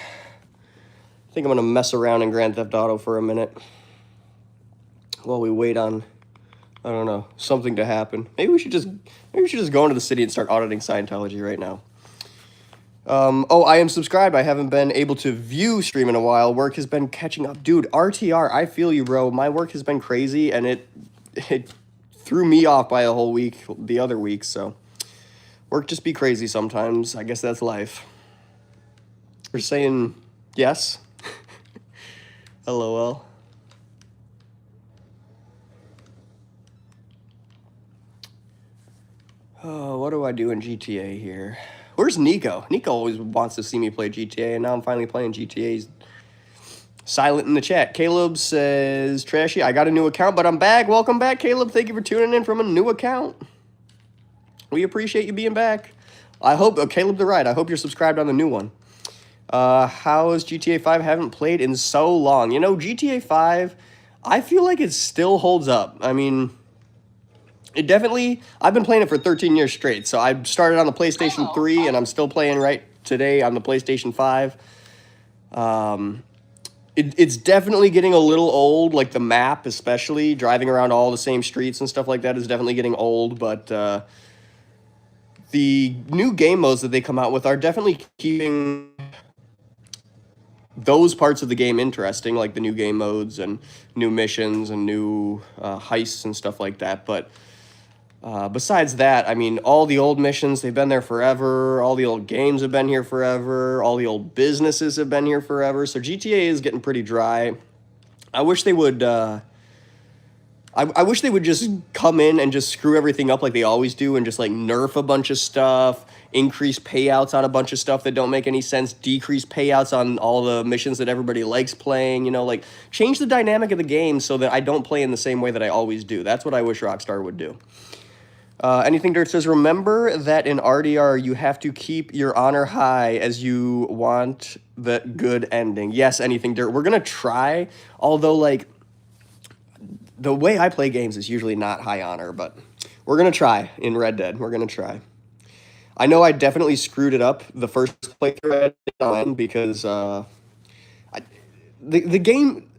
I think I'm gonna mess around in Grand Theft Auto for a minute while we wait on, I don't know, something to happen. Maybe we should just go into the city and start auditing Scientology right now. Oh, I am subscribed. I haven't been able to view stream in a while. Work has been catching up. Dude, RTR, I feel you, bro. My work has been crazy, and it threw me off by a whole week the other week, so work just be crazy sometimes. I guess that's life. We're saying yes. LOL. Oh, what do I do in GTA here? Where's Nico? Nico always wants to see me play GTA, and now I'm finally playing GTA. He's silent in the chat. Caleb says, Trashy, I got a new account, but I'm back. Welcome back, Caleb. Thank you for tuning in from a new account. We appreciate you being back. I hope, Caleb the Ride, I hope you're subscribed on the new one. How is GTA 5? Haven't played in so long. You know, GTA 5, I feel like it still holds up. I mean, it definitely, I've been playing it for 13 years straight. So I started on the PlayStation 3 and I'm still playing right today on the PlayStation 5. It's definitely getting a little old, like the map especially, driving around all the same streets and stuff like that is definitely getting old, but the new game modes that they come out with are definitely keeping those parts of the game interesting, like the new game modes and new missions and new heists and stuff like that. But besides that, I mean, all the old missions, they've been there forever. All the old games have been here forever. All the old businesses have been here forever. So GTA is getting pretty dry. I wish they would... I wish they would just come in and just screw everything up like they always do and just like nerf a bunch of stuff, increase payouts on a bunch of stuff that don't make any sense, decrease payouts on all the missions that everybody likes playing, you know, like change the dynamic of the game so that I don't play in the same way that I always do. That's what I wish Rockstar would do. Anything Dirt says, remember that in RDR you have to keep your honor high as you want the good ending. Yes, Anything Dirt. We're going to try, although like the way I play games is usually not high honor, but we're going to try in Red Dead. We're going to try. I know I definitely screwed it up the first playthrough because the game...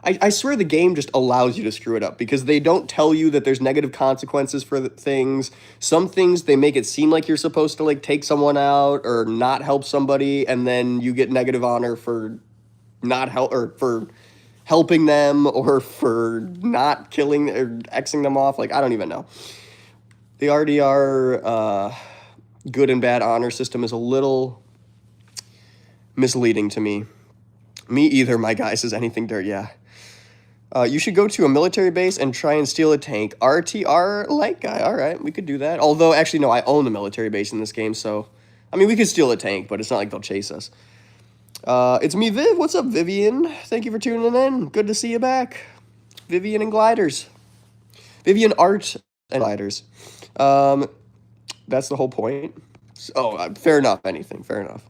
I swear the game just allows you to screw it up because they don't tell you that there's negative consequences for things. Some things, they make it seem like you're supposed to like take someone out or not help somebody, and then you get negative honor for not help or for helping them or for not killing or Xing them off. Like, I don't even know. The RDR good and bad honor system is a little misleading to me. Me either, my guy, says Anything Dirt, yeah. You should go to a military base and try and steal a tank. RTR light guy. All right, we could do that. Although, actually, no, I own the military base in this game, so... I mean, we could steal a tank, but it's not like they'll chase us. It's me, Viv. What's up, Vivian? Thank you for tuning in. Good to see you back. Vivian and Gliders. Vivian Art and Gliders. That's the whole point. Oh, fair enough, Anything. Fair enough.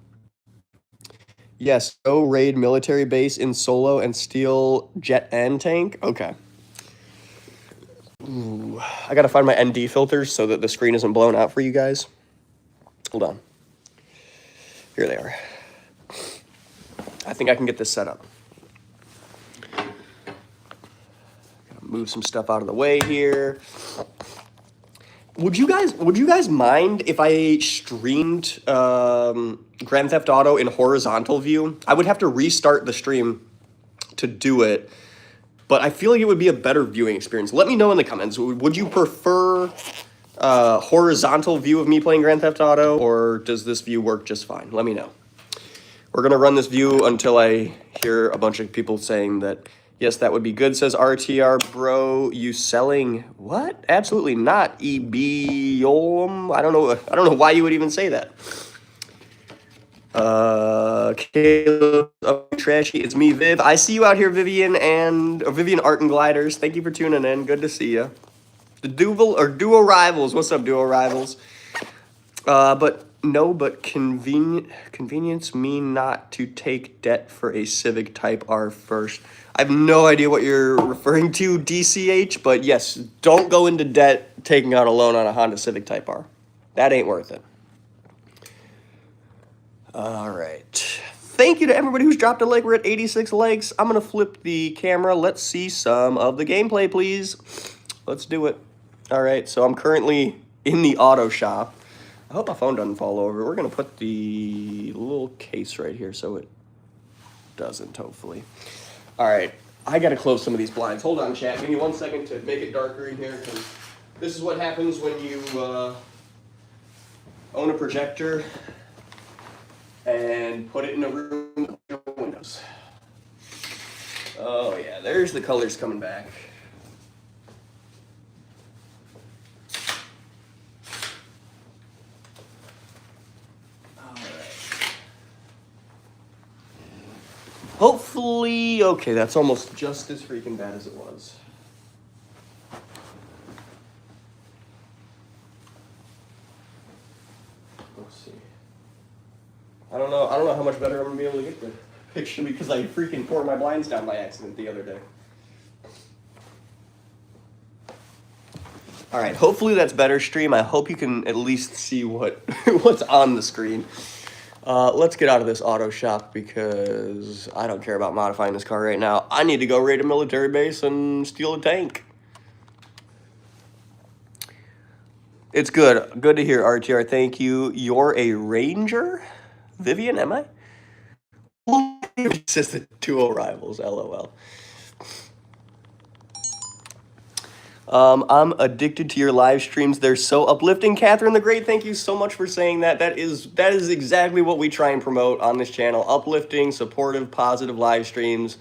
Yes, go raid military base in solo and steal jet and tank. Okay. Ooh. Ooh, I gotta find my ND filters so that the screen isn't blown out for you guys. Hold on. Here they are. I think I can get this set up. Gotta move some stuff out of the way here. Would you guys mind if I streamed Grand Theft Auto in horizontal view? I would have to restart the stream to do it, but I feel like it would be a better viewing experience. Let me know in the comments. Would you prefer horizontal view of me playing Grand Theft Auto, or does this view work just fine? Let me know. We're gonna run this view until I hear a bunch of people saying that yes, that would be good, says RTR. Bro, you selling what? Absolutely not. Ebiolum. I don't know why you would even say that. Caleb, Trashy, it's me, Viv. I see you out here, Vivian Vivian Art and Gliders. Thank you for tuning in. Good to see you. The Duo Rivals. What's up, Duo Rivals? But convenience me not to take debt for a Civic Type R first. I have no idea what you're referring to, DCH, but yes, don't go into debt taking out a loan on a Honda Civic Type R. That ain't worth it. All right. Thank you to everybody who's dropped a like. We're at 86 likes. I'm going to flip the camera. Let's see some of the gameplay, please. Let's do it. All right, so I'm currently in the auto shop. I hope my phone doesn't fall over. We're going to put the little case right here so it doesn't, hopefully. All right, I got to close some of these blinds. Hold on, chat. Give me 1 second to make it darker in here, because this is what happens when you own a projector and put it in a room with no windows. Oh, yeah, there's the colors coming back. Hopefully, okay, that's almost just as freaking bad as it was. Let's see. I don't know how much better I'm gonna be able to get the picture because I freaking tore my blinds down by accident the other day. All right, hopefully that's better, stream. I hope you can at least see what's on the screen. Let's get out of this auto shop because I don't care about modifying this car right now. I need to go raid a military base and steal a tank. It's good. Good to hear, RTR. Thank you. You're a ranger? Vivian, am I? It says the duo rivals, LOL. I'm addicted to your live streams. They're so uplifting. Catherine the Great, thank you so much for saying that. That is exactly what we try and promote on this channel. Uplifting, supportive, positive live streams.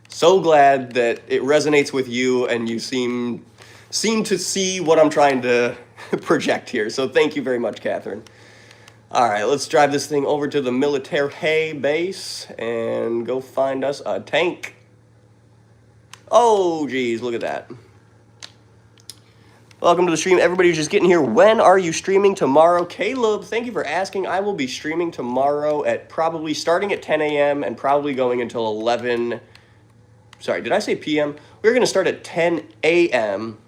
So glad that it resonates with you and you seem to see what I'm trying to project here. So thank you very much, Catherine. All right, let's drive this thing over to the military base and go find us a tank. Oh, geez, look at that. Welcome to the stream. Everybody who's just getting here. When are you streaming tomorrow? Caleb, thank you for asking. I will be streaming tomorrow at probably starting at 10 a.m. and probably going until 11. Sorry, did I say p.m.? We're going to start at 10 a.m.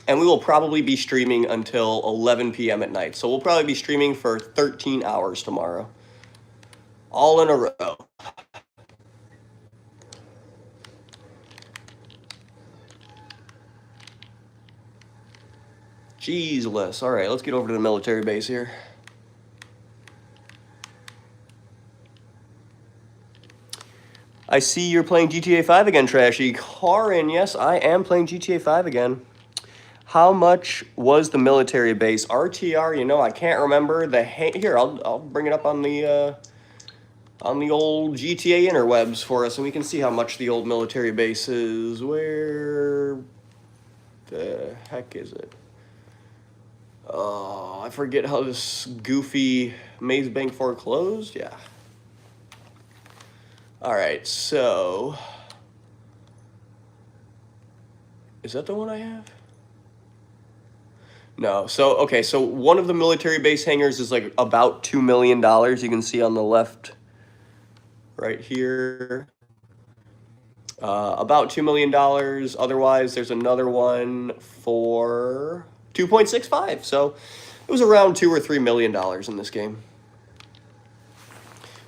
and we will probably be streaming until 11 p.m. at night. So we'll probably be streaming for 13 hours tomorrow. All in a row. Jeez-less. All right, let's get over to the military base here. I see you're playing GTA 5 again, Trashy. Karin, yes, I am playing GTA 5 again. How much was the military base? RTR, you know, I can't remember. Here, I'll bring it up on the old GTA interwebs for us, and we can see how much the old military base is. Where the heck is it? Oh, I forget how this goofy Maze Bank foreclosed. Yeah. All right, so is that the one I have? No. So, okay, so one of the military base hangars is like about $2 million. You can see on the left right here. About $2 million. Otherwise, there's another one for 2.65. So it was around $2 or $3 million in this game.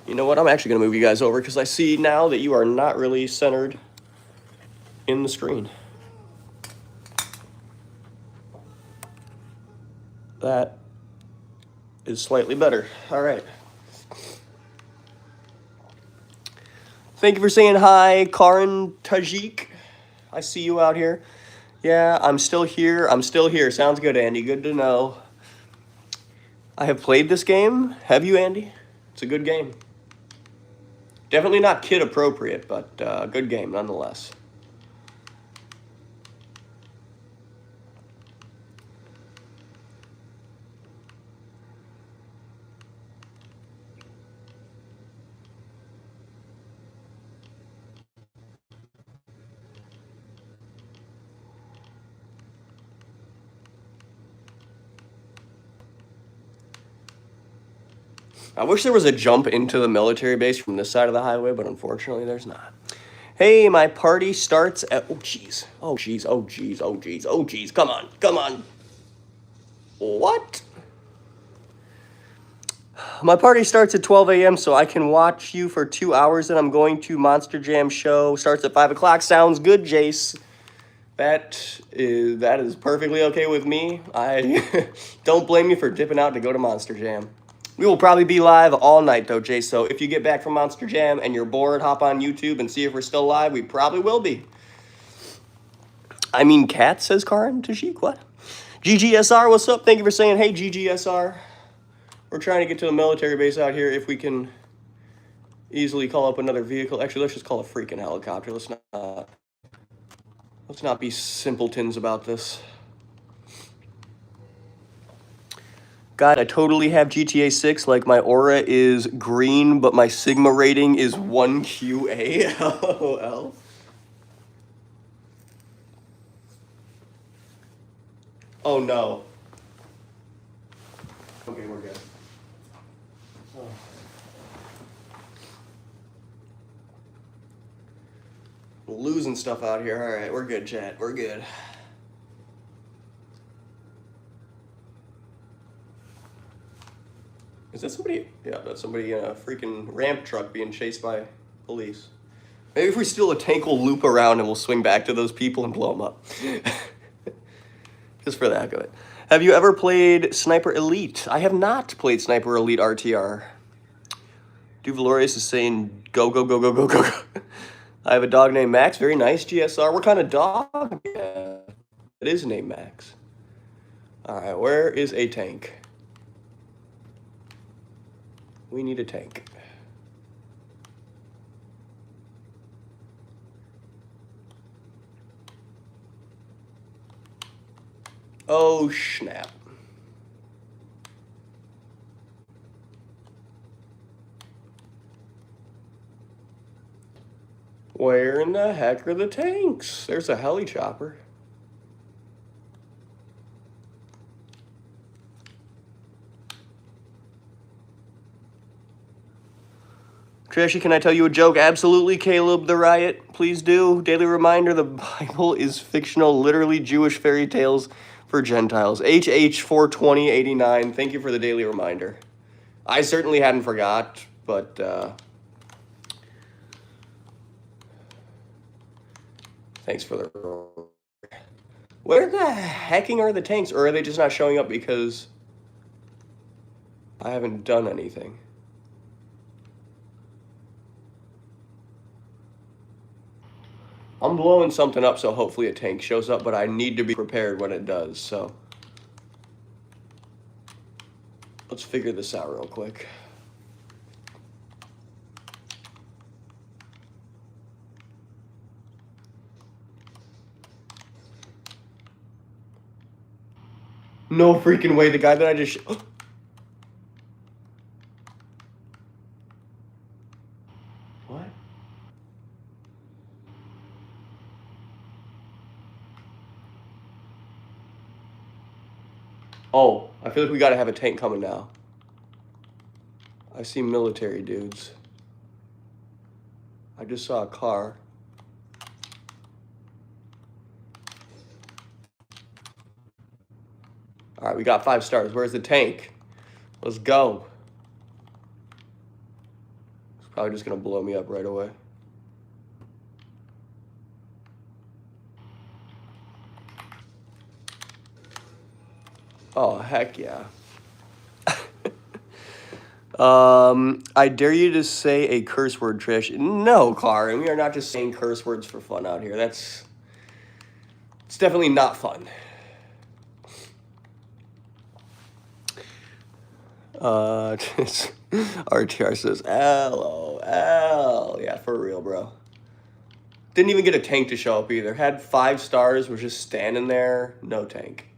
You know what? I'm actually going to move you guys over because I see now that you are not really centered in the screen. That is slightly better. All right. Thank you for saying hi, Karan Tajik. I see you out here. Yeah, I'm still here. I'm still here. Sounds good, Andy. Good to know. I have played this game. Have you, Andy? It's a good game. Definitely not kid appropriate, but good game nonetheless. I wish there was a jump into the military base from this side of the highway, but unfortunately there's not. Hey, my party starts at... Oh, jeez. Oh, jeez. Oh, jeez. Oh, jeez. Oh, jeez. Come on. Come on. What? My party starts at 12 a.m., so I can watch you for 2 hours, and I'm going to Monster Jam show. Starts at 5 o'clock. Sounds good, Jace. That is perfectly okay with me. I don't blame you for dipping out to go to Monster Jam. We will probably be live all night, though, Jace. So if you get back from Monster Jam and you're bored, hop on YouTube and see if we're still live. We probably will be. I mean, cat, says Karan Tashik. What? GGSR, what's up? Thank you for saying, hey, GGSR. We're trying to get to the military base out here if we can easily call up another vehicle. Actually, let's just call a freaking helicopter. Let's not be simpletons about this. God, I totally have GTA 6. Like, my aura is green, but my Sigma rating is 1QA. LOL. Oh, no. Okay, we're good. Oh. Losing stuff out here. All right, we're good, chat. We're good. Is that somebody? Yeah, that's somebody in a freaking ramp truck being chased by police. Maybe if we steal a tank, we'll loop around and we'll swing back to those people and blow them up. Just for the heck of it. Have you ever played Sniper Elite? I have not played Sniper Elite RTR. Duvalorius is saying, go, go, go, go, go, go, go. I have a dog named Max. Very nice, GSR. What kind of dog? Yeah, it is named Max. All right, where is a tank? We need a tank. Oh, snap. Where in the heck are the tanks? There's a heli chopper. Trashy, can I tell you a joke? Absolutely, Caleb the Riot. Please do. Daily reminder, the Bible is fictional, literally Jewish fairy tales for Gentiles. HH42089. Thank you for the daily reminder. I certainly hadn't forgot, but thanks for the... Where the hecking are the tanks? Or are they just not showing up because I haven't done anything? I'm blowing something up, so hopefully a tank shows up, but I need to be prepared when it does, so. Let's figure this out real quick. No freaking way, the guy that I just... What? Oh, I feel like we gotta have a tank coming now. I see military dudes. I just saw a car. We got 5 stars. Where's the tank? Let's go. It's probably just going to blow me up right away. Oh, heck yeah. I dare you to say a curse word, Trish. No, Karin, we are not just saying curse words for fun out here. It's definitely not fun. RTR says, LOL. Yeah, for real, bro. Didn't even get a tank to show up either. Had 5 stars, was just standing there, no tank.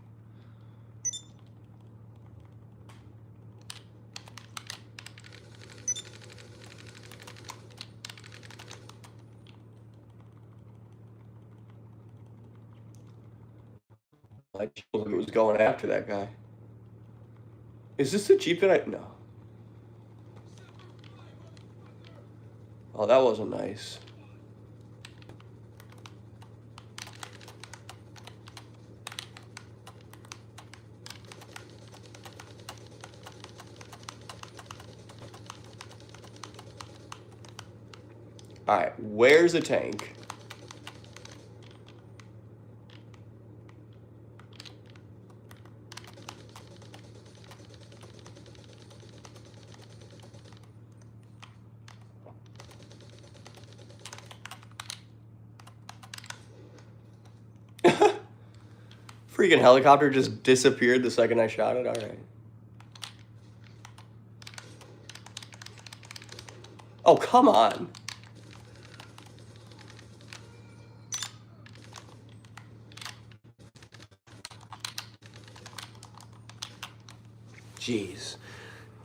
Like, it was going after that guy. Is this the Jeep that I... No. Oh, that wasn't nice. Alright, where's the tank? Freaking helicopter just disappeared the second I shot it. All right. Oh, come on. Jeez.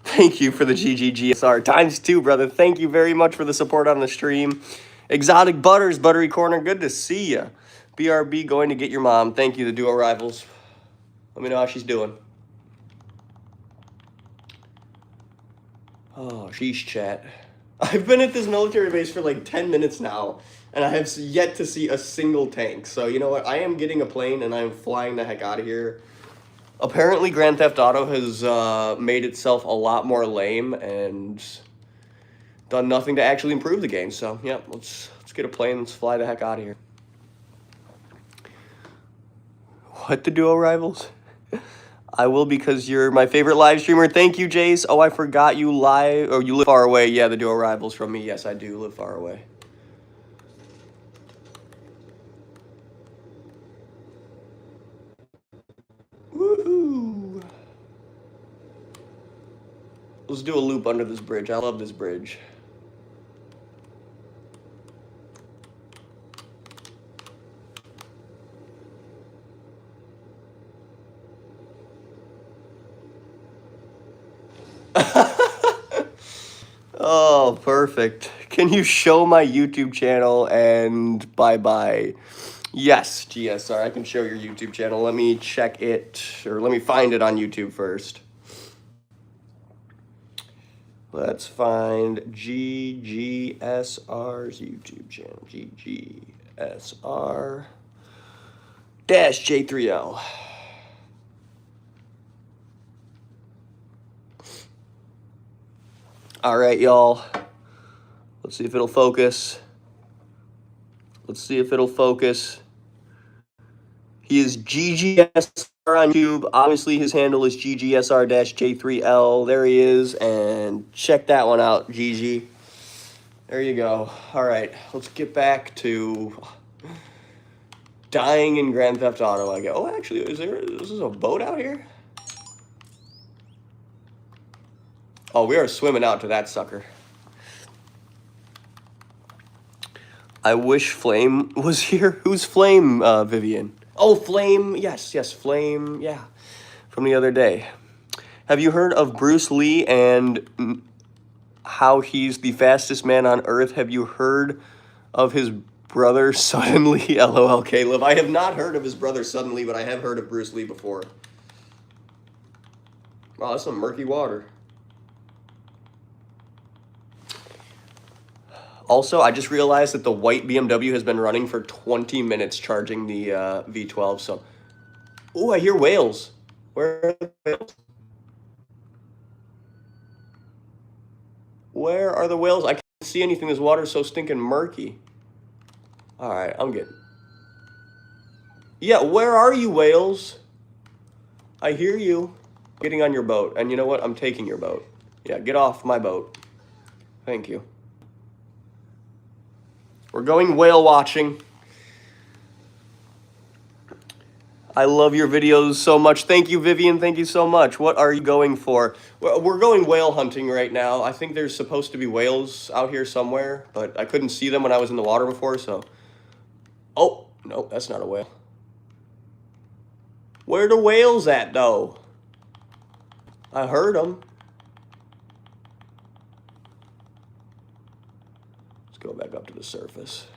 Thank you for the GGGSR ×2, brother. Thank you very much for the support on the stream. Exotic Butters, Buttery Corner, good to see ya. BRB going to get your mom. Thank you, the duo rivals. Let me know how she's doing. Oh, sheesh, chat. I've been at this military base for like 10 minutes now, and I have yet to see a single tank. So, you know what? I am getting a plane, and I'm flying the heck out of here. Apparently, Grand Theft Auto has made itself a lot more lame and done nothing to actually improve the game. So, yeah, let's get a plane. Let's fly the heck out of here. What, the duo rivals? I will because you're my favorite live streamer. Thank you, Jace. Oh, I forgot you live, or you live far away. Yeah, the duo rivals from me. Yes, I do live far away. Woohoo! Let's do a loop under this bridge. I love this bridge. Oh, perfect. Can you show my YouTube channel and bye-bye? Yes, GSR, I can show your YouTube channel. Let me check it, or let me find it on YouTube first. Let's find GGSR's YouTube channel. GGSR-J3L. All right, y'all. Let's see if it'll focus. Let's see if it'll focus. He is GGSR on YouTube. Obviously, his handle is GGSR-J3L. There he is. And check that one out, GG. There you go. All right, let's get back to dying in Grand Theft Auto. I go, oh, actually, this is a boat out here? Oh, we are swimming out to that sucker. I wish Flame was here. Who's Flame, Vivian? Oh, Flame. Yes, Flame. Yeah, from the other day. Have you heard of Bruce Lee and how he's the fastest man on Earth? Have you heard of his brother suddenly? LOL, Caleb. I have not heard of his brother suddenly, but I have heard of Bruce Lee before. Wow, that's some murky water. Also, I just realized that the white BMW has been running for 20 minutes charging the V12, so... Oh, I hear whales. Where are the whales? Where are the whales? I can't see anything. This water's so stinking murky. All right, I'm getting. Yeah, where are you, whales? I hear you. Getting on your boat. And you know what? I'm taking your boat. Yeah, get off my boat. Thank you. We're going whale watching. I love your videos so much. Thank you, Vivian. Thank you so much. What are you going for? We're going whale hunting right now. I think there's supposed to be whales out here somewhere, but I couldn't see them when I was in the water before, so. Oh, no, that's not a whale. Where the whales at, though? I heard them. Let's go back up to the surface.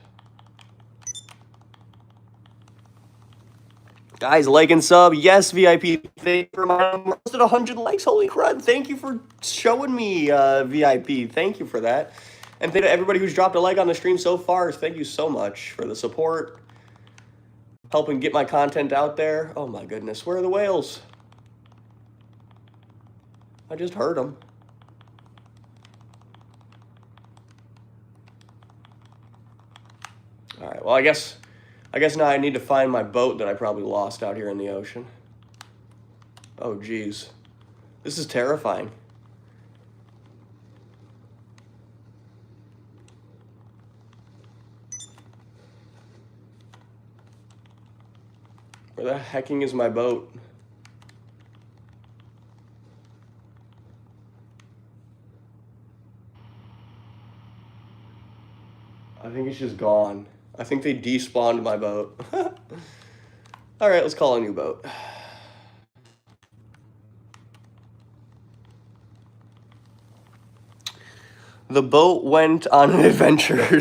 Guys, like and sub. Yes, VIP. Thank you for almost at 100 likes. Holy crud. Thank you for showing me VIP. Thank you for that. And thank you to everybody who's dropped a like on the stream so far. Thank you so much for the support. Helping get my content out there. Oh my goodness. Where are the whales? I just heard them. All right. Well, I guess now I need to find my boat that I probably lost out here in the ocean. Oh, geez. This is terrifying. Where the hecking is my boat? I think it's just gone. I think they despawned my boat. All right, let's call a new boat. The boat went on an adventure.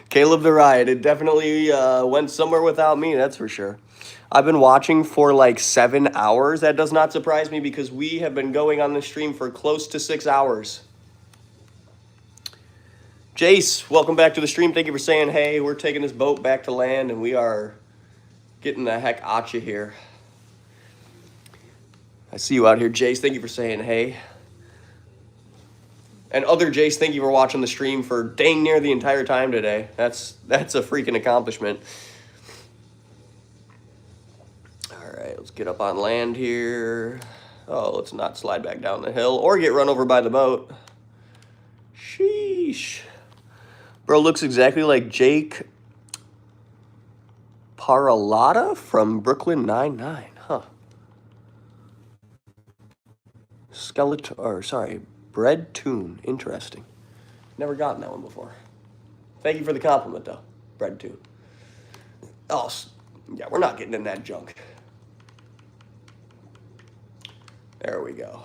Caleb the Riot. It definitely went somewhere without me, that's for sure. I've been watching for like 7 hours. That does not surprise me because we have been going on the stream for close to 6 hours. Jace, welcome back to the stream. Thank you for saying hey. We're taking this boat back to land, and we are getting the heck at you here. I see you out here, Jace. Thank you for saying hey. And other Jace, thank you for watching the stream for dang near the entire time today. That's a freaking accomplishment. All right, let's get up on land here. Oh, let's not slide back down the hill or get run over by the boat. Sheesh. Bro looks exactly like Jake Paralotta from Brooklyn Nine-Nine, huh? Bread Tune. Interesting. Never gotten that one before. Thank you for the compliment, though. Bread Tune. Oh, yeah, we're not getting in that junk. There we go.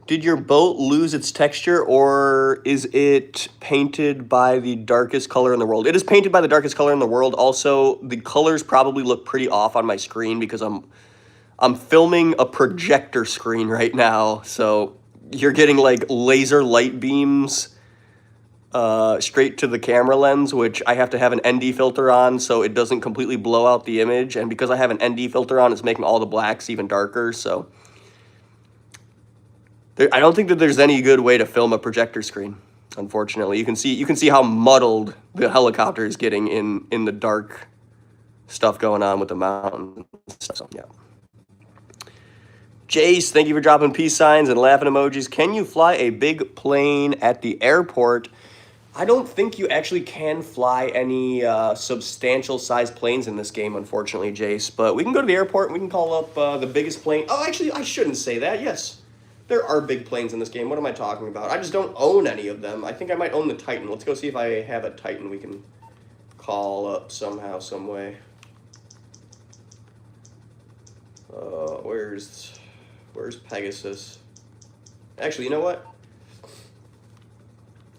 Did your boat lose its texture, or is it painted by the darkest color in the world? It is painted by the darkest color in the world. Also, the colors probably look pretty off on my screen because I'm filming a projector screen right now. So you're getting like laser light beams straight to the camera lens, which I have to have an ND filter on so it doesn't completely blow out the image. And because I have an ND filter on, it's making all the blacks even darker. So I don't think that there's any good way to film a projector screen, unfortunately. You can see how muddled the helicopter is getting in the dark stuff going on with the mountains. So, yeah. Jace, thank you for dropping peace signs and laughing emojis. Can you fly a big plane at the airport? I don't think you actually can fly any substantial sized planes in this game, unfortunately, Jace. But we can go to the airport and we can call up the biggest plane. Oh, actually, I shouldn't say that. Yes. There are big planes in this game. What am I talking about? I just don't own any of them. I think I might own the Titan. Let's go see if I have a Titan we can call up somehow, some way. Where's Pegasus? Actually, you know what?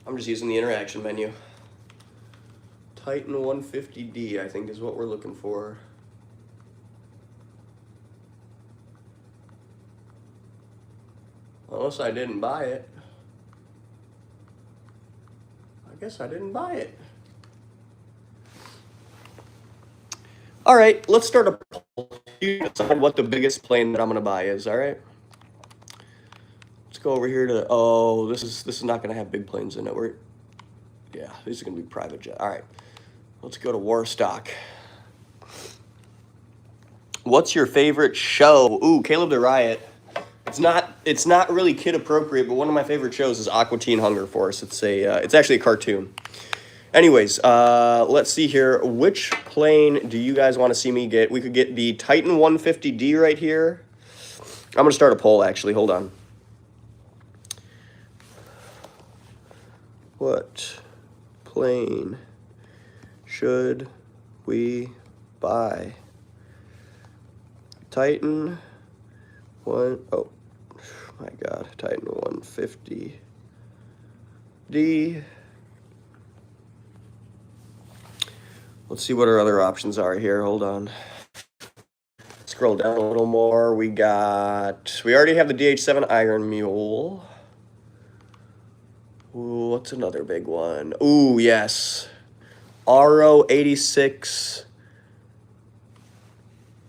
I'm just using the interaction menu. Titan 150D, I think, is what we're looking for. Unless I didn't buy it. I guess I didn't buy it. All right, let's start a poll. You decide what the biggest plane that I'm gonna buy is. All right. Let's go over here to. Oh, this is not gonna have big planes in it. Yeah, these are gonna be private jet. All right. Let's go to Warstock. What's your favorite show? Ooh, Caleb the Riot. It's not really kid appropriate, but one of my favorite shows is Aqua Teen Hunger Force. It's actually a cartoon. Anyways, let's see here. Which plane do you guys want to see me get? We could get the Titan 150D right here. I'm gonna start a poll actually. Hold on. What plane should we buy? Titan oh my god, Titan 150D. Let's see what our other options are here. Hold on. Scroll down a little more. We already have the DH7 Iron Mule. Ooh, what's another big one? Ooh, yes. RO86.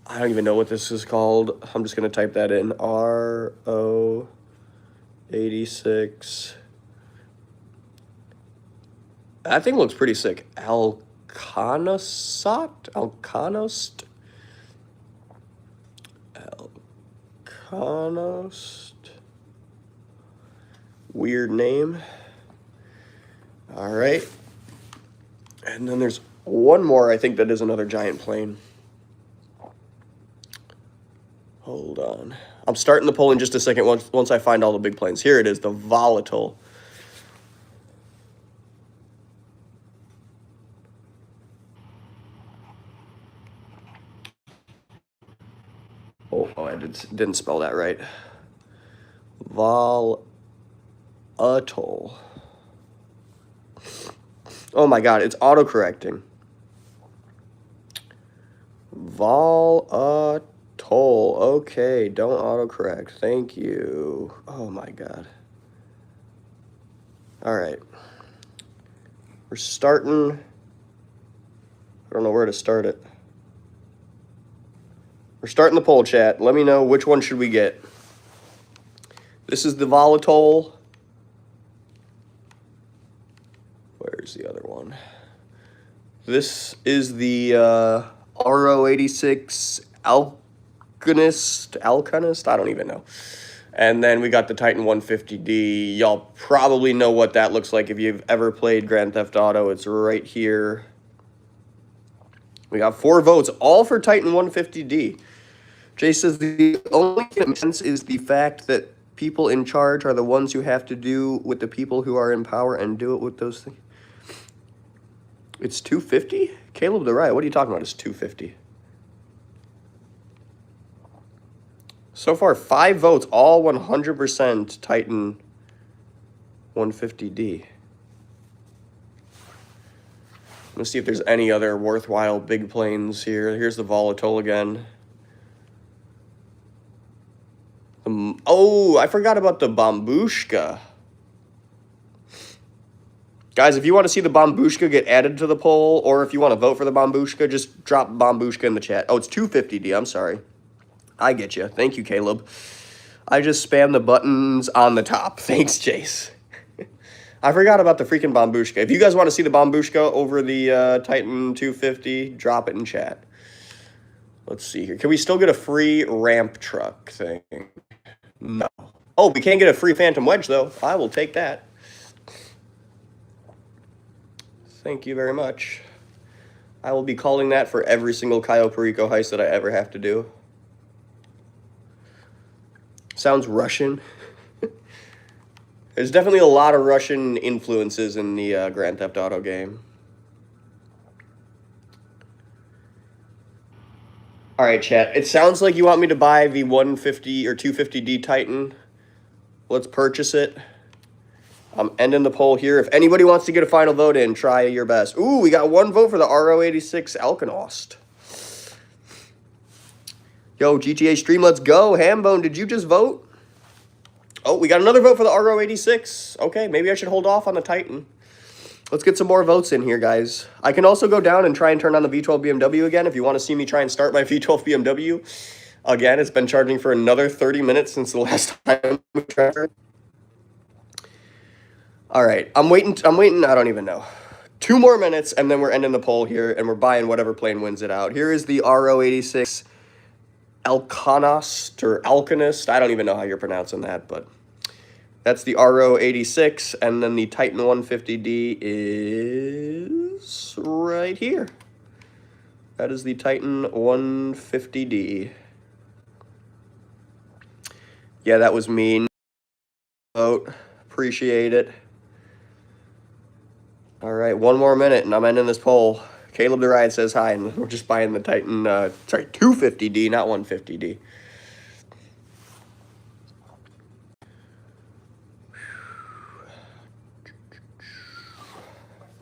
I don't even know what this is called. I'm just going to type that in. RO86. That thing looks pretty sick. Alcanost? Weird name. All right. And then there's one more, I think, that is another giant plane. Hold on. I'm starting the poll in just a second once I find all the big planes. Here it is, the Volatile. Oh, I didn't spell that right. Volatile. Oh my god, it's autocorrecting. Volatile. Okay, don't autocorrect. Thank you. Oh my god. All right. We're starting. I don't know where to start it. We're starting the poll, chat. Let me know which one should we get. This is the Volatile. Where's the other one? This is the RO86 Alcanist. I don't even know. And then we got the Titan 150D. Y'all probably know what that looks like if you've ever played Grand Theft Auto. It's right here. We got 4 votes, all for Titan 150D. Jay says the only thing that makes sense is the fact that people in charge are the ones who have to do with the people who are in power and do it with those things. It's 250? Caleb the Riot, what are you talking about? It's 250. So far, 5 votes, all 100% Titan 150D. Let's see if there's any other worthwhile big planes here. Here's the Volatile again. Oh, I forgot about the Bombushka. Guys, if you want to see the Bombushka get added to the poll, or if you want to vote for the Bombushka, just drop Bombushka in the chat. Oh, it's 250D. I'm sorry. I get you. Thank you, Caleb. I just spammed the buttons on the top. Thanks, Jace. I forgot about the freaking Bombushka. If you guys want to see the Bombushka over the Titan 250, drop it in chat. Let's see here. Can we still get a free ramp truck thing? No. Oh, we can't get a free Phantom Wedge, though. I will take that. Thank you very much. I will be calling that for every single Cayo Perico heist that I ever have to do. Sounds Russian. There's definitely a lot of Russian influences in the Grand Theft Auto game. All right, chat. It sounds like you want me to buy the 150 or 250D Titan. Let's purchase it. I'm ending the poll here. If anybody wants to get a final vote in, try your best. Ooh, we got 1 vote for the RO86 Alcanost. Yo, GTA stream, let's go. Hambone, did you just vote? Oh, we got another vote for the RO86. Okay, maybe I should hold off on the Titan. Let's get some more votes in here, guys. I can also go down and try and turn on the V12 BMW again if you want to see me try and start my V12 BMW. Again, it's been charging for another 30 minutes since the last time we tried. All right, I'm waiting, I don't even know. 2 more minutes, and then we're ending the poll here, and we're buying whatever plane wins it out. Here is the RO86 Alconist, or Alconist. I don't even know how you're pronouncing that, but that's the RO86, and then the Titan 150D is right here. That is the Titan 150D. Yeah, that was me. Vote. Appreciate it. All right, 1 more minute, and I'm ending this poll. Caleb the Ride says hi, and we're just buying the Titan, 250D, not 150D.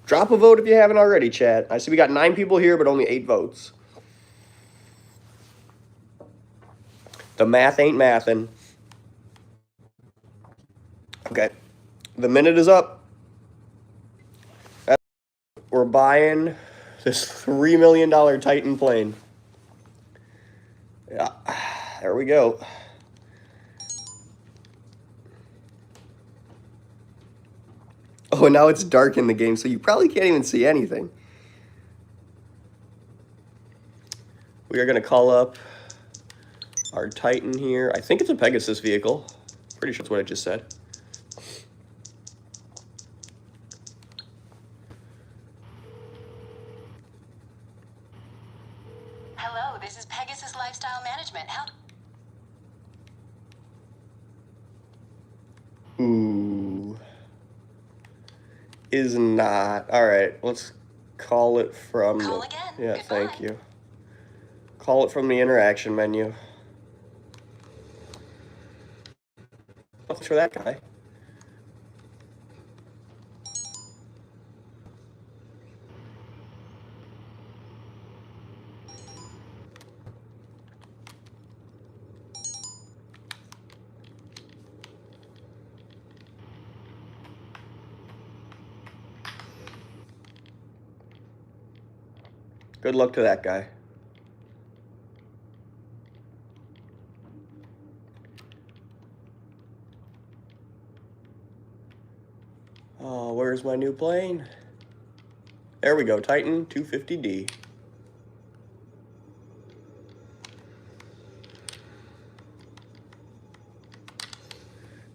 Drop a vote if you haven't already, chat. I see we got 9 people here, but only 8 votes. The math ain't mathin'. Okay, the minute is up. We're buying this $3 million Titan plane. Yeah, there we go. Oh, and now it's dark in the game, so you probably can't even see anything. We are going to call up our Titan here. I think it's a Pegasus vehicle. Pretty sure that's what I just said. Hello, this is Pegasus Lifestyle Management. Ooh. Is not. All right, let's call it from Call the... again. Yeah, Goodbye. thank you. Call it from the interaction menu. Thanks for that guy. Good luck to that guy. Oh, where's my new plane? There we go, Titan 250D.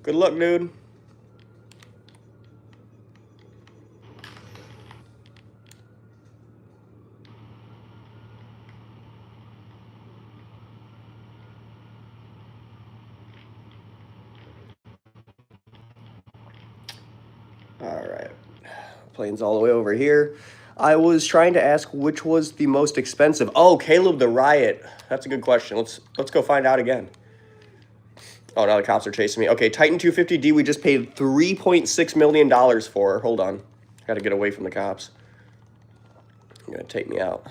Good luck, dude. All right, plane's all the way over here. I was trying to ask which was the most expensive. Oh, Caleb the Riot. That's a good question. Let's go find out again. Oh, now the cops are chasing me. Okay, Titan 250D we just paid $3.6 million for. Hold on. Got to get away from the cops. They're going to take me out.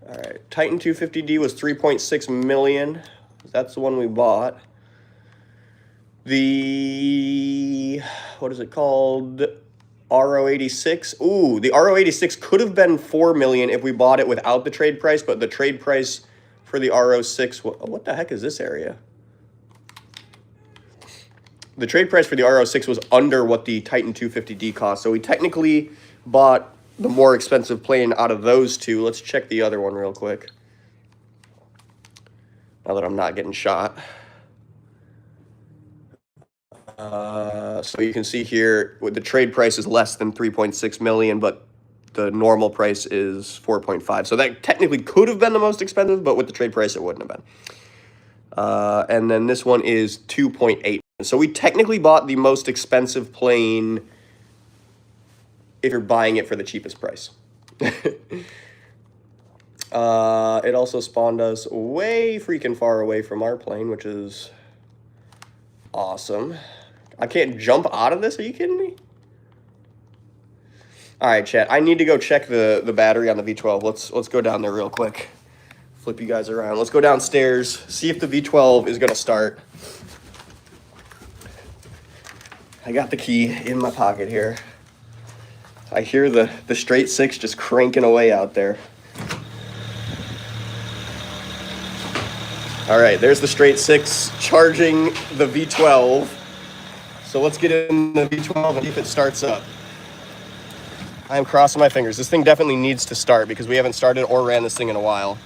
All right, Titan 250D was $3.6 million. That's the one we bought. The, what is it called? RO86. Ooh, the RO86 could have been $4 million if we bought it without the trade price, but the trade price for the RO6, what the heck is this area? The trade price for the RO6 was under what the Titan 250D cost, so we technically bought the more expensive plane out of those two. Let's check the other one real quick. Now that I'm not getting shot. So you can see here, with the trade price is less than 3.6 million, but the normal price is 4.5. So that technically could have been the most expensive, but with the trade price, it wouldn't have been. And then this one is 2.8. So we technically bought the most expensive plane if you're buying it for the cheapest price. It also spawned us way freaking far away from our plane, which is awesome. I can't jump out of this? Are you kidding me? All right, chat. I need to go check the battery on the V12. Let's go down there real quick. Flip you guys around. Let's go downstairs, see if the V12 is going to start. I got the key in my pocket here. I hear the straight six just cranking away out there. All right, there's the straight six charging the V12. So let's get in the V12 and see if it starts up. I am crossing my fingers. This thing definitely needs to start because we haven't started or ran this thing in a while.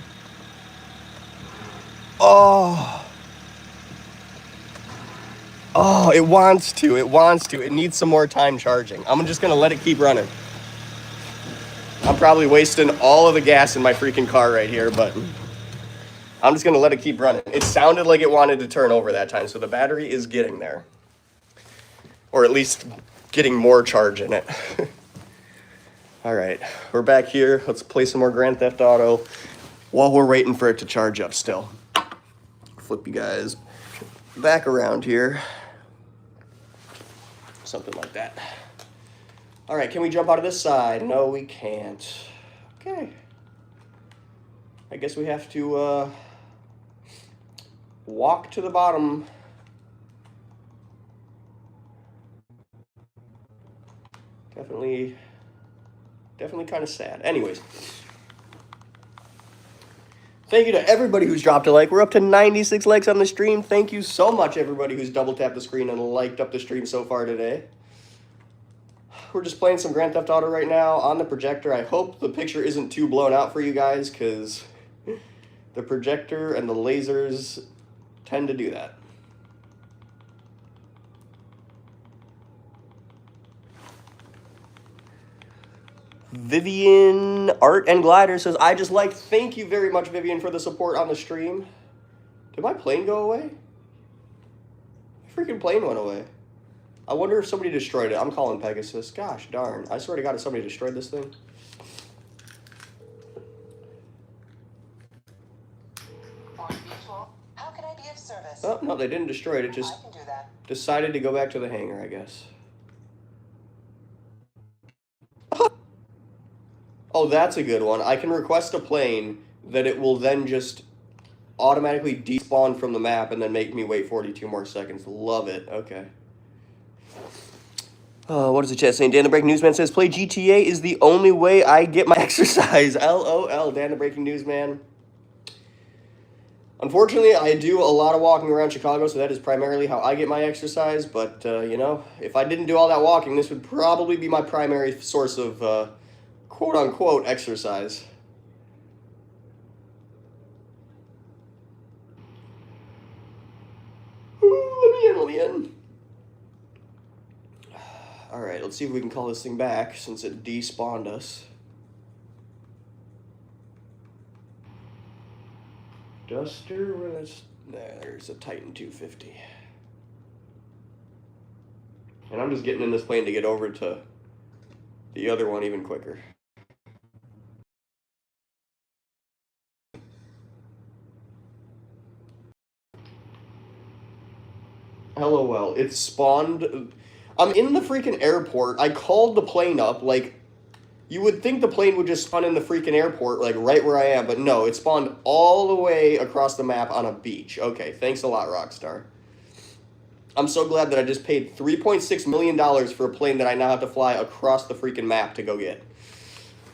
Oh, it wants to. It wants to. It needs some more time charging. I'm just going to let it keep running. I'm probably wasting all of the gas in my freaking car right here, but I'm just going to let it keep running. It sounded like it wanted to turn over that time, so the battery is getting there. Or at least getting more charge in it. All right, we're back here. Let's play some more Grand Theft Auto while we're waiting for it to charge up still. Flip you guys back around here. Something like that. All right, can we jump out of this side? No, we can't. Okay. I guess we have to walk to the bottom. Definitely kind of sad. Anyways. Thank you to everybody who's dropped a like. We're up to 96 likes on the stream. Thank you so much, everybody who's double tapped the screen and liked up the stream so far today. We're just playing some Grand Theft Auto right now on the projector. I hope the picture isn't too blown out for you guys because the projector and the lasers tend to do that. Vivian Art and Glider says, I just like, thank you very much, Vivian, for the support on the stream. Did my plane go away? My freaking plane went away. I wonder if somebody destroyed it. I'm calling Pegasus. Gosh darn. I swear to God, if somebody destroyed this thing. How can I be of service? Oh, no, they didn't destroy it. It just I can do that. decided to go back to the hangar, I guess. Oh, that's a good one. I can request a plane that it will then just automatically despawn from the map and then make me wait 42 more seconds. Love it. Okay. What is the chat saying? Dan the Breaking Newsman says, play GTA is the only way I get my exercise. LOL, Dan the Breaking Newsman. Unfortunately, I do a lot of walking around Chicago, so that is primarily how I get my exercise. But, you know, if I didn't do all that walking, this would probably be my primary source of quote-unquote exercise. Ooh, let me in. All right, let's see if we can call this thing back since it despawned us. Duster, there's a Titan 250. And I'm just getting in this plane to get over to the other one even quicker. LOL, it spawned. I'm in the freaking airport. I called the plane up. Like, you would think the plane would just spawn in the freaking airport, like right where I am, but no, it spawned all the way across the map on a beach. Okay, thanks a lot, Rockstar. I'm so glad that I just paid $3.6 million for a plane that I now have to fly across the freaking map to go get.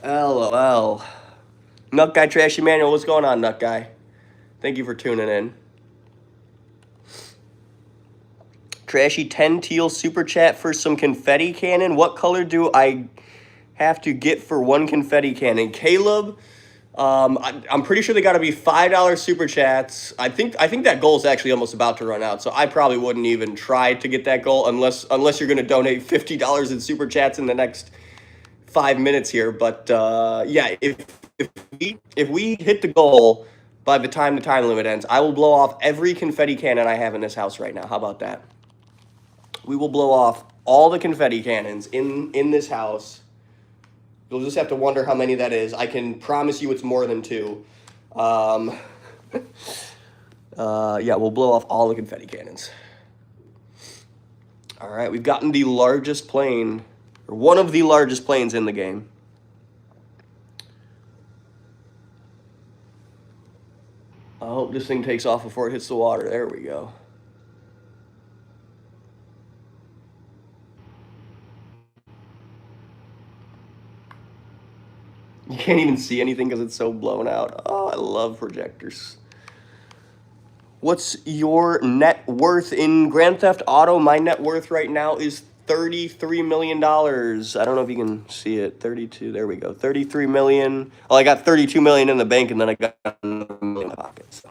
LOL. Nut Guy Trashy Manual, what's going on, Nut Guy? Thank you for tuning in. Trashy 10 Teal Super Chat for some confetti cannon. What color do I have to get for one confetti cannon? Caleb, I'm pretty sure they got to be $5 super chats. I think that goal is actually almost about to run out, so I probably wouldn't even try to get that goal unless you're going to donate $50 in super chats in the next 5 minutes here. But yeah, if we hit the goal by the time the time limit ends, I will blow off every confetti cannon I have in this house right now. How about that? We will blow off all the confetti cannons in this house. You'll just have to wonder how many that is. I can promise you it's more than 2. Yeah, we'll blow off all the confetti cannons. All right, we've gotten the largest plane, or one of the largest planes in the game. I hope this thing takes off before it hits the water. There we go. You can't even see anything because it's so blown out. Oh, I love projectors. What's your net worth in Grand Theft Auto? My net worth right now is $33 million. I don't know if you can see it. 32, there we go. 33 million. Well, I got 32 million in the bank and then I got another million in my pocket. So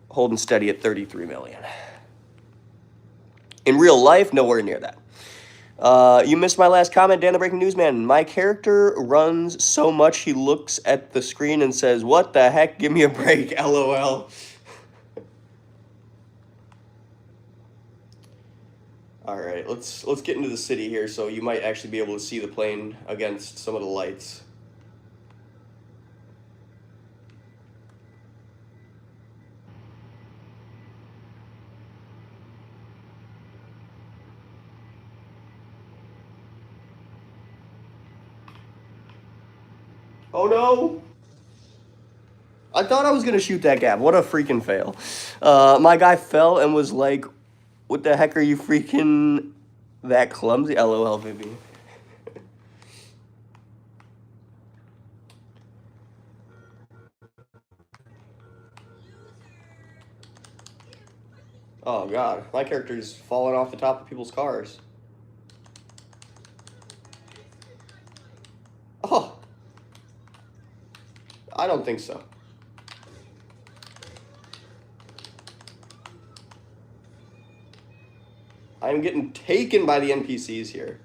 holding steady at 33 million. In real life, nowhere near that. You missed my last comment, Dan the Breaking News Man. My character runs so much he looks at the screen and says, "What the heck? Give me a break." LOL. All right, let's get into the city here, so you might actually be able to see the plane against some of the lights. Oh no! I thought I was gonna shoot that gap. What a freaking fail. My guy fell and was like, "What the heck are you freaking that clumsy?" LOL, Vivi. Oh god, my character's falling off the top of people's cars. Oh, I don't think so. I'm getting taken by the NPCs here.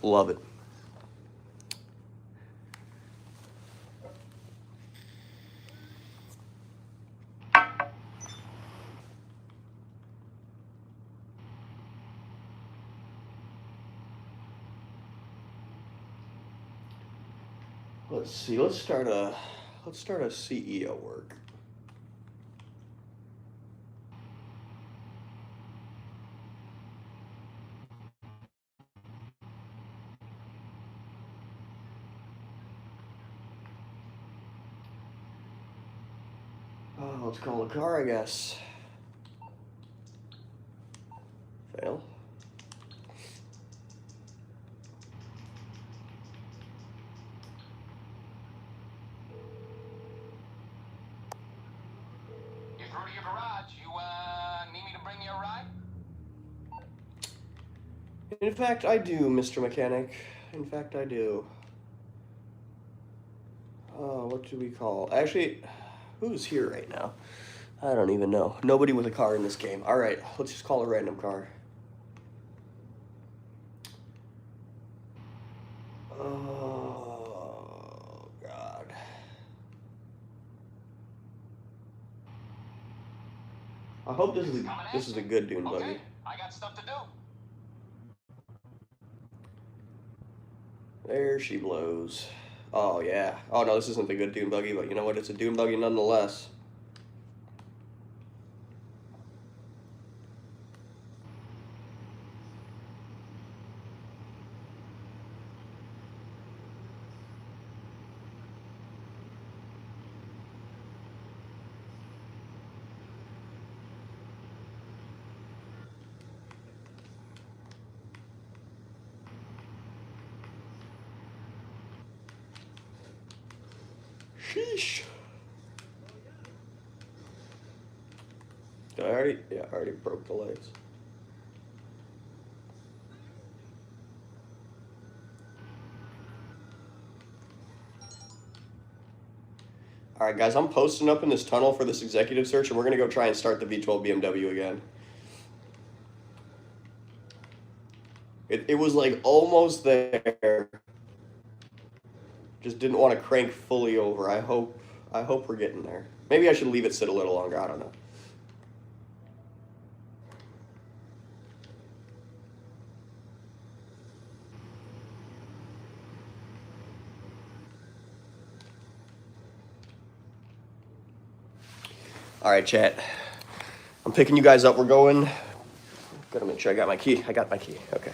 Love it. Let's see. Let's start a CEO work. Oh, let's call a car, I guess. Fail. You're through to your garage. You need me to bring you a ride? In fact, I do, Mr. Mechanic. In fact, I do. Oh, what do we call? Actually, who's here right now? I don't even know. Nobody with a car in this game. All right, let's just call a random car. Oh, God. I hope this is a good dune buggy. Okay, I got stuff to do. There she blows. Oh, yeah. Oh, no, this isn't the good dune buggy, but you know what? It's a dune buggy nonetheless. Sheesh. Did I already? Yeah, I already broke the lights. All right, guys, I'm posting up in this tunnel for this executive search, and we're going to go try and start the V12 BMW again. It was like almost there. Just didn't want to crank fully over. I hope we're getting there. Maybe I should leave it sit a little longer. I don't know. All right, chat. I'm picking you guys up. We're going. Gotta make sure I got my key. I got my key. Okay.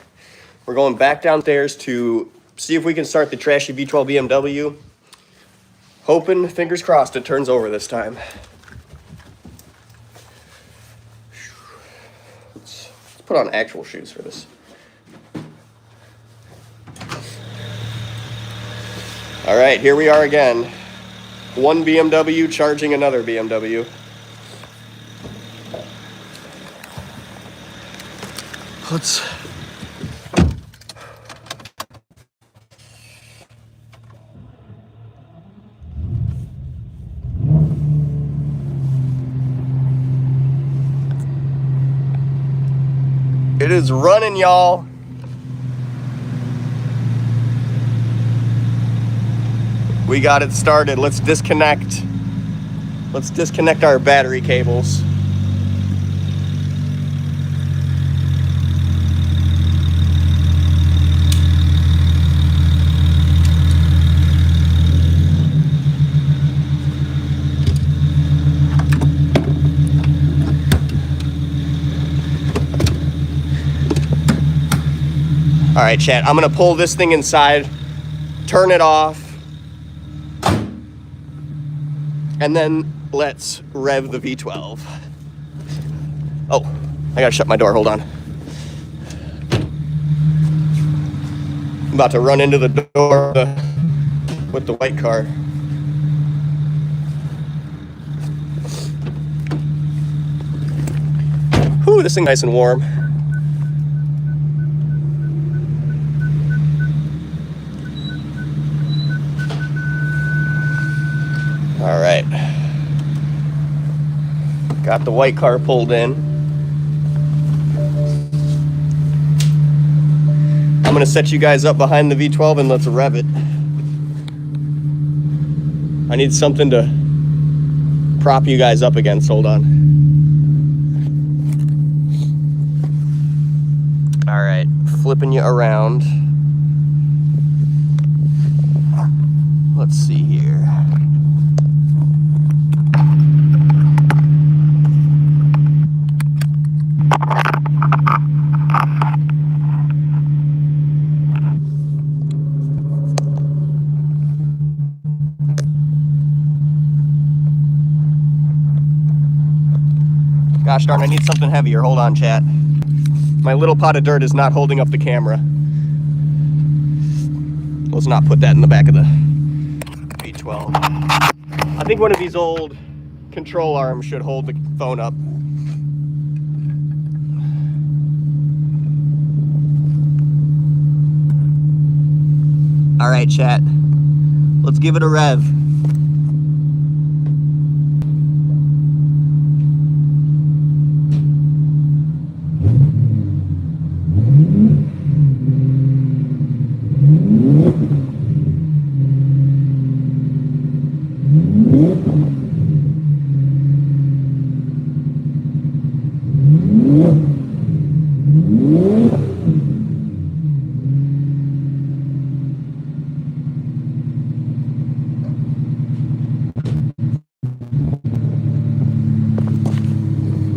We're going back downstairs to see if we can start the trashy V12 BMW. Hoping, fingers crossed, it turns over this time. put on actual shoes for this. All right, here we are again. One BMW charging another BMW. Let's... It is running, y'all. We got it started. Let's disconnect. Let's disconnect our battery cables. All right, chat, I'm gonna pull this thing inside, turn it off, and then let's rev the V12. Oh, I gotta shut my door, hold on. I'm about to run into the door with the white car. Whew, this thing nice and warm. All right, got the white car pulled in. I'm gonna set you guys up behind the V12 and let's rev it. I need something to prop you guys up against, hold on. All right, flipping you around. Let's see here. Gosh darn, I need something heavier. Hold on, chat. My little pot of dirt is not holding up the camera. Let's not put that in the back of the V12. I think one of these old control arms should hold the phone up. All right, chat. Let's give it a rev.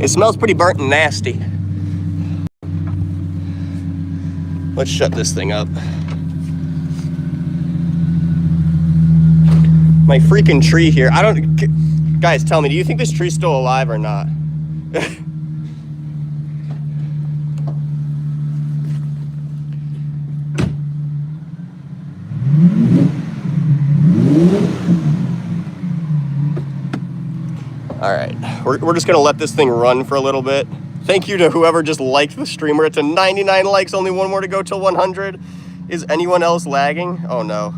It smells pretty burnt and nasty. Let's shut this thing up. My freaking tree here. I don't... Guys, tell me, do you think this tree's still alive or not? All right, we're just gonna let this thing run for a little bit. Thank you to whoever just liked the stream. We're at 99 likes, only one more to go till 100. Is anyone else lagging? Oh no.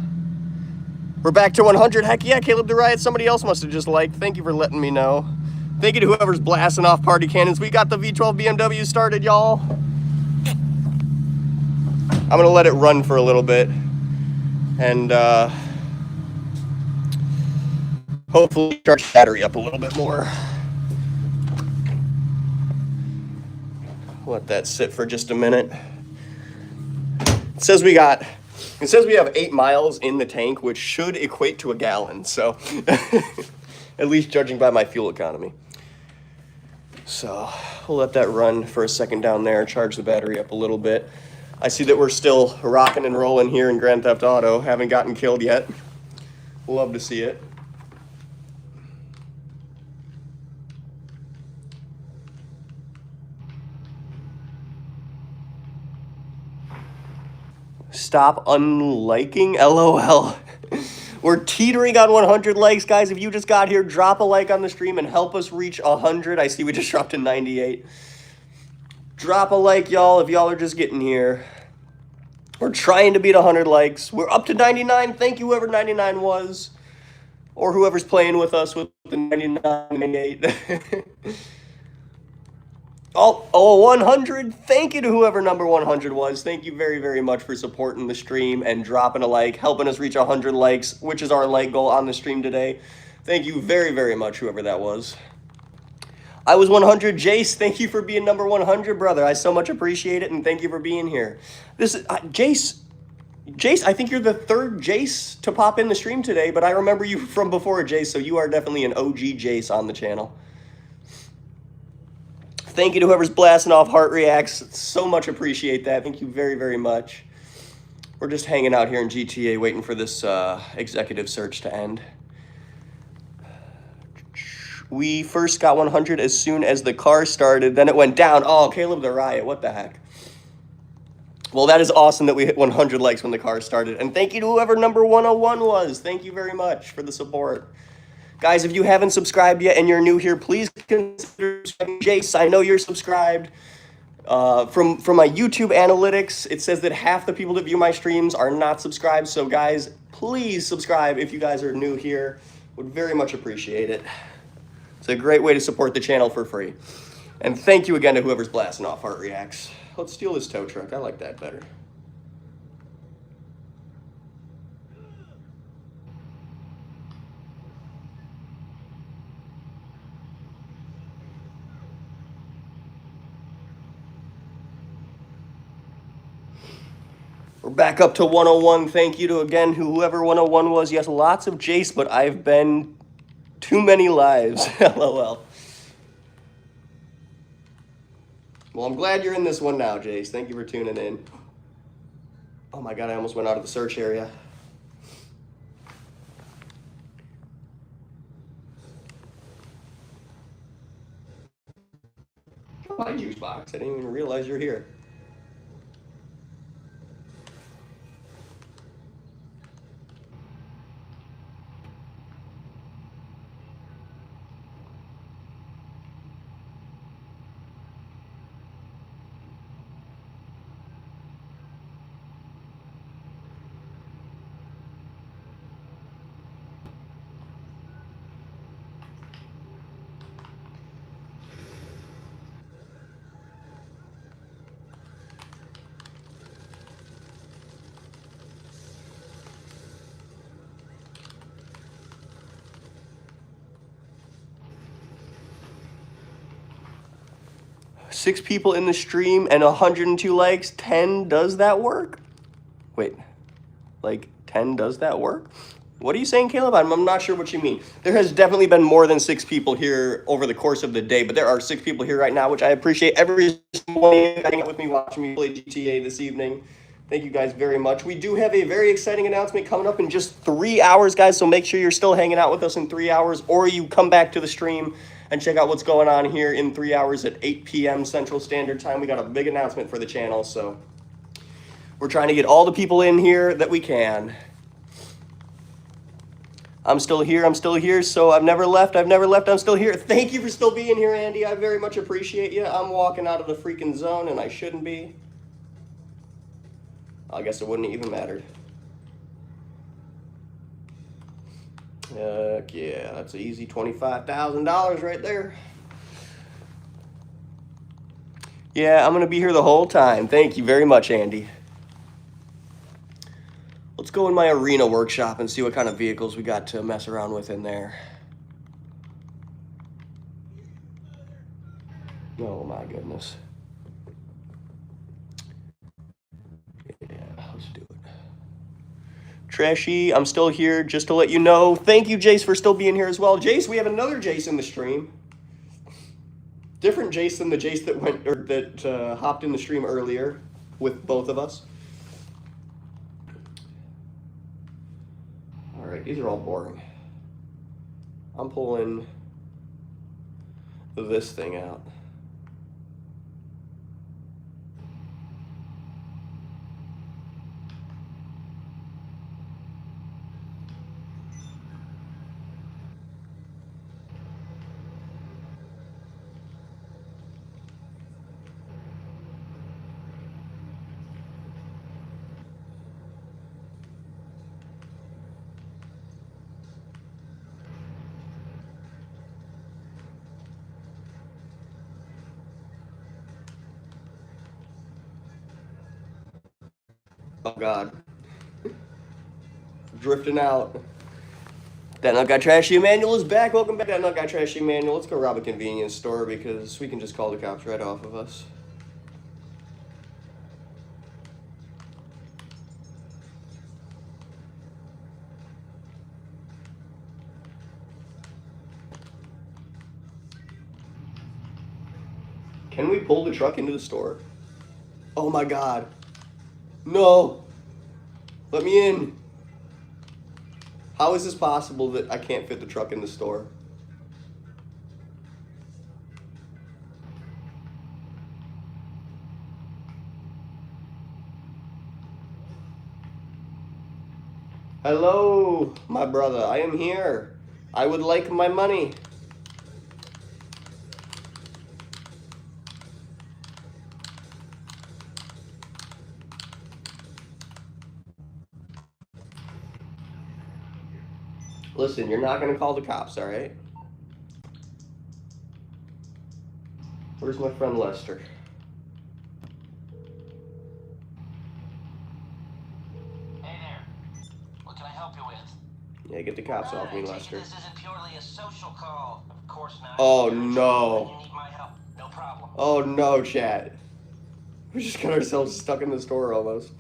We're back to 100, heck yeah, Caleb the Riot, somebody else must have just liked. Thank you for letting me know. Thank you to whoever's blasting off party cannons. We got the V12 BMW started, y'all. I'm gonna let it run for a little bit. And hopefully charge the battery up a little bit more. Let that sit for just a minute. It says we have 8 miles in the tank, which should equate to a gallon. So at least judging by my fuel economy. So we'll let that run for a second down there, charge the battery up a little bit. I see that we're still rocking and rolling here in Grand Theft Auto. Haven't gotten killed yet. Love to see it. stop unliking? LOL. We're teetering on 100 likes, guys. If you just got here, drop a like on the stream and help us reach 100. I see we just dropped to 98. Drop a like, y'all, if y'all are just getting here. We're trying to beat 100 likes. We're up to 99. Thank you, whoever 99 was. Or whoever's playing with us with the 99, 98. Oh, 100. Thank you to whoever number 100 was. Thank you very, very much for supporting the stream and dropping a like, helping us reach 100 likes, which is our like goal on the stream today. Thank you very, very much, whoever that was. I was 100. Jace, thank you for being number 100, brother. I so much appreciate it, and thank you for being here. This is Jace, I think you're the third Jace to pop in the stream today, but I remember you from before, Jace, so you are definitely an OG Jace on the channel. Thank you to whoever's blasting off heart reacts. So much appreciate that. Thank you very, very much. We're just hanging out here in GTA waiting for this executive search to end. We first got 100 as soon as the car started. Then it went down. Oh, Caleb the Riot. What the heck? Well, that is awesome that we hit 100 likes when the car started. And thank you to whoever number 101 was. Thank you very much for the support. Guys, if you haven't subscribed yet and you're new here, please consider subscribing. Jace, I know you're subscribed. From my YouTube analytics, it says that half the people that view my streams are not subscribed. So guys, please subscribe if you guys are new here. Would very much appreciate it. It's a great way to support the channel for free. And thank you again to whoever's blasting off heart reacts. Let's steal this tow truck. I like that better. We're back up to 101. Thank you to, again, whoever 101 was. Yes, lots of Jace, but I've been too many lives. LOL. Well, I'm glad you're in this one now, Jace. Thank you for tuning in. Oh my God, I almost went out of the search area. Hi, Juice Box. I didn't even realize you're here. Six people in the stream and 102 likes. 10, does that work? Wait, like 10, does that work? What are you saying, Caleb? I'm not sure what you mean. There has definitely been more than 6 people here over the course of the day, but there are 6 people here right now, which I appreciate every single one of you hanging out with me, watching me play GTA this evening. Thank you guys very much. We do have a very exciting announcement coming up in just 3 hours, guys, so make sure you're still hanging out with us in 3 hours, or you come back to the stream and check out what's going on here in 3 hours at 8 p.m. Central Standard Time. We got a big announcement for the channel, so we're trying to get all the people in here that we can. I'm still here, so I've never left, I'm still here. Thank you for still being here, Andy. I very much appreciate you. I'm walking out of the freaking zone, and I shouldn't be. I guess it wouldn't even mattered. Yeah, that's an easy $25,000 right there. Yeah, I'm going to be here the whole time. Thank you very much, Andy. Let's go in my arena workshop and see what kind of vehicles we got to mess around with in there. Oh my goodness. Yeah, let's do it. Trashy, I'm still here just to let you know. Thank you, Jace, for still being here as well. Jace, we have another Jace in the stream. Different Jace than the Jace that went or that hopped in the stream earlier with both of us. All right, these are all boring. I'm pulling this thing out. Oh God. Drifting out. That Nut Guy Trashy Manual is back. Welcome back, That Nut Guy Trashy Manual. Let's go rob a convenience store because we can just call the cops right off of us. Can we pull the truck into the store? Oh my God. No. Let me in. How is this possible that I can't fit the truck in the store? Hello, my brother. I am here. I would like my money. Listen, you're not gonna call the cops, all right? Where's my friend Lester? Hey there. What can I help you with? Yeah, get the cops off me, I take it Lester. this isn't purely a social call. Of course not. Oh You're in trouble and no. you need my help. No problem. Oh no, chat. We just got ourselves stuck in the store almost.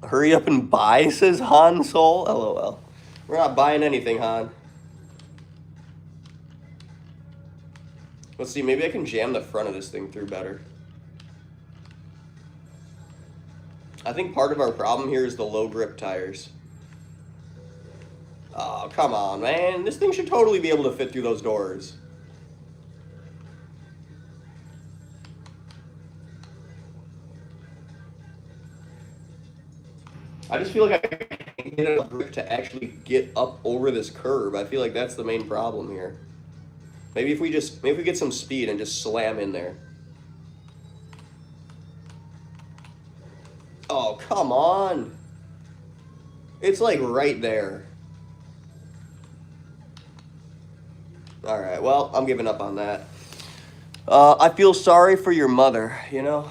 Hurry up and buy, says Han Sol. LOL. We're not buying anything, Han. Let's see, maybe I can jam the front of this thing through better. I think part of our problem here is the low grip tires. Oh, come on, man. This thing should totally be able to fit through those doors. I just feel like I can't get enough grip to actually get up over this curb. I feel like that's the main problem here. Maybe if we get some speed and just slam in there. Oh, come on. It's like right there. All right, well, I'm giving up on that. I feel sorry for your mother, you know?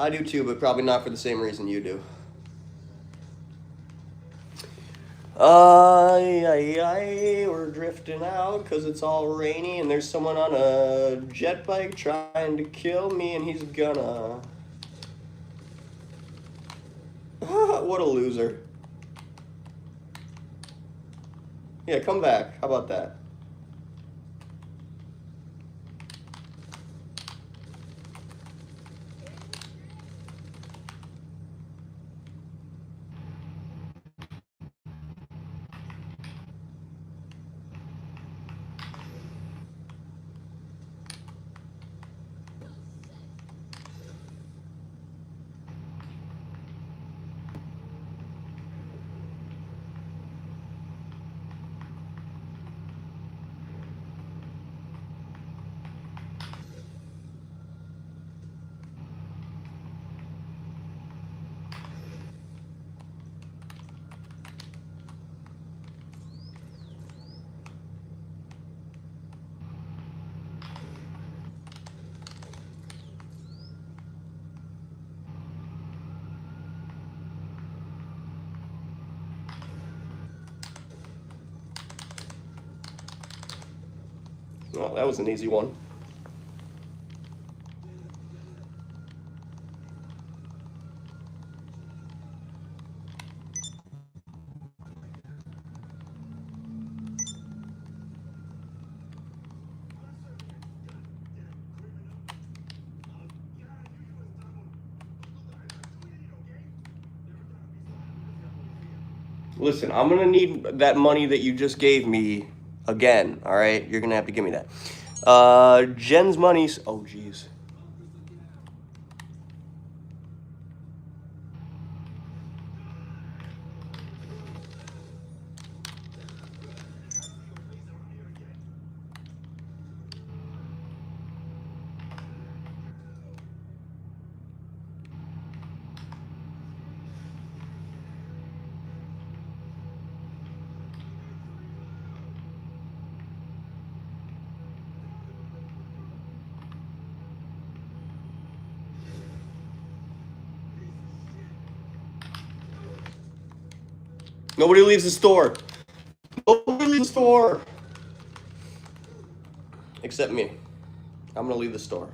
I do too, but probably not for the same reason you do. We're drifting out because it's all rainy and there's someone on a jet bike trying to kill me and he's gonna. What a loser. Yeah, come back. How about that? Well, that was an easy one. Listen, I'm gonna need that money that you just gave me again, all right? You're gonna have to give me that. Jen's money's, oh geez. Nobody leaves the store. Nobody leaves the store. Except me. I'm gonna leave the store.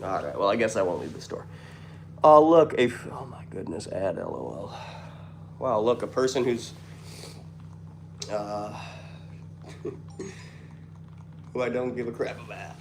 All right, well, I guess I won't leave the store. Oh, look, oh my goodness, add LOL. Wow, look, a person who's, who I don't give a crap about.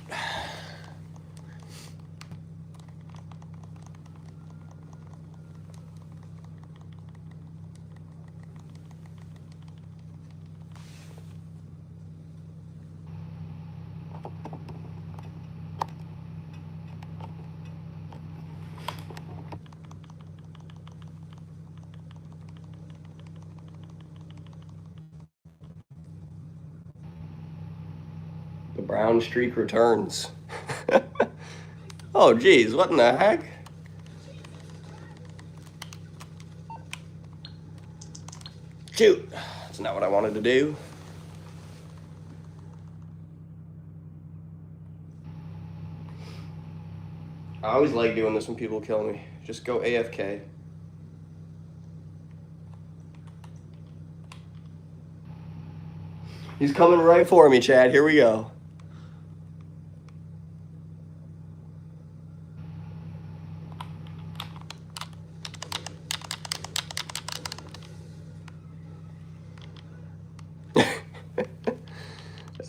The brown streak returns. Oh, geez, what in the heck? Shoot, that's not what I wanted to do. I always like doing this when people kill me. Just go AFK. He's coming right for me, Chad. Here we go.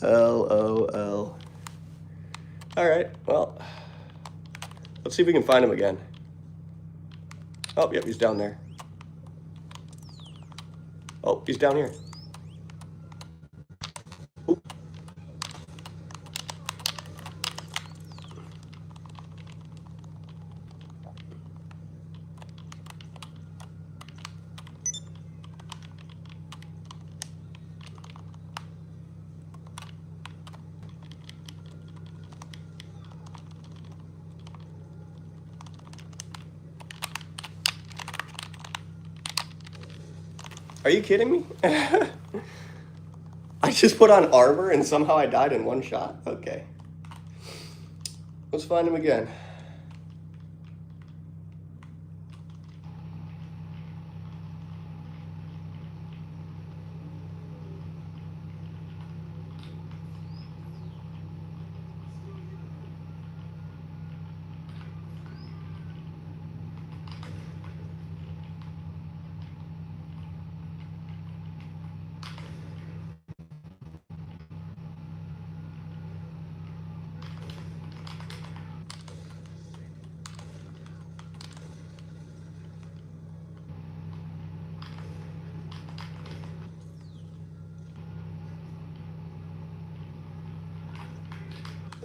LOL. All right, well, let's see if we can find him again. Oh, yep, he's down there. Oh, he's down here. Oop. Are you kidding me? I just put on armor and somehow I died in one shot? Okay. Let's find him again.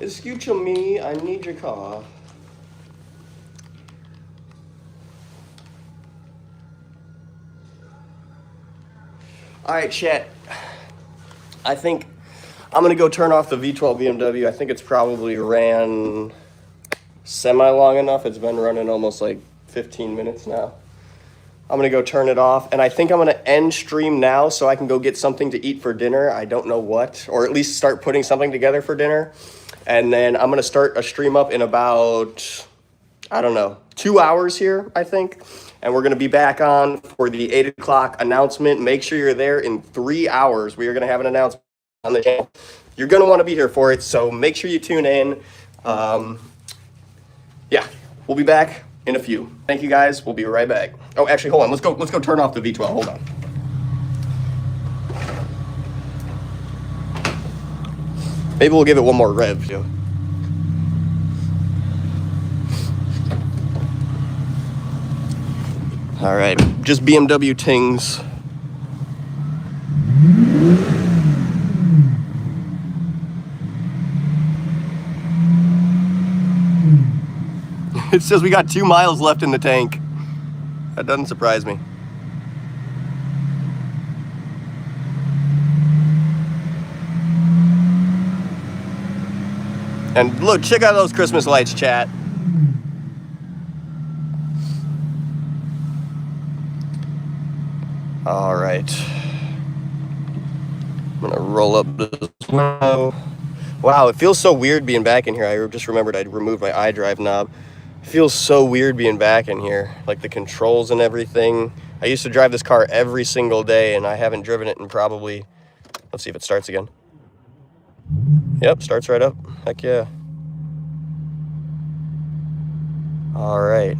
Excuse me, I need your car. All right, chat. I think I'm gonna go turn off the V12 BMW. I think it's probably ran semi long enough. It's been running almost like 15 minutes now. I'm gonna go turn it off, and I think I'm gonna end stream now so I can go get something to eat for dinner. I don't know what, or at least start putting something together for dinner. And then I'm gonna start a stream up in about, I don't know, 2 hours here, I think. And we're gonna be back on for the 8 o'clock announcement. Make sure you're there in 3 hours. We are gonna have an announcement on the channel. You're gonna wanna be here for it, so make sure you tune in. Yeah, we'll be back in a few. Thank you guys, we'll be right back. Oh, actually, hold on, let's go turn off the V12, hold on. Maybe we'll give it one more rev, too. All right, just BMW tings. It says we got 2 miles left in the tank. That doesn't surprise me. And look, check out those Christmas lights, chat. All right. I'm gonna roll up this window. Wow, it feels so weird being back in here. I just remembered I'd removed my iDrive knob. It feels so weird being back in here, like the controls and everything. I used to drive this car every single day, and I haven't driven it in probably, let's see if it starts again. Yep, starts right up. Heck yeah. All right.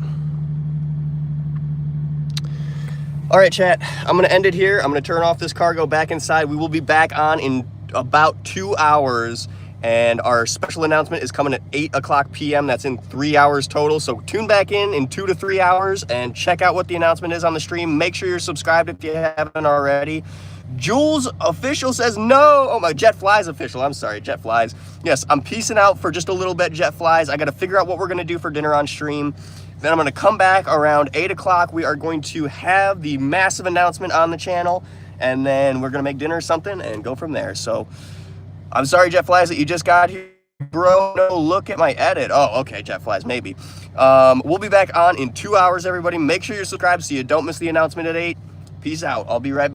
All right, chat. I'm going to end it here. I'm going to turn off this car, go back inside. We will be back on in about 2 hours, and our special announcement is coming at 8 o'clock p.m. That's in 3 hours total. So tune back in 2 to 3 hours and check out what the announcement is on the stream. Make sure you're subscribed if you haven't already. Jules official says no. Oh, my Jet Flies official. I'm sorry, Jet Flies. Yes, I'm peacing out for just a little bit, Jet Flies. I got to figure out what we're going to do for dinner on stream. Then I'm going to come back around 8 o'clock. We are going to have the massive announcement on the channel, and then we're going to make dinner or something and go from there. So I'm sorry, Jet Flies, that you just got here. Bro, no, look at my edit. Oh, okay, Jet Flies, maybe. We'll be back on in 2 hours, everybody. Make sure you're subscribed so you don't miss the announcement at 8. Peace out. I'll be right back.